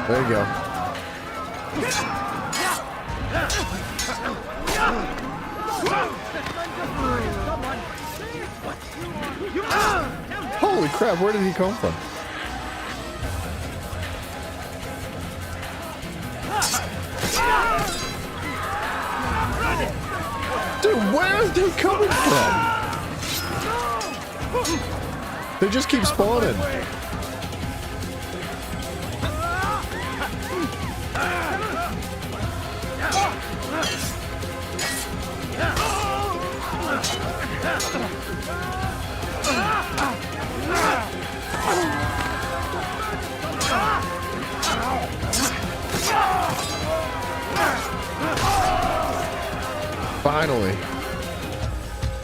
There you go. Holy crap, where did he come from? Dude, where is he coming from? They just keep spawning. Finally.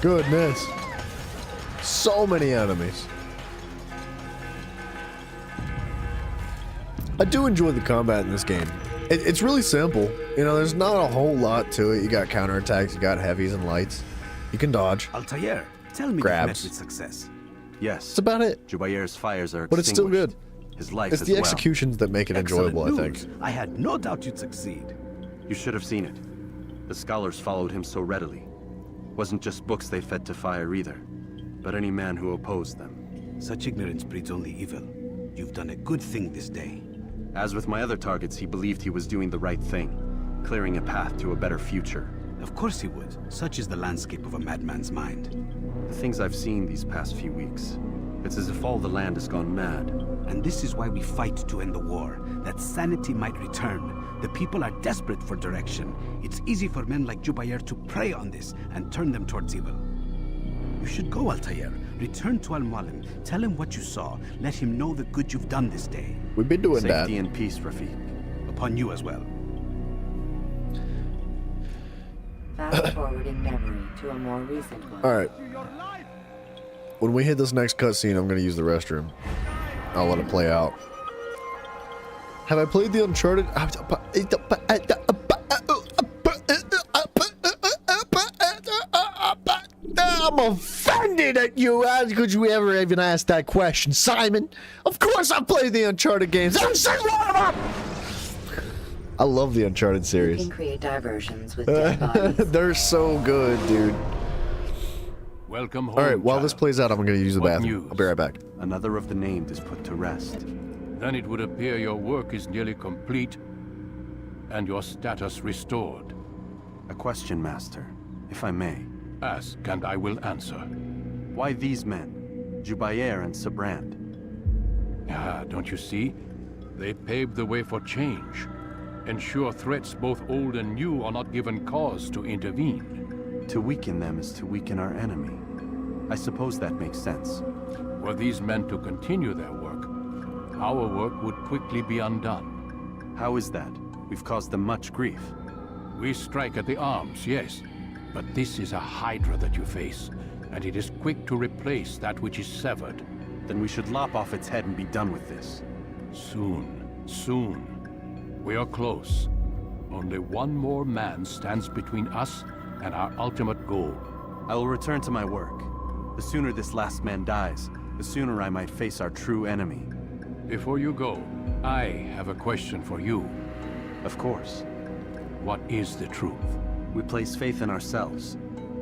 Goodness. So many enemies. I do enjoy the combat in this game. It's really simple. You know, there's not a whole lot to it. You got counterattacks, you got heavies and lights. You can dodge. Altair, tell me grabs. you've met with success. Yes. That's about it. Jubair's fires are But it's still good. His life It's as the well. executions that make it enjoyable, I think. I had no doubt you'd succeed. You should have seen it. The scholars followed him so readily. Wasn't just books they fed to fire either, but any man who opposed them. Such ignorance breeds only evil. You've done a good thing this day. As with my other targets, he believed he was doing the right thing, clearing a path to a better future. Of course he would. Such is the landscape of a madman's mind. The things I've seen these past few weeks, it's as if all the land has gone mad. And this is why we fight to end the war, that sanity might return. The people are desperate for direction. It's easy for men like Jubair to prey on this and turn them towards evil. You should go, Altair. Return to Al-Mualim. Tell him what you saw. Let him know the good you've done this day. We've been doing that. Safety and peace, Rafiq. Upon you as well. Fast forwarding memory to a more recent one. Alright. When we hit this next cutscene, I'm going to use the restroom. I'll let it play out. Have I played the Uncharted? I'm offended at you. How could you ever even ask that question, Simon? Of course I played the Uncharted games. Every single one of them! I love the Uncharted series. You can create diversions with dead bodies. They're so good, dude. Welcome home. All right, while this child. plays out, I'm going to use the What bathroom. news? I'll be right back. Another of the named is put to rest. Then it would appear your work is nearly complete and your status restored. A question, Master, if I may. Ask, and I will answer. Why these men? Jubayer and Sabrand? Ah, don't you see? They paved the way for change. Ensure threats both old and new are not given cause to intervene. To weaken them is to weaken our enemy. I suppose that makes sense. Were these men to continue their work, our work would quickly be undone. How is that? We've caused them much grief. We strike at the arms, yes. But this is a hydra that you face, and it is quick to replace that which is severed. Then we should lop off its head and be done with this. Soon, soon. We are close. Only one more man stands between us and our ultimate goal. I will return to my work. The sooner this last man dies, the sooner I might face our true enemy. Before you go, I have a question for you. Of course. What is the truth? We place faith in ourselves.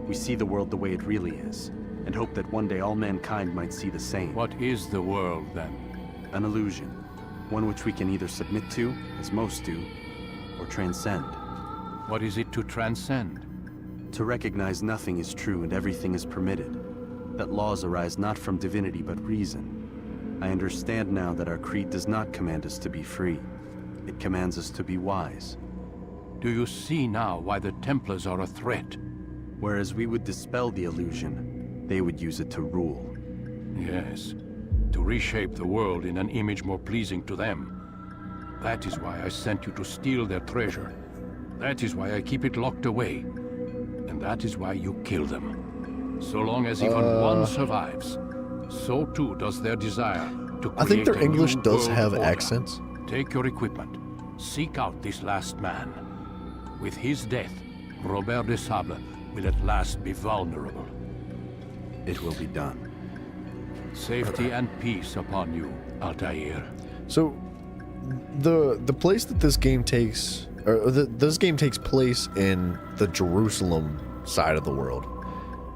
We see the world the way it really is, and hope that one day all mankind might see the same. What is the world, then? An illusion. One which we can either submit to, as most do, or transcend. What is it to transcend? To recognize nothing is true and everything is permitted. That laws arise not from divinity but reason. I understand now that our creed does not command us to be free. It commands us to be wise. Do you see now why the Templars are a threat? Whereas we would dispel the illusion, they would use it to rule. Yes. To reshape the world in an image more pleasing to them. That is why I sent you to steal their treasure. That is why I keep it locked away. And that is why you kill them. So long as even one survives, so too does their desire to create I think their a English new does world have order. accents. Take your equipment. Seek out this last man. With his death, Robert de Sable will at last be vulnerable. It will be done. Safety and peace upon you, Altair. So, the place that this game takes, or this game takes place in the Jerusalem side of the world.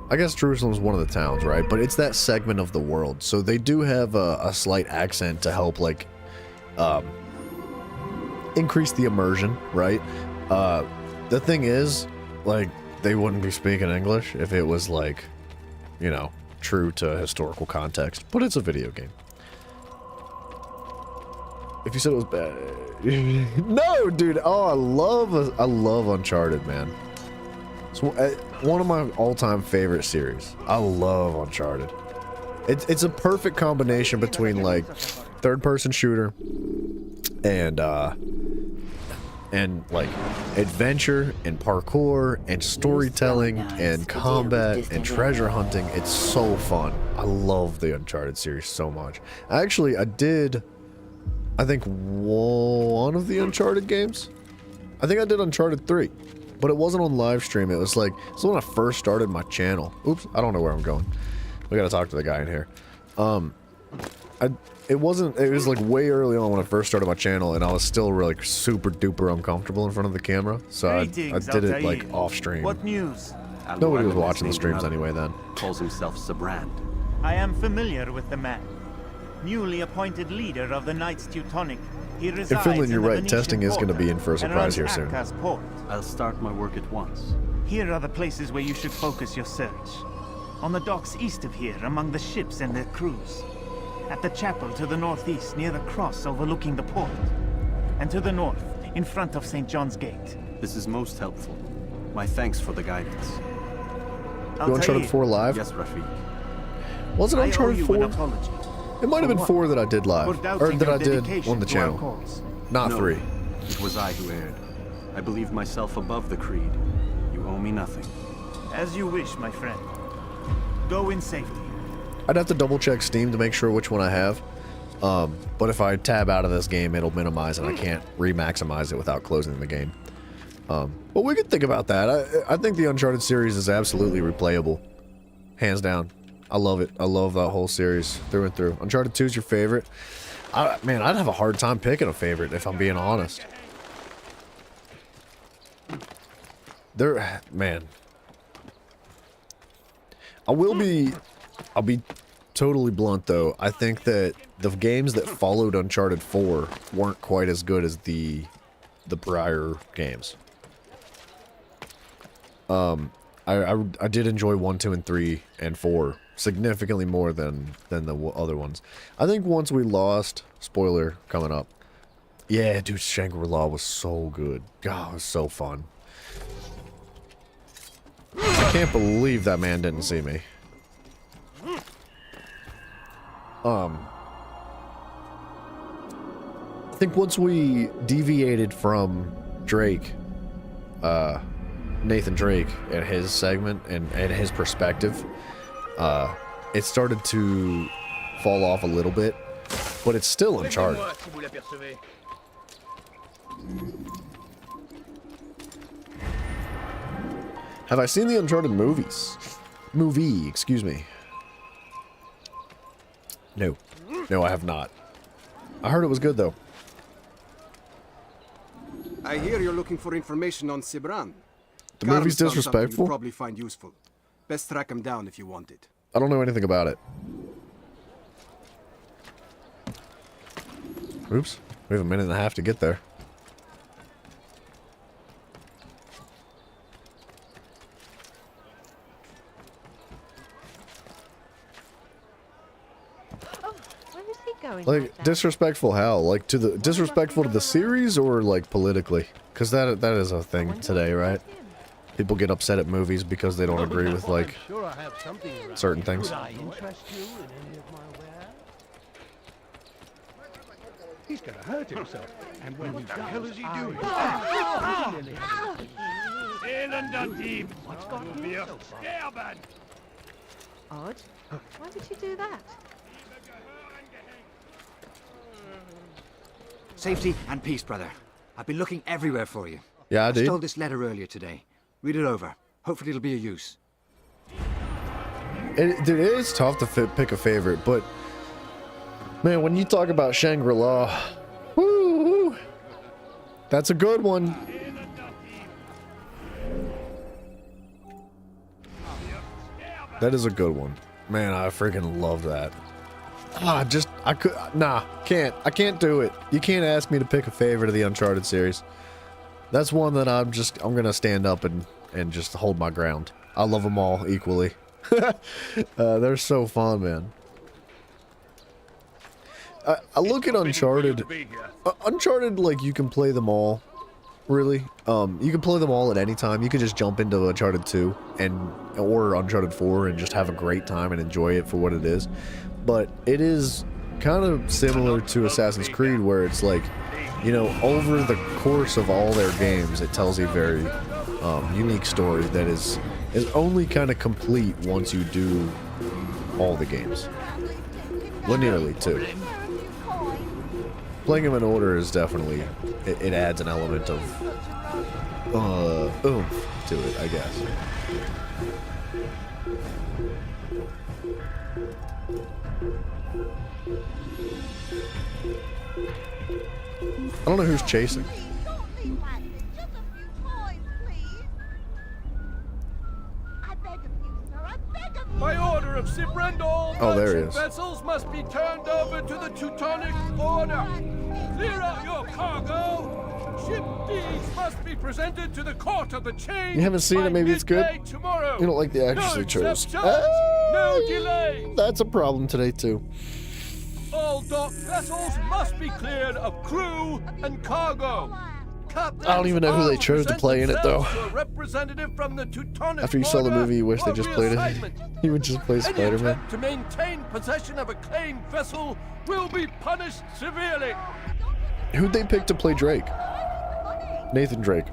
I guess Jerusalem's one of the towns, right? But it's that segment of the world, so they do have a slight accent to help, like, increase the immersion, right? The thing is, like, they wouldn't be speaking English if it was, like, you know, true to historical context, but it's a video game. If you said it was bad, no, dude. Oh, I love Uncharted, man. It's one of my all-time favorite series. I love Uncharted. It's a perfect combination between like third-person shooter and like adventure and parkour and storytelling and combat and treasure hunting. It's so fun. I love the Uncharted series so much. Actually, I think one of the Uncharted games. I think I did Uncharted 3, but it wasn't on live stream. It was like, it's when I first started my channel. Oops, I don't know where I'm going. We gotta talk to the guy in here. It was like way early on when I first started my channel, and I was still really super duper uncomfortable in front of the camera, so I did it like off stream. What news? Nobody was watching the streams anyway then. Calls himself Sabrand. I am familiar with the man. Newly appointed leader of the Knights Teutonic. He resides In Finland, you're in the right. Testing is going to be in for a Venetian surprise quarter here and soon. runs Akka's port. I'll start my work at once. Here are the places where you should focus your search. On the docks east of here, among the ships and their crews. At the chapel to the northeast, near the cross overlooking the port. And to the north, in front of St. John's Gate. This is most helpful. My thanks for the guidance. You Uncharted 4 live? Yes, Rafiq. Was it I owe Uncharted you 4? an apology. It might have been For 4 that I did live, For doubting or that your I did dedication on the to our channel. cause. Not No, 3. It was I who erred. I believed myself above the creed. You owe me nothing. As you wish, my friend. Go in safety. I'd have to double check Steam to make sure which one I have. But if I tab out of this game, it'll minimize and I can't re-maximize it without closing the game. But we could think about that. I think the Uncharted series is absolutely replayable. Hands down. I love it. I love that whole series through and through. Uncharted 2 is your favorite? Man, I'd have a hard time picking a favorite if I'm being honest. Man. I'll be totally blunt though. I think that the games that followed Uncharted 4 weren't quite as good as the prior games. I did enjoy 1, 2, and 3, and 4 significantly more than the other ones. I think once we lost, spoiler coming up. Yeah, dude, Shangri-La was so good. God, it was so fun. I can't believe that man didn't see me. I think once we deviated from Drake, Nathan Drake and his segment and his perspective, it started to fall off a little bit, but it's still Uncharted. Have I seen the Uncharted movies? Movie, excuse me. No. No, I have not. I heard it was good, though. I hear you're looking for information on Sibran. The movie's Karam's found something disrespectful? you'll probably find useful. Best track him down if you want it. I don't know anything about it. Oops. We have a minute and a half to get there. Like, disrespectful how? Like, to the disrespectful to the series or like politically? Because that is a thing today, right? People get upset at movies because they don't agree with like certain things. He's gonna hurt himself. And what the hell is he doing? Deep. What's got himself? Scareband. Odd. Why would you do that? Safety and peace, brother. I've been looking everywhere for you. Yeah, I I did. stole this letter earlier today. Read it over. Hopefully it'll be of use. It is tough to pick a favorite, but man, when you talk about Shangri-La, woo, that's a good one. That is a good one. Man, I freaking love that. I can't do it. You can't ask me to pick a favorite of the Uncharted series. That's one that I'm gonna stand up and just hold my ground. I love them all equally. They're so fun, man. I look at Uncharted. Uncharted, like, you can play them all, really. You can play them all at any time. You can just jump into Uncharted 2 or Uncharted 4 and just have a great time and enjoy it for what it is. But it is kind of similar to Assassin's Creed, where it's like, you know, over the course of all their games, it tells a very unique story that is only kind of complete once you do all the games. Linearly, too. Playing them in order is definitely, it adds an element of oomph to it, I guess. I don't know who's chasing. By order of Sibrandol, Oh, there he merchant is. vessels must be turned over to the Teutonic Order. Clear out your cargo. Ship deeds must be presented to the court of the chain. You haven't seen by it, maybe it's good. midday Tomorrow. You don't like the actress No they chose. exceptions, no delay. That's a problem today, too. All dock vessels must be cleared of crew and cargo. Captains I don't even know who they chose to play in it, though. present themselves to a representative from the Teutonic After you saw the Order movie, you wish they for just played it. reassignment. He would just play Any Spider-Man. attempt to maintain possession of a claimed vessel will be punished severely. Who'd they pick to play Drake? Nathan Drake.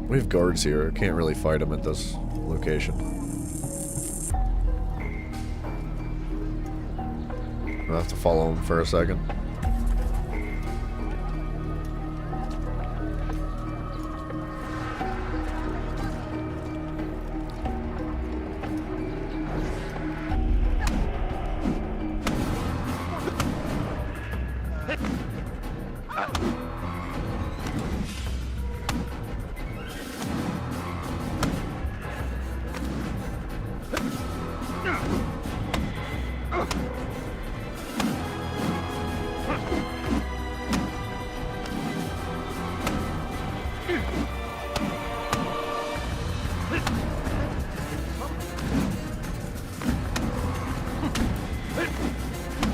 We have guards here. Can't really fight them at this location. I'll have to follow him for a second.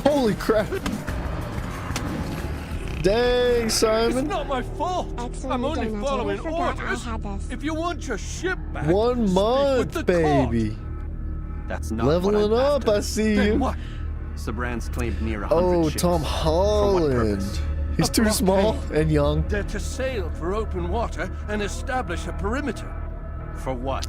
Holy crap! Dang, Simon! It's not my fault. I'm only following orders. If you want your ship back, 1 month, baby. That's not Leveling what I'm up, after. I see Then you. what? Sabrand's claimed near 100 Oh, ships. Tom For what Holland. purpose? He's too small and young. They're to sail for open water and establish a perimeter. For what?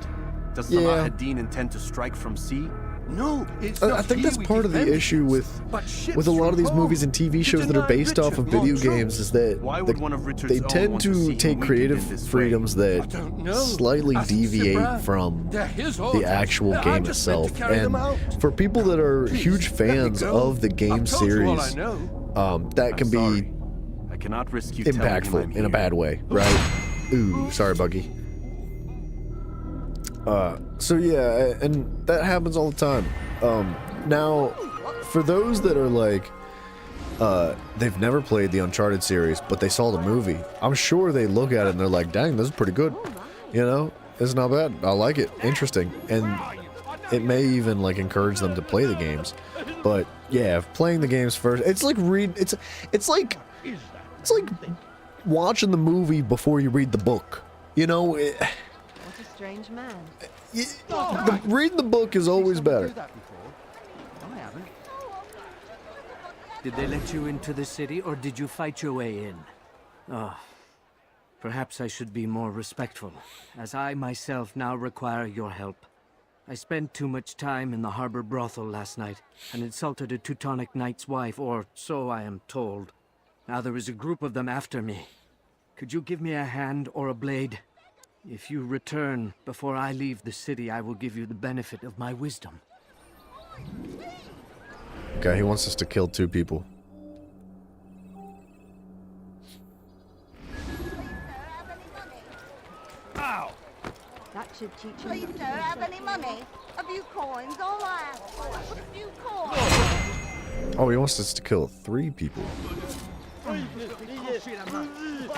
Does Yeah. Salah ad-Din intend to strike from sea? No, it's I not think here that's we part of the defend issue with ships a lot of these from home. movies and TV To shows that are deny based off of Richard video Montreux. games is that Why would one of Richard's they own tend want to to see take who we creative did this freedoms that don't know. slightly Ask deviate Sabran. from They're his the orders. actual I game just meant to itself. carry them And out. for people that are huge let me fans go. of the game I've told you all I series, know. that can be I cannot risk you telling him I'm impactful in a here. bad way, right? Ooh, sorry, Buggy. So yeah, and that happens all the time. Now, for those that are like, they've never played the Uncharted series, but they saw the movie, I'm sure they look at it and they're like, dang, this is pretty good. You know, it's not bad. I like it. Interesting. And it may even like encourage them to play the games. But yeah, playing the games first, it's like it's like watching the movie before you read the book. You know, What a strange man. reading the book is always better. I haven't. Did they let you into the city, or did you fight your way in? Oh, perhaps I should be more respectful, as I myself now require your help. I spent too much time in the harbor brothel last night, and insulted a Teutonic knight's wife, or so I am told. Now there is a group of them after me. Could you give me a hand or a blade? If you return before I leave the city, I will give you the benefit of my wisdom. Okay, he wants us to kill 2 people. Ow! That should teach you. Please, sir, have any money? A few coins, all I ask for. A few coins. Oh, he wants us to kill 3 people. Why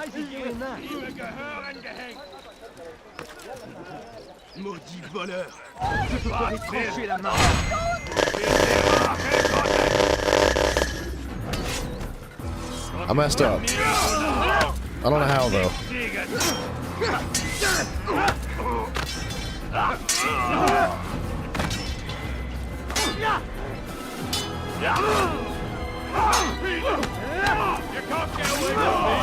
is he doing that? Maudit voleur! Je peux pas décrocher la main! I messed up. I don't know how though. You can't get away from me!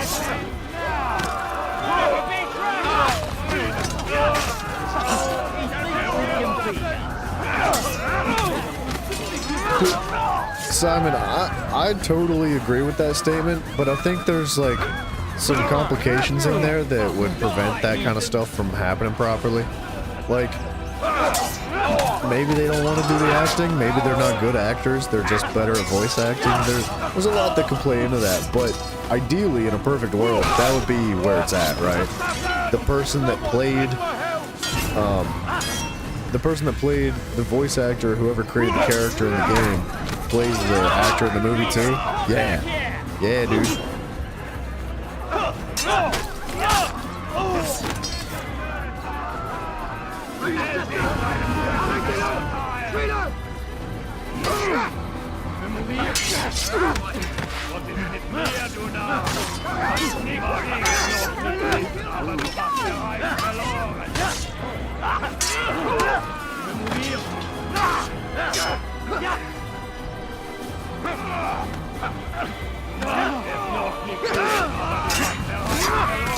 Simon, I totally agree with that statement, but I think there's like some complications in there that would prevent that kind of stuff from happening properly. Like, maybe they don't want to do the acting, maybe they're not good actors, they're just better at voice acting. There's a lot that could play into that, but ideally, in a perfect world, that would be where it's at, right? The person that played, the voice actor, whoever created the character in the game, plays the actor in the movie too. Yeah. Yeah, dude.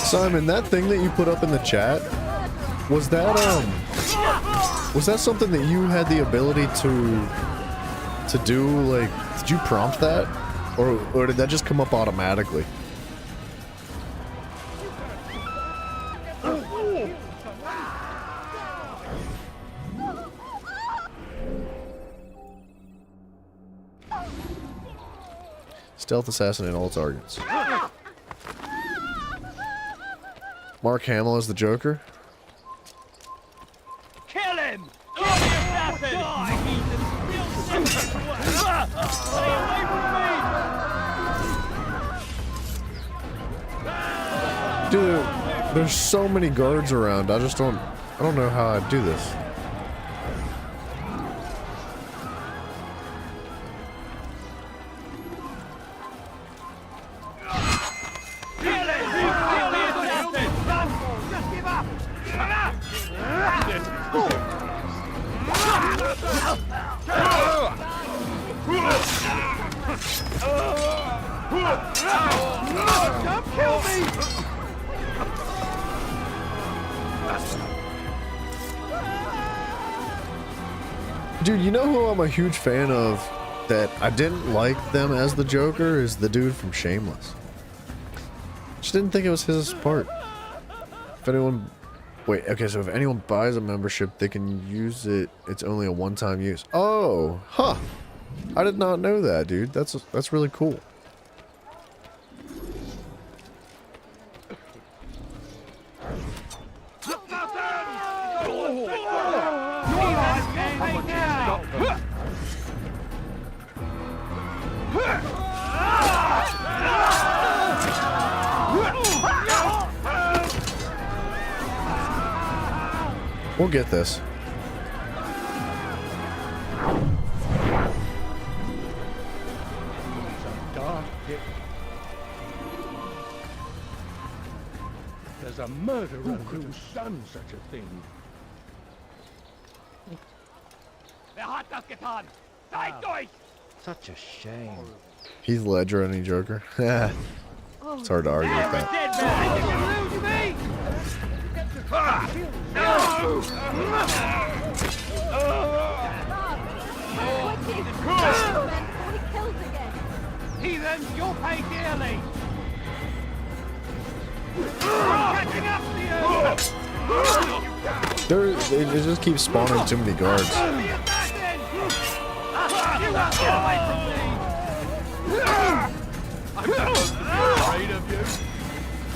Simon, that thing that you put up in the chat, was that something that you had the ability to do? Like, did you prompt that, or did that just come up automatically? Stealth assassinate all targets. Mark Hamill is the Joker. Kill him! Kill the assassin! Stay away from me! Dude, There's so many guards around. I don't know how I'd do this. Don't kill me! Dude, you know who I'm a huge fan of that I didn't like them as the Joker is the dude from Shameless. Just didn't think it was his part. If anyone... Wait, okay, so if anyone buys a membership, they can use it. It's only a one-time use. Oh, huh. I did not know that, dude. That's really cool. We'll get this. There's a murderer who's done such a thing. Wer hat das getan? Zeigt euch! Such a shame. Heath Ledger, any Joker? It's hard to argue with that. Heathens, you'll pay dearly! Catching up to you! They just keep spawning too many guards.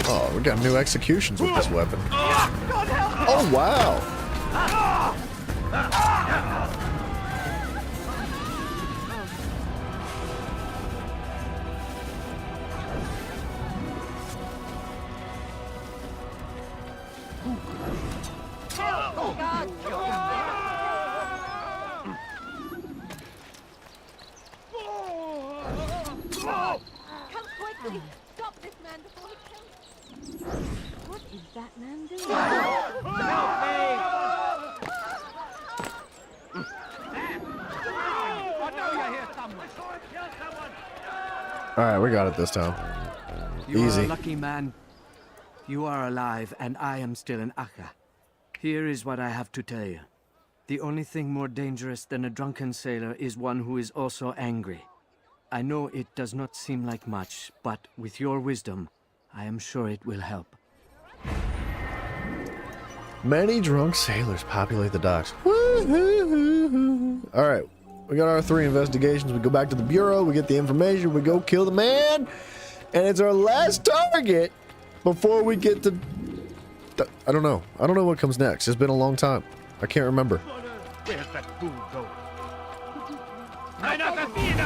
Oh, we got new executions with this weapon. Oh, wow. Come quickly! Stop this man before he kills us! What is that man doing? Alright, we got it this time. You Easy. are a lucky man. You are alive, and I am still in Acre. Here is what I have to tell you. The only thing more dangerous than a drunken sailor is one who is also angry. I know it does not seem like much, but with your wisdom, I am sure it will help. Many drunk sailors populate the docks. Alright, we got our 3 investigations. We go back to the Bureau, we get the information, we go kill the man, and it's our last target before we get to... I don't know. I don't know what comes next. It's been a long time. I can't remember. Where's that fool going? Eine Assassine!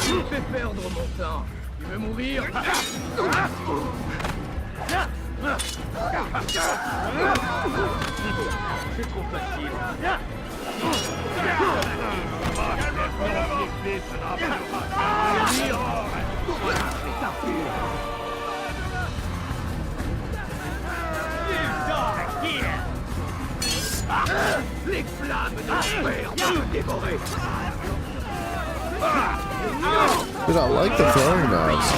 Tu me fais perdre mon temps. Tu veux mourir? C'est trop facile. Les flammes de l'enfer vont me dévorer. Dude, I like the throwing knives.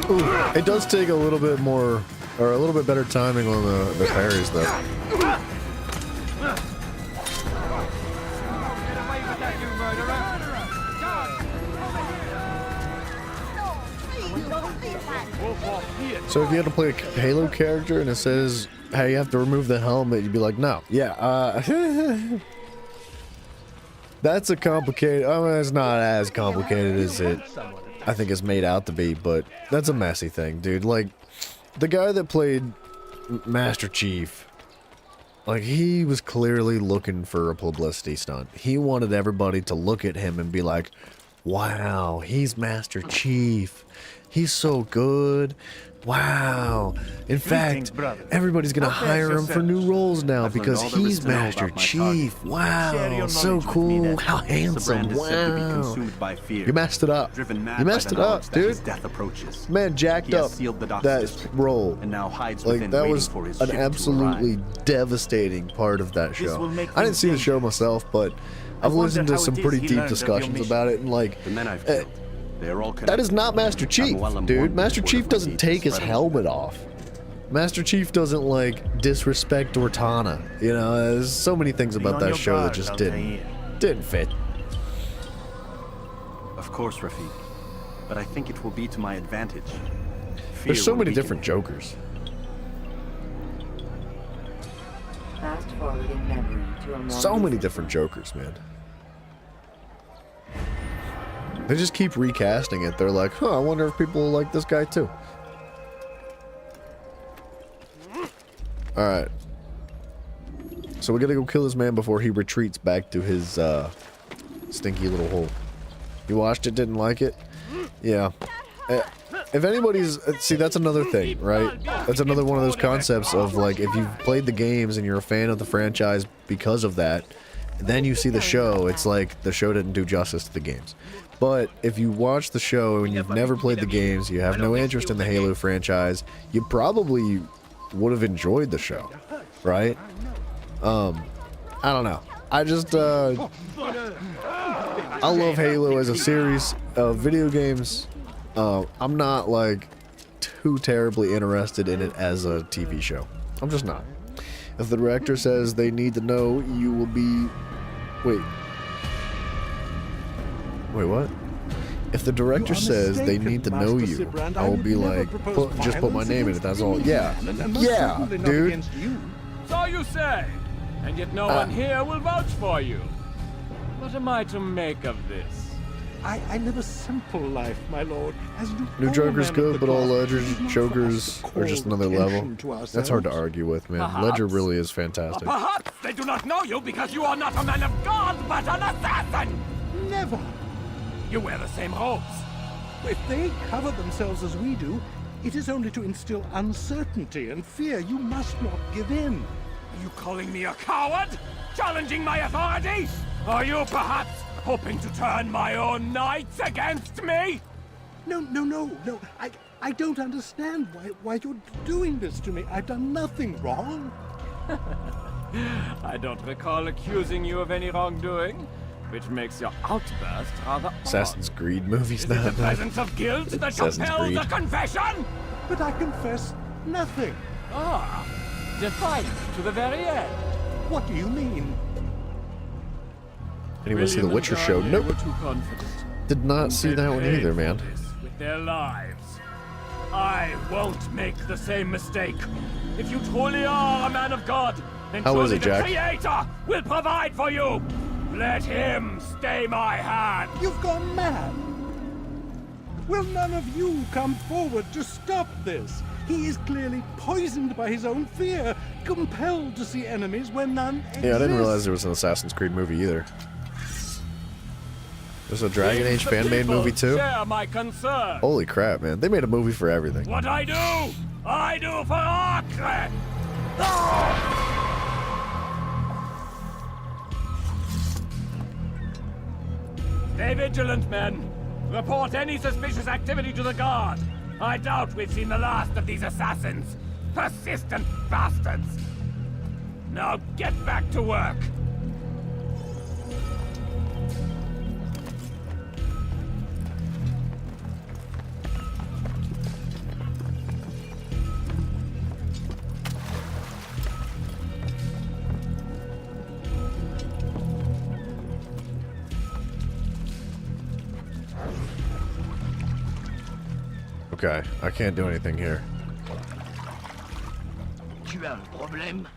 Ooh, it does take a little bit more, or a little bit better timing on the parries, though. So if you had to play a Halo character and it says, hey, you have to remove the helmet, you'd be like, no. Yeah, that's a complicated... I mean, it's not as complicated as it I think it's made out to be, but that's a messy thing, dude. Like, the guy that played Master Chief, like, he was clearly looking for a publicity stunt. He wanted everybody to look at him and be like, wow, he's Master Chief. He's so good. Wow. In fact, everybody's gonna hire him for new roles now because he's Master Chief. Wow, so cool. How handsome. Wow. You messed it up. You messed it up, dude. Death approaches. Man, jacked up that role. And now hides Like, within, that waiting was for his an ship to absolutely arrive. devastating part of that show. will make I didn't see the things show myself, but I've listened to some pretty deep discussions about it, and like, The men I've killed, they are all that is not Master Chief, dude. Master Chief doesn't take his helmet off. Master Chief doesn't, like, disrespect Cortana. You know, there's so many things about that show that just didn't fit. Of course, Rafik. But I think it will be to my advantage. There's so Fear will many weaken different me. Jokers. Fast forwarding memory to a more So many recent different Jokers, man. They just keep recasting it. They're like, huh, I wonder if people like this guy too. Alright. So we gotta go kill this man before he retreats back to his stinky little hole. You watched it, didn't like it? Yeah. If anybody's... See, that's another thing, right? That's another one of those concepts of, like, if you've played the games and you're a fan of the franchise because of that, then you see the show, it's like the show didn't do justice to the games. But if you watch the show and you've never played the games, you have no interest in the Halo franchise, you probably would have enjoyed the show, right? I don't know. I just, I love Halo as a series of video games. I'm not, like, too terribly interested in it as a TV show. I'm just not. If the director says they need to know, you will be... Wait, what? If the director says they need to know you, I will be like, just put my name in it, that's all. Yeah. Yeah, dude. So you say, and yet no one here will vouch for you. What am I to make of this? I live a simple life, my lord. As do New all Joker's men of good, the but all gods. Ledger It is not for us Jokers to are just call another level. attention to That's hard to ourselves. argue with, man. Perhaps. Ledger really is fantastic. Perhaps they do not know you because you are not a man of God, but an assassin! Never. You wear the same robes. If they cover themselves as we do, it is only to instill uncertainty and fear. You must not give in. Are you calling me a coward? Challenging my authority? Are you perhaps hoping to turn my own knights against me? No. I don't understand why you're doing this to me. I've done nothing wrong. I don't recall accusing you of any wrongdoing, which makes your outburst rather odd. Assassin's Creed movies Is now. it the presence of guilt that Assassin's compels a Creed. confession? But I confess nothing. Ah, defiant to the very end. What do you mean? Anyone see the William Witcher and show? Guy Nope. were too confident. Did not see They that one paid either, for man. this with their lives. I won't make the same mistake. If you truly are a man of God, then How is surely it, Jack? the Creator will provide for you. Let him stay my hand. You've gone mad. Will none of you come forward to stop this? He is clearly poisoned by his own fear, compelled to see enemies where none exist. Yeah, I didn't realize there was an Assassin's Creed movie either. There's a Dragon Age The fan-made people movie too? Share my concern. Holy crap, man. They made a movie for everything. What I do for Acre. Stay vigilant, men. Report any suspicious activity to the guard. I doubt we've seen the last of these assassins. Persistent bastards. Now get back to work. Okay, I can't do anything here. Tu as un problème?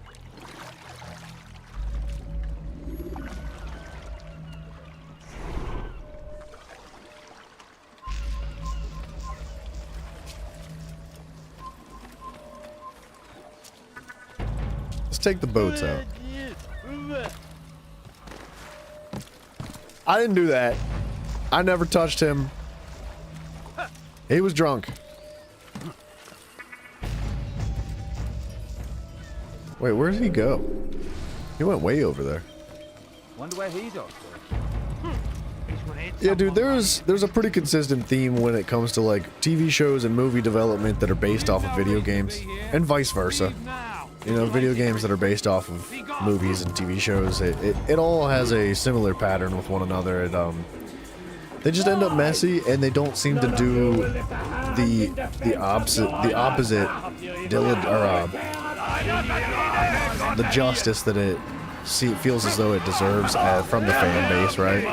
take the boats out. I didn't do that. I never touched him. He was drunk. Wait, where did he go? He went way over there. Wonder where he's off to. Yeah, dude, there's a pretty consistent theme when it comes to like TV shows and movie development that are based off of video games, and vice versa. You know, video games that are based off of movies and TV shows. It all has a similar pattern with one another. They just end up messy, and they don't seem to do the opposite the justice that it feels as though it deserves from the fan base, right?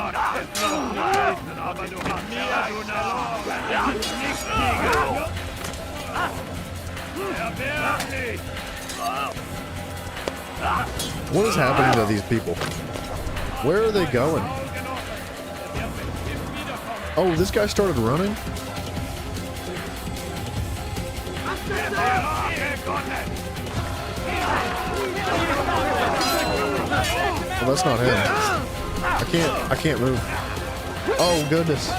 What is happening to these people? Where are they going? Oh, this guy started running? Well, that's not him. I can't move. Oh, goodness.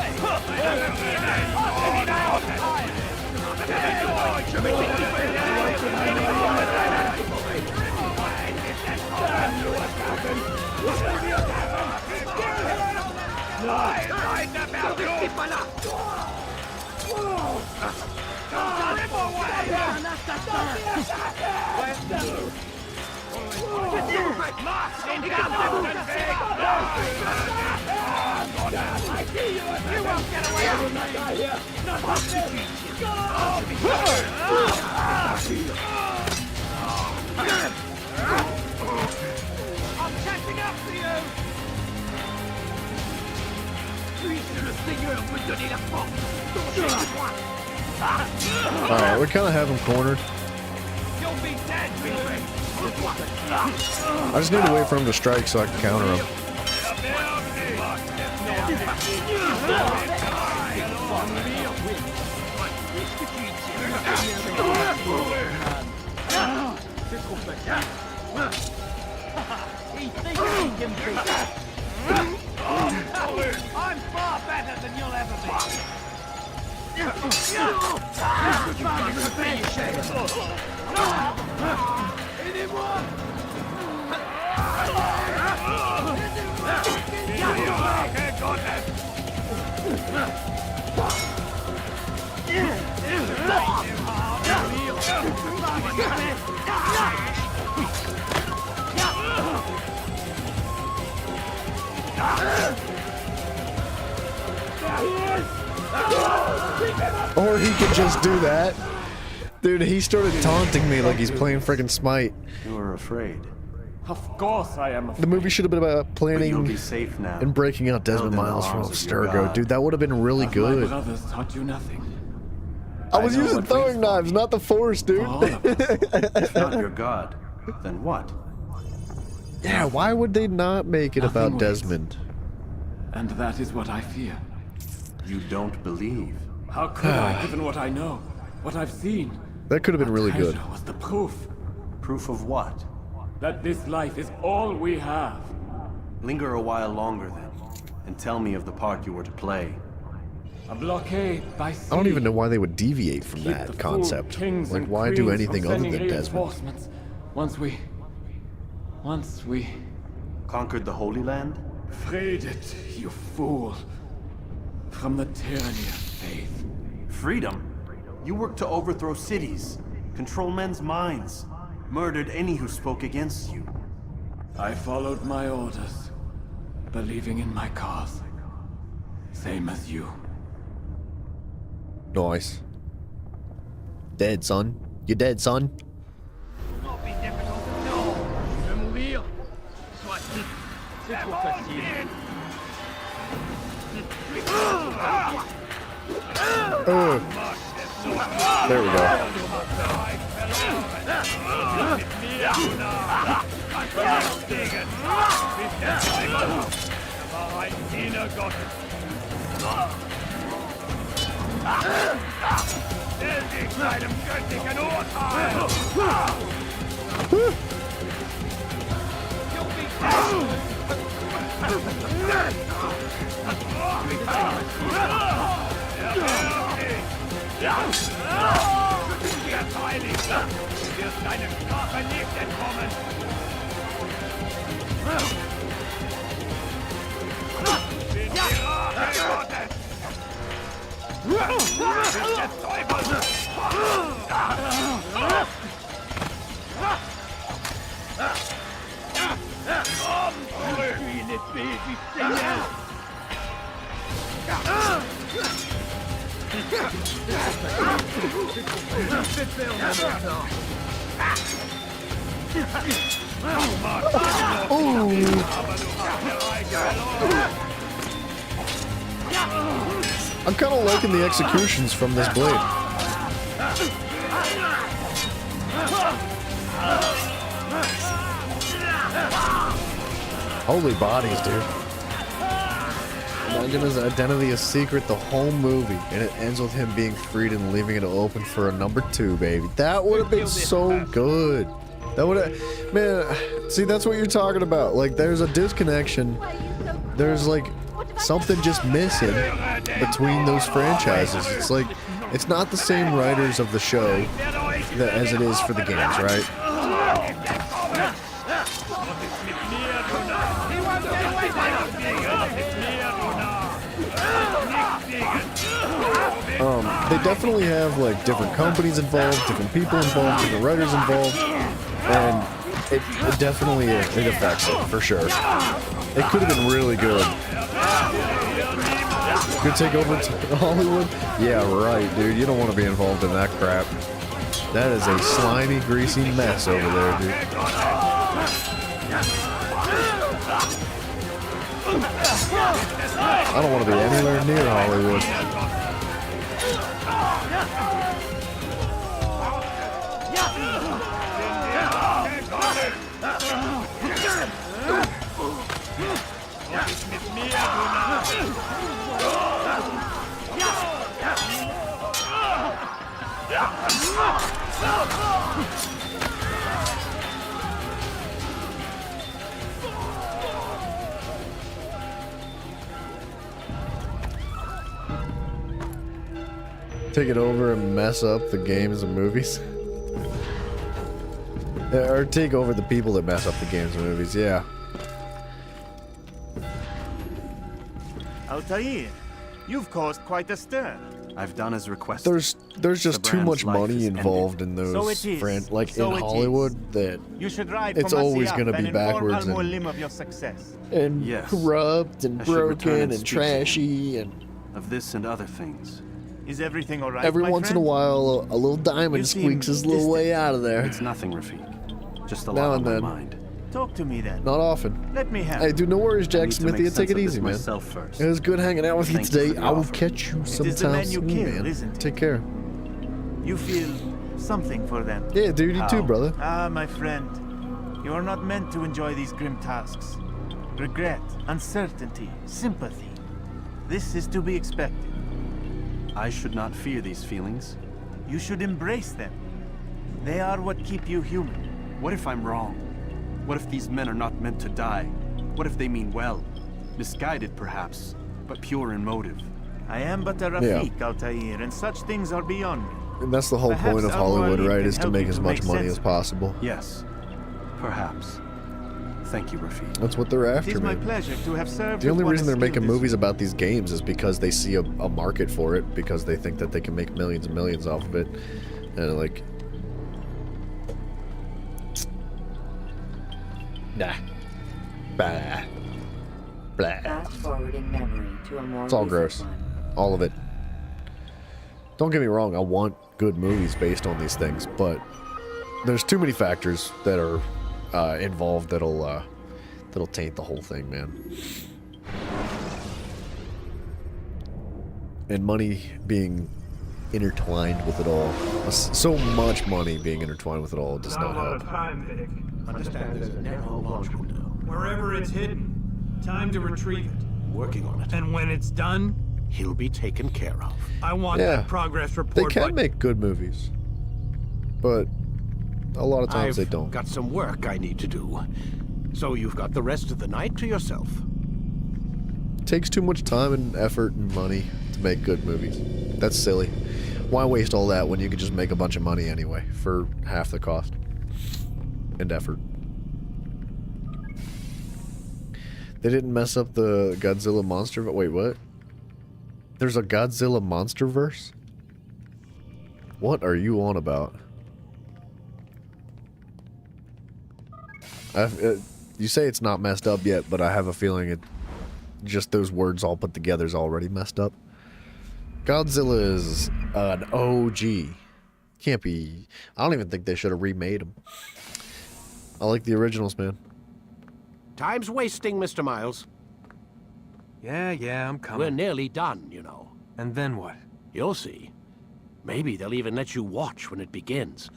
Alright, we kind of have him cornered. I just need to wait for him to strike so I can counter him. I'm far better than you'll ever be. Or he could just do that. Dude, he started taunting me like he's playing friggin' Smite. You were afraid. Of course I am afraid. The movie should have been about planning You'll be safe now. and breaking out Desmond Miles from Abstergo. Dude, that would have been really My good. brothers taught you nothing. I was using throwing knives, not the Force, dude. If not your god, then what? Yeah, why would they not make it about Desmond? And that is what I fear. You don't believe. How could I, given what I know, what I've seen? That could have been really good. Was the proof. Proof of what? That this life is all we have. Linger a while longer then, and tell me of the part you were to play. A blockade by sea. I don't even know why they would deviate from that concept. Like, why do anything other than Desmond? Once we conquered the Holy Land? Freed it, you fool. From the tyranny of faith. Freedom? You worked to overthrow cities, control men's minds, murdered any who spoke against you. I followed my orders, believing in my cause. Same as you. Nice. Dead, son. You're dead, son. Not be difficult at all. Je vais mourir. Soit dit. C'est trop facile. There we go. Jetzt Heiligste! Du wirst deinem Strafe nicht entkommen! Bin die Rache Gottes! Des Teufels! Komm zurück! Viele Babyfinger! I'm kind of liking the executions from this blade. Holy bodies, dude. Imagine his identity is secret the whole movie, and it ends with him being freed and leaving it open for a number 2, baby. That would have been so good. That would have, man, see, that's what you're talking about. Like, there's a disconnection. There's, like, something just missing between those franchises. It's like, it's not the same writers of the show as it is for the games, right? They definitely have like different companies involved, different people involved, different writers involved, and it definitely it affects it for sure. It could have been really good. Could take over to Hollywood? Yeah, right, dude. You don't want to be involved in that crap. That is a slimy, greasy mess over there, dude. I don't want to be anywhere near Hollywood. Take it over and mess up the games and movies. Or take over the people that mess up the games and movies, yeah. Altair, you've caused quite a stir. I've done as requested. There's just too much money involved in those like in Hollywood that you should ride it's always going to be backwards and corrupt and broken and trashy and of this and other things. Is everything all right? Every once in a while, a little diamond squeaks his little way out of there. It's nothing, Rafik. Just a now lot and on then. my mind. Talk to me then. Not often. Let me have. Hey, dude, no worries, Jack I need to Smithy. make Take it sense of easy, this man. myself first. It was good hanging out with you Thank you today. for the I will offer. catch you It sometime is the man you soon, kill, man. isn't it? Take care. You feel something for them. Yeah, dude, you too, brother. Ah, my friend. You are not meant to enjoy these grim tasks. Regret, uncertainty, sympathy. This is to be expected. I should not fear these feelings. You should embrace them. They are what keep you human. What if I'm wrong? What if these men are not meant to die? What if they mean well? Misguided, perhaps, but pure in motive. I am but a Rafik, Altair, and such things are beyond me. And that's the whole Perhaps point of Hollywood, Al-Walid right? can Is to help make you as to much make money sense as of it. possible. Yes, perhaps. Thank you, Rafik. That's what they're It after, is my man. pleasure to have served The only with one reason they're as making skilled as movies about these games is because they see a market for it, because they think that they can make millions and millions off of it. And like... Nah. Bah. Blah. Fast forwarding memory to a more It's all recent gross. one. All of it. Don't get me wrong, I want good movies based on these things, but there's too many factors that are involved that'll taint the whole thing, man. And money being intertwined with it all. So much money being intertwined with it all does not help. Understand there's a narrow launch window. Wherever it's hidden, time to retrieve it. Working on it. And when it's done, he'll be taken care of. I want that progress report. They can make good movies, but a lot of times they don't. Got some work I need to do. So you've got the rest of the night to yourself. It takes too much time and effort and money to make good movies. That's silly. Why waste all that when you could just make a bunch of money anyway for half the cost and effort? They didn't mess up the Godzilla monster, but wait, what? There's a Godzilla monsterverse? What are you on about? You say it's not messed up yet, but I have a feeling it just those words all put together is already messed up. Godzilla is an OG. Can't be. I don't even think they should have remade him. I like the originals, man. Time's wasting, Mr. Miles. Yeah, I'm coming. We're nearly done, you know. And then what? You'll see. Maybe they'll even let you watch when it begins.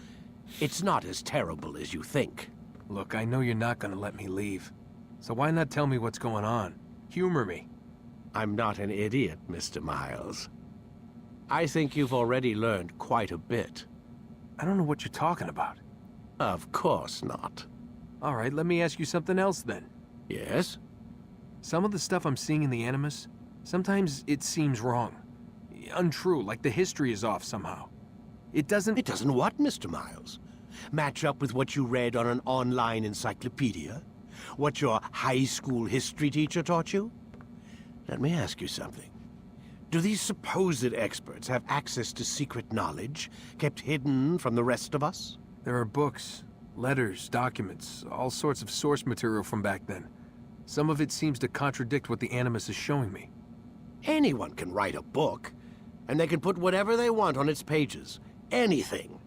It's not as terrible as you think. Look, I know you're not gonna let me leave. So why not tell me what's going on? Humor me. I'm not an idiot, Mr. Miles. I think you've already learned quite a bit. I don't know what you're talking about. Of course not. All right, let me ask you something else then. Yes? Some of the stuff I'm seeing in the Animus, sometimes it seems wrong. Untrue, like the history is off somehow. It doesn't... It doesn't what, Mr. Miles? Match up with what you read on an online encyclopedia? What your high school history teacher taught you? Let me ask you something. Do these supposed experts have access to secret knowledge kept hidden from the rest of us? There are books, letters, documents, all sorts of source material from back then. Some of it seems to contradict what the Animus is showing me. Anyone can write a book, and they can put whatever they want on its pages. Anything.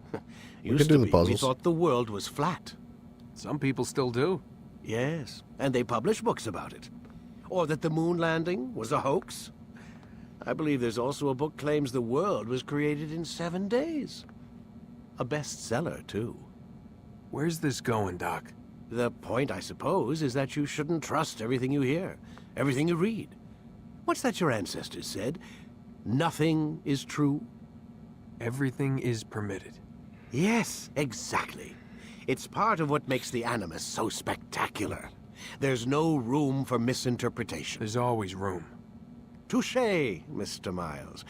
Used to be, we thought the world was flat. Some people still do. Yes, and they publish books about it. Or that the moon landing was a hoax. I believe there's also a book claims the world was created in 7 days. A bestseller, too. Where's this going, Doc? The point, I suppose, is that you shouldn't trust everything you hear, everything you read. What's that your ancestors said? Nothing is true? Everything is permitted. Yes, exactly. It's part of what makes the Animus so spectacular. There's no room for misinterpretation. There's always room. Touché, Mr. Miles.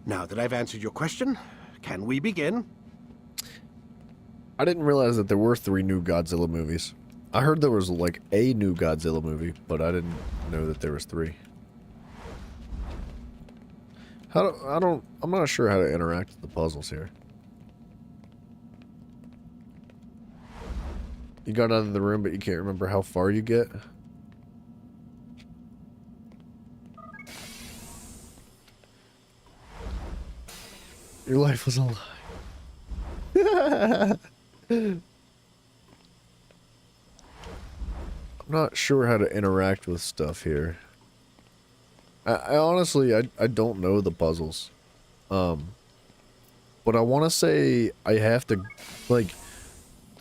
Now that I've answered your question, can we begin? I didn't realize that there were 3 new Godzilla movies. I heard there was like a new Godzilla movie, but I didn't know that there was 3. I'm not sure how to interact with the puzzles here. You got out of the room, but you can't remember how far you get? Your life was a lie. I'm not sure how to interact with stuff here. I honestly, I don't know the puzzles. But I want to say I have to, like,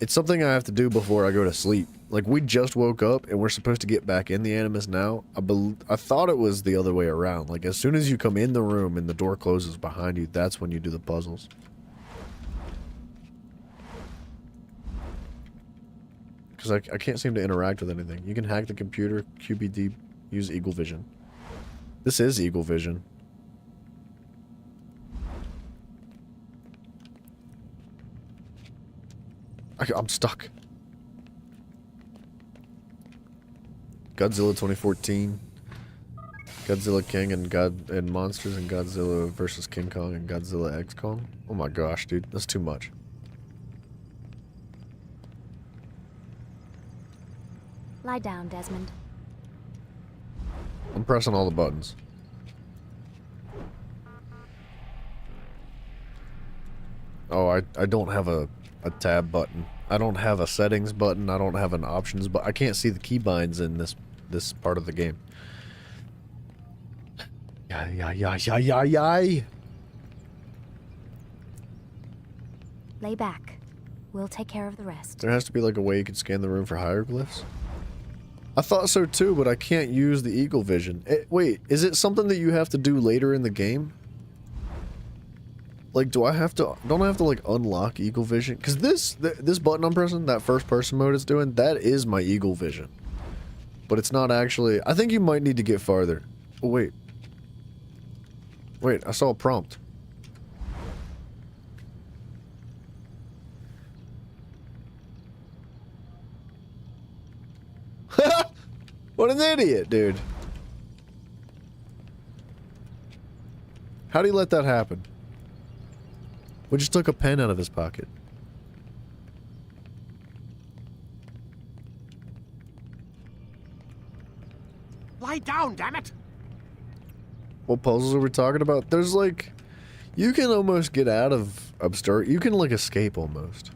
it's something I have to do before I go to sleep. Like, we just woke up and we're supposed to get back in the Animus now. I thought it was the other way around. Like, as soon as you come in the room and the door closes behind you, that's when you do the puzzles. Because I can't seem to interact with anything. You can hack the computer, QBD, use Eagle Vision. This is Eagle Vision. I'm stuck. Godzilla 2014. Godzilla King and Monsters and Godzilla vs. King Kong and Godzilla X Kong. Oh my gosh, dude. That's too much. Lie down, Desmond. I'm pressing all the buttons. Oh, I don't have a tab button. I don't have a settings button. I don't have an options button. I can't see the keybinds in this part of the game. Yay. Lay back. We'll take care of the rest. There has to be like a way you can scan the room for hieroglyphs. I thought so too, but I can't use the Eagle Vision. Wait, is it something that you have to do later in the game? Like, don't I have to like unlock Eagle Vision? Because this button I'm pressing, that first person mode it's doing, that is my Eagle Vision. But it's not actually. I think you might need to get farther. Oh, wait. Wait, I saw a prompt. What an idiot, dude. How do you let that happen? We just took a pen out of his pocket. Lie down, damn it! What puzzles are we talking about? There's like, you can almost get out of obscure. You can like escape almost.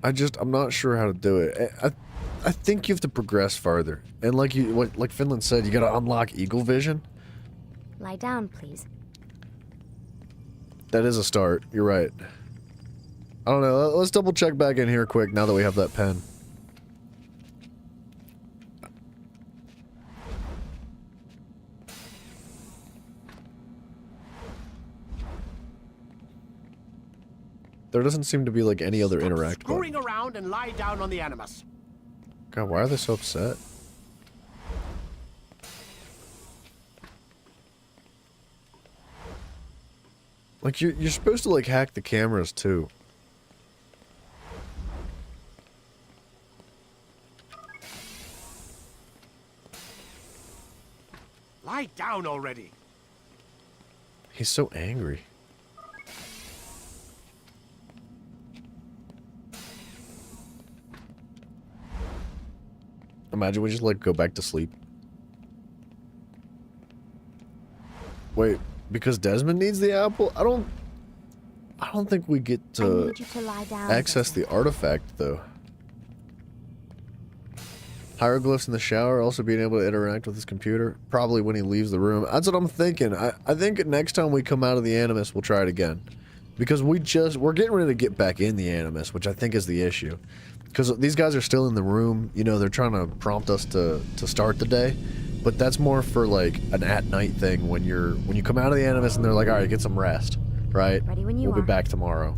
I'm not sure how to do it. I think you have to progress farther. And like Finland said, you gotta unlock Eagle Vision. Lie down, please. That is a start. You're right. I don't know. Let's double check back in here quick now that we have that pen. There doesn't seem to be like any other interact button. Screwing around and lie down on the Animus. God, why are they so upset? Like you're supposed to like hack the cameras too. Lie down already. He's so angry. Imagine we just like go back to sleep. Wait, because Desmond needs the apple? I don't think we get to lie down, access the artifact though. Hieroglyphs in the shower, also being able to interact with his computer. Probably when he leaves the room. That's what I'm thinking. I think next time we come out of the Animus, we'll try it again. Because we're getting ready to get back in the Animus, which I think is the issue. Because these guys are still in the room, you know, they're trying to prompt us to start the day. But that's more for like an at-night thing when you come out of the Animus and they're like, alright, get some rest. Right? Ready when you We'll be back tomorrow.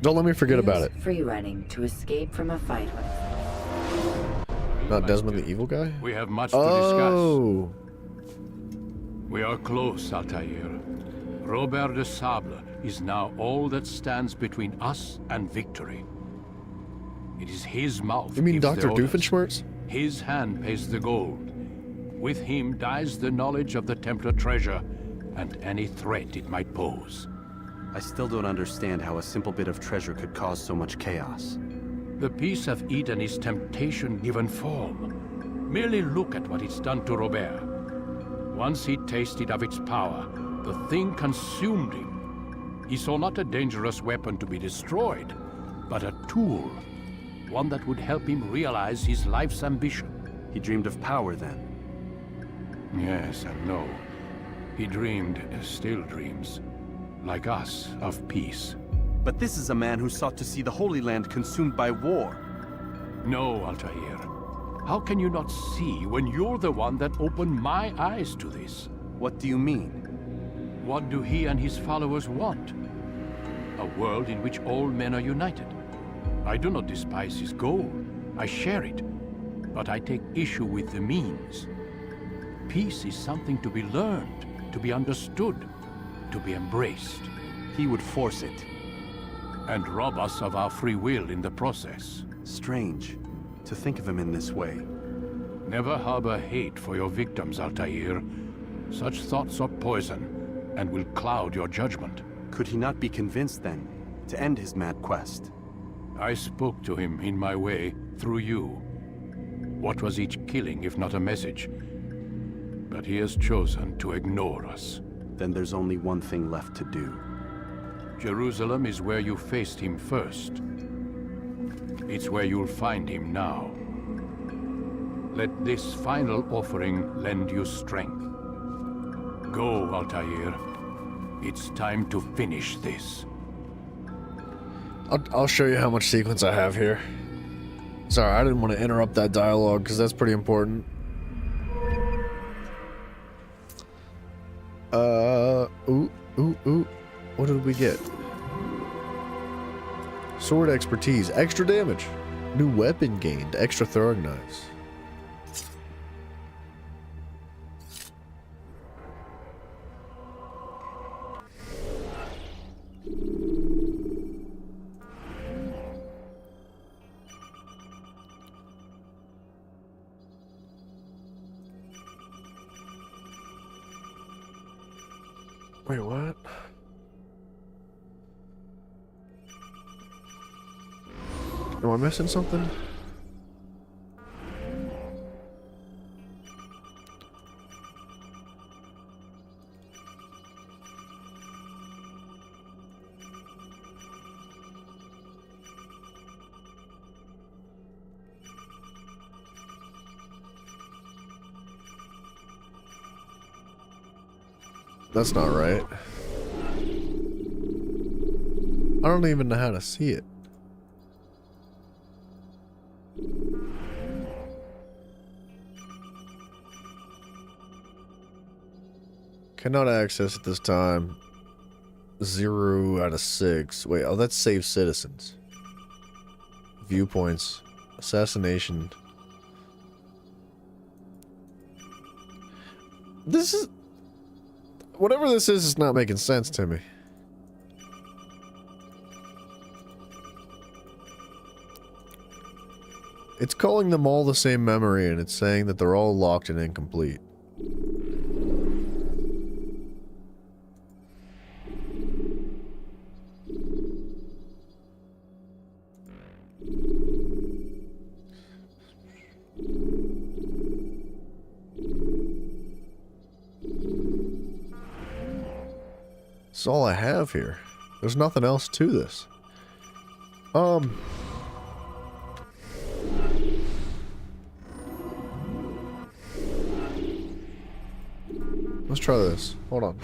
Don't let me forget about it. Free running to escape from a fight with. Not Desmond the evil guy? We have much to discuss. We are close, Altair. Robert de Sable is now all that stands between us and victory. It is his mouth. You mean gives the Dr. orders. Doofenshmirtz? His hand pays the gold. With him dies the knowledge of the Templar treasure and any threat it might pose. I still don't understand how a simple bit of treasure could cause so much chaos. The Peace of Eden is temptation given form. Merely look at what it's done to Robert. Once he tasted of its power, the thing consumed him. He saw not a dangerous weapon to be destroyed, but a tool. One that would help him realize his life's ambition. He dreamed of power then? Yes and no. He dreamed, still dreams, like us, of peace. But this is a man who sought to see the Holy Land consumed by war. No, Altair. How can you not see when you're the one that opened my eyes to this? What do you mean? What do he and his followers want? A world in which all men are united. I do not despise his goal. I share it. But I take issue with the means. Peace is something to be learned, to be understood, to be embraced. He would force it. And rob us of our free will in the process. Strange to think of him in this way. Never harbor hate for your victims, Altair. Such thoughts are poison and will cloud your judgment. Could he not be convinced then to end his mad quest? I spoke to him in my way, through you. What was each killing if not a message? But he has chosen to ignore us. Then there's only one thing left to do. Jerusalem is where you faced him first. It's where you'll find him now. Let this final offering lend you strength. Go, Altair. It's time to finish this. I'll show you how much sequence I have here. Sorry, I didn't want to interrupt that dialogue because that's pretty important. Ooh. What did we get? Sword expertise. Extra damage. New weapon gained. Extra throwing knives. Wait, what? Am I missing something? That's not right. I don't even know how to see it. Cannot access at this time. 0 out of 6. Wait, oh, that's save citizens. Viewpoints. Assassination. This is... Whatever this is not making sense to me. It's calling them all the same memory, and it's saying that they're all locked and incomplete. That's all I have here. There's nothing else to this. Let's try this. Hold on.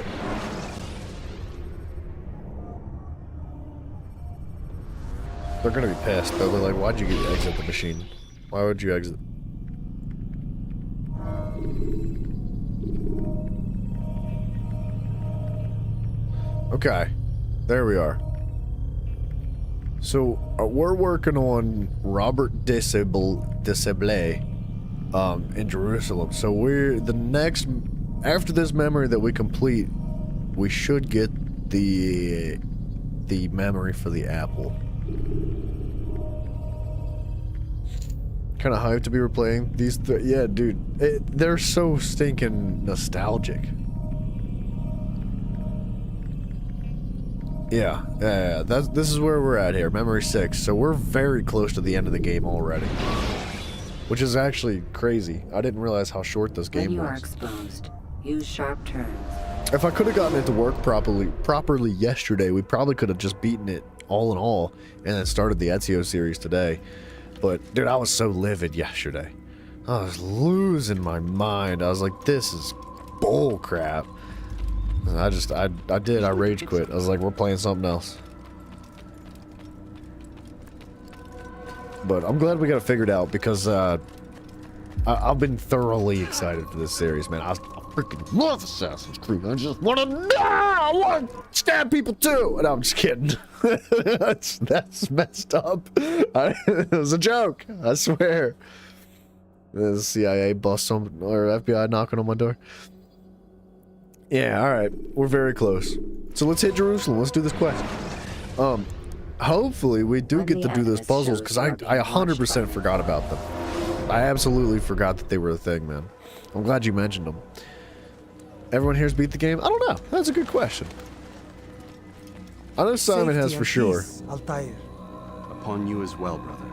They're gonna be pissed. They'll be like, why'd you exit the machine? Why would you exit? Okay. There we are. So, we're working on Robert Desablé in Jerusalem. So we're the next... After this memory that we complete, we should get the memory for the apple. Kind of hyped to be replaying these. Yeah, dude, they're so stinking nostalgic. Yeah. This is where we're at here. Memory 6. So we're very close to the end of the game already, which is actually crazy. I didn't realize how short this game was. When you are exposed, use sharp turns. If I could have gotten it to work properly yesterday, we probably could have just beaten it all in all and then started the Ezio series today. But, dude, I was so livid yesterday. I was losing my mind. I was like, this is bull crap. And I rage quit. I was like, we're playing something else. But I'm glad we got it figured out because I've been thoroughly excited for this series, man. I freaking love Assassin's Creed. I just want to stab people too. And I'm just kidding. that's messed up. It was a joke. I swear. The CIA or FBI knocking on my door. Yeah, all right. We're very close. So let's hit Jerusalem. Let's do this quest. Hopefully we do get to do those puzzles because I 100% forgot about them. I absolutely forgot that they were a thing, man. I'm glad you mentioned them. Everyone here's beat the game? I don't know. That's a good question. I know Simon has for sure. Altair. Upon you as well, brother.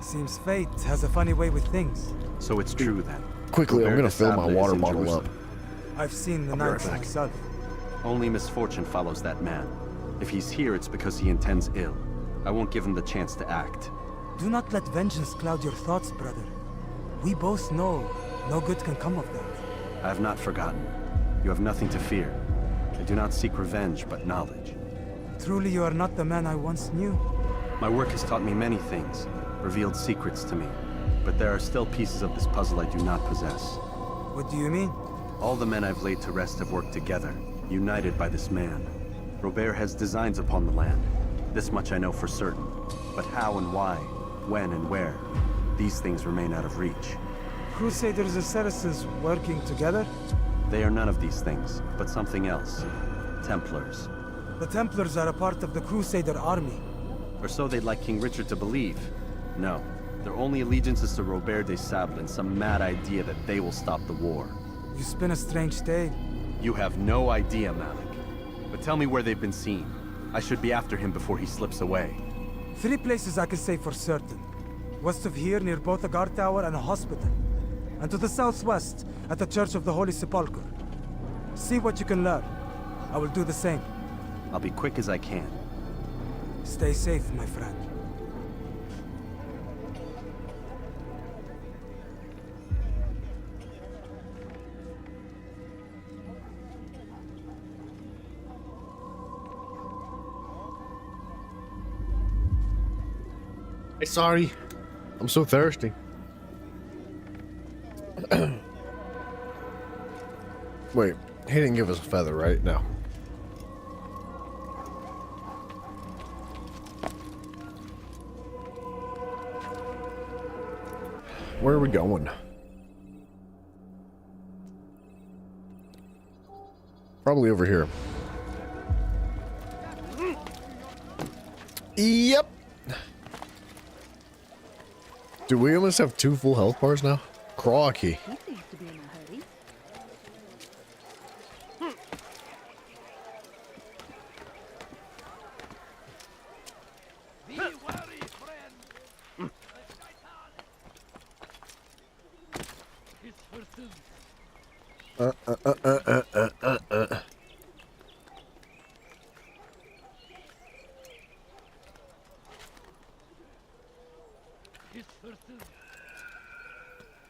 Seems fate has a funny way with things. So it's true then. Quickly, I'm gonna fill my water bottle up. I've seen the night for myself. Only misfortune follows that man. If he's here, it's because he intends ill. I won't give him the chance to act. Do not let vengeance cloud your thoughts, brother. We both know no good can come of that. I have not forgotten. You have nothing to fear. I do not seek revenge, but knowledge. Truly, you are not the man I once knew. My work has taught me many things, revealed secrets to me. But there are still pieces of this puzzle I do not possess. What do you mean? All the men I've laid to rest have worked together, united by this man. Robert has designs upon the land. This much I know for certain. But how and why, when and where, these things remain out of reach. Crusaders and Saracens working together? They are none of these things, but something else. Templars. The Templars are a part of the Crusader army. Or so they'd like King Richard to believe. No, their only allegiance is to Robert de Sable and some mad idea that they will stop the war. You spin a strange tale. You have no idea, Malik. But tell me where they've been seen. I should be after him before he slips away. 3 places I can say for certain. West of here, near both a guard tower and a hospital. And to the southwest, at the Church of the Holy Sepulchre. See what you can learn. I will do the same. I'll be quick as I can. Stay safe, my friend. Hey, sorry. I'm so thirsty. Wait, he didn't give us a feather, right? No. Where are we going? Probably over here. Yep. Do we almost have 2 full health bars now? Crocky.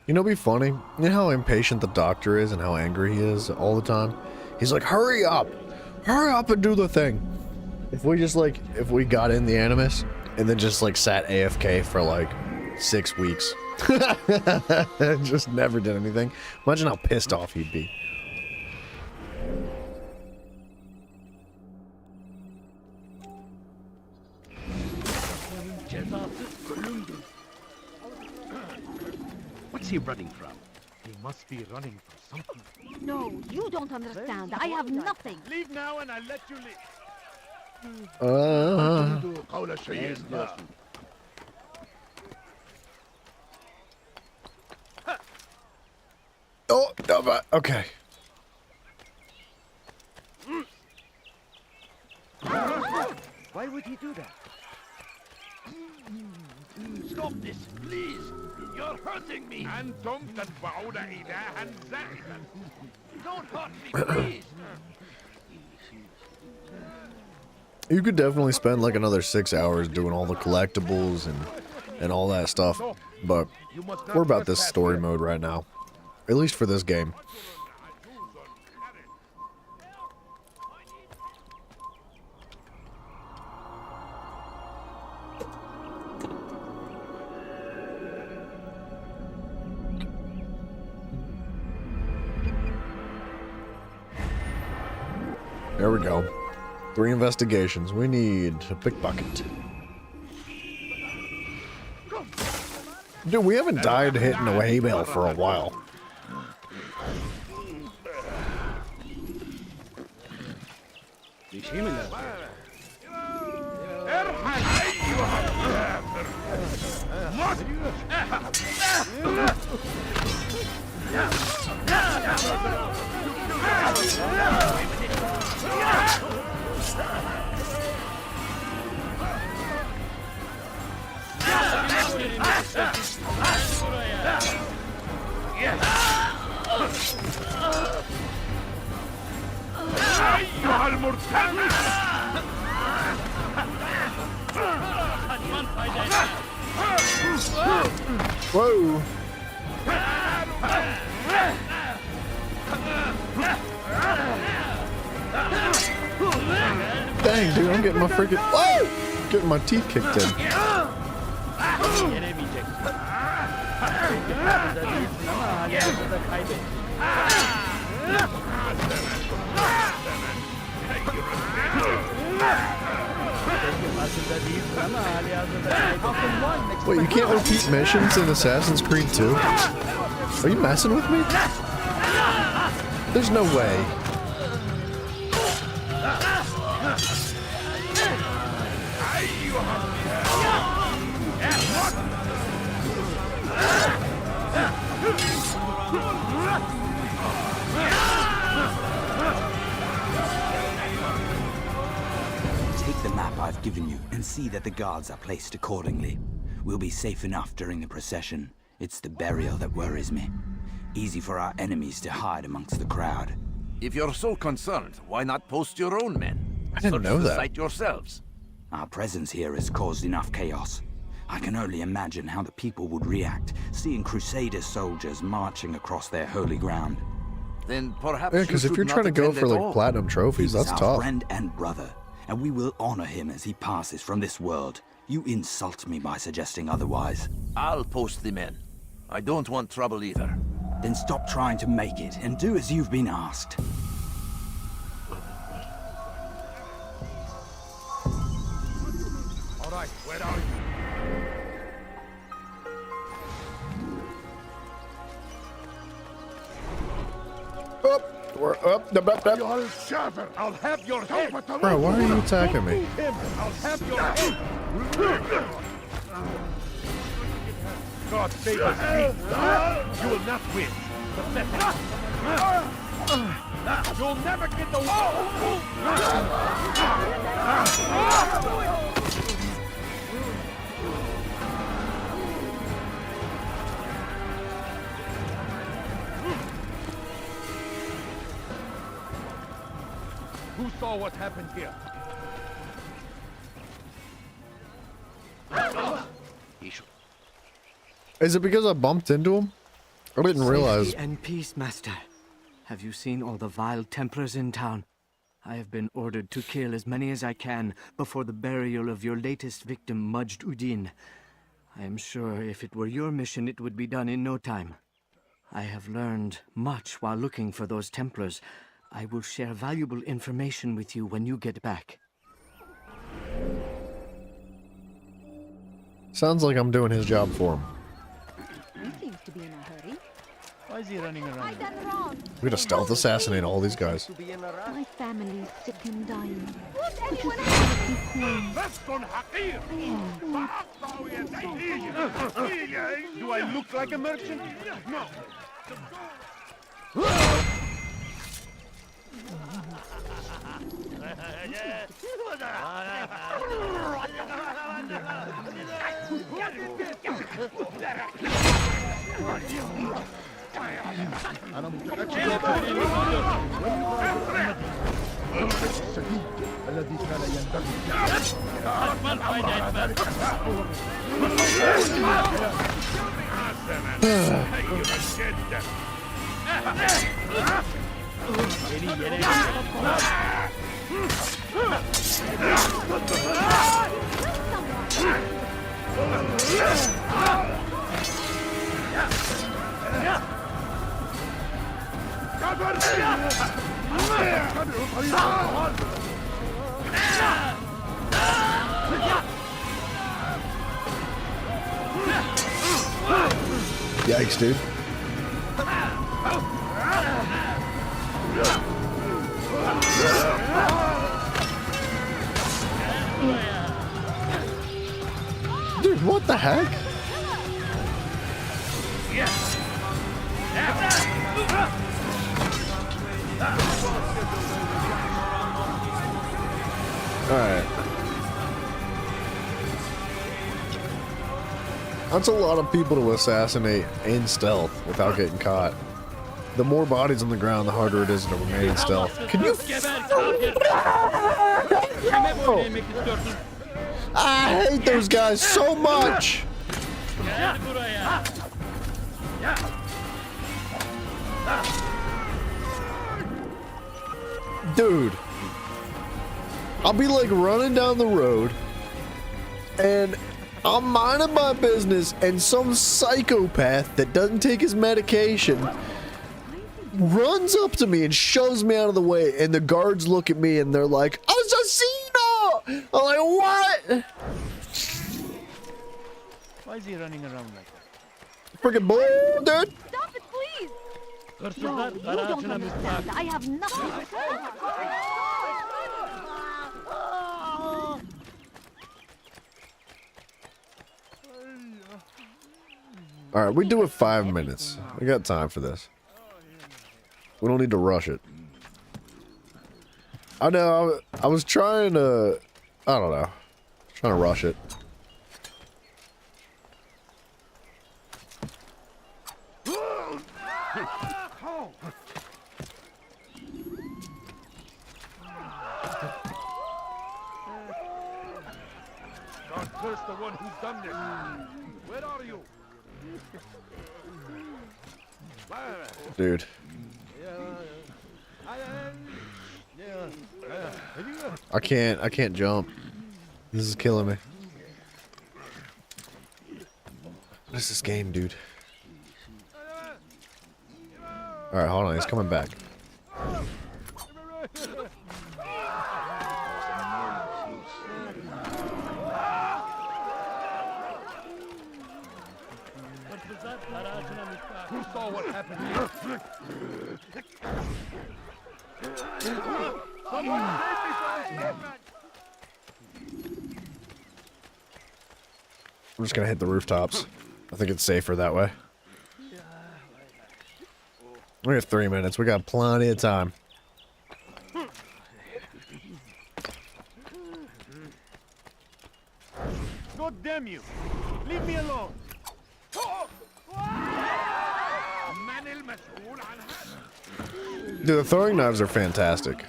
You know, it'd be funny. You know how impatient the doctor is and how angry he is all the time? He's like, hurry up and do the thing. If we just like, if we got in the Animus and then just like sat AFK for like 6 weeks. Just never did anything. Imagine how pissed off he'd be. What's he running from? He must be running from something. No, you don't understand. I have nothing. Leave now and I'll let you leave. Oh, no, but okay. Why would he do that? Stop this, please. You're hurting me. Don't hurt me, please. You could definitely spend like another 6 hours doing all the collectibles and all that stuff, but we're about this story mode right now. At least for this game. There we go. 3 investigations. We need a pickpocket. Dude, we haven't died hitting a hay bale for a while. Whoa. Dang, dude, I'm getting my freaking... Whoa! Getting my teeth kicked in. Wait, you can't repeat missions in Assassin's Creed 2? Are you messing with me? There's no way. Take the map I've given you and see that the guards are placed accordingly. We'll be safe enough during the procession. It's the burial that worries me. Easy for our enemies to hide amongst the crowd. If you're so concerned, why not post your own men? I didn't know the that. site yourselves. Our presence here has caused enough chaos. I can only imagine how the people would react, seeing Crusader soldiers marching across their holy ground. Then perhaps Yeah, because if you're trying to go for like platinum trophies, that's He's our tough. friend and brother, and we will honor him as he passes from this world. You insult me by suggesting otherwise. I'll post the men. I don't want trouble either. Then stop trying to make it and do as you've been asked. All right, where are you? We're up. You'll shatter. I'll have your head. Bro, why are you attacking me? I'll have your head. God save us. You will not win. You'll never get the Who saw what happened here? Is it because I bumped into him? I didn't realize. Safety and peace, Master. Have you seen all the vile Templars in town? I have been ordered to kill as many as I can before the burial of your latest victim, Majd Udin. I am sure if it were your mission, it would be done in no time. I have learned much while looking for those Templars. I will share valuable information with you when you get back. Sounds like I'm doing his job for him. He seems to be in a hurry. Why is he running around? We gotta stealth assassinate all these guys. My family's sick and dying. Would Could you anyone send a few coins? Do I look like a merchant? No. Yikes, dude. Dude, what the heck? Alright. That's a lot of people to assassinate in stealth without getting caught. The more bodies on the ground, the harder it is to remain in stealth. Can you? I hate those guys so much. Dude, I'll be like running down the road and I'm minding my business and some psychopath that doesn't take his medication runs up to me and shoves me out of the way, and the guards look at me and they're like, "Assassino!" I'm like, "What?" Why is he running around like that? Freaking bull, dude. Stop it, please! Hırsızlar You kara don't ağacına understand. müstahak. I have nothing to say. All right, we do it 5 minutes. We got time for this. We don't need to rush it. I know. I was trying to. I don't know. Trying to rush it. God curse the one who's done this. Where are you? Dude. I can't jump. This is killing me. What is this game, dude? Alright, hold on, he's coming back. Who saw what happened here? Someone save me from this madman! I'm just gonna hit the rooftops. I think it's safer that way. We have 3 minutes. We got plenty of time. God damn you! Leave me alone! Dude, the throwing knives are fantastic.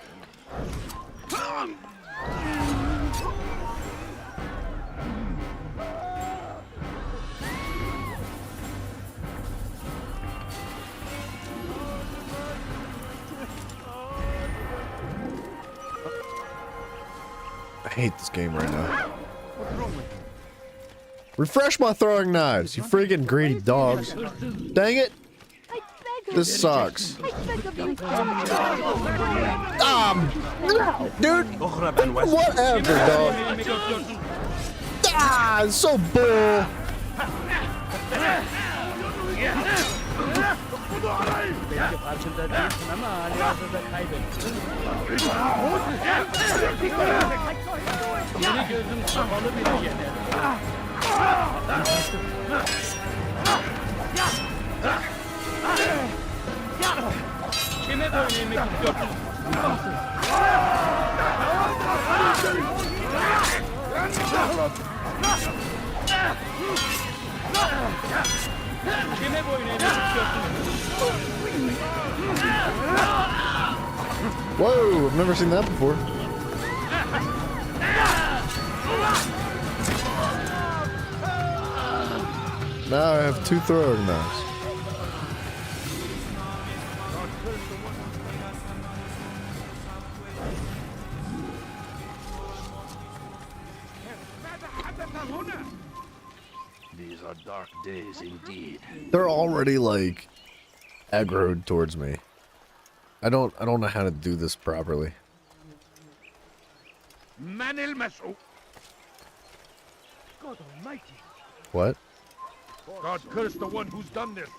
I hate this game right now. Refresh my throwing knives, you freaking greedy dogs. Dang it! This sucks. Dude, whatever, dog. Ah, it's so bull. Belki farkında değilsin ama halihazırda kaybettin. Yeni gözüm kapalı bile yener. Kime boyun eğmek istiyorsun? Kime boyun eğmek istiyorsun? Whoa, I've never seen that before. Now I have 2 throwing knives. These are dark days indeed. They're already like aggroed towards me. I don't know how to do this properly. Manil Masu. God Almighty. What? God curse the one who's done this.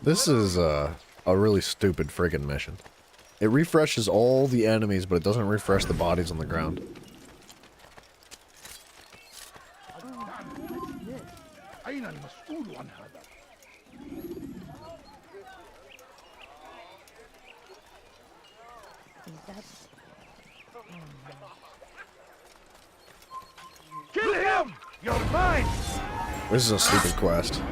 This is a really stupid friggin' mission. It refreshes all the enemies, but it doesn't refresh the bodies on the ground. أين المسؤول عن هذا؟ Kill him! You're mine! This is a stupid quest.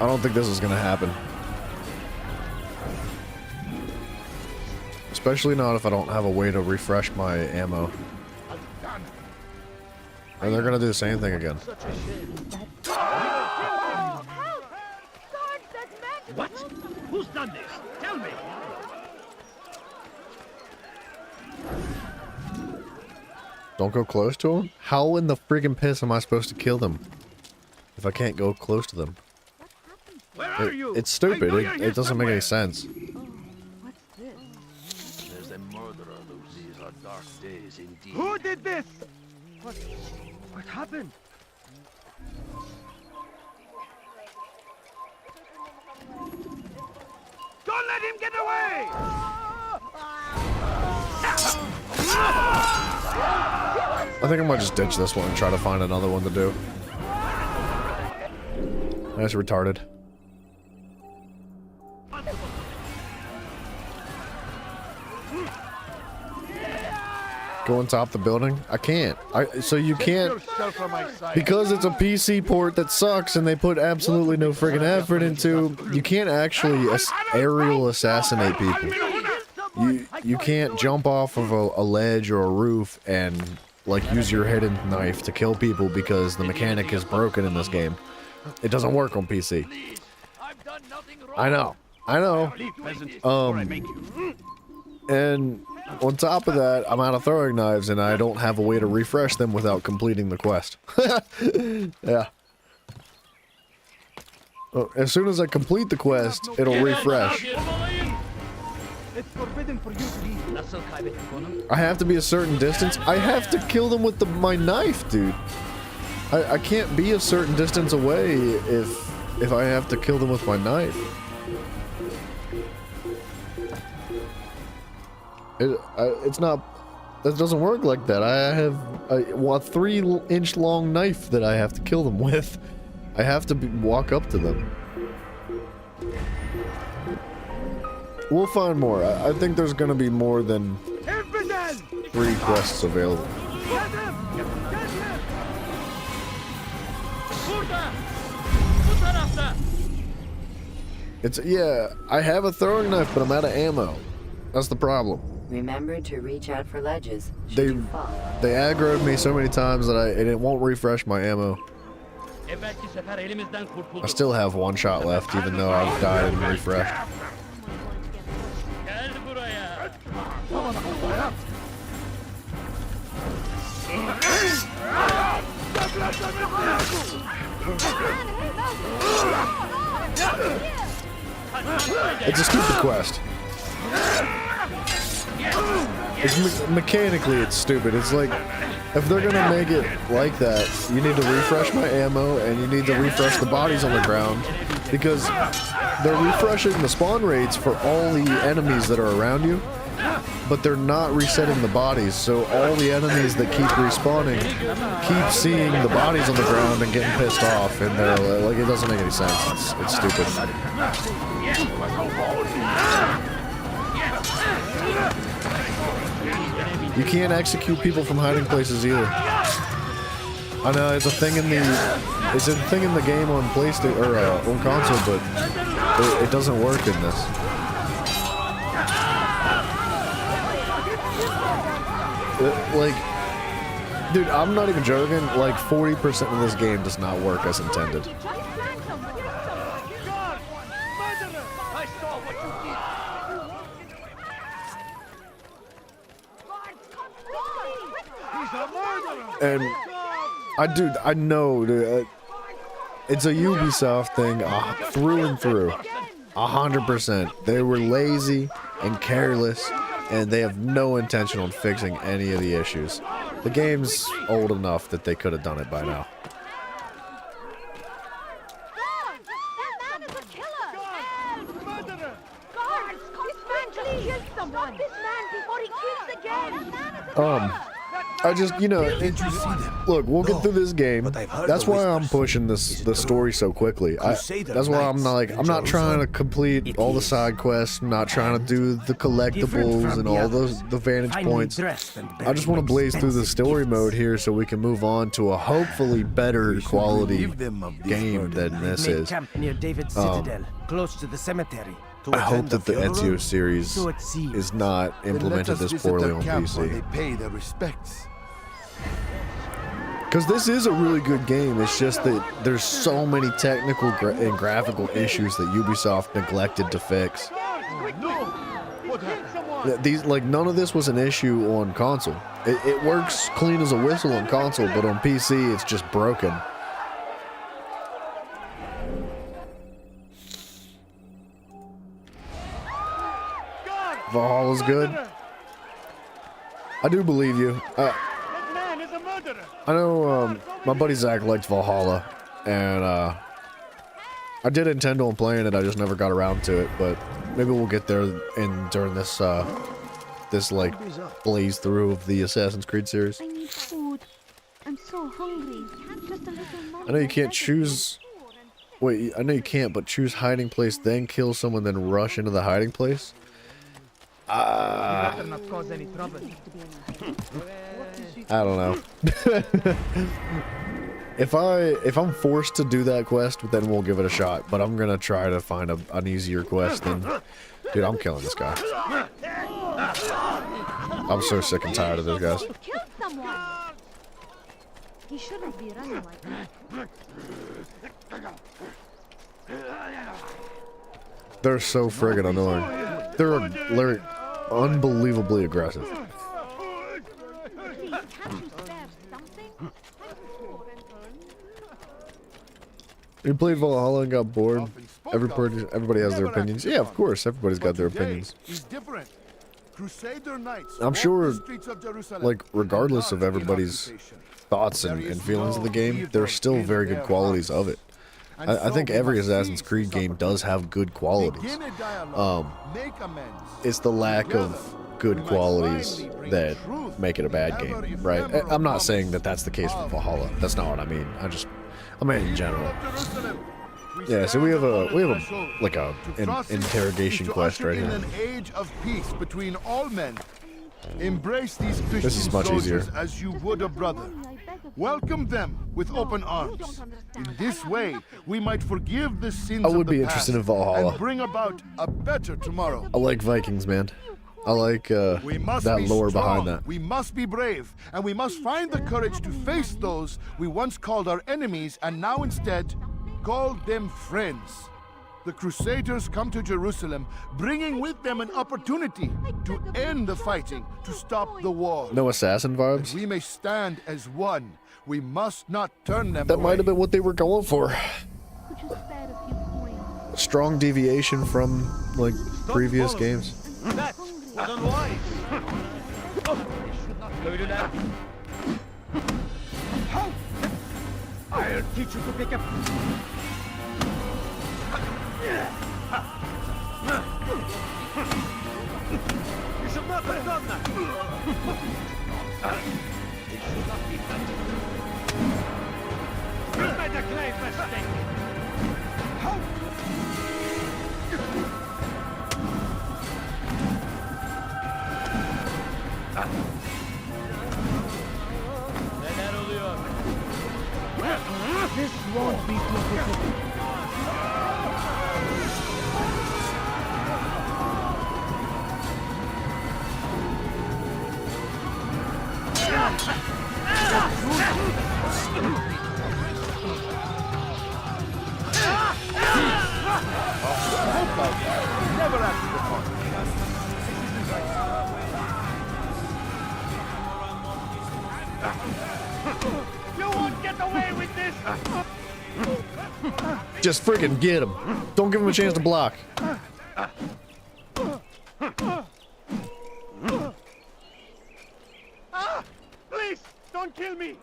I don't think this is gonna happen. Especially not if I don't have a way to refresh my ammo. And they're gonna do the same thing again. What? Who's done this? Tell me. Don't go close to them? How in the friggin' piss am I supposed to kill them if I can't go close to them? Where are you? It's stupid. It doesn't make any sense. Who did this? What happened? Don't let him get away! I think I might just ditch this one and try to find another one to do. That's retarded. Go on top of the building? I can't. So you can't, because it's a PC port that sucks and they put absolutely no friggin' effort into, you can't actually aerial assassinate people. You can't jump off of a ledge or a roof and like use your hidden knife to kill people because the mechanic is broken in this game. It doesn't work on PC. I know. And on top of that, I'm out of throwing knives and I don't have a way to refresh them without completing the quest. Yeah. As soon as I complete the quest, it'll refresh. It's forbidden for you to leave. I have to be a certain distance. I have to kill them with my knife, dude. I can't be a certain distance away if I have to kill them with my knife. It's not. That doesn't work like that. I have a 3-inch long knife that I have to kill them with. I have to walk up to them. We'll find more. I think there's gonna be more than 3 quests available. Yeah, I have a throwing knife, but I'm out of ammo. That's the problem. Remember to reach out for ledges. They aggroed me so many times that it won't refresh my ammo. I still have 1 shot left, even though I've died and refreshed. It's a stupid quest. Mechanically, it's stupid. It's like, if they're gonna make it like that, you need to refresh my ammo and you need to refresh the bodies on the ground, because they're refreshing the spawn rates for all the enemies that are around you, but they're not resetting the bodies, so all the enemies that keep respawning keep seeing the bodies on the ground and getting pissed off, and they're like, it doesn't make any sense. It's stupid. You can't execute people from hiding places either. I know it's a thing in the game on PlayStation or on console, but it doesn't work in this. Like, dude, I'm not even joking. Like 40% of this game does not work as intended. And I know, dude, it's a Ubisoft thing through and through. 100%. They were lazy and careless, and they have no intention on fixing any of the issues. The game's old enough that they could have done it by now. I just, look, we'll get through this game. That's why I'm pushing the story so quickly. That's why I'm not trying to complete all the side quests. I'm not trying to do the collectibles and all the vantage points. I just want to blaze through the story mode here so we can move on to a hopefully better quality game than this is. Close to the cemetery. I hope that the Ezio series is not implemented this poorly on PC. Because this is a really good game, it's just that there's so many technical and graphical issues that Ubisoft neglected to fix. None of this was an issue on console. It works clean as a whistle on console, but on PC it's just broken. Valhalla's good. I do believe you. I know my buddy Zach liked Valhalla, and I did intend on playing it. I just never got around to it, but maybe we'll get there during this this like blaze through of the Assassin's Creed series. I need food. I'm so hungry. Just a little more. I know you can't choose. Wait, I know you can't, but choose hiding place, then kill someone, then rush into the hiding place. Better not cause any trouble. I don't know. If I'm forced to do that quest, then we'll give it a shot. But I'm gonna try to find an easier quest than. Dude, I'm killing this guy. I'm so sick and tired of those guys. You killed someone. He shouldn't be running like that. They're so friggin' annoying. They're unbelievably aggressive. Please, can't you spare something? You played Valhalla and got bored. Everybody has their opinions. Yeah, of course, everybody's got their opinions. I'm sure, like, regardless of everybody's thoughts and feelings of the game, there are still very good qualities of it. I think every Assassin's Creed game does have good qualities. It's the lack of good qualities that make it a bad game, right? I'm not saying that that's the case with Valhalla. That's not what I mean. I mean in general. Yeah, so we have an interrogation quest right here. An age of peace between all men. Embrace these Christian This is much easier. soldiers as you would a brother. Welcome them with open arms. In this way, we might forgive the sins I would of the be past interested in Valhalla. and bring about a better tomorrow. I like Vikings, man. I like We must that be lore strong, behind that. We must be brave, and we must find the courage to face those we once called our enemies and now instead call them friends. The Crusaders come to Jerusalem, bringing with them an opportunity to end the fighting, to stop the war. No assassin vibes? We may stand as one. We must not turn them That away. might have been what they were going for. Strong deviation from, like, previous games. That was unwise. Oh, they should not go to that. I'll teach you to pick up. You should not have done that. It should not be done. You made a grave mistake. Neler oluyor? This won't be difficult. Never acted upon. You won't get away with this! Just friggin' get him. Don't give him a chance to block. Please, don't kill me!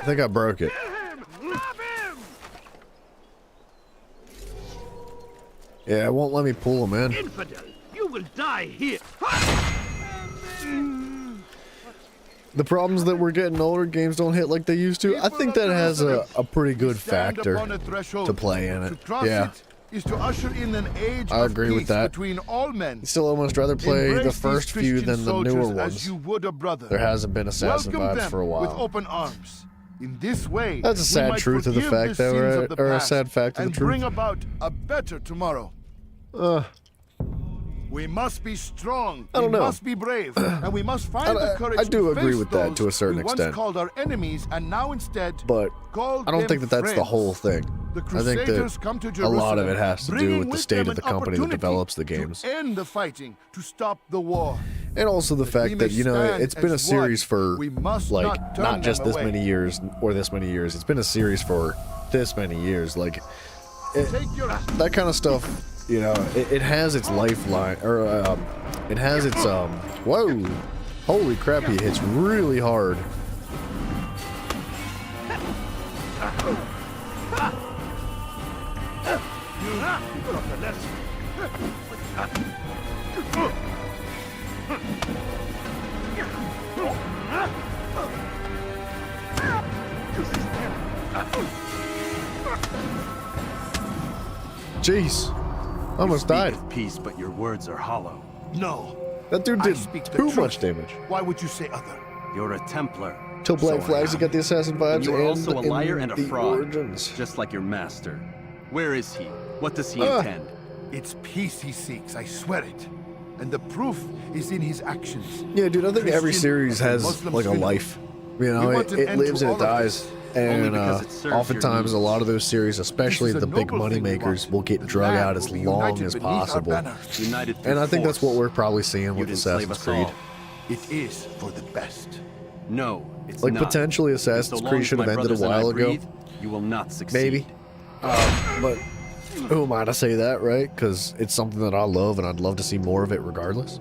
I think I broke it. Kill him! Rob him! Yeah, it won't let me pull him in. Infidel, you will die here! The problems that we're getting older, games don't hit like they used to. I think that has a pretty good factor to play in it. Yeah. Is to usher in an age I agree of with peace that. between all men. Still almost rather play Embrace the these first few Christian than the newer soldiers ones. as you would a brother. There hasn't been assassin Welcome vibes them for a with while. open arms. In this way, That's a we sad might truth of the forgive fact, though, sins right? of the Or a past sad fact of the and truth. bring about a better tomorrow. We must be strong. I don't we know. must be brave, and we must find the courage I do to agree face with that to a those certain we extent. once called our enemies and now instead But call I don't them think that that's the friends. whole thing. The I think Crusaders come to that a lot of it Jerusalem, has to do bringing with the with state them of the an company that opportunity develops the games. to end the fighting, to stop the war. And also the we fact may that, you know, stand it's been a as series one, for, we must like, not turn not just them this away. many years or this many years. It's been a series for this many years. Like, that kind of stuff, you know, it has its lifeline, or it has its, whoa. Holy crap, he hits really hard. Jeez. Almost died. Of peace, but your words are hollow. No. That dude did too much damage. Why would you say other? You're a Templar. Till Black Flags, you got the assassin vibes, And you're also a liar and a the fraud, origins. just like your master. Where is he? What does he intend? It's peace he seeks, I swear it. And the proof is in his actions. Yeah, dude, I think every Christian series has Muslim like a funeral. life. You know, We want an it end lives to and all it of dies. this. And because it serves your oftentimes, a needs. lot of those series, especially This is the a big noble money thing we makers, want. will get The drug land out will as be long united as beneath our possible. banner. United through And I think that's what force. we're probably seeing with You'd enslave Assassin's us Creed. all. It is for the best. No, it's Like not. potentially And so Assassin's long Creed as should my have ended a brothers and I while ago. breathe, you will not succeed. Maybe. But who am I to say that, right? Because it's something that I love and I'd love to see more of it regardless.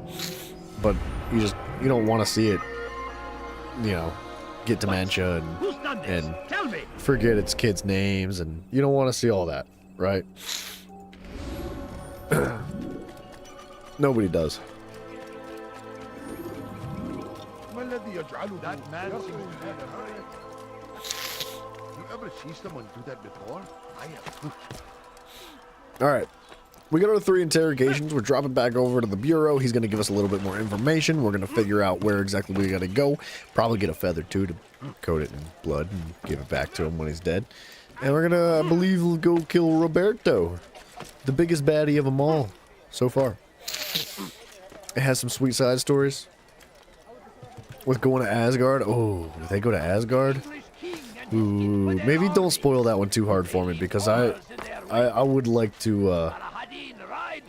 But you don't want to see it, you know, get dementia and forget its kids' names, and you don't want to see all that, right? Nobody does. That man seems to be in a hurry. You ever see someone do that before? I have. All right. We got our 3 interrogations. We're dropping back over to the Bureau. He's going to give us a little bit more information. We're going to figure out where exactly we got to go. Probably get a feather, too, to coat it in blood and give it back to him when he's dead. And we're going to, I believe, go kill Roberto, the biggest baddie of them all so far. It has some sweet side stories with going to Asgard. Oh, did they go to Asgard? Ooh, maybe don't spoil that one too hard for me, because I would like to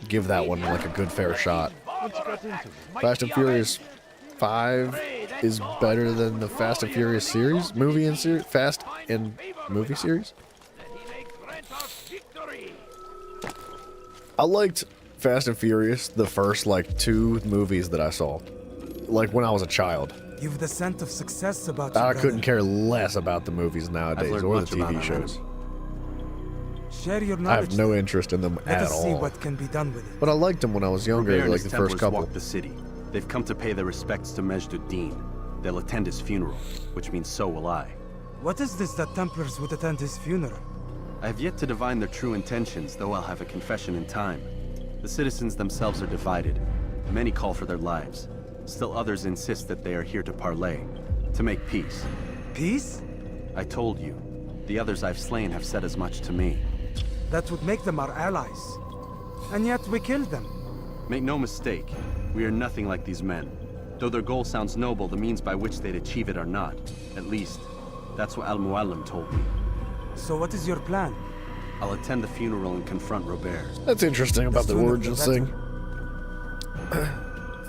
give that one like a good fair shot. Fast and Furious 5 is better than the Fast and Furious series, movie and series, Fast and movie series. I liked Fast and Furious, the first like 2 movies that I saw, like when I was a child. You've the scent of success about you, I brother. couldn't care less about the movies nowadays learned or the much about TV our shows. Share your I knowledge. have no interest in them Let at us see all. what can be done with it. But I liked them when I was younger, Robert and like his the first Templars couple. walk the city. They've come to pay their respects to Majd ad-Din. They'll attend his funeral, which means so will I. What is this that Templars would attend his funeral? I have yet to divine their true intentions, though I'll have a confession in time. The citizens themselves are divided. Many call for their lives. Still others insist that they are here to parley, to make peace. Peace? I told you. The others I've slain have said as much to me. That would make them our allies. And yet we killed them. Make no mistake, we are nothing like these men. Though their goal sounds noble, the means by which they'd achieve it are not. At least, that's what Al-Mualim told me. So what is your plan? I'll attend the funeral and confront Robert. That's interesting about the sooner the origins better. thing.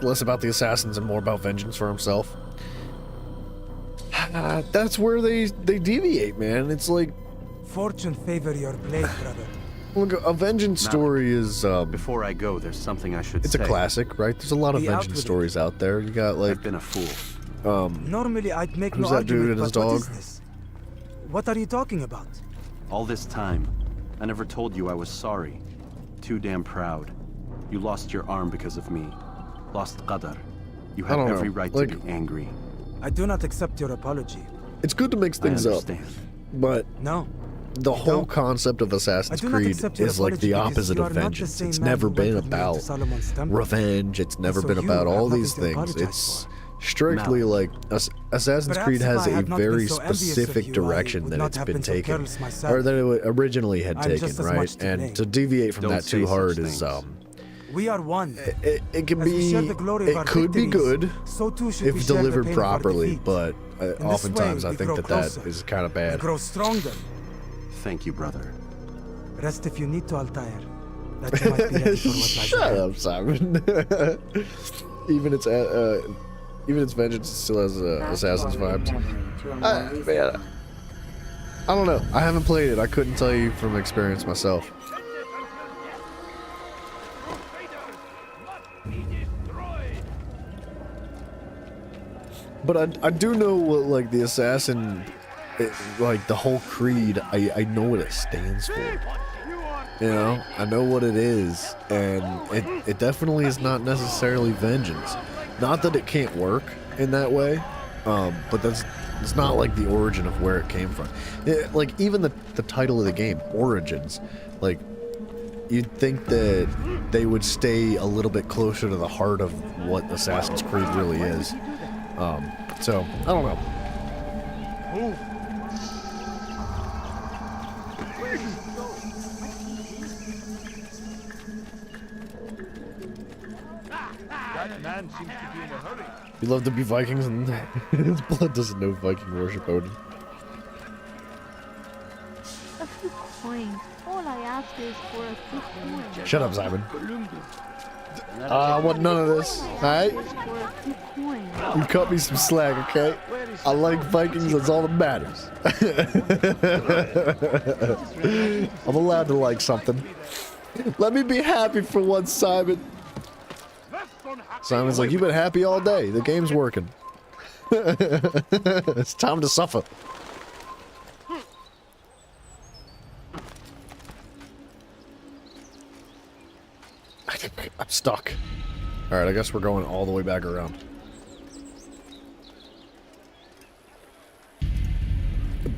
Less about the assassins and more about vengeance for himself. That's where they deviate, man. It's like, Fortune favor your blade, brother. look, a vengeance Now, story is Before I go, there's something I should it's say. a classic, right? There's a lot of Be out vengeance with it. stories out there. You got like I've been a fool. Normally I'd make Who's no that dude argument, and his but what is dog? this? What are you talking about? All this time, I never told you I was sorry. Too damn proud. You lost your arm because of me. Lost Qadar. You I have don't know, every right like- to be angry. I do not accept your apology. it's good to mix things up, understand. but No. the whole concept of I Assassin's do not Creed accept your is like the apology because opposite you of are not the vengeance. same It's man never who been went with me into about Solomon's temple. revenge. It's never so been you about have all nothing these to things. apologize It's strictly Now. like Assassin's Perhaps Creed if has I a had not been very so envious of specific you, I direction would that not it's have been been so taken, careless myself. or that it originally had I'm taken, just as right? much to blame. And to deviate from Don't that say too such hard things. is We are one. it can As we be share the glory of our it could be victories, good so too should we if share the delivered pain of our properly, defeat. but this oftentimes way, I we think grow that closer. is kind of We bad. grow stronger. Thank you, brother. Rest if you need to, Altair. That you might be ready for what lies Shut ahead. up, Simon. even its vengeance still has Assassin's vibes. Man, I don't know. I haven't played it. I couldn't tell you from experience myself. But I do know what, like, the assassin, like, the whole creed, I know what it stands for. You know, I know what it is, and it definitely is not necessarily vengeance. Not that it can't work in that way, but it's not like the origin of where it came from. Like, even the title of the game, Origins, like, you'd think that they would stay a little bit closer to the heart of what Assassin's Creed really is. So, I don't know. That man seems to be in a hurry. You love to be Vikings, and his blood doesn't know Viking worship, Odin. A few coins. All I ask is for a few coins. Shut up, Simon. I want none of this, alright? You cut me some slack, okay? I like Vikings, that's all that matters. I'm allowed to like something. Let me be happy for once, Simon. Simon's like, you've been happy all day. The game's working. It's time to suffer. I'm stuck. Alright, I guess we're going all the way back around.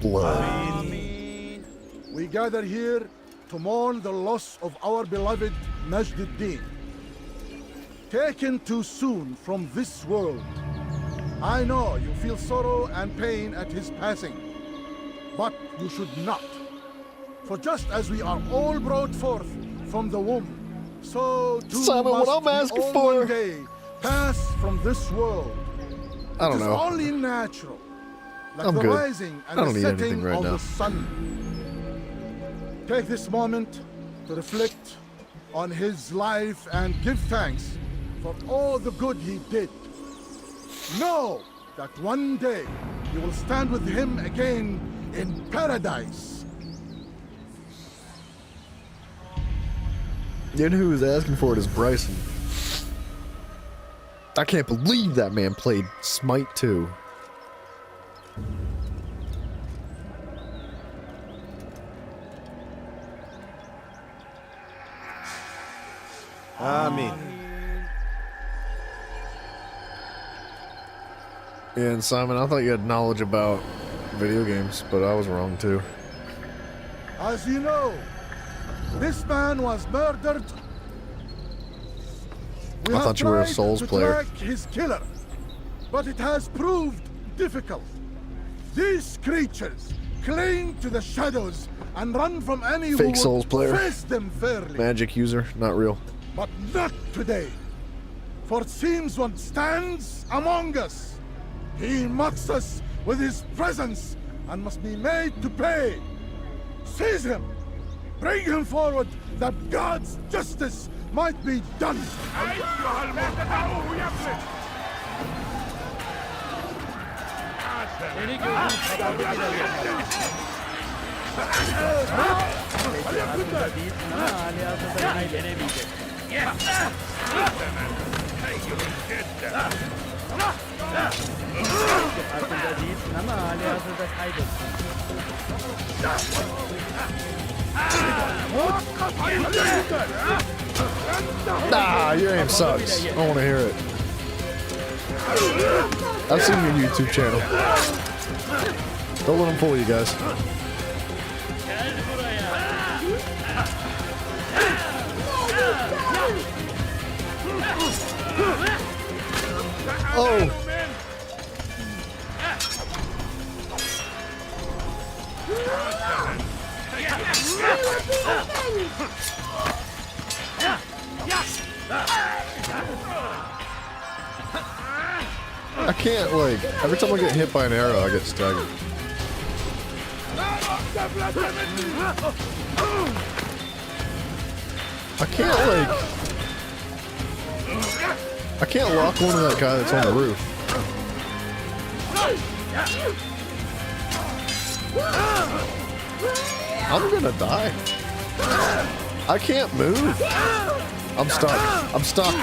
Blood. We gather here to mourn the loss of our beloved Majd-Addin. Taken too soon from this world. I know you feel sorrow and pain at his passing, but you should not. For just as we are all brought forth from the womb, so too Simon, must what I'm we asking all for. one day pass from this world. I don't It is know. only natural, like I'm the good. rising and I don't the need anything setting right of now. the sun. Take this moment to reflect on his life and give thanks for all the good he did. Know that one day you will stand with him again in paradise. You know who was asking for it is Bryson. I can't believe that man played Smite 2. Amen. Yeah, and Simon, I thought you had knowledge about video games, but I was wrong too. As you know, this man was murdered. We I have thought you were a tried Souls to player. track his killer, but it has proved difficult. These creatures cling to the shadows and run from any who Fake would Souls player. face them fairly. Magic user, not real. But not today. For it seems one stands among us. He mocks us with his presence and must be made to pay. Seize him. Bring him forward that God's justice might be done. Nah, your aim sucks. I want to hear it. I've seen your YouTube channel. Don't let them fool you guys. Oh! I can't, like, every time I get hit by an arrow, I get staggered. I can't, like... I can't lock onto that guy that's on the roof. I'm gonna die. I can't move. I'm stuck. I'm stuck.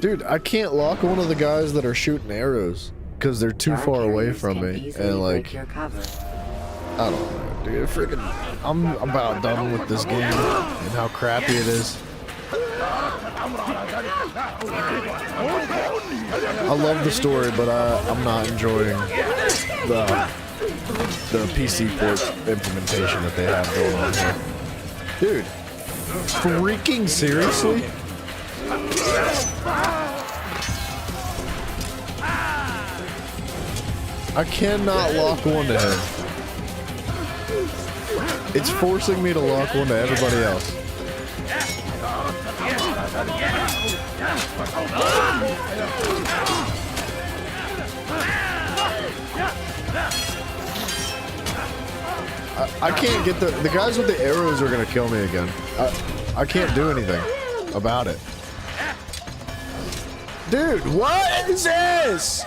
Dude, I can't lock one of the guys that are shooting arrows because they're too far away from me, and like, I don't know, dude. Freaking, I'm about done with this game and how crappy it is. I love the story, but I'm not enjoying the PC port implementation that they have going on here. Dude, freaking seriously? I cannot lock one to him. It's forcing me to lock one to everybody else. I can't get the guys with the arrows are gonna kill me again. I can't do anything about it. Dude, what is this?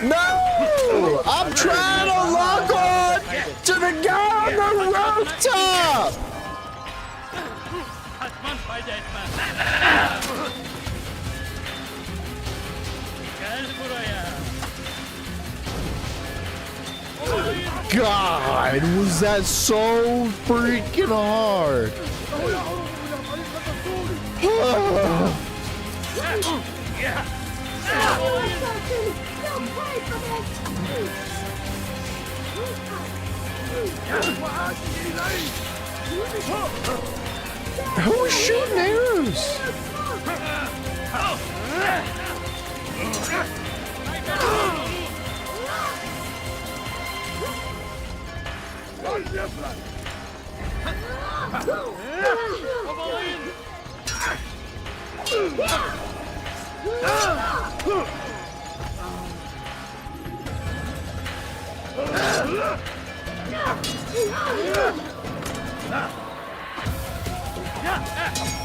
No! I'm trying to lock on to the guy on the rooftop! God, was that so freaking hard? Who's shooting arrows?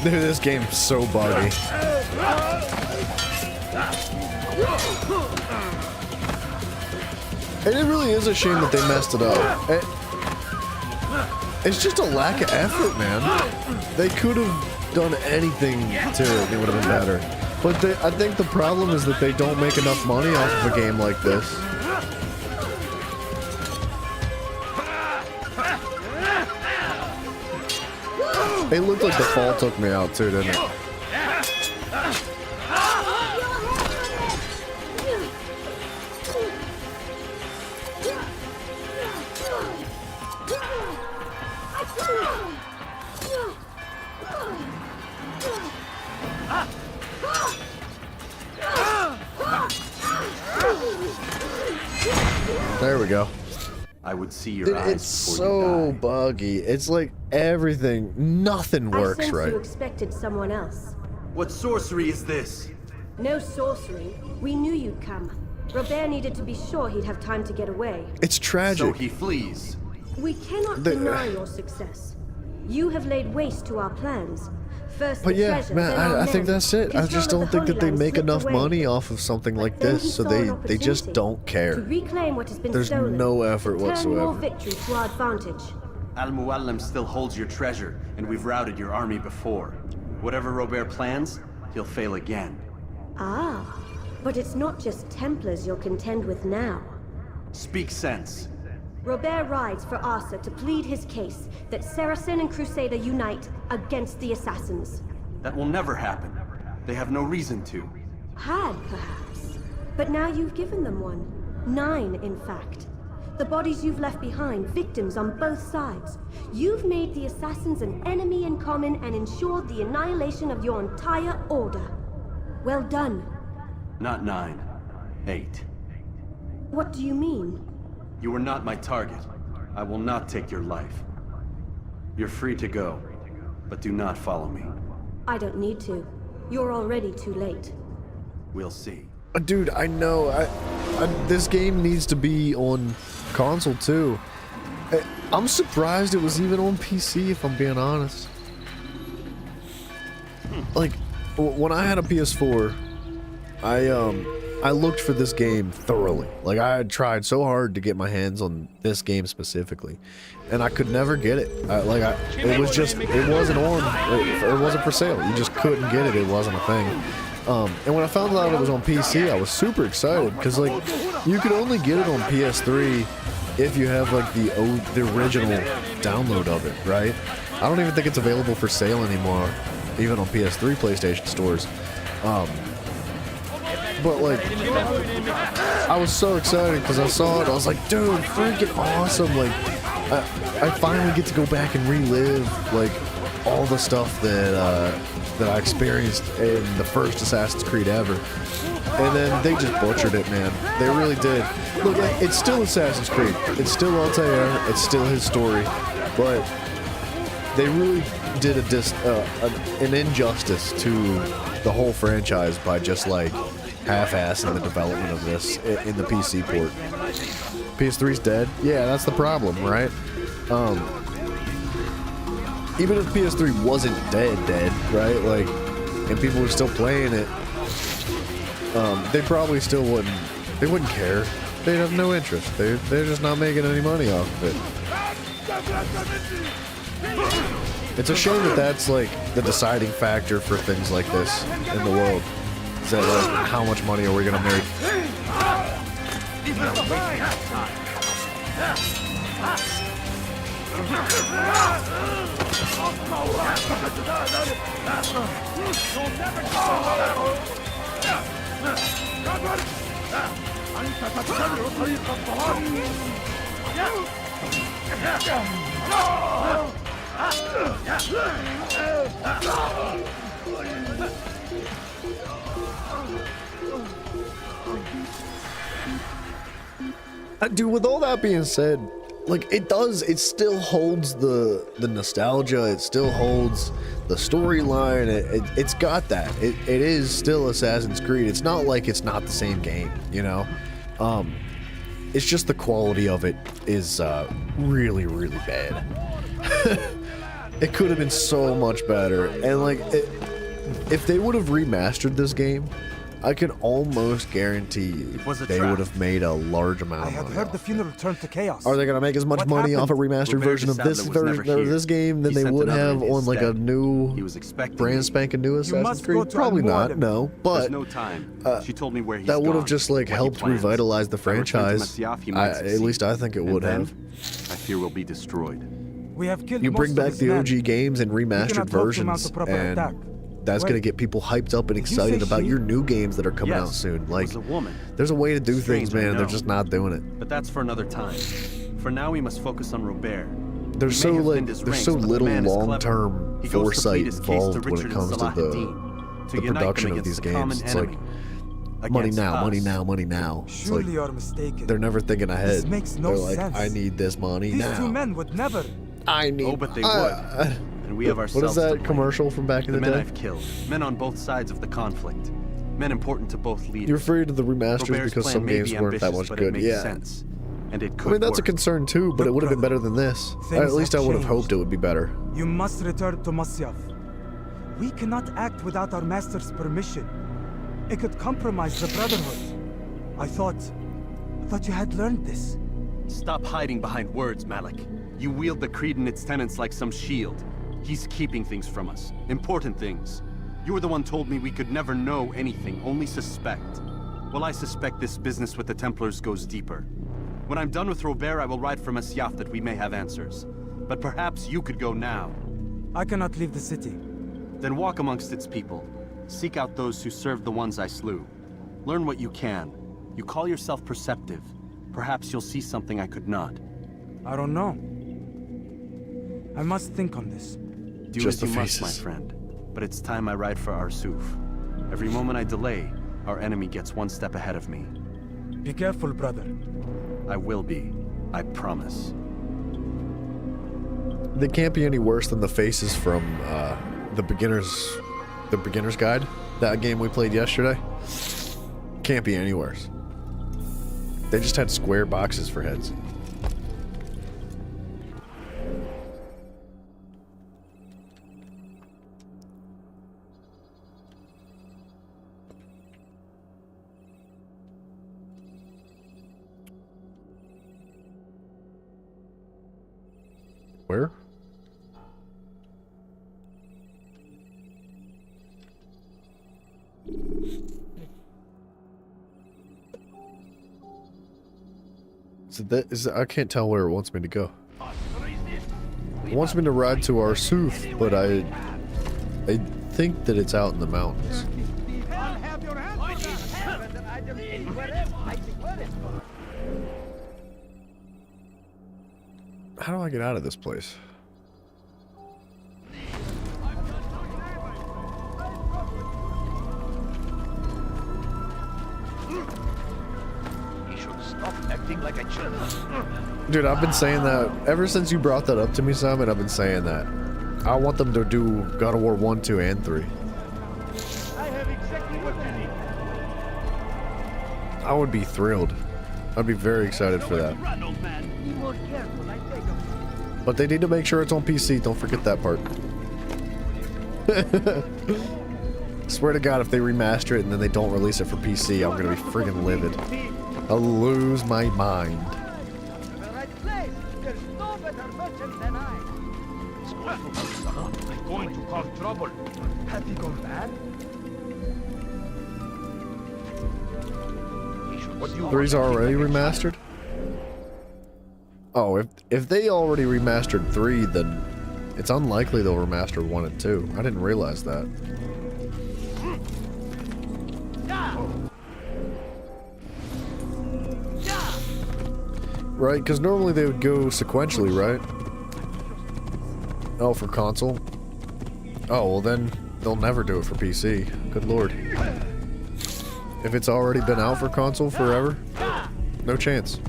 Dude, this game's so buggy. And it really is a shame that they messed it up. It's just a lack of effort, man. They could have done anything to it. It would have been better. But I think the problem is that they don't make enough money off of a game like this. It looked like the fall took me out too, didn't it? There we go. I would see your Dude, eyes it's before so you die. buggy. It's like everything, nothing works I sense right. you expected someone else. What sorcery is this? No sorcery. We knew you'd come. Robert needed to be sure he'd have time to get away. It's tragic. So he flees. We cannot deny your success. You have laid waste to our plans. First But the yeah, treasure, man, then our I think men. that's it. I Control just of don't the think that they Holy Land make slipped enough away. money off of something like Then this, he so saw an they just opportunity don't To care. reclaim what has been There's stolen. no effort to turn whatsoever. more victory to our advantage. Al-Mualim still holds your treasure, and we've routed your army before. Whatever Robert plans, he'll fail again. Ah, but it's not just Templars you'll contend with now. Speak sense. Robert rides for Asa to plead his case that Saracen and Crusader unite against the Assassins. That will never happen. They have no reason to. Had, perhaps. But now you've given them one. 9, in fact. The bodies you've left behind, victims on both sides. You've made the Assassins an enemy in common and ensured the annihilation of your entire order. Well done. Not 9. 8. What do you mean? You were not my target. I will not take your life. You're free to go, but do not follow me. I don't need to. You're already too late. We'll see. Dude, I know. This game needs to be on console too. I'm surprised it was even on PC, if I'm being honest. Like, when I had a PS4, I looked for this game thoroughly. Like, I had tried so hard to get my hands on this game specifically, and I could never get it. It wasn't on. It wasn't for sale. You just couldn't get it. It wasn't a thing. And when I found out it was on PC, I was super excited because, like, you could only get it on PS3 if you have, like, the original download of it, right? I don't even think it's available for sale anymore, even on PS3 PlayStation stores. But, like, I was so excited because I saw it. I was like, dude, freaking awesome. Like, I finally get to go back and relive, like, all the stuff that I experienced in the first Assassin's Creed ever. And then they just butchered it, man. They really did. Look, it's still Assassin's Creed. It's still Altair. It's still his story. But they really did an injustice to the whole franchise by just, like, half-assing the development of this in the PC port. PS3's dead. Yeah, that's the problem, right? Even if PS3 wasn't dead, right? Like, and people were still playing it, they probably still wouldn't. They wouldn't care. They'd have no interest. They're just not making any money off of it. It's a shame that that's, like, the deciding factor for things like this in the world. Is that, like, how much money are we gonna make? Dude, with all that being said, like, it still holds the nostalgia, it still holds the storyline, it's got that. It is still Assassin's Creed. It's not like it's not the same game, you know? It's just the quality of it is really, really bad. It could have been so much better. And, like, if they would have remastered this game, I can almost guarantee you they would have made a large amount of money. I had heard the funeral turned to chaos. Are they going to make as much money off a remastered version of this game than they would have on, like, a new, brand spanking new Assassin's Creed? Probably not, no. But she told me where he's that would have just, like, helped revitalize the franchise. At least I think it would have. I fear we'll be destroyed. We have killed you bring back the OG games and remastered versions, and that's going to get people hyped up and excited about your new games that are coming out soon. Like, there's a way to do things, man. They're just not doing it. But that's for another time. For now, we must focus on Robert. There's so little long-term foresight involved when it comes to the production of these games. It's like money now, money now, money now. Surely you're mistaken. They're never thinking ahead. This makes no sense. sense. I need this money now. These two men would never. I need. Oh, but they would. And we have ourselves. What is that commercial from back in the day? The men I've killed. Men on both sides of the conflict. Men important to both leaders. You're afraid of the remasters because some games weren't that much good. Yeah. Sense. And it could I mean, that's a concern too, but it would have been better than this. At least I would have hoped it would be better. You must return to Masyaf. We cannot act without our master's permission. It could compromise the Brotherhood. I thought you had learned this. Stop hiding behind words, Malik. You wield the creed and its tenets like some shield. He's keeping things from us. Important things. You were the one told me we could never know anything, only suspect. Well, I suspect this business with the Templars goes deeper. When I'm done with Robert, I will ride for Masyaf that we may have answers. But perhaps you could go now. I cannot leave the city. Then walk amongst its people. Seek out those who served the ones I slew. Learn what you can. You call yourself perceptive. Perhaps you'll see something I could not. I don't know. I must think on this. Do as you must, my friend. But it's time I ride for Arsuf. Every moment I delay, our enemy gets one step ahead of me. Be careful, brother. I will be. I promise. They can't be any worse than the faces from the beginner's guide. That game we played yesterday. Can't be any worse. They just had square boxes for heads. Where? I can't tell where it wants me to go. It wants me to ride to Arsuf, but I think that it's out in the mountains. How do I get out of this place? Like a dude, I've been saying that ever since you brought that up to me, Simon. I've been saying that I want them to do God of War 1, 2, and 3. I have exactly what you need. I would be thrilled. I'd be very excited for that. But they need to make sure it's on PC. Don't forget that part. Swear to God, if they remaster it and then they don't release it for PC, I'm gonna be friggin' livid. I'll lose my mind. I'm going to cause trouble. Have you gone bad? 3's already remastered? Oh, if they already remastered 3, then it's unlikely they'll remaster 1 and 2. I didn't realize that. Right, because normally they would go sequentially, right? Oh, for console? Oh, well then, they'll never do it for PC. Good lord. If it's already been out for console forever, no chance.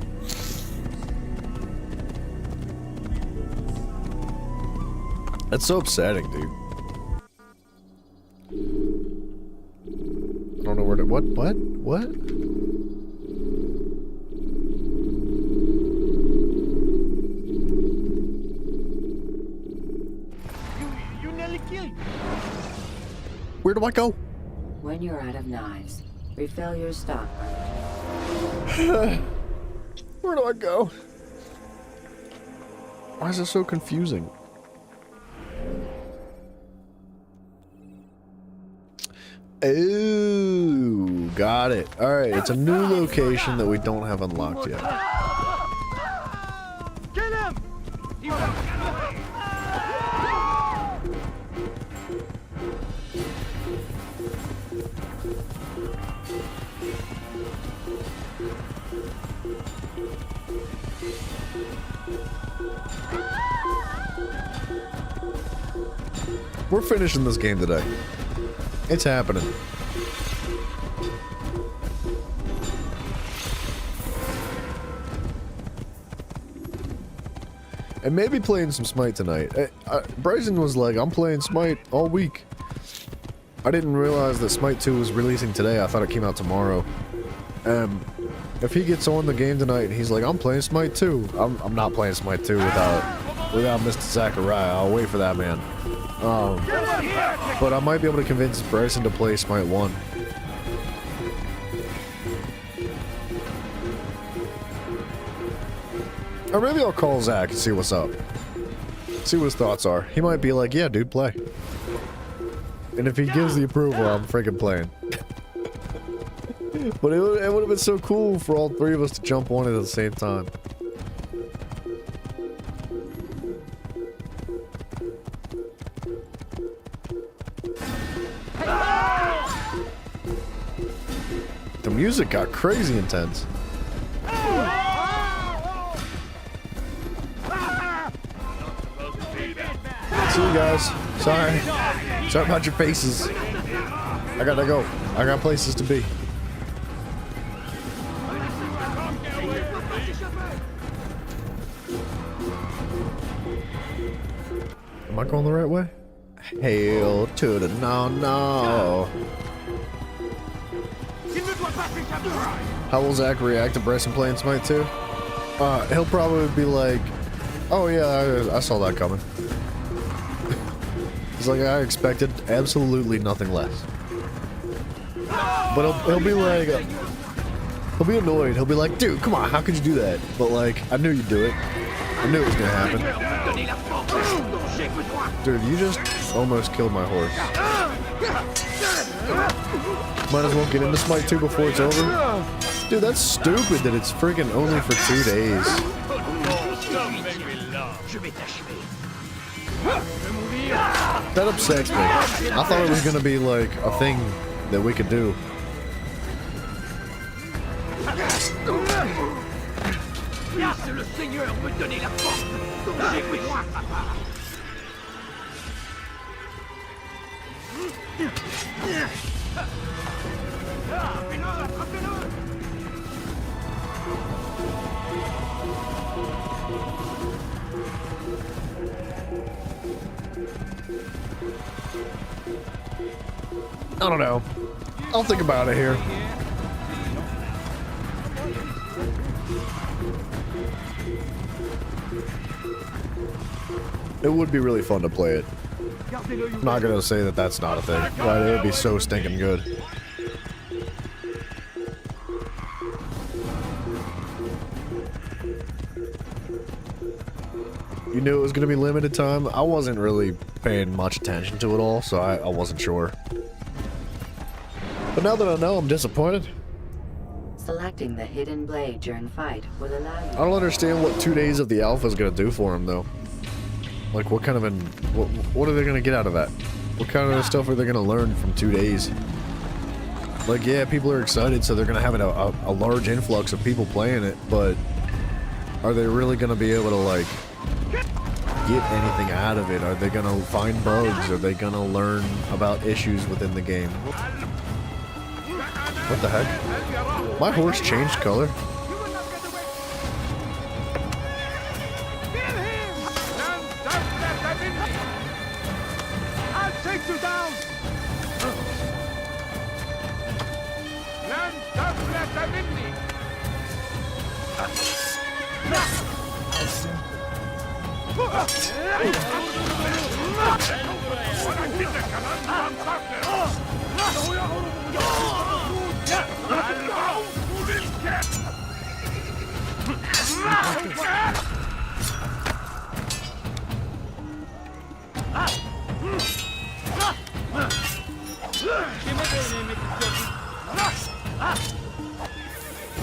That's so upsetting, dude. I don't know where to... What? Where do I go? When you're out of knives, refill your stock. Where do I go? Why is this so confusing? Oh, got it. Alright, it's a new location that we don't have unlocked yet. Get him! We're finishing this game today. It's happening. And maybe playing some Smite tonight. Bryson was like, I'm playing Smite all week. I didn't realize that Smite 2 was releasing today. I thought it came out tomorrow. If he gets on the game tonight and he's like, I'm playing Smite 2. I'm not playing Smite 2 without Mr. Zachariah. I'll wait for that man. But I might be able to convince Bryson to play Smite 1. Or maybe I'll call Zach and see what's up. See what his thoughts are. He might be like, yeah, dude, play. And if he gives the approval, I'm freaking playing. But it would have been so cool for all three of us to jump on it at the same time. The music got crazy intense. See you guys. Sorry. Sorry about your faces. I gotta go. I got places to be. Am I going the right way? Hail to the no. How will Zach react to Bryson playing Smite 2? He'll probably be like, oh yeah, I saw that coming. He's like, I expected absolutely nothing less. But he'll be like, he'll be annoyed. He'll be like, dude, come on, how could you do that? But like, I knew you'd do it. I knew it was gonna happen. Dude, you just almost killed my horse. Might as well get into Smite 2 before it's over. Dude, that's stupid that it's freaking only for 2 days. That upsets me. I thought it was gonna be like a thing that we could do. Le Seigneur me donner la force. Suis-moi, papa. I don't know. I'll think about it here. It would be really fun to play it. I'm not gonna say that that's not a thing, but it would be so stinking good. You knew it was gonna be limited time. I wasn't really paying much attention to it all, so I wasn't sure. But now that I know, I'm disappointed. Selecting the hidden blade during fight will allow you. I don't understand what 2 days of the alpha is gonna do for him, though. Like, what kind of what are they gonna get out of that? What kind of stuff are they gonna learn from 2 days? Like, yeah, people are excited, so they're gonna have a large influx of people playing it, but are they really gonna be able to, like, get anything out of it? Are they gonna find bugs? Are they gonna learn about issues within the game? What the heck? My horse changed color. I'll take you down.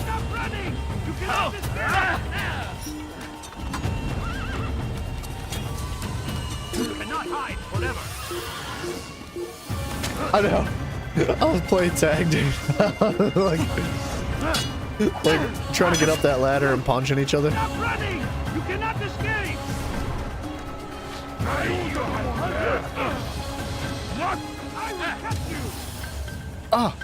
Stop running! You cannot escape! You cannot hide forever! I know. I was playing tag, dude. like trying to get up that ladder and punching each other. Stop running! You cannot escape! What? I will catch you! Ah!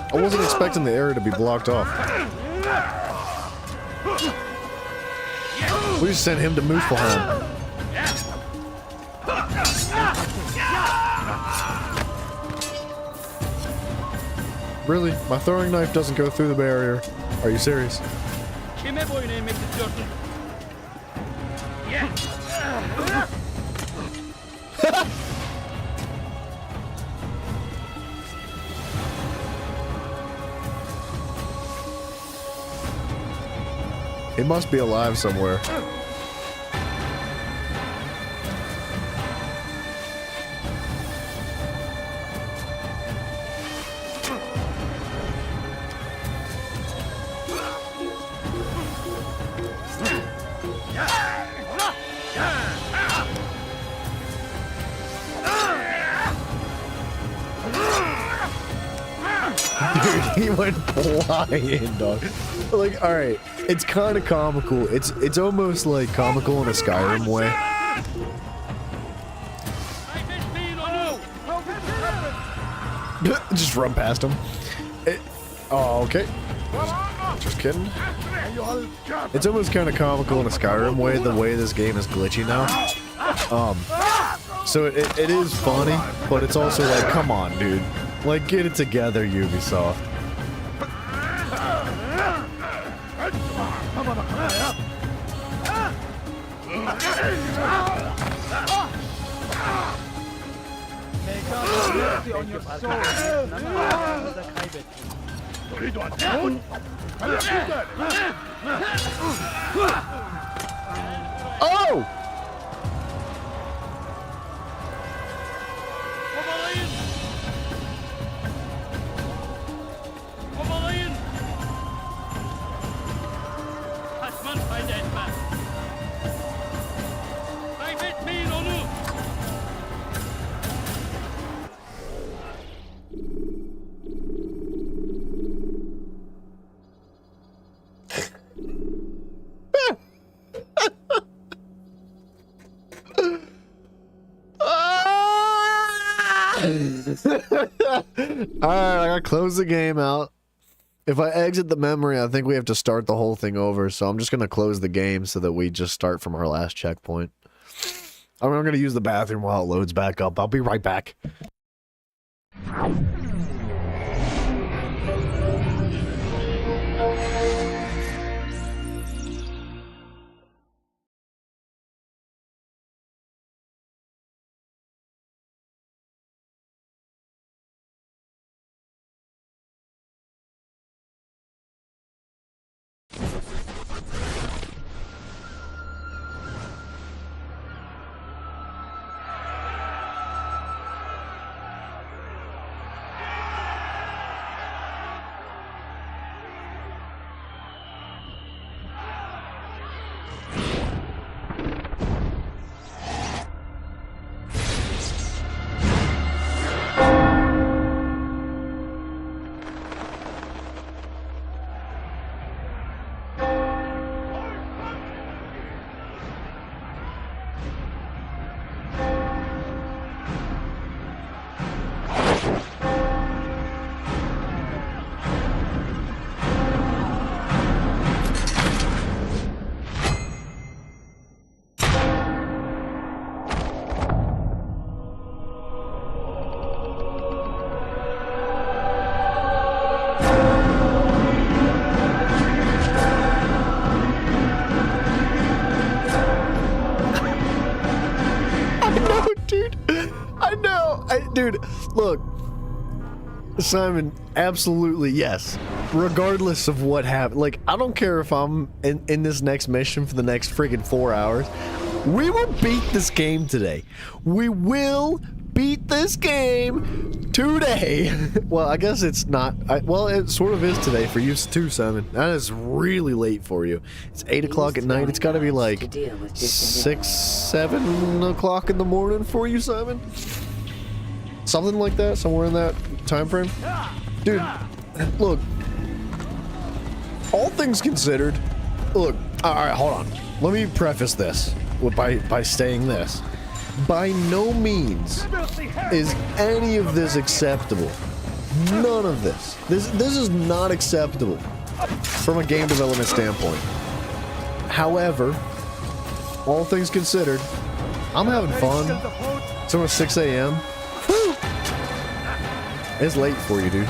I wasn't expecting the area to be blocked off. We just sent him to Muspelheim. Really? My throwing knife doesn't go through the barrier. Are you serious? He must be alive somewhere. Dude, he went flying, dog. Like, alright, it's kind of comical. It's almost like comical in a Skyrim way. Just run past him. Oh, okay. Just kidding. It's almost kind of comical in a Skyrim way, the way this game is glitchy now. So it is funny, but it's also like, come on, dude. Like, get it together, Ubisoft. Mercy on your soul. Zamanımızı kaybettik. Oh! Kovalayın! Kovalayın! Kaçman fayda etmez. Kaybetmeyin onu! Alright, I gotta close the game out. If I exit the memory, I think we have to start the whole thing over, so I'm just gonna close the game so that we just start from our last checkpoint. I'm gonna use the bathroom while it loads back up. I'll be right back. Dude, look, Simon, absolutely yes. Regardless of what happened, like, I don't care if I'm in this next mission for the next friggin' 4 hours. We will beat this game today. We will beat this game today. Well, I guess it's not. Well, it sort of is today for you too, Simon. That is really late for you. It's 8 o'clock at night. It's got to be like 6, 7 o'clock in the morning for you, Simon. Something like that, somewhere in that time frame. Dude, look. All things considered, look. All right, hold on. Let me preface this by saying this. By no means is any of this acceptable. None of this. This is not acceptable from a game development standpoint. However, all things considered, I'm having fun. It's almost 6 a.m. It's late for you, dude.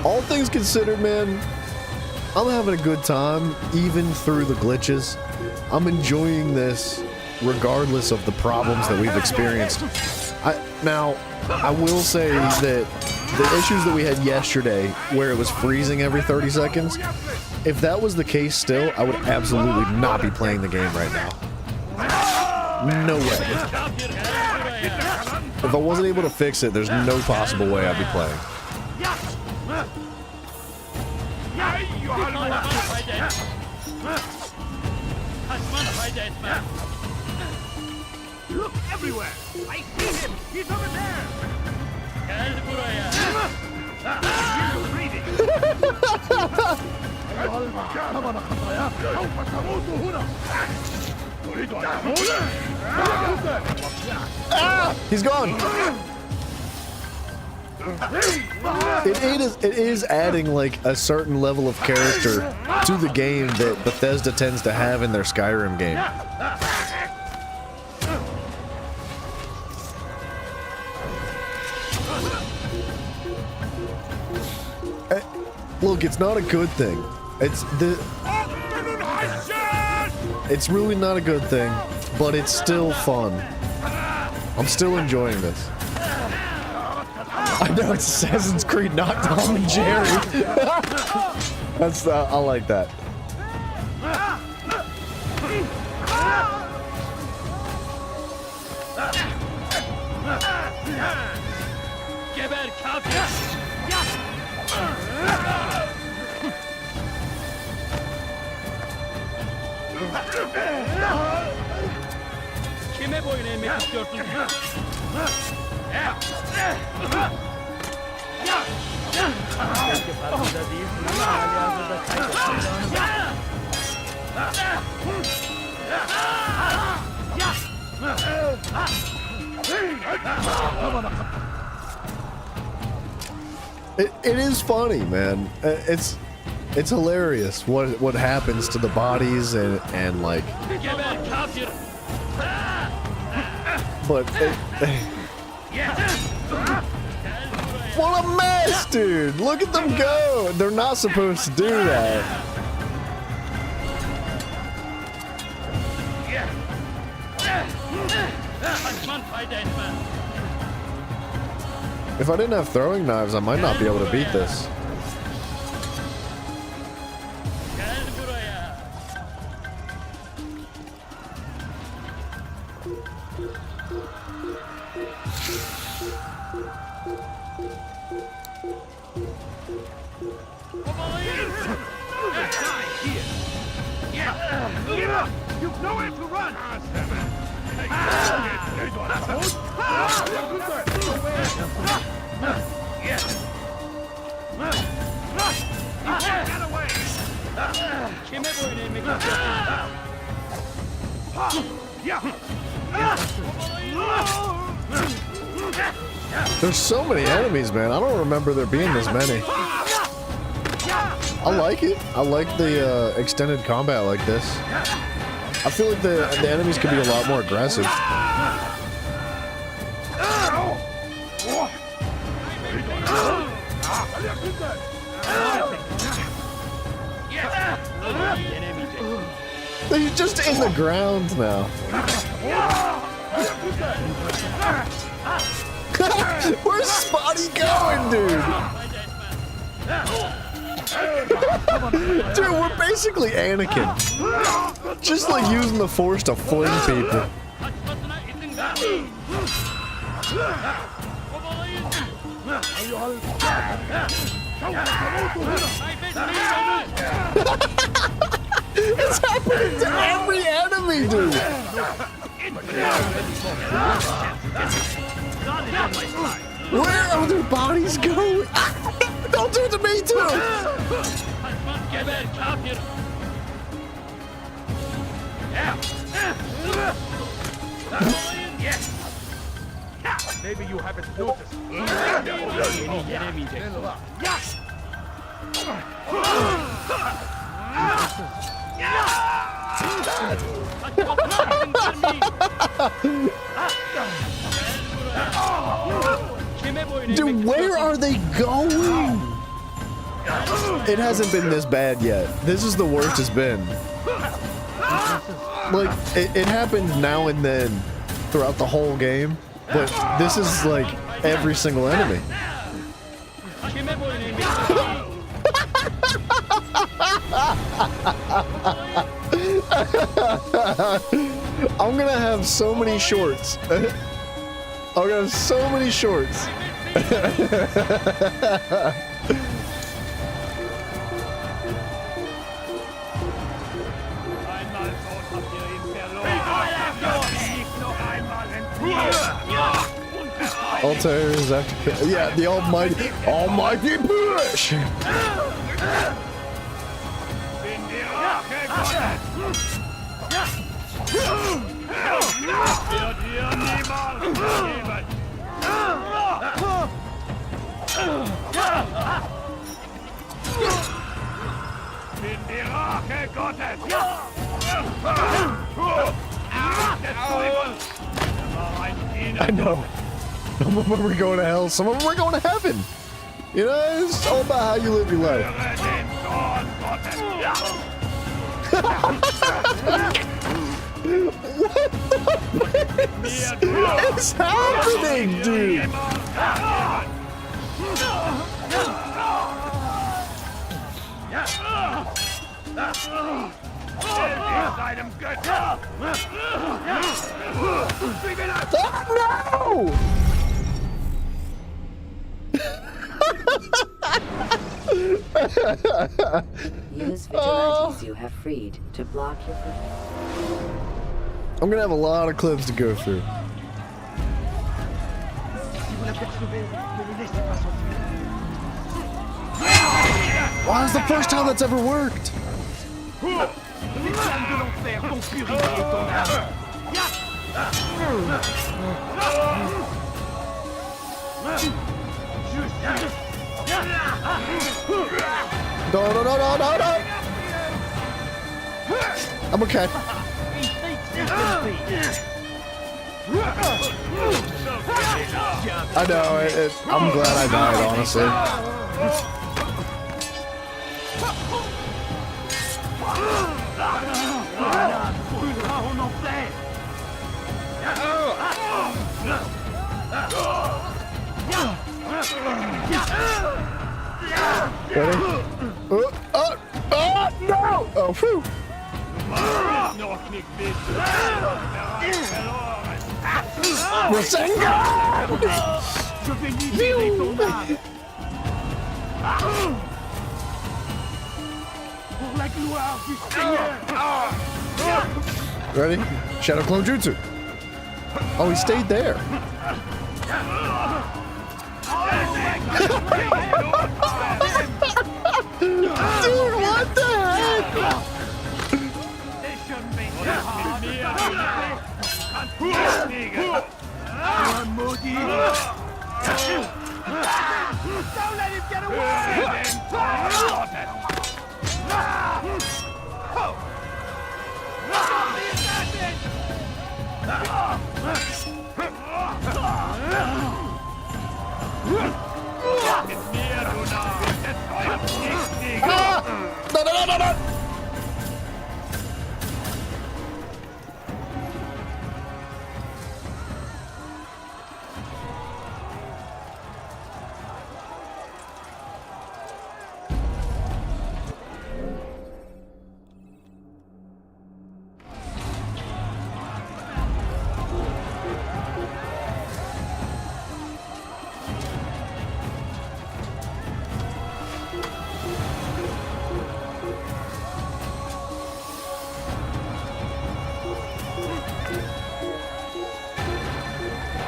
All things considered, man, I'm having a good time, even through the glitches. I'm enjoying this, regardless of the problems that we've experienced. Now, I will say that the issues that we had yesterday, where it was freezing every 30 seconds, if that was the case still, I would absolutely not be playing the game right now. No way. If I wasn't able to fix it, there's no possible way I'd be playing. Look everywhere! I see him! He's over there! He's gone! It is adding like a certain level of character to the game that Bethesda tends to have in their Skyrim game. Look, it's not a good thing. It's the... It's really not a good thing, but it's still fun. I'm still enjoying this. I know it's Assassin's Creed, not Tom and Jerry. That's I like that. Geber kafir! Kime boyun eğmek istiyorsun? Belki farkında değilsin ama hali hazırda It is funny, man. It's hilarious what happens to the bodies and like. But what a mess, dude! Look at them go. They're not supposed to do that. If I didn't have throwing knives, I might not be able to beat this. You've nowhere to run! There's so many enemies, man. I don't remember there being this many. I like it. I like the extended combat like this. I feel like the enemies could be a lot more aggressive. They're just in the ground now. Where's Spotty going, dude? Dude, we're basically Anakin. Just like using the Force to fling people. It's happening to every enemy, dude. Where are their bodies going? Don't do it to me, too. Maybe you haven't noticed. Dude, where are they going? It hasn't been this bad yet. This is the worst it's been. Like, it happens now and then throughout the whole game, but this is like every single enemy. I'm gonna have so many shorts. I'm gonna have so many shorts. Altair is after, yeah, the almighty push. I know. Some of them are going to hell, some of them are going to heaven. You know, it's all about how you live your life. What is happening, dude? No! Use vigilantes you have freed to block your... I'm gonna have a lot of clips to go through. Wow, it's the first time that's ever worked. No. I'm okay. I know, I'm glad I died, honestly. Ready? No! Oh, phew! Ready? Shadow Clone Jutsu. Oh, he stayed there. Dude, what the heck? Don't let him get away! No.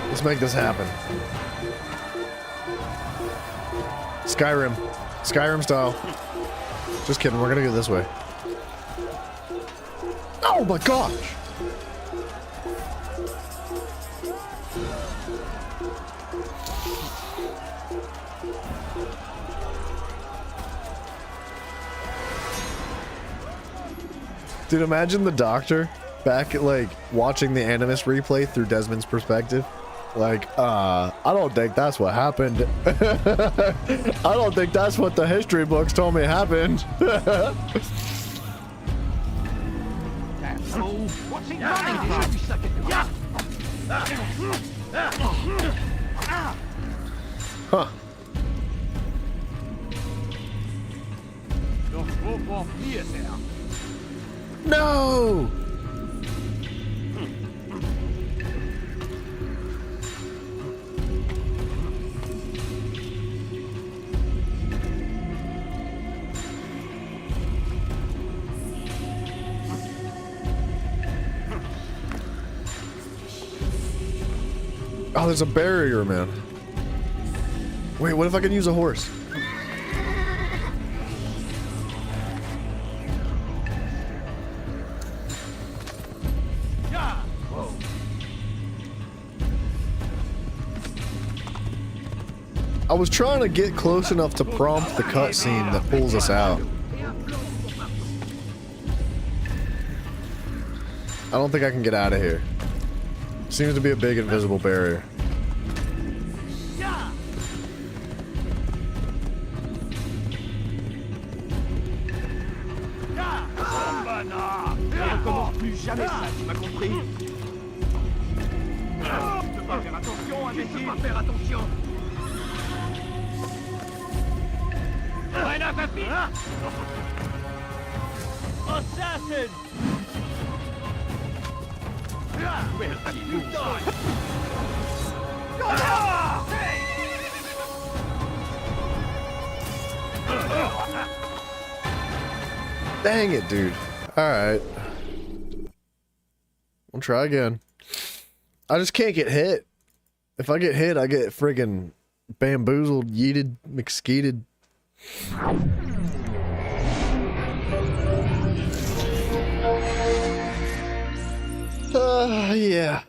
Let's make this happen. Skyrim style. Just kidding, we're gonna go this way. Oh my gosh! Dude, imagine the doctor back at, like, watching the Animus replay through Desmond's perspective. Like, I don't think that's what happened. I don't think that's what the history books told me happened. What's he running every second? Huh. No! Oh, there's a barrier, man. Wait, what if I can use a horse? I was trying to get close enough to prompt the cutscene that pulls us out. I don't think I can get out of here. Seems to be a big invisible barrier. Ne recommence plus jamais ça, tu m'as compris? Tu peux pas faire attention, imbécile! Tu peux pas faire attention! Meiner verfehlt! Assassin! Where you die? Dang it, dude. Alright. We'll try again. I just can't get hit. If I get hit, I get friggin' bamboozled, yeeted, mcskeeted. Yeah.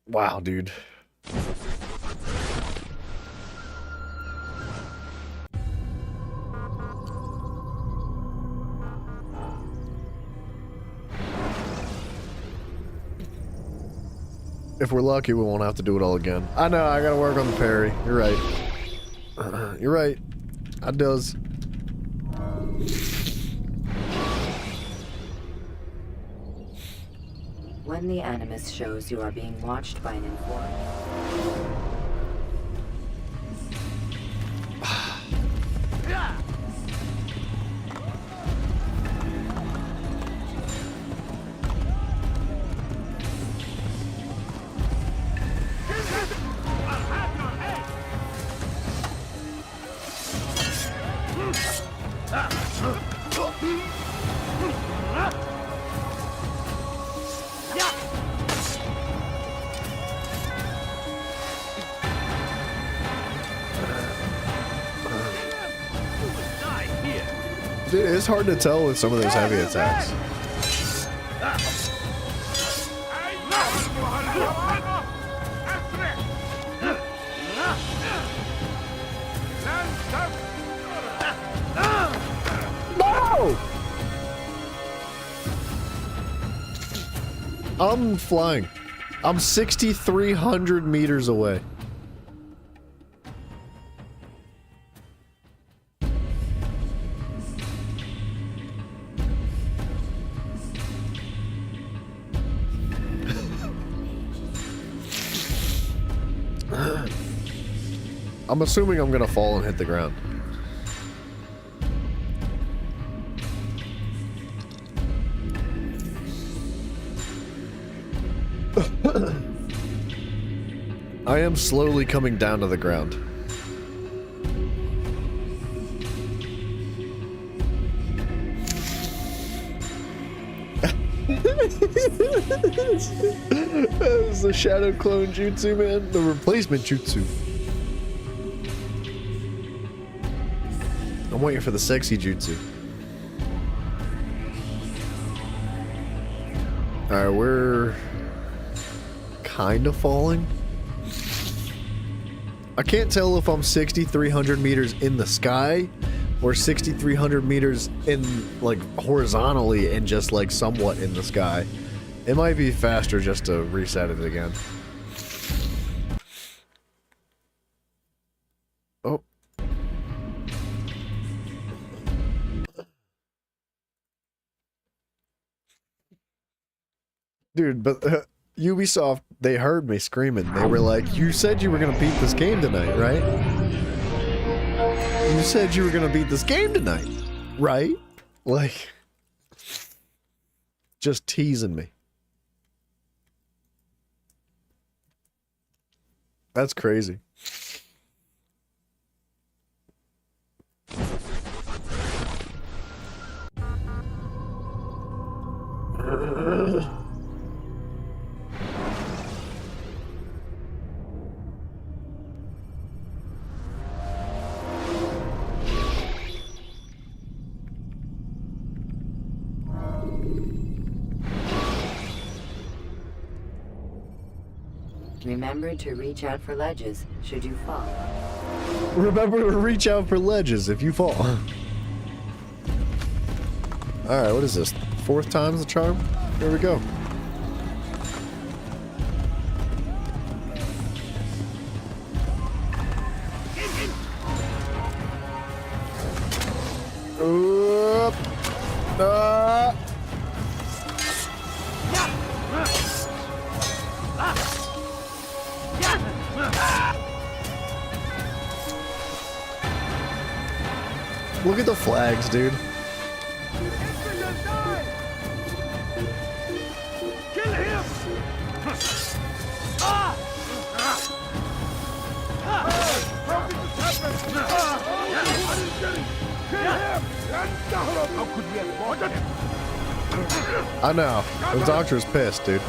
Wow, dude. If we're lucky, we won't have to do it all again. I know, I gotta work on the parry. You're right. You're right. I does. When the Animus shows you are being watched by an informant. Dude, it's hard to tell with some of those heavy attacks. No! I'm flying. I'm 6,300 meters away. I'm assuming I'm gonna fall and hit the ground. I am slowly coming down to the ground. That is the shadow clone jutsu, man. The replacement jutsu. I'm waiting for the sexy jutsu. Alright, we're kind of falling. I can't tell if I'm 6,300 meters in the sky or 6,300 meters in, like, horizontally and just, like, somewhat in the sky. It might be faster just to reset it again. Oh. Dude, but Ubisoft, they heard me screaming. They were like, you said you were going to beat this game tonight, right? You said you were going to beat this game tonight, right? Like, just teasing me. That's crazy. Remember to reach out for ledges should you fall. Remember to reach out for ledges if you fall. Alright, what is this? 4th time's the charm? Here we go. Look at the flags, dude. Kill him! How could we have avoided him? I know. The doctor's pissed, dude.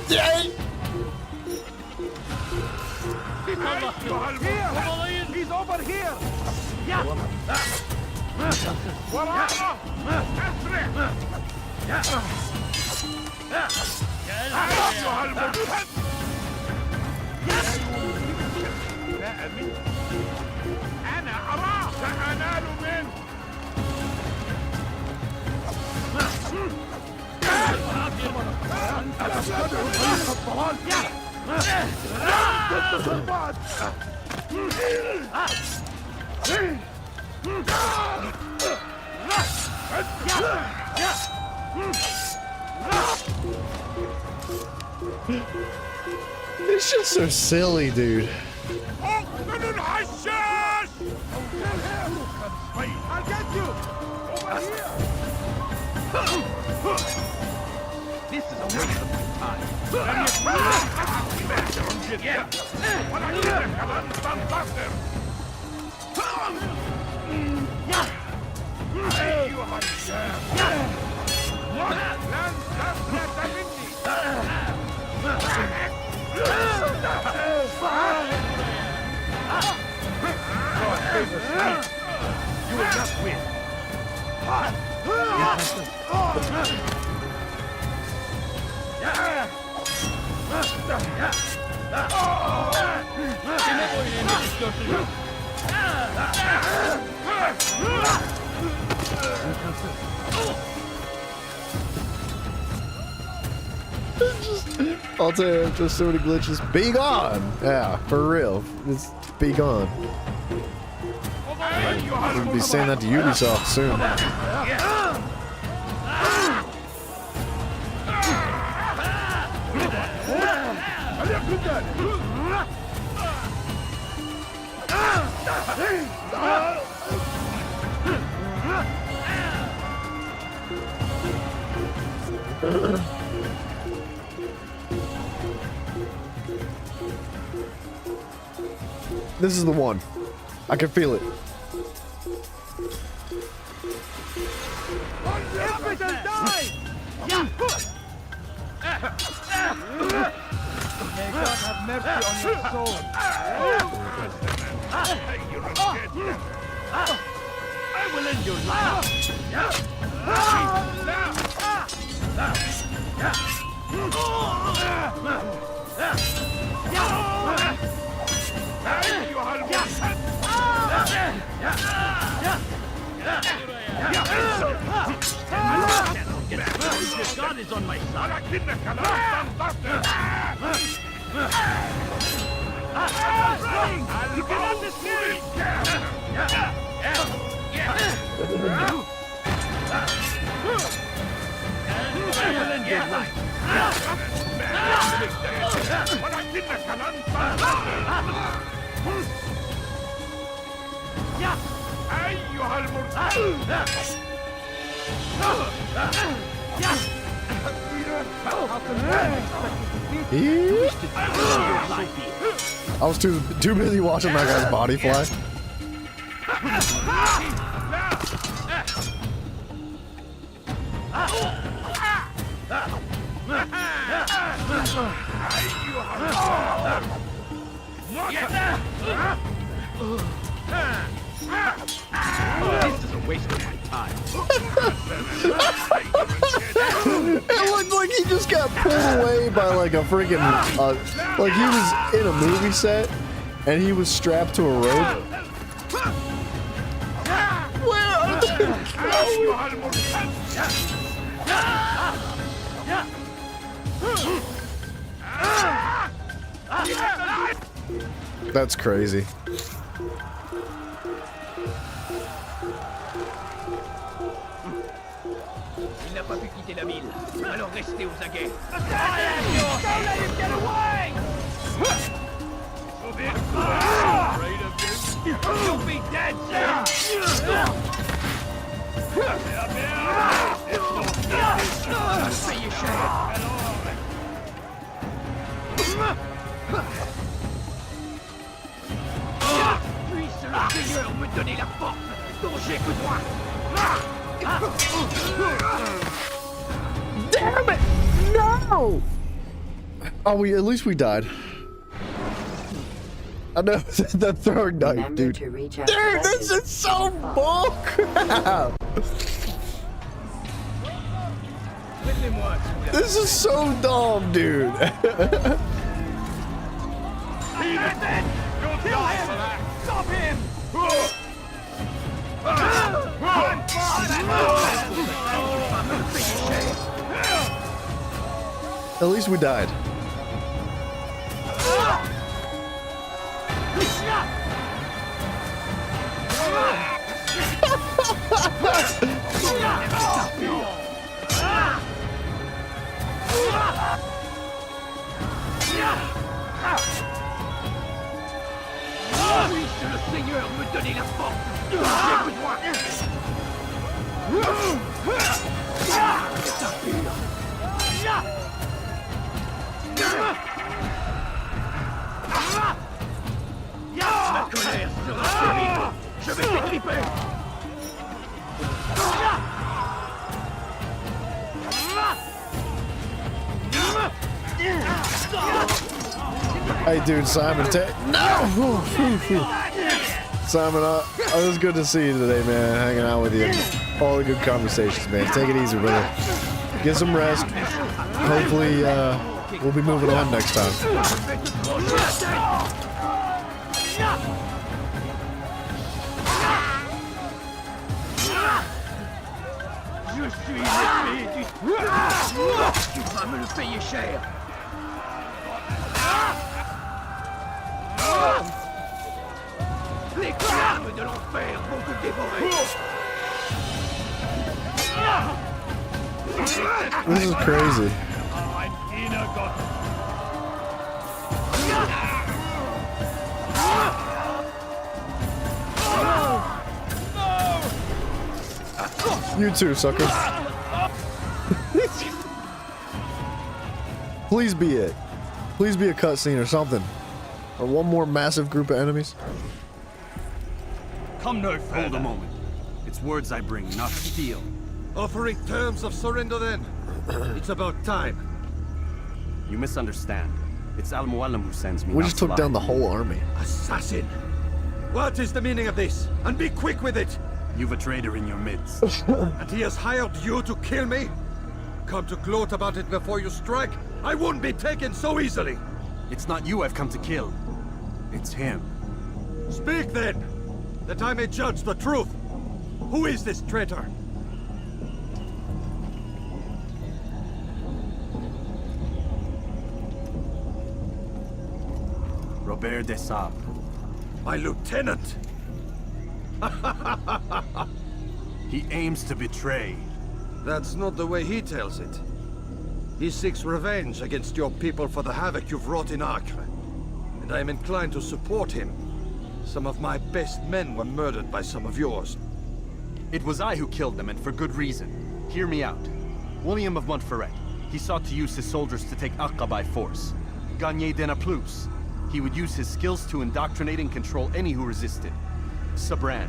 Yay! He's over here! أنا أراه سأنال منه It's just so silly, dude. اقتلوا الحشاش! I'll get you! Over here! This is a waste of my time. أيها الشاب! لن تفلت You will not win. I'll tell you, just so many glitches. Be gone! Yeah, for real. Just be gone. We'll be saying that to Ubisoft soon. This is the one. I can feel it. May God have mercy on your soul. I will end your life. God is on my side. You cannot escape. أيها المرتد I was too busy watching that guy's body fly. This is a waste of my time. It looked like he just got pulled away by like a freaking, like he was in a movie set and he was strapped to a rope. Where are they going? That's crazy. Il n'a pas pu quitter la ville, alors restez aux aguets. Don't let him get away! You'll be dead soon! Fais cher! Puisse le Seigneur me donner la force dont j'ai besoin! Damn it! No! Oh, at least we died. I know, that throwing knife, dude. Dude, this is so bullcrap! This is so dumb, dude. Stop him! At least we died. Puisse le Seigneur me donner la force dont j'ai besoin! Ma colère sera terrible! Je vais t'étriper! Hey, dude, Simon, no! Simon, it was good to see you today, man. Hanging out with you. All the good conversations, man. Take it easy, brother. Get some rest. Hopefully, we'll be moving on next time. Je suis l'épée du... Tu vas me le payer cher! Les flammes de l'enfer vont te dévorer! This is crazy. You too, sucker. Please be it. Please be a cutscene or something. Or one more massive group of enemies. Come no further. Hold a moment. It's words I bring, not steel. Offering terms of surrender then. It's about time. You misunderstand. It's Al-Mualim who sends me. We just took down the whole army. Assassin! What is the meaning of this? And be quick with it! You've a traitor in your midst. And he has hired you to kill me? Come to gloat about it before you strike? I won't be taken so easily! It's not you I've come to kill. It's him. Speak then, that I may judge the truth. Who is this traitor? Robert de Sabre. My lieutenant! He aims to betray. That's not the way he tells it. He seeks revenge against your people for the havoc you've wrought in Acre. And I am inclined to support him. Some of my best men were murdered by some of yours. It was I who killed them, and for good reason. Hear me out. William of Montferrat. He sought to use his soldiers to take Acre by force. Gagné de Naplouse. He would use his skills to indoctrinate and control any who resisted. Sabran.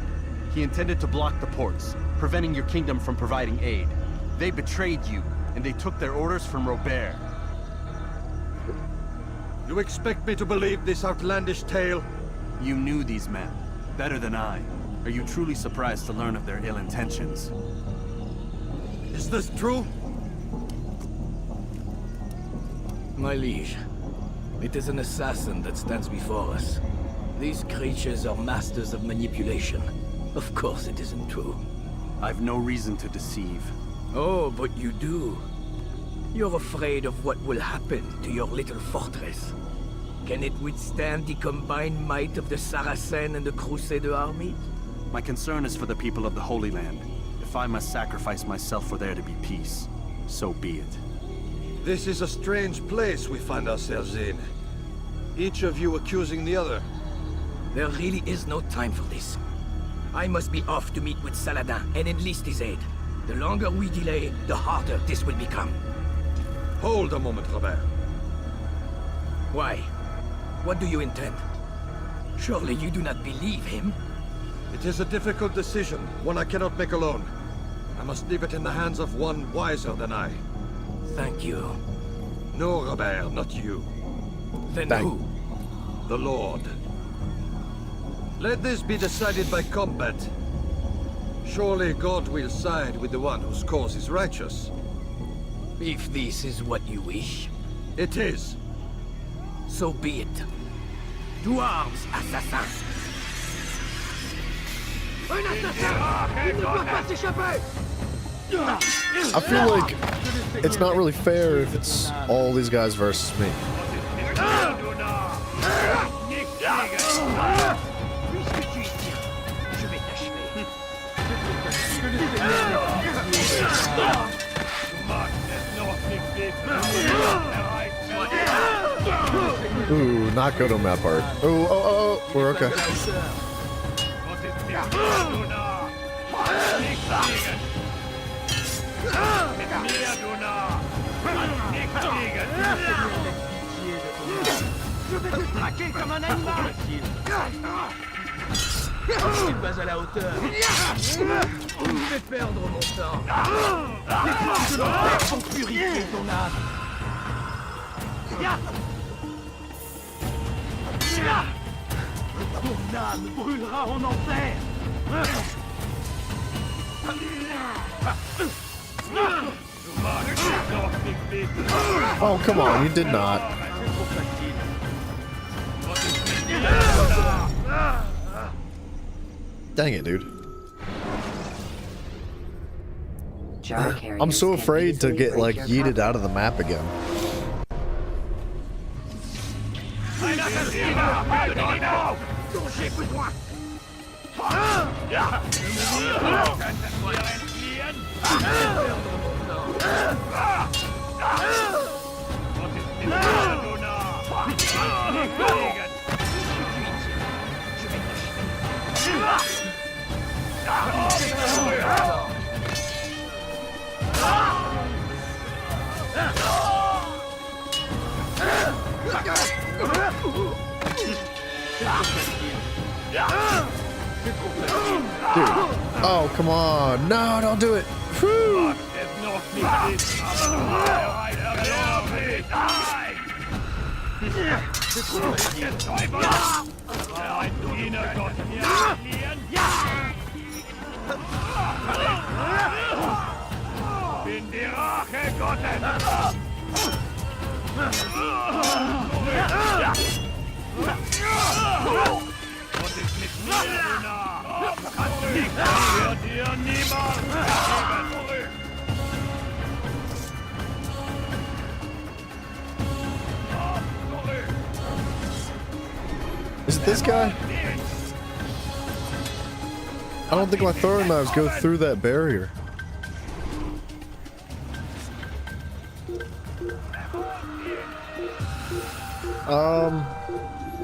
He intended to block the ports, preventing your kingdom from providing aid. They betrayed you, and they took their orders from Robert. You expect me to believe this outlandish tale? You knew these men, better than I. Are you truly surprised to learn of their ill intentions? Is this true? My liege, it is an assassin that stands before us. These creatures are masters of manipulation. Of course it isn't true. I've no reason to deceive. Oh, but you do. You're afraid of what will happen to your little fortress. Can it withstand the combined might of the Saracen and the Crusader armies? My concern is for the people of the Holy Land. If If I must sacrifice myself for there to be peace, so be it. This is a strange place we find ourselves in. Each of you accusing the other. There really is no time for this. I must be off to meet with Saladin and enlist his aid. The longer we delay, the harder this will become. Hold a moment, Robert. Why? What do you intend? Surely you do not believe him? It is a difficult decision, one I cannot make alone. I must leave it in the hands of one wiser than I. Thank you. No, Robert, not you. Then who? The Lord. Let this be decided by combat. Surely God will side with the one whose cause is righteous. If this is what you wish. It is. So be it. To arms, assassin! Un assassin! Il ne doit pas s'échapper! I feel like it's not really fair if it's all these guys versus me. Ooh, not good on that part. Oh, we're okay. Je vais te traquer comme un animal! Je suis pas à la hauteur. Je vais perdre mon temps. Je dois faire pour purifier ton âme. Ton âme brûlera en enfer. Oh, come on, you did not. Dang it, dude. I'm so afraid to get, like, yeeted out of the map again. Dude. Oh, come on. No, don't do it. Whew. Bin die Rache Gottes! Was ist mit mir, Luna? Kannst du nicht für dir niemand geben? Is it this guy? I don't think my throwing knives go through that barrier.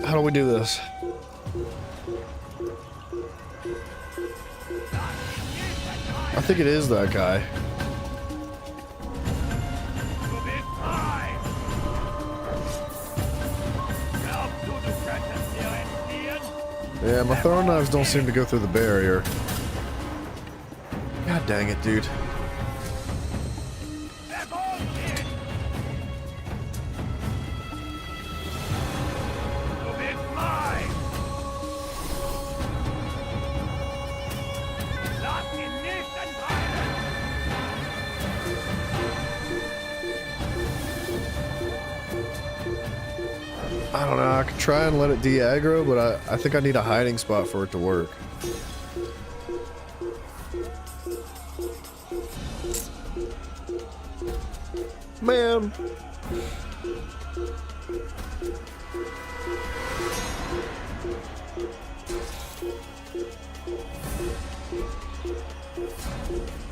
How do we do this? I think it is that guy. Yeah, my throwing knives don't seem to go through the barrier. God dang it, dude. I don't know, I could try and let it de-aggro, but I think I need a hiding spot for it to work. Man.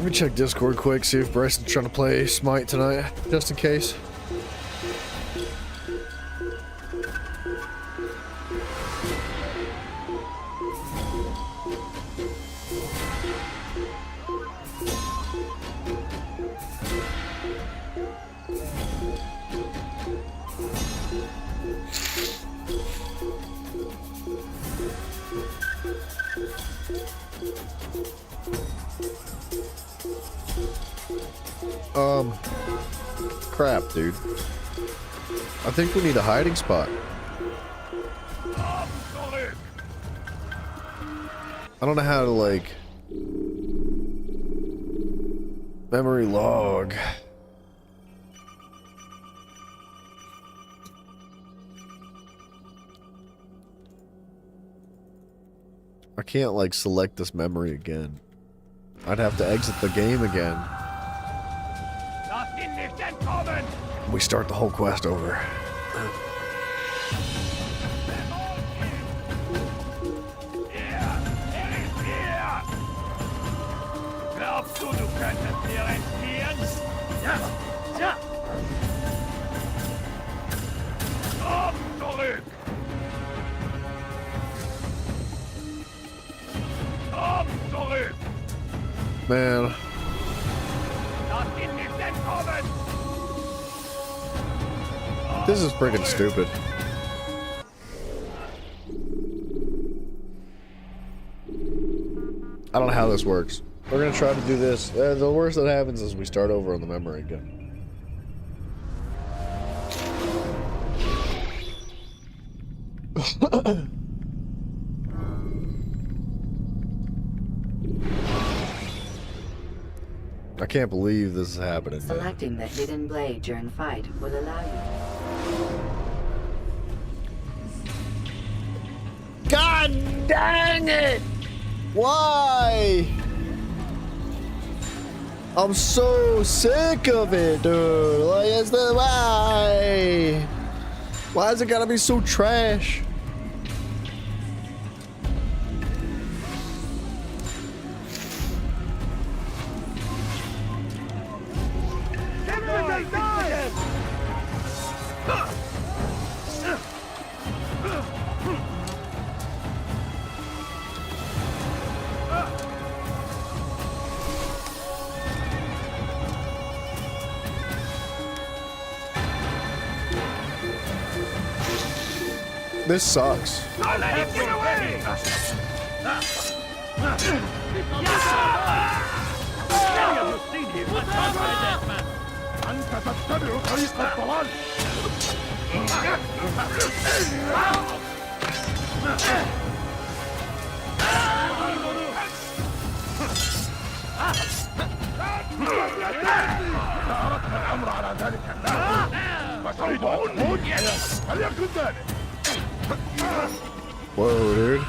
me check Discord quick, see if Bryson's trying to play Smite tonight, just in case. Crap, dude. I think we need a hiding spot. I don't know how to, like, memory log. I can't, like, select this memory again. I'd have to exit the game again. We start the whole quest over. Man. This is freaking stupid. I don't know how this works. We're gonna try to do this. The worst that happens is we start over on the memory again. I can't believe this is happening. Selecting the hidden blade during fight will allow you to... God dang it! Why? I'm so sick of it, dude. Like, it's the why? Why is it gotta be so trash? This sucks. Whoa, dude.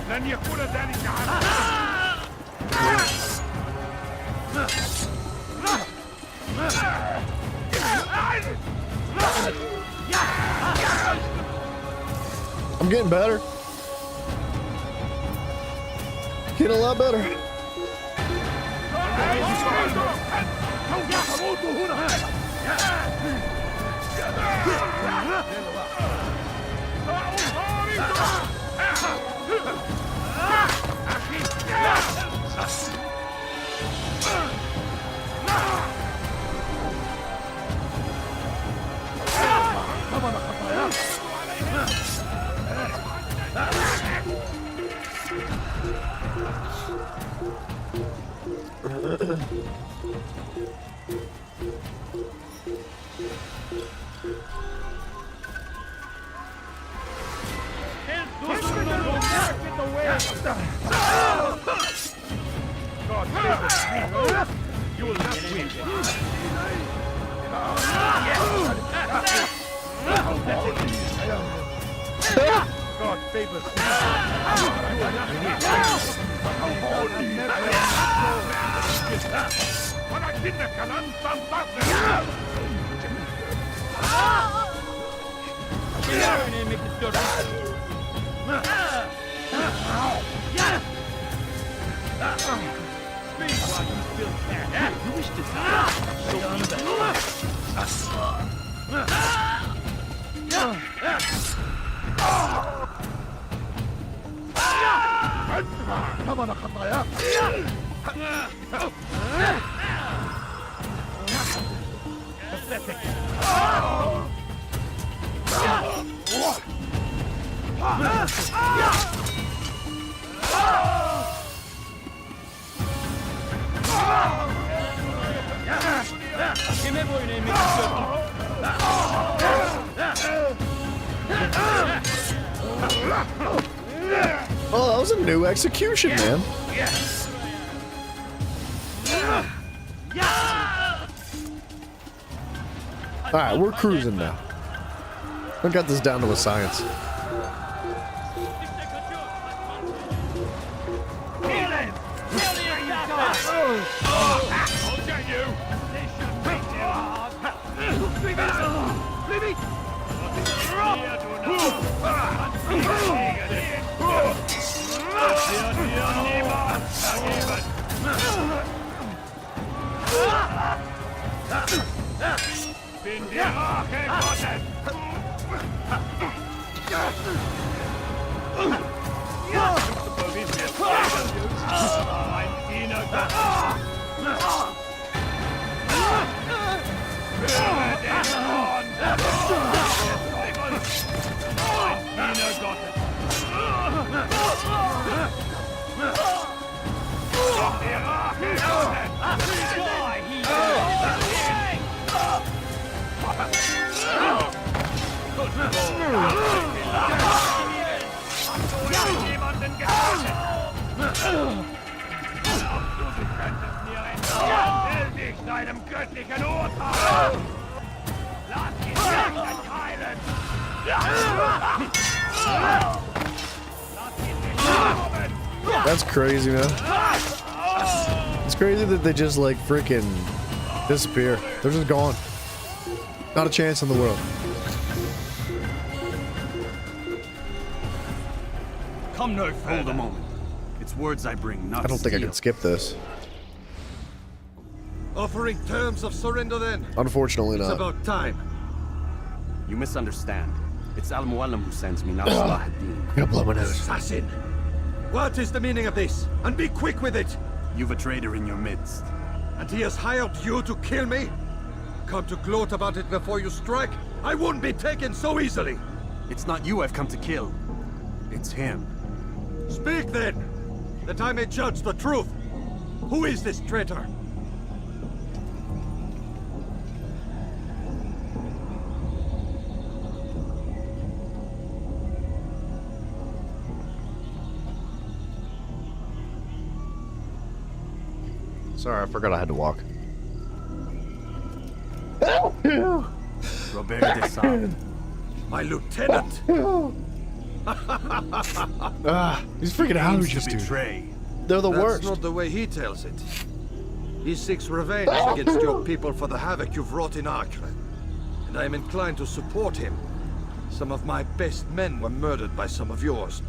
لن يكون ذلك I'm getting better. Getting a lot better. Yemek istiyorum. Speak while you still can. You wish to die? Show me Kime boyun eğmek istiyorsun? Oh, that was a new execution, man. Alright, we're cruising now. I got this down to a science. Bin die Rache Gottes! Ein Diener Gottes! Höre den Zorn des Teufels! Ein Diener Gottes! Doch die Rache Gottes! Jemanden getötet! Glaubst du könntest mir entkommen? Stell dich deinem göttlichen Urteil! Lass ihn nicht entkeilen! Lass ihn nicht kommen! That's crazy, man. It's crazy that they just like freaking disappear. They're just gone. Not a chance in the world. Come no further. Hold a moment. It's words I bring, not I don't think I steel. can skip this. Offering terms of surrender then? Unfortunately It's not. about time. You misunderstand. It's Al-Mualim who sends me, not Salah ad-Din. I'm gonna blow my nose. Assassin! What is the meaning of this? And be quick with it! You've a traitor in your midst. And he has hired you to kill me? Come to gloat about it before you strike? I won't be taken so easily! It's not you I've come to kill. It's him. Speak then, that I may judge the truth. Who is this traitor? Sorry, I forgot I had to walk. Robert de Sable. My lieutenant! These freaking allergies, dude. Betray. They're the That's worst. not the way he tells it. He seeks revenge against your people for the havoc you've wrought in Acre. And I am inclined to support him. Some of my best men were murdered by some of yours.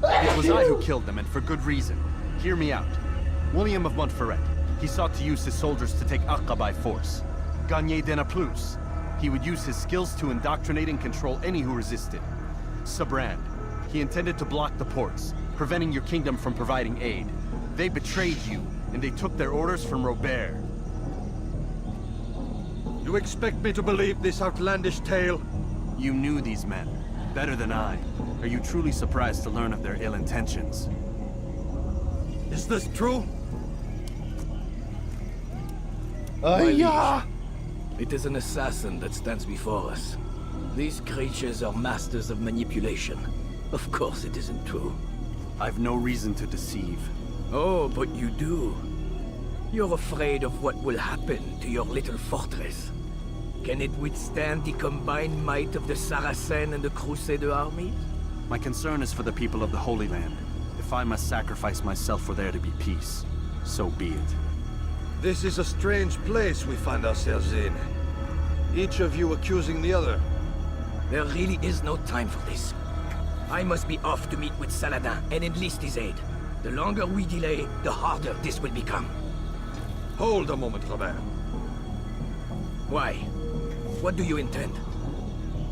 It was I who killed them, and for good reason. Hear me out. William of Montferrat. He sought to use his soldiers to take Acre by force. Gagné de Naplouse. He would use his skills to indoctrinate and control any who resisted. Sabrand. He intended to block the ports, preventing your kingdom from providing aid. They betrayed you, and they took their orders from Robert. You expect me to believe this outlandish tale? You knew these men, better than I. Are you truly surprised to learn of their ill intentions? Is this true? My it is an assassin that stands before us. These creatures are masters of manipulation. Of course it isn't true. I've no reason to deceive. Oh, but you do. You're afraid of what will happen to your little fortress. Can it withstand the combined might of the Saracen and the Crusader armies? My concern is for the people of the Holy Land. If I must sacrifice myself for there to be peace, so be it. This is a strange place we find ourselves in. Each of you accusing the other. There really is no time for this. I must be off to meet with Saladin and enlist his aid. The longer we delay, the harder this will become. Hold a moment, Robert. Why? What do you intend?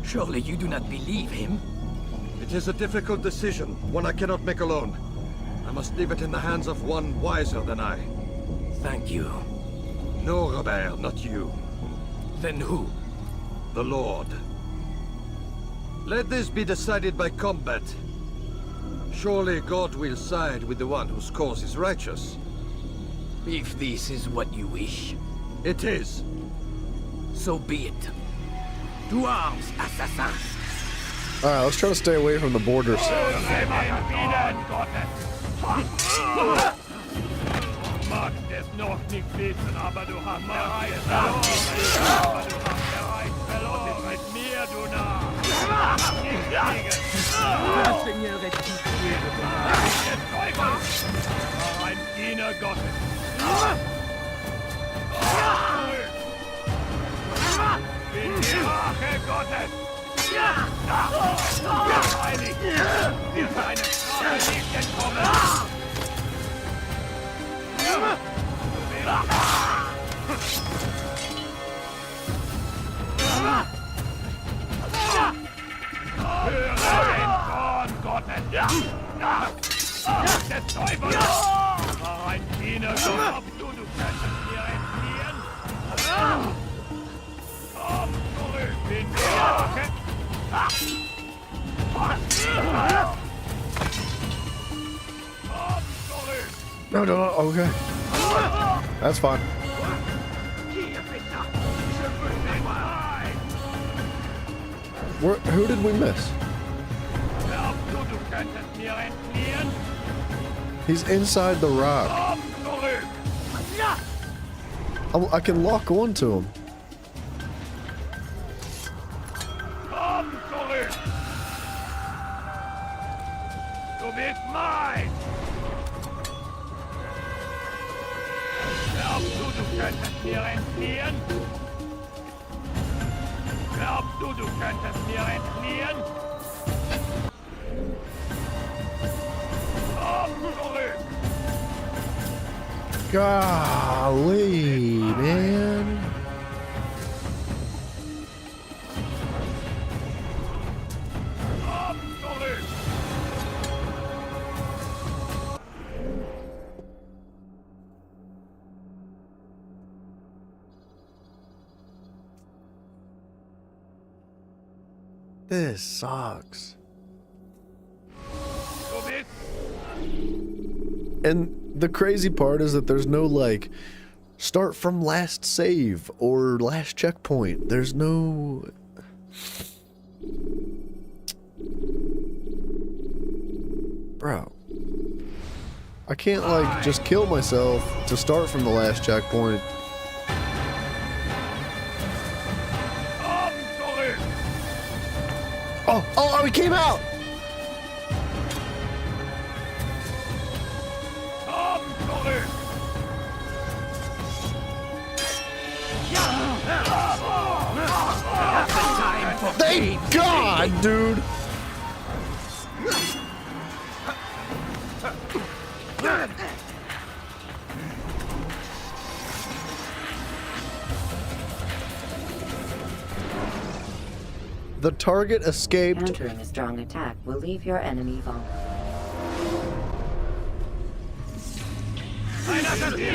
Surely you do not believe him? It is a difficult decision, one I cannot make alone. I must leave it in the hands of one wiser than I. Thank you. No, Robert, not you. Then who? The Lord. Let this be decided by combat. Surely God will side with the one whose cause is righteous. If this is what you wish. It is. So be it. To arms, assassins! Alright, let's try to stay away from the borders. Mag es noch nicht wissen, aber du hast bereits verloren. Aber du hast bereits verloren. Mit mir, du Narr. Des Teufels. War ein Diener Gottes. Bin die Rache Gottes. Heilig. Wir seine Strafe nicht entkommen. Höre den Zorn Gottes! Des Teufels! War ein Diener Gottes, ob du könntest mir entfliehen? Komm zurück, bin die Rache! Komm zurück! No, okay. That's fine. Who did we miss? He's inside the rock. I can lock onto him. Du bist mein! Glaubst du könntest mir entfliehen? Glaubst du könntest mir entfliehen? Komm zurück! Golly, man. Komm zurück! This sucks. And the crazy part is that there's no, like, start from last save or last checkpoint. There's no... Bro. I can't, like, just kill myself to start from the last checkpoint. Oh, he came out! Thank God, dude! The target escaped. Countering a strong attack will leave your enemy vulnerable.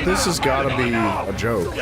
This has got to be a joke.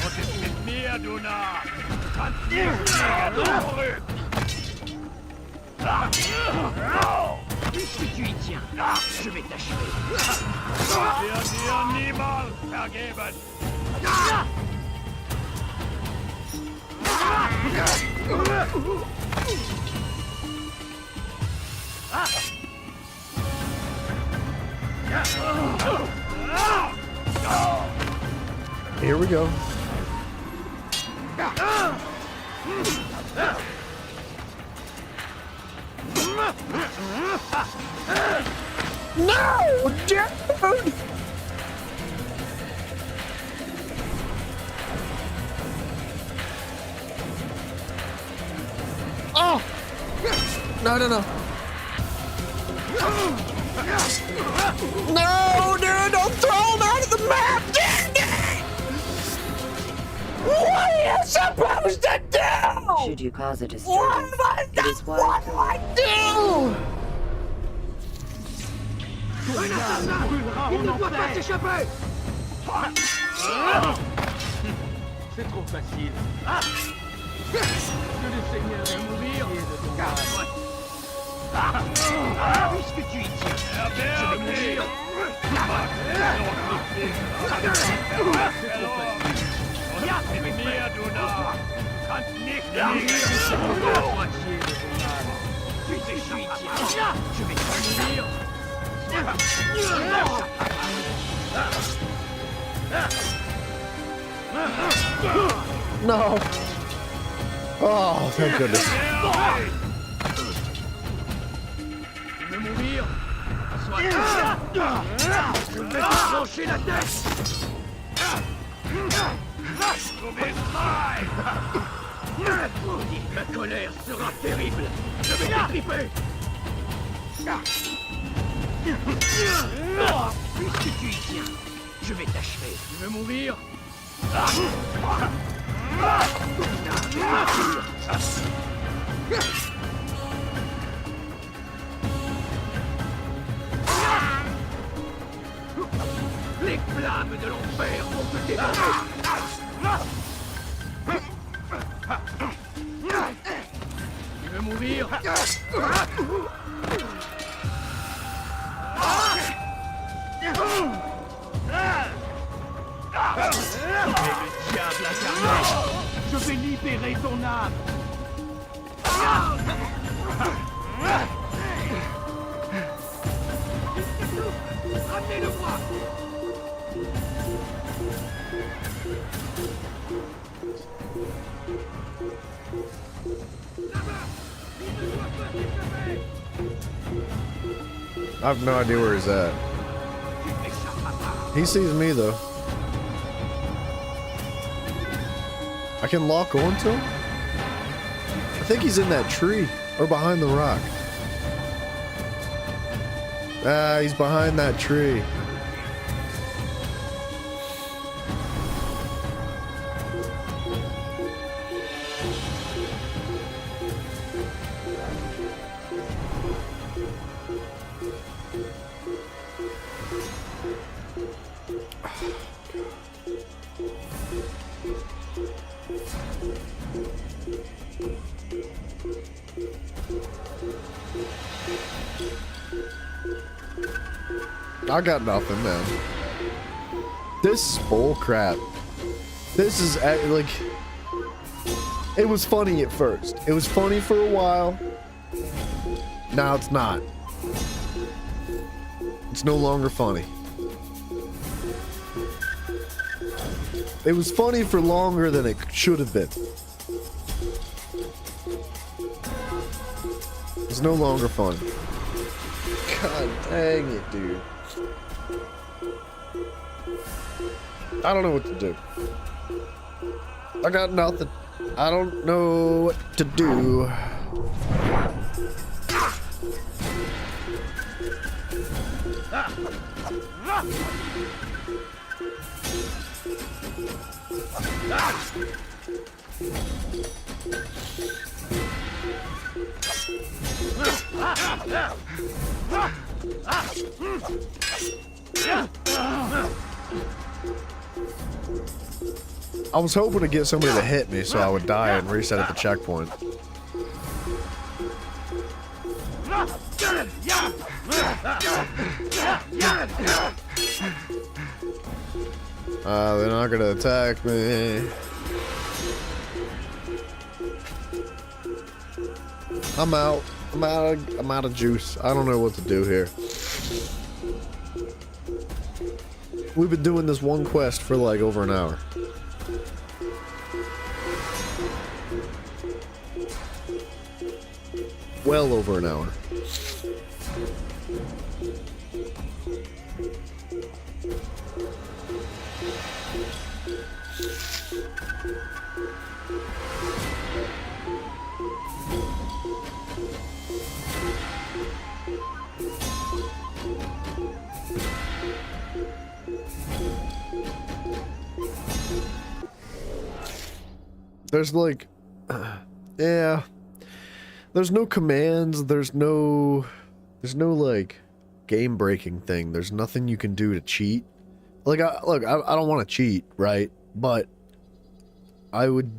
Was ist mit mir, du Narr? Kannst nicht zurück! Puisque tu y tiens, je vais t'achever. Wir dir niemals vergeben! Here we go. No, dude! Oh! No, no, no. No, dude, don't throw him out of the map! Damn it! What are you supposed to do? Should you cause a disturbance, What have I done? What do I do? Il ne doit pas s'échapper! C'est trop facile. Que le Seigneur est mourir puisque tu y tiens, je vais mourir. C'est mit mir, du Narr. Kannst nicht la moitié de ton âme. Puisque tu y tiens, je vais mourir. No. Oh, thank goodness. Tu veux mourir? Je vais te trancher la tête! Ma colère sera terrible! Je vais t'étriper! Puisque tu y tiens, je vais t'achever. Tu veux mourir? Les flammes de l'enfer vont te dévorer! Tu veux mourir? Le diable incarné! Je vais libérer ton âme! Ramenez-le-moi! I have no idea where he's at. He sees me though. I can lock onto him? I think he's in that tree or behind the rock. Ah, he's behind that tree. I got nothing, man. This is bull crap. This is like, it was funny at first. It was funny for a while. Now it's not. It's no longer funny. It was funny for longer than it should have been. It's no longer fun. God dang it, dude. I don't know what to do. I got nothing. I don't know what to do. I was hoping to get somebody to hit me so I would die and reset at the checkpoint. They're not gonna attack me. I'm out. I'm out of juice. I don't know what to do here. We've been doing this one quest for like over an hour. Well over an hour. There's like, yeah, there's no commands, there's no like game breaking thing. There's nothing you can do to cheat. Like, I don't want to cheat, right? But I would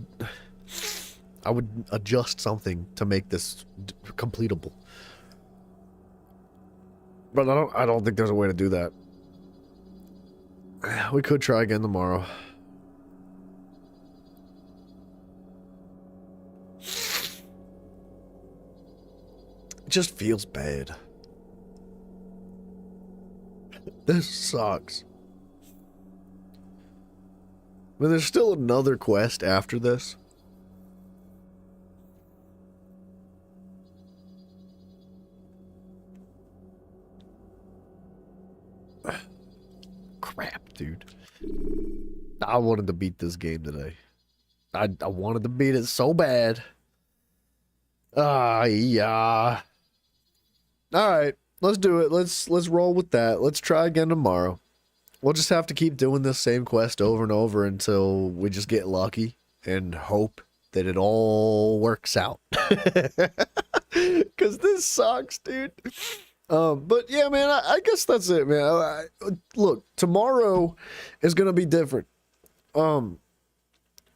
adjust something to make this completable. But I don't think there's a way to do that. We could try again tomorrow. It just feels bad. This sucks. But there's still another quest after this. Crap, dude. I wanted to beat this game today. I wanted to beat it so bad. Yeah. Alright, let's do it. Let's roll with that. Let's try again tomorrow. We'll just have to keep doing this same quest over and over until we just get lucky and hope that it all works out. Because this sucks, dude. But yeah, man, I guess that's it, man. Look, tomorrow is going to be different. And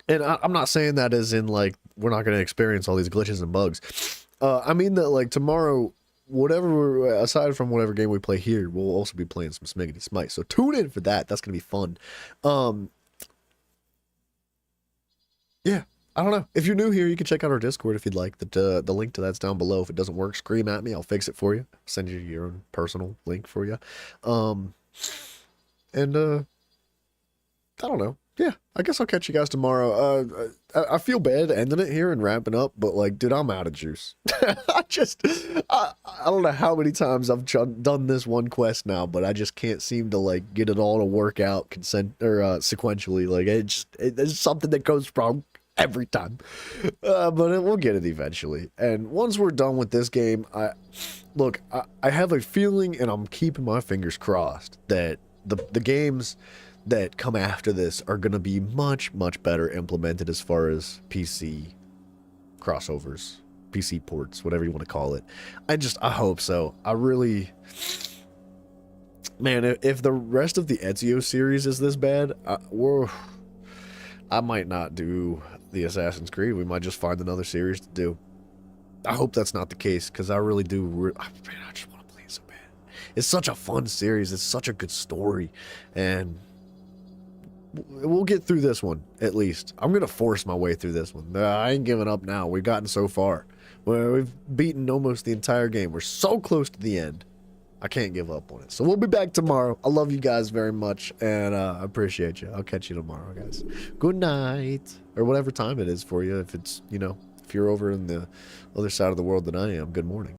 I'm not saying that as in, like, we're not going to experience all these glitches and bugs. I mean that, like, tomorrow, aside from whatever game we play here, we'll also be playing some Smiggity Smite. So tune in for that. That's going to be fun. Yeah, I don't know. If you're new here, you can check out our Discord if you'd like. The link to that's down below. If it doesn't work, scream at me. I'll fix it for you. I'll send you your own personal link for you. I don't know. Yeah, I guess I'll catch you guys tomorrow. I feel bad ending it here and wrapping up, but like, dude, I'm out of juice. I don't know how many times I've done this one quest now, but I just can't seem to like get it all to work out sequentially. Like it's something that goes wrong every time. But we'll get it eventually. And once we're done with this game, I have a feeling, and I'm keeping my fingers crossed, that the games that come after this are going to be much, much better implemented as far as PC crossovers, PC ports, whatever you want to call it. I hope so. I really... Man, if the rest of the Ezio series is this bad, I might not do the Assassin's Creed. We might just find another series to do. I hope that's not the case, because I really do... Man, I just want to play it so bad. It's such a fun series. It's such a good story. And... we'll get through this one, at least. I'm going to force my way through this one. I ain't giving up now. We've gotten so far. We've beaten almost the entire game. We're so close to the end. I can't give up on it. So we'll be back tomorrow. I love you guys very much, and I appreciate you. I'll catch you tomorrow, guys. Good night. Or whatever time it is for you. If it's, if you're over in the other side of the world than I am, good morning.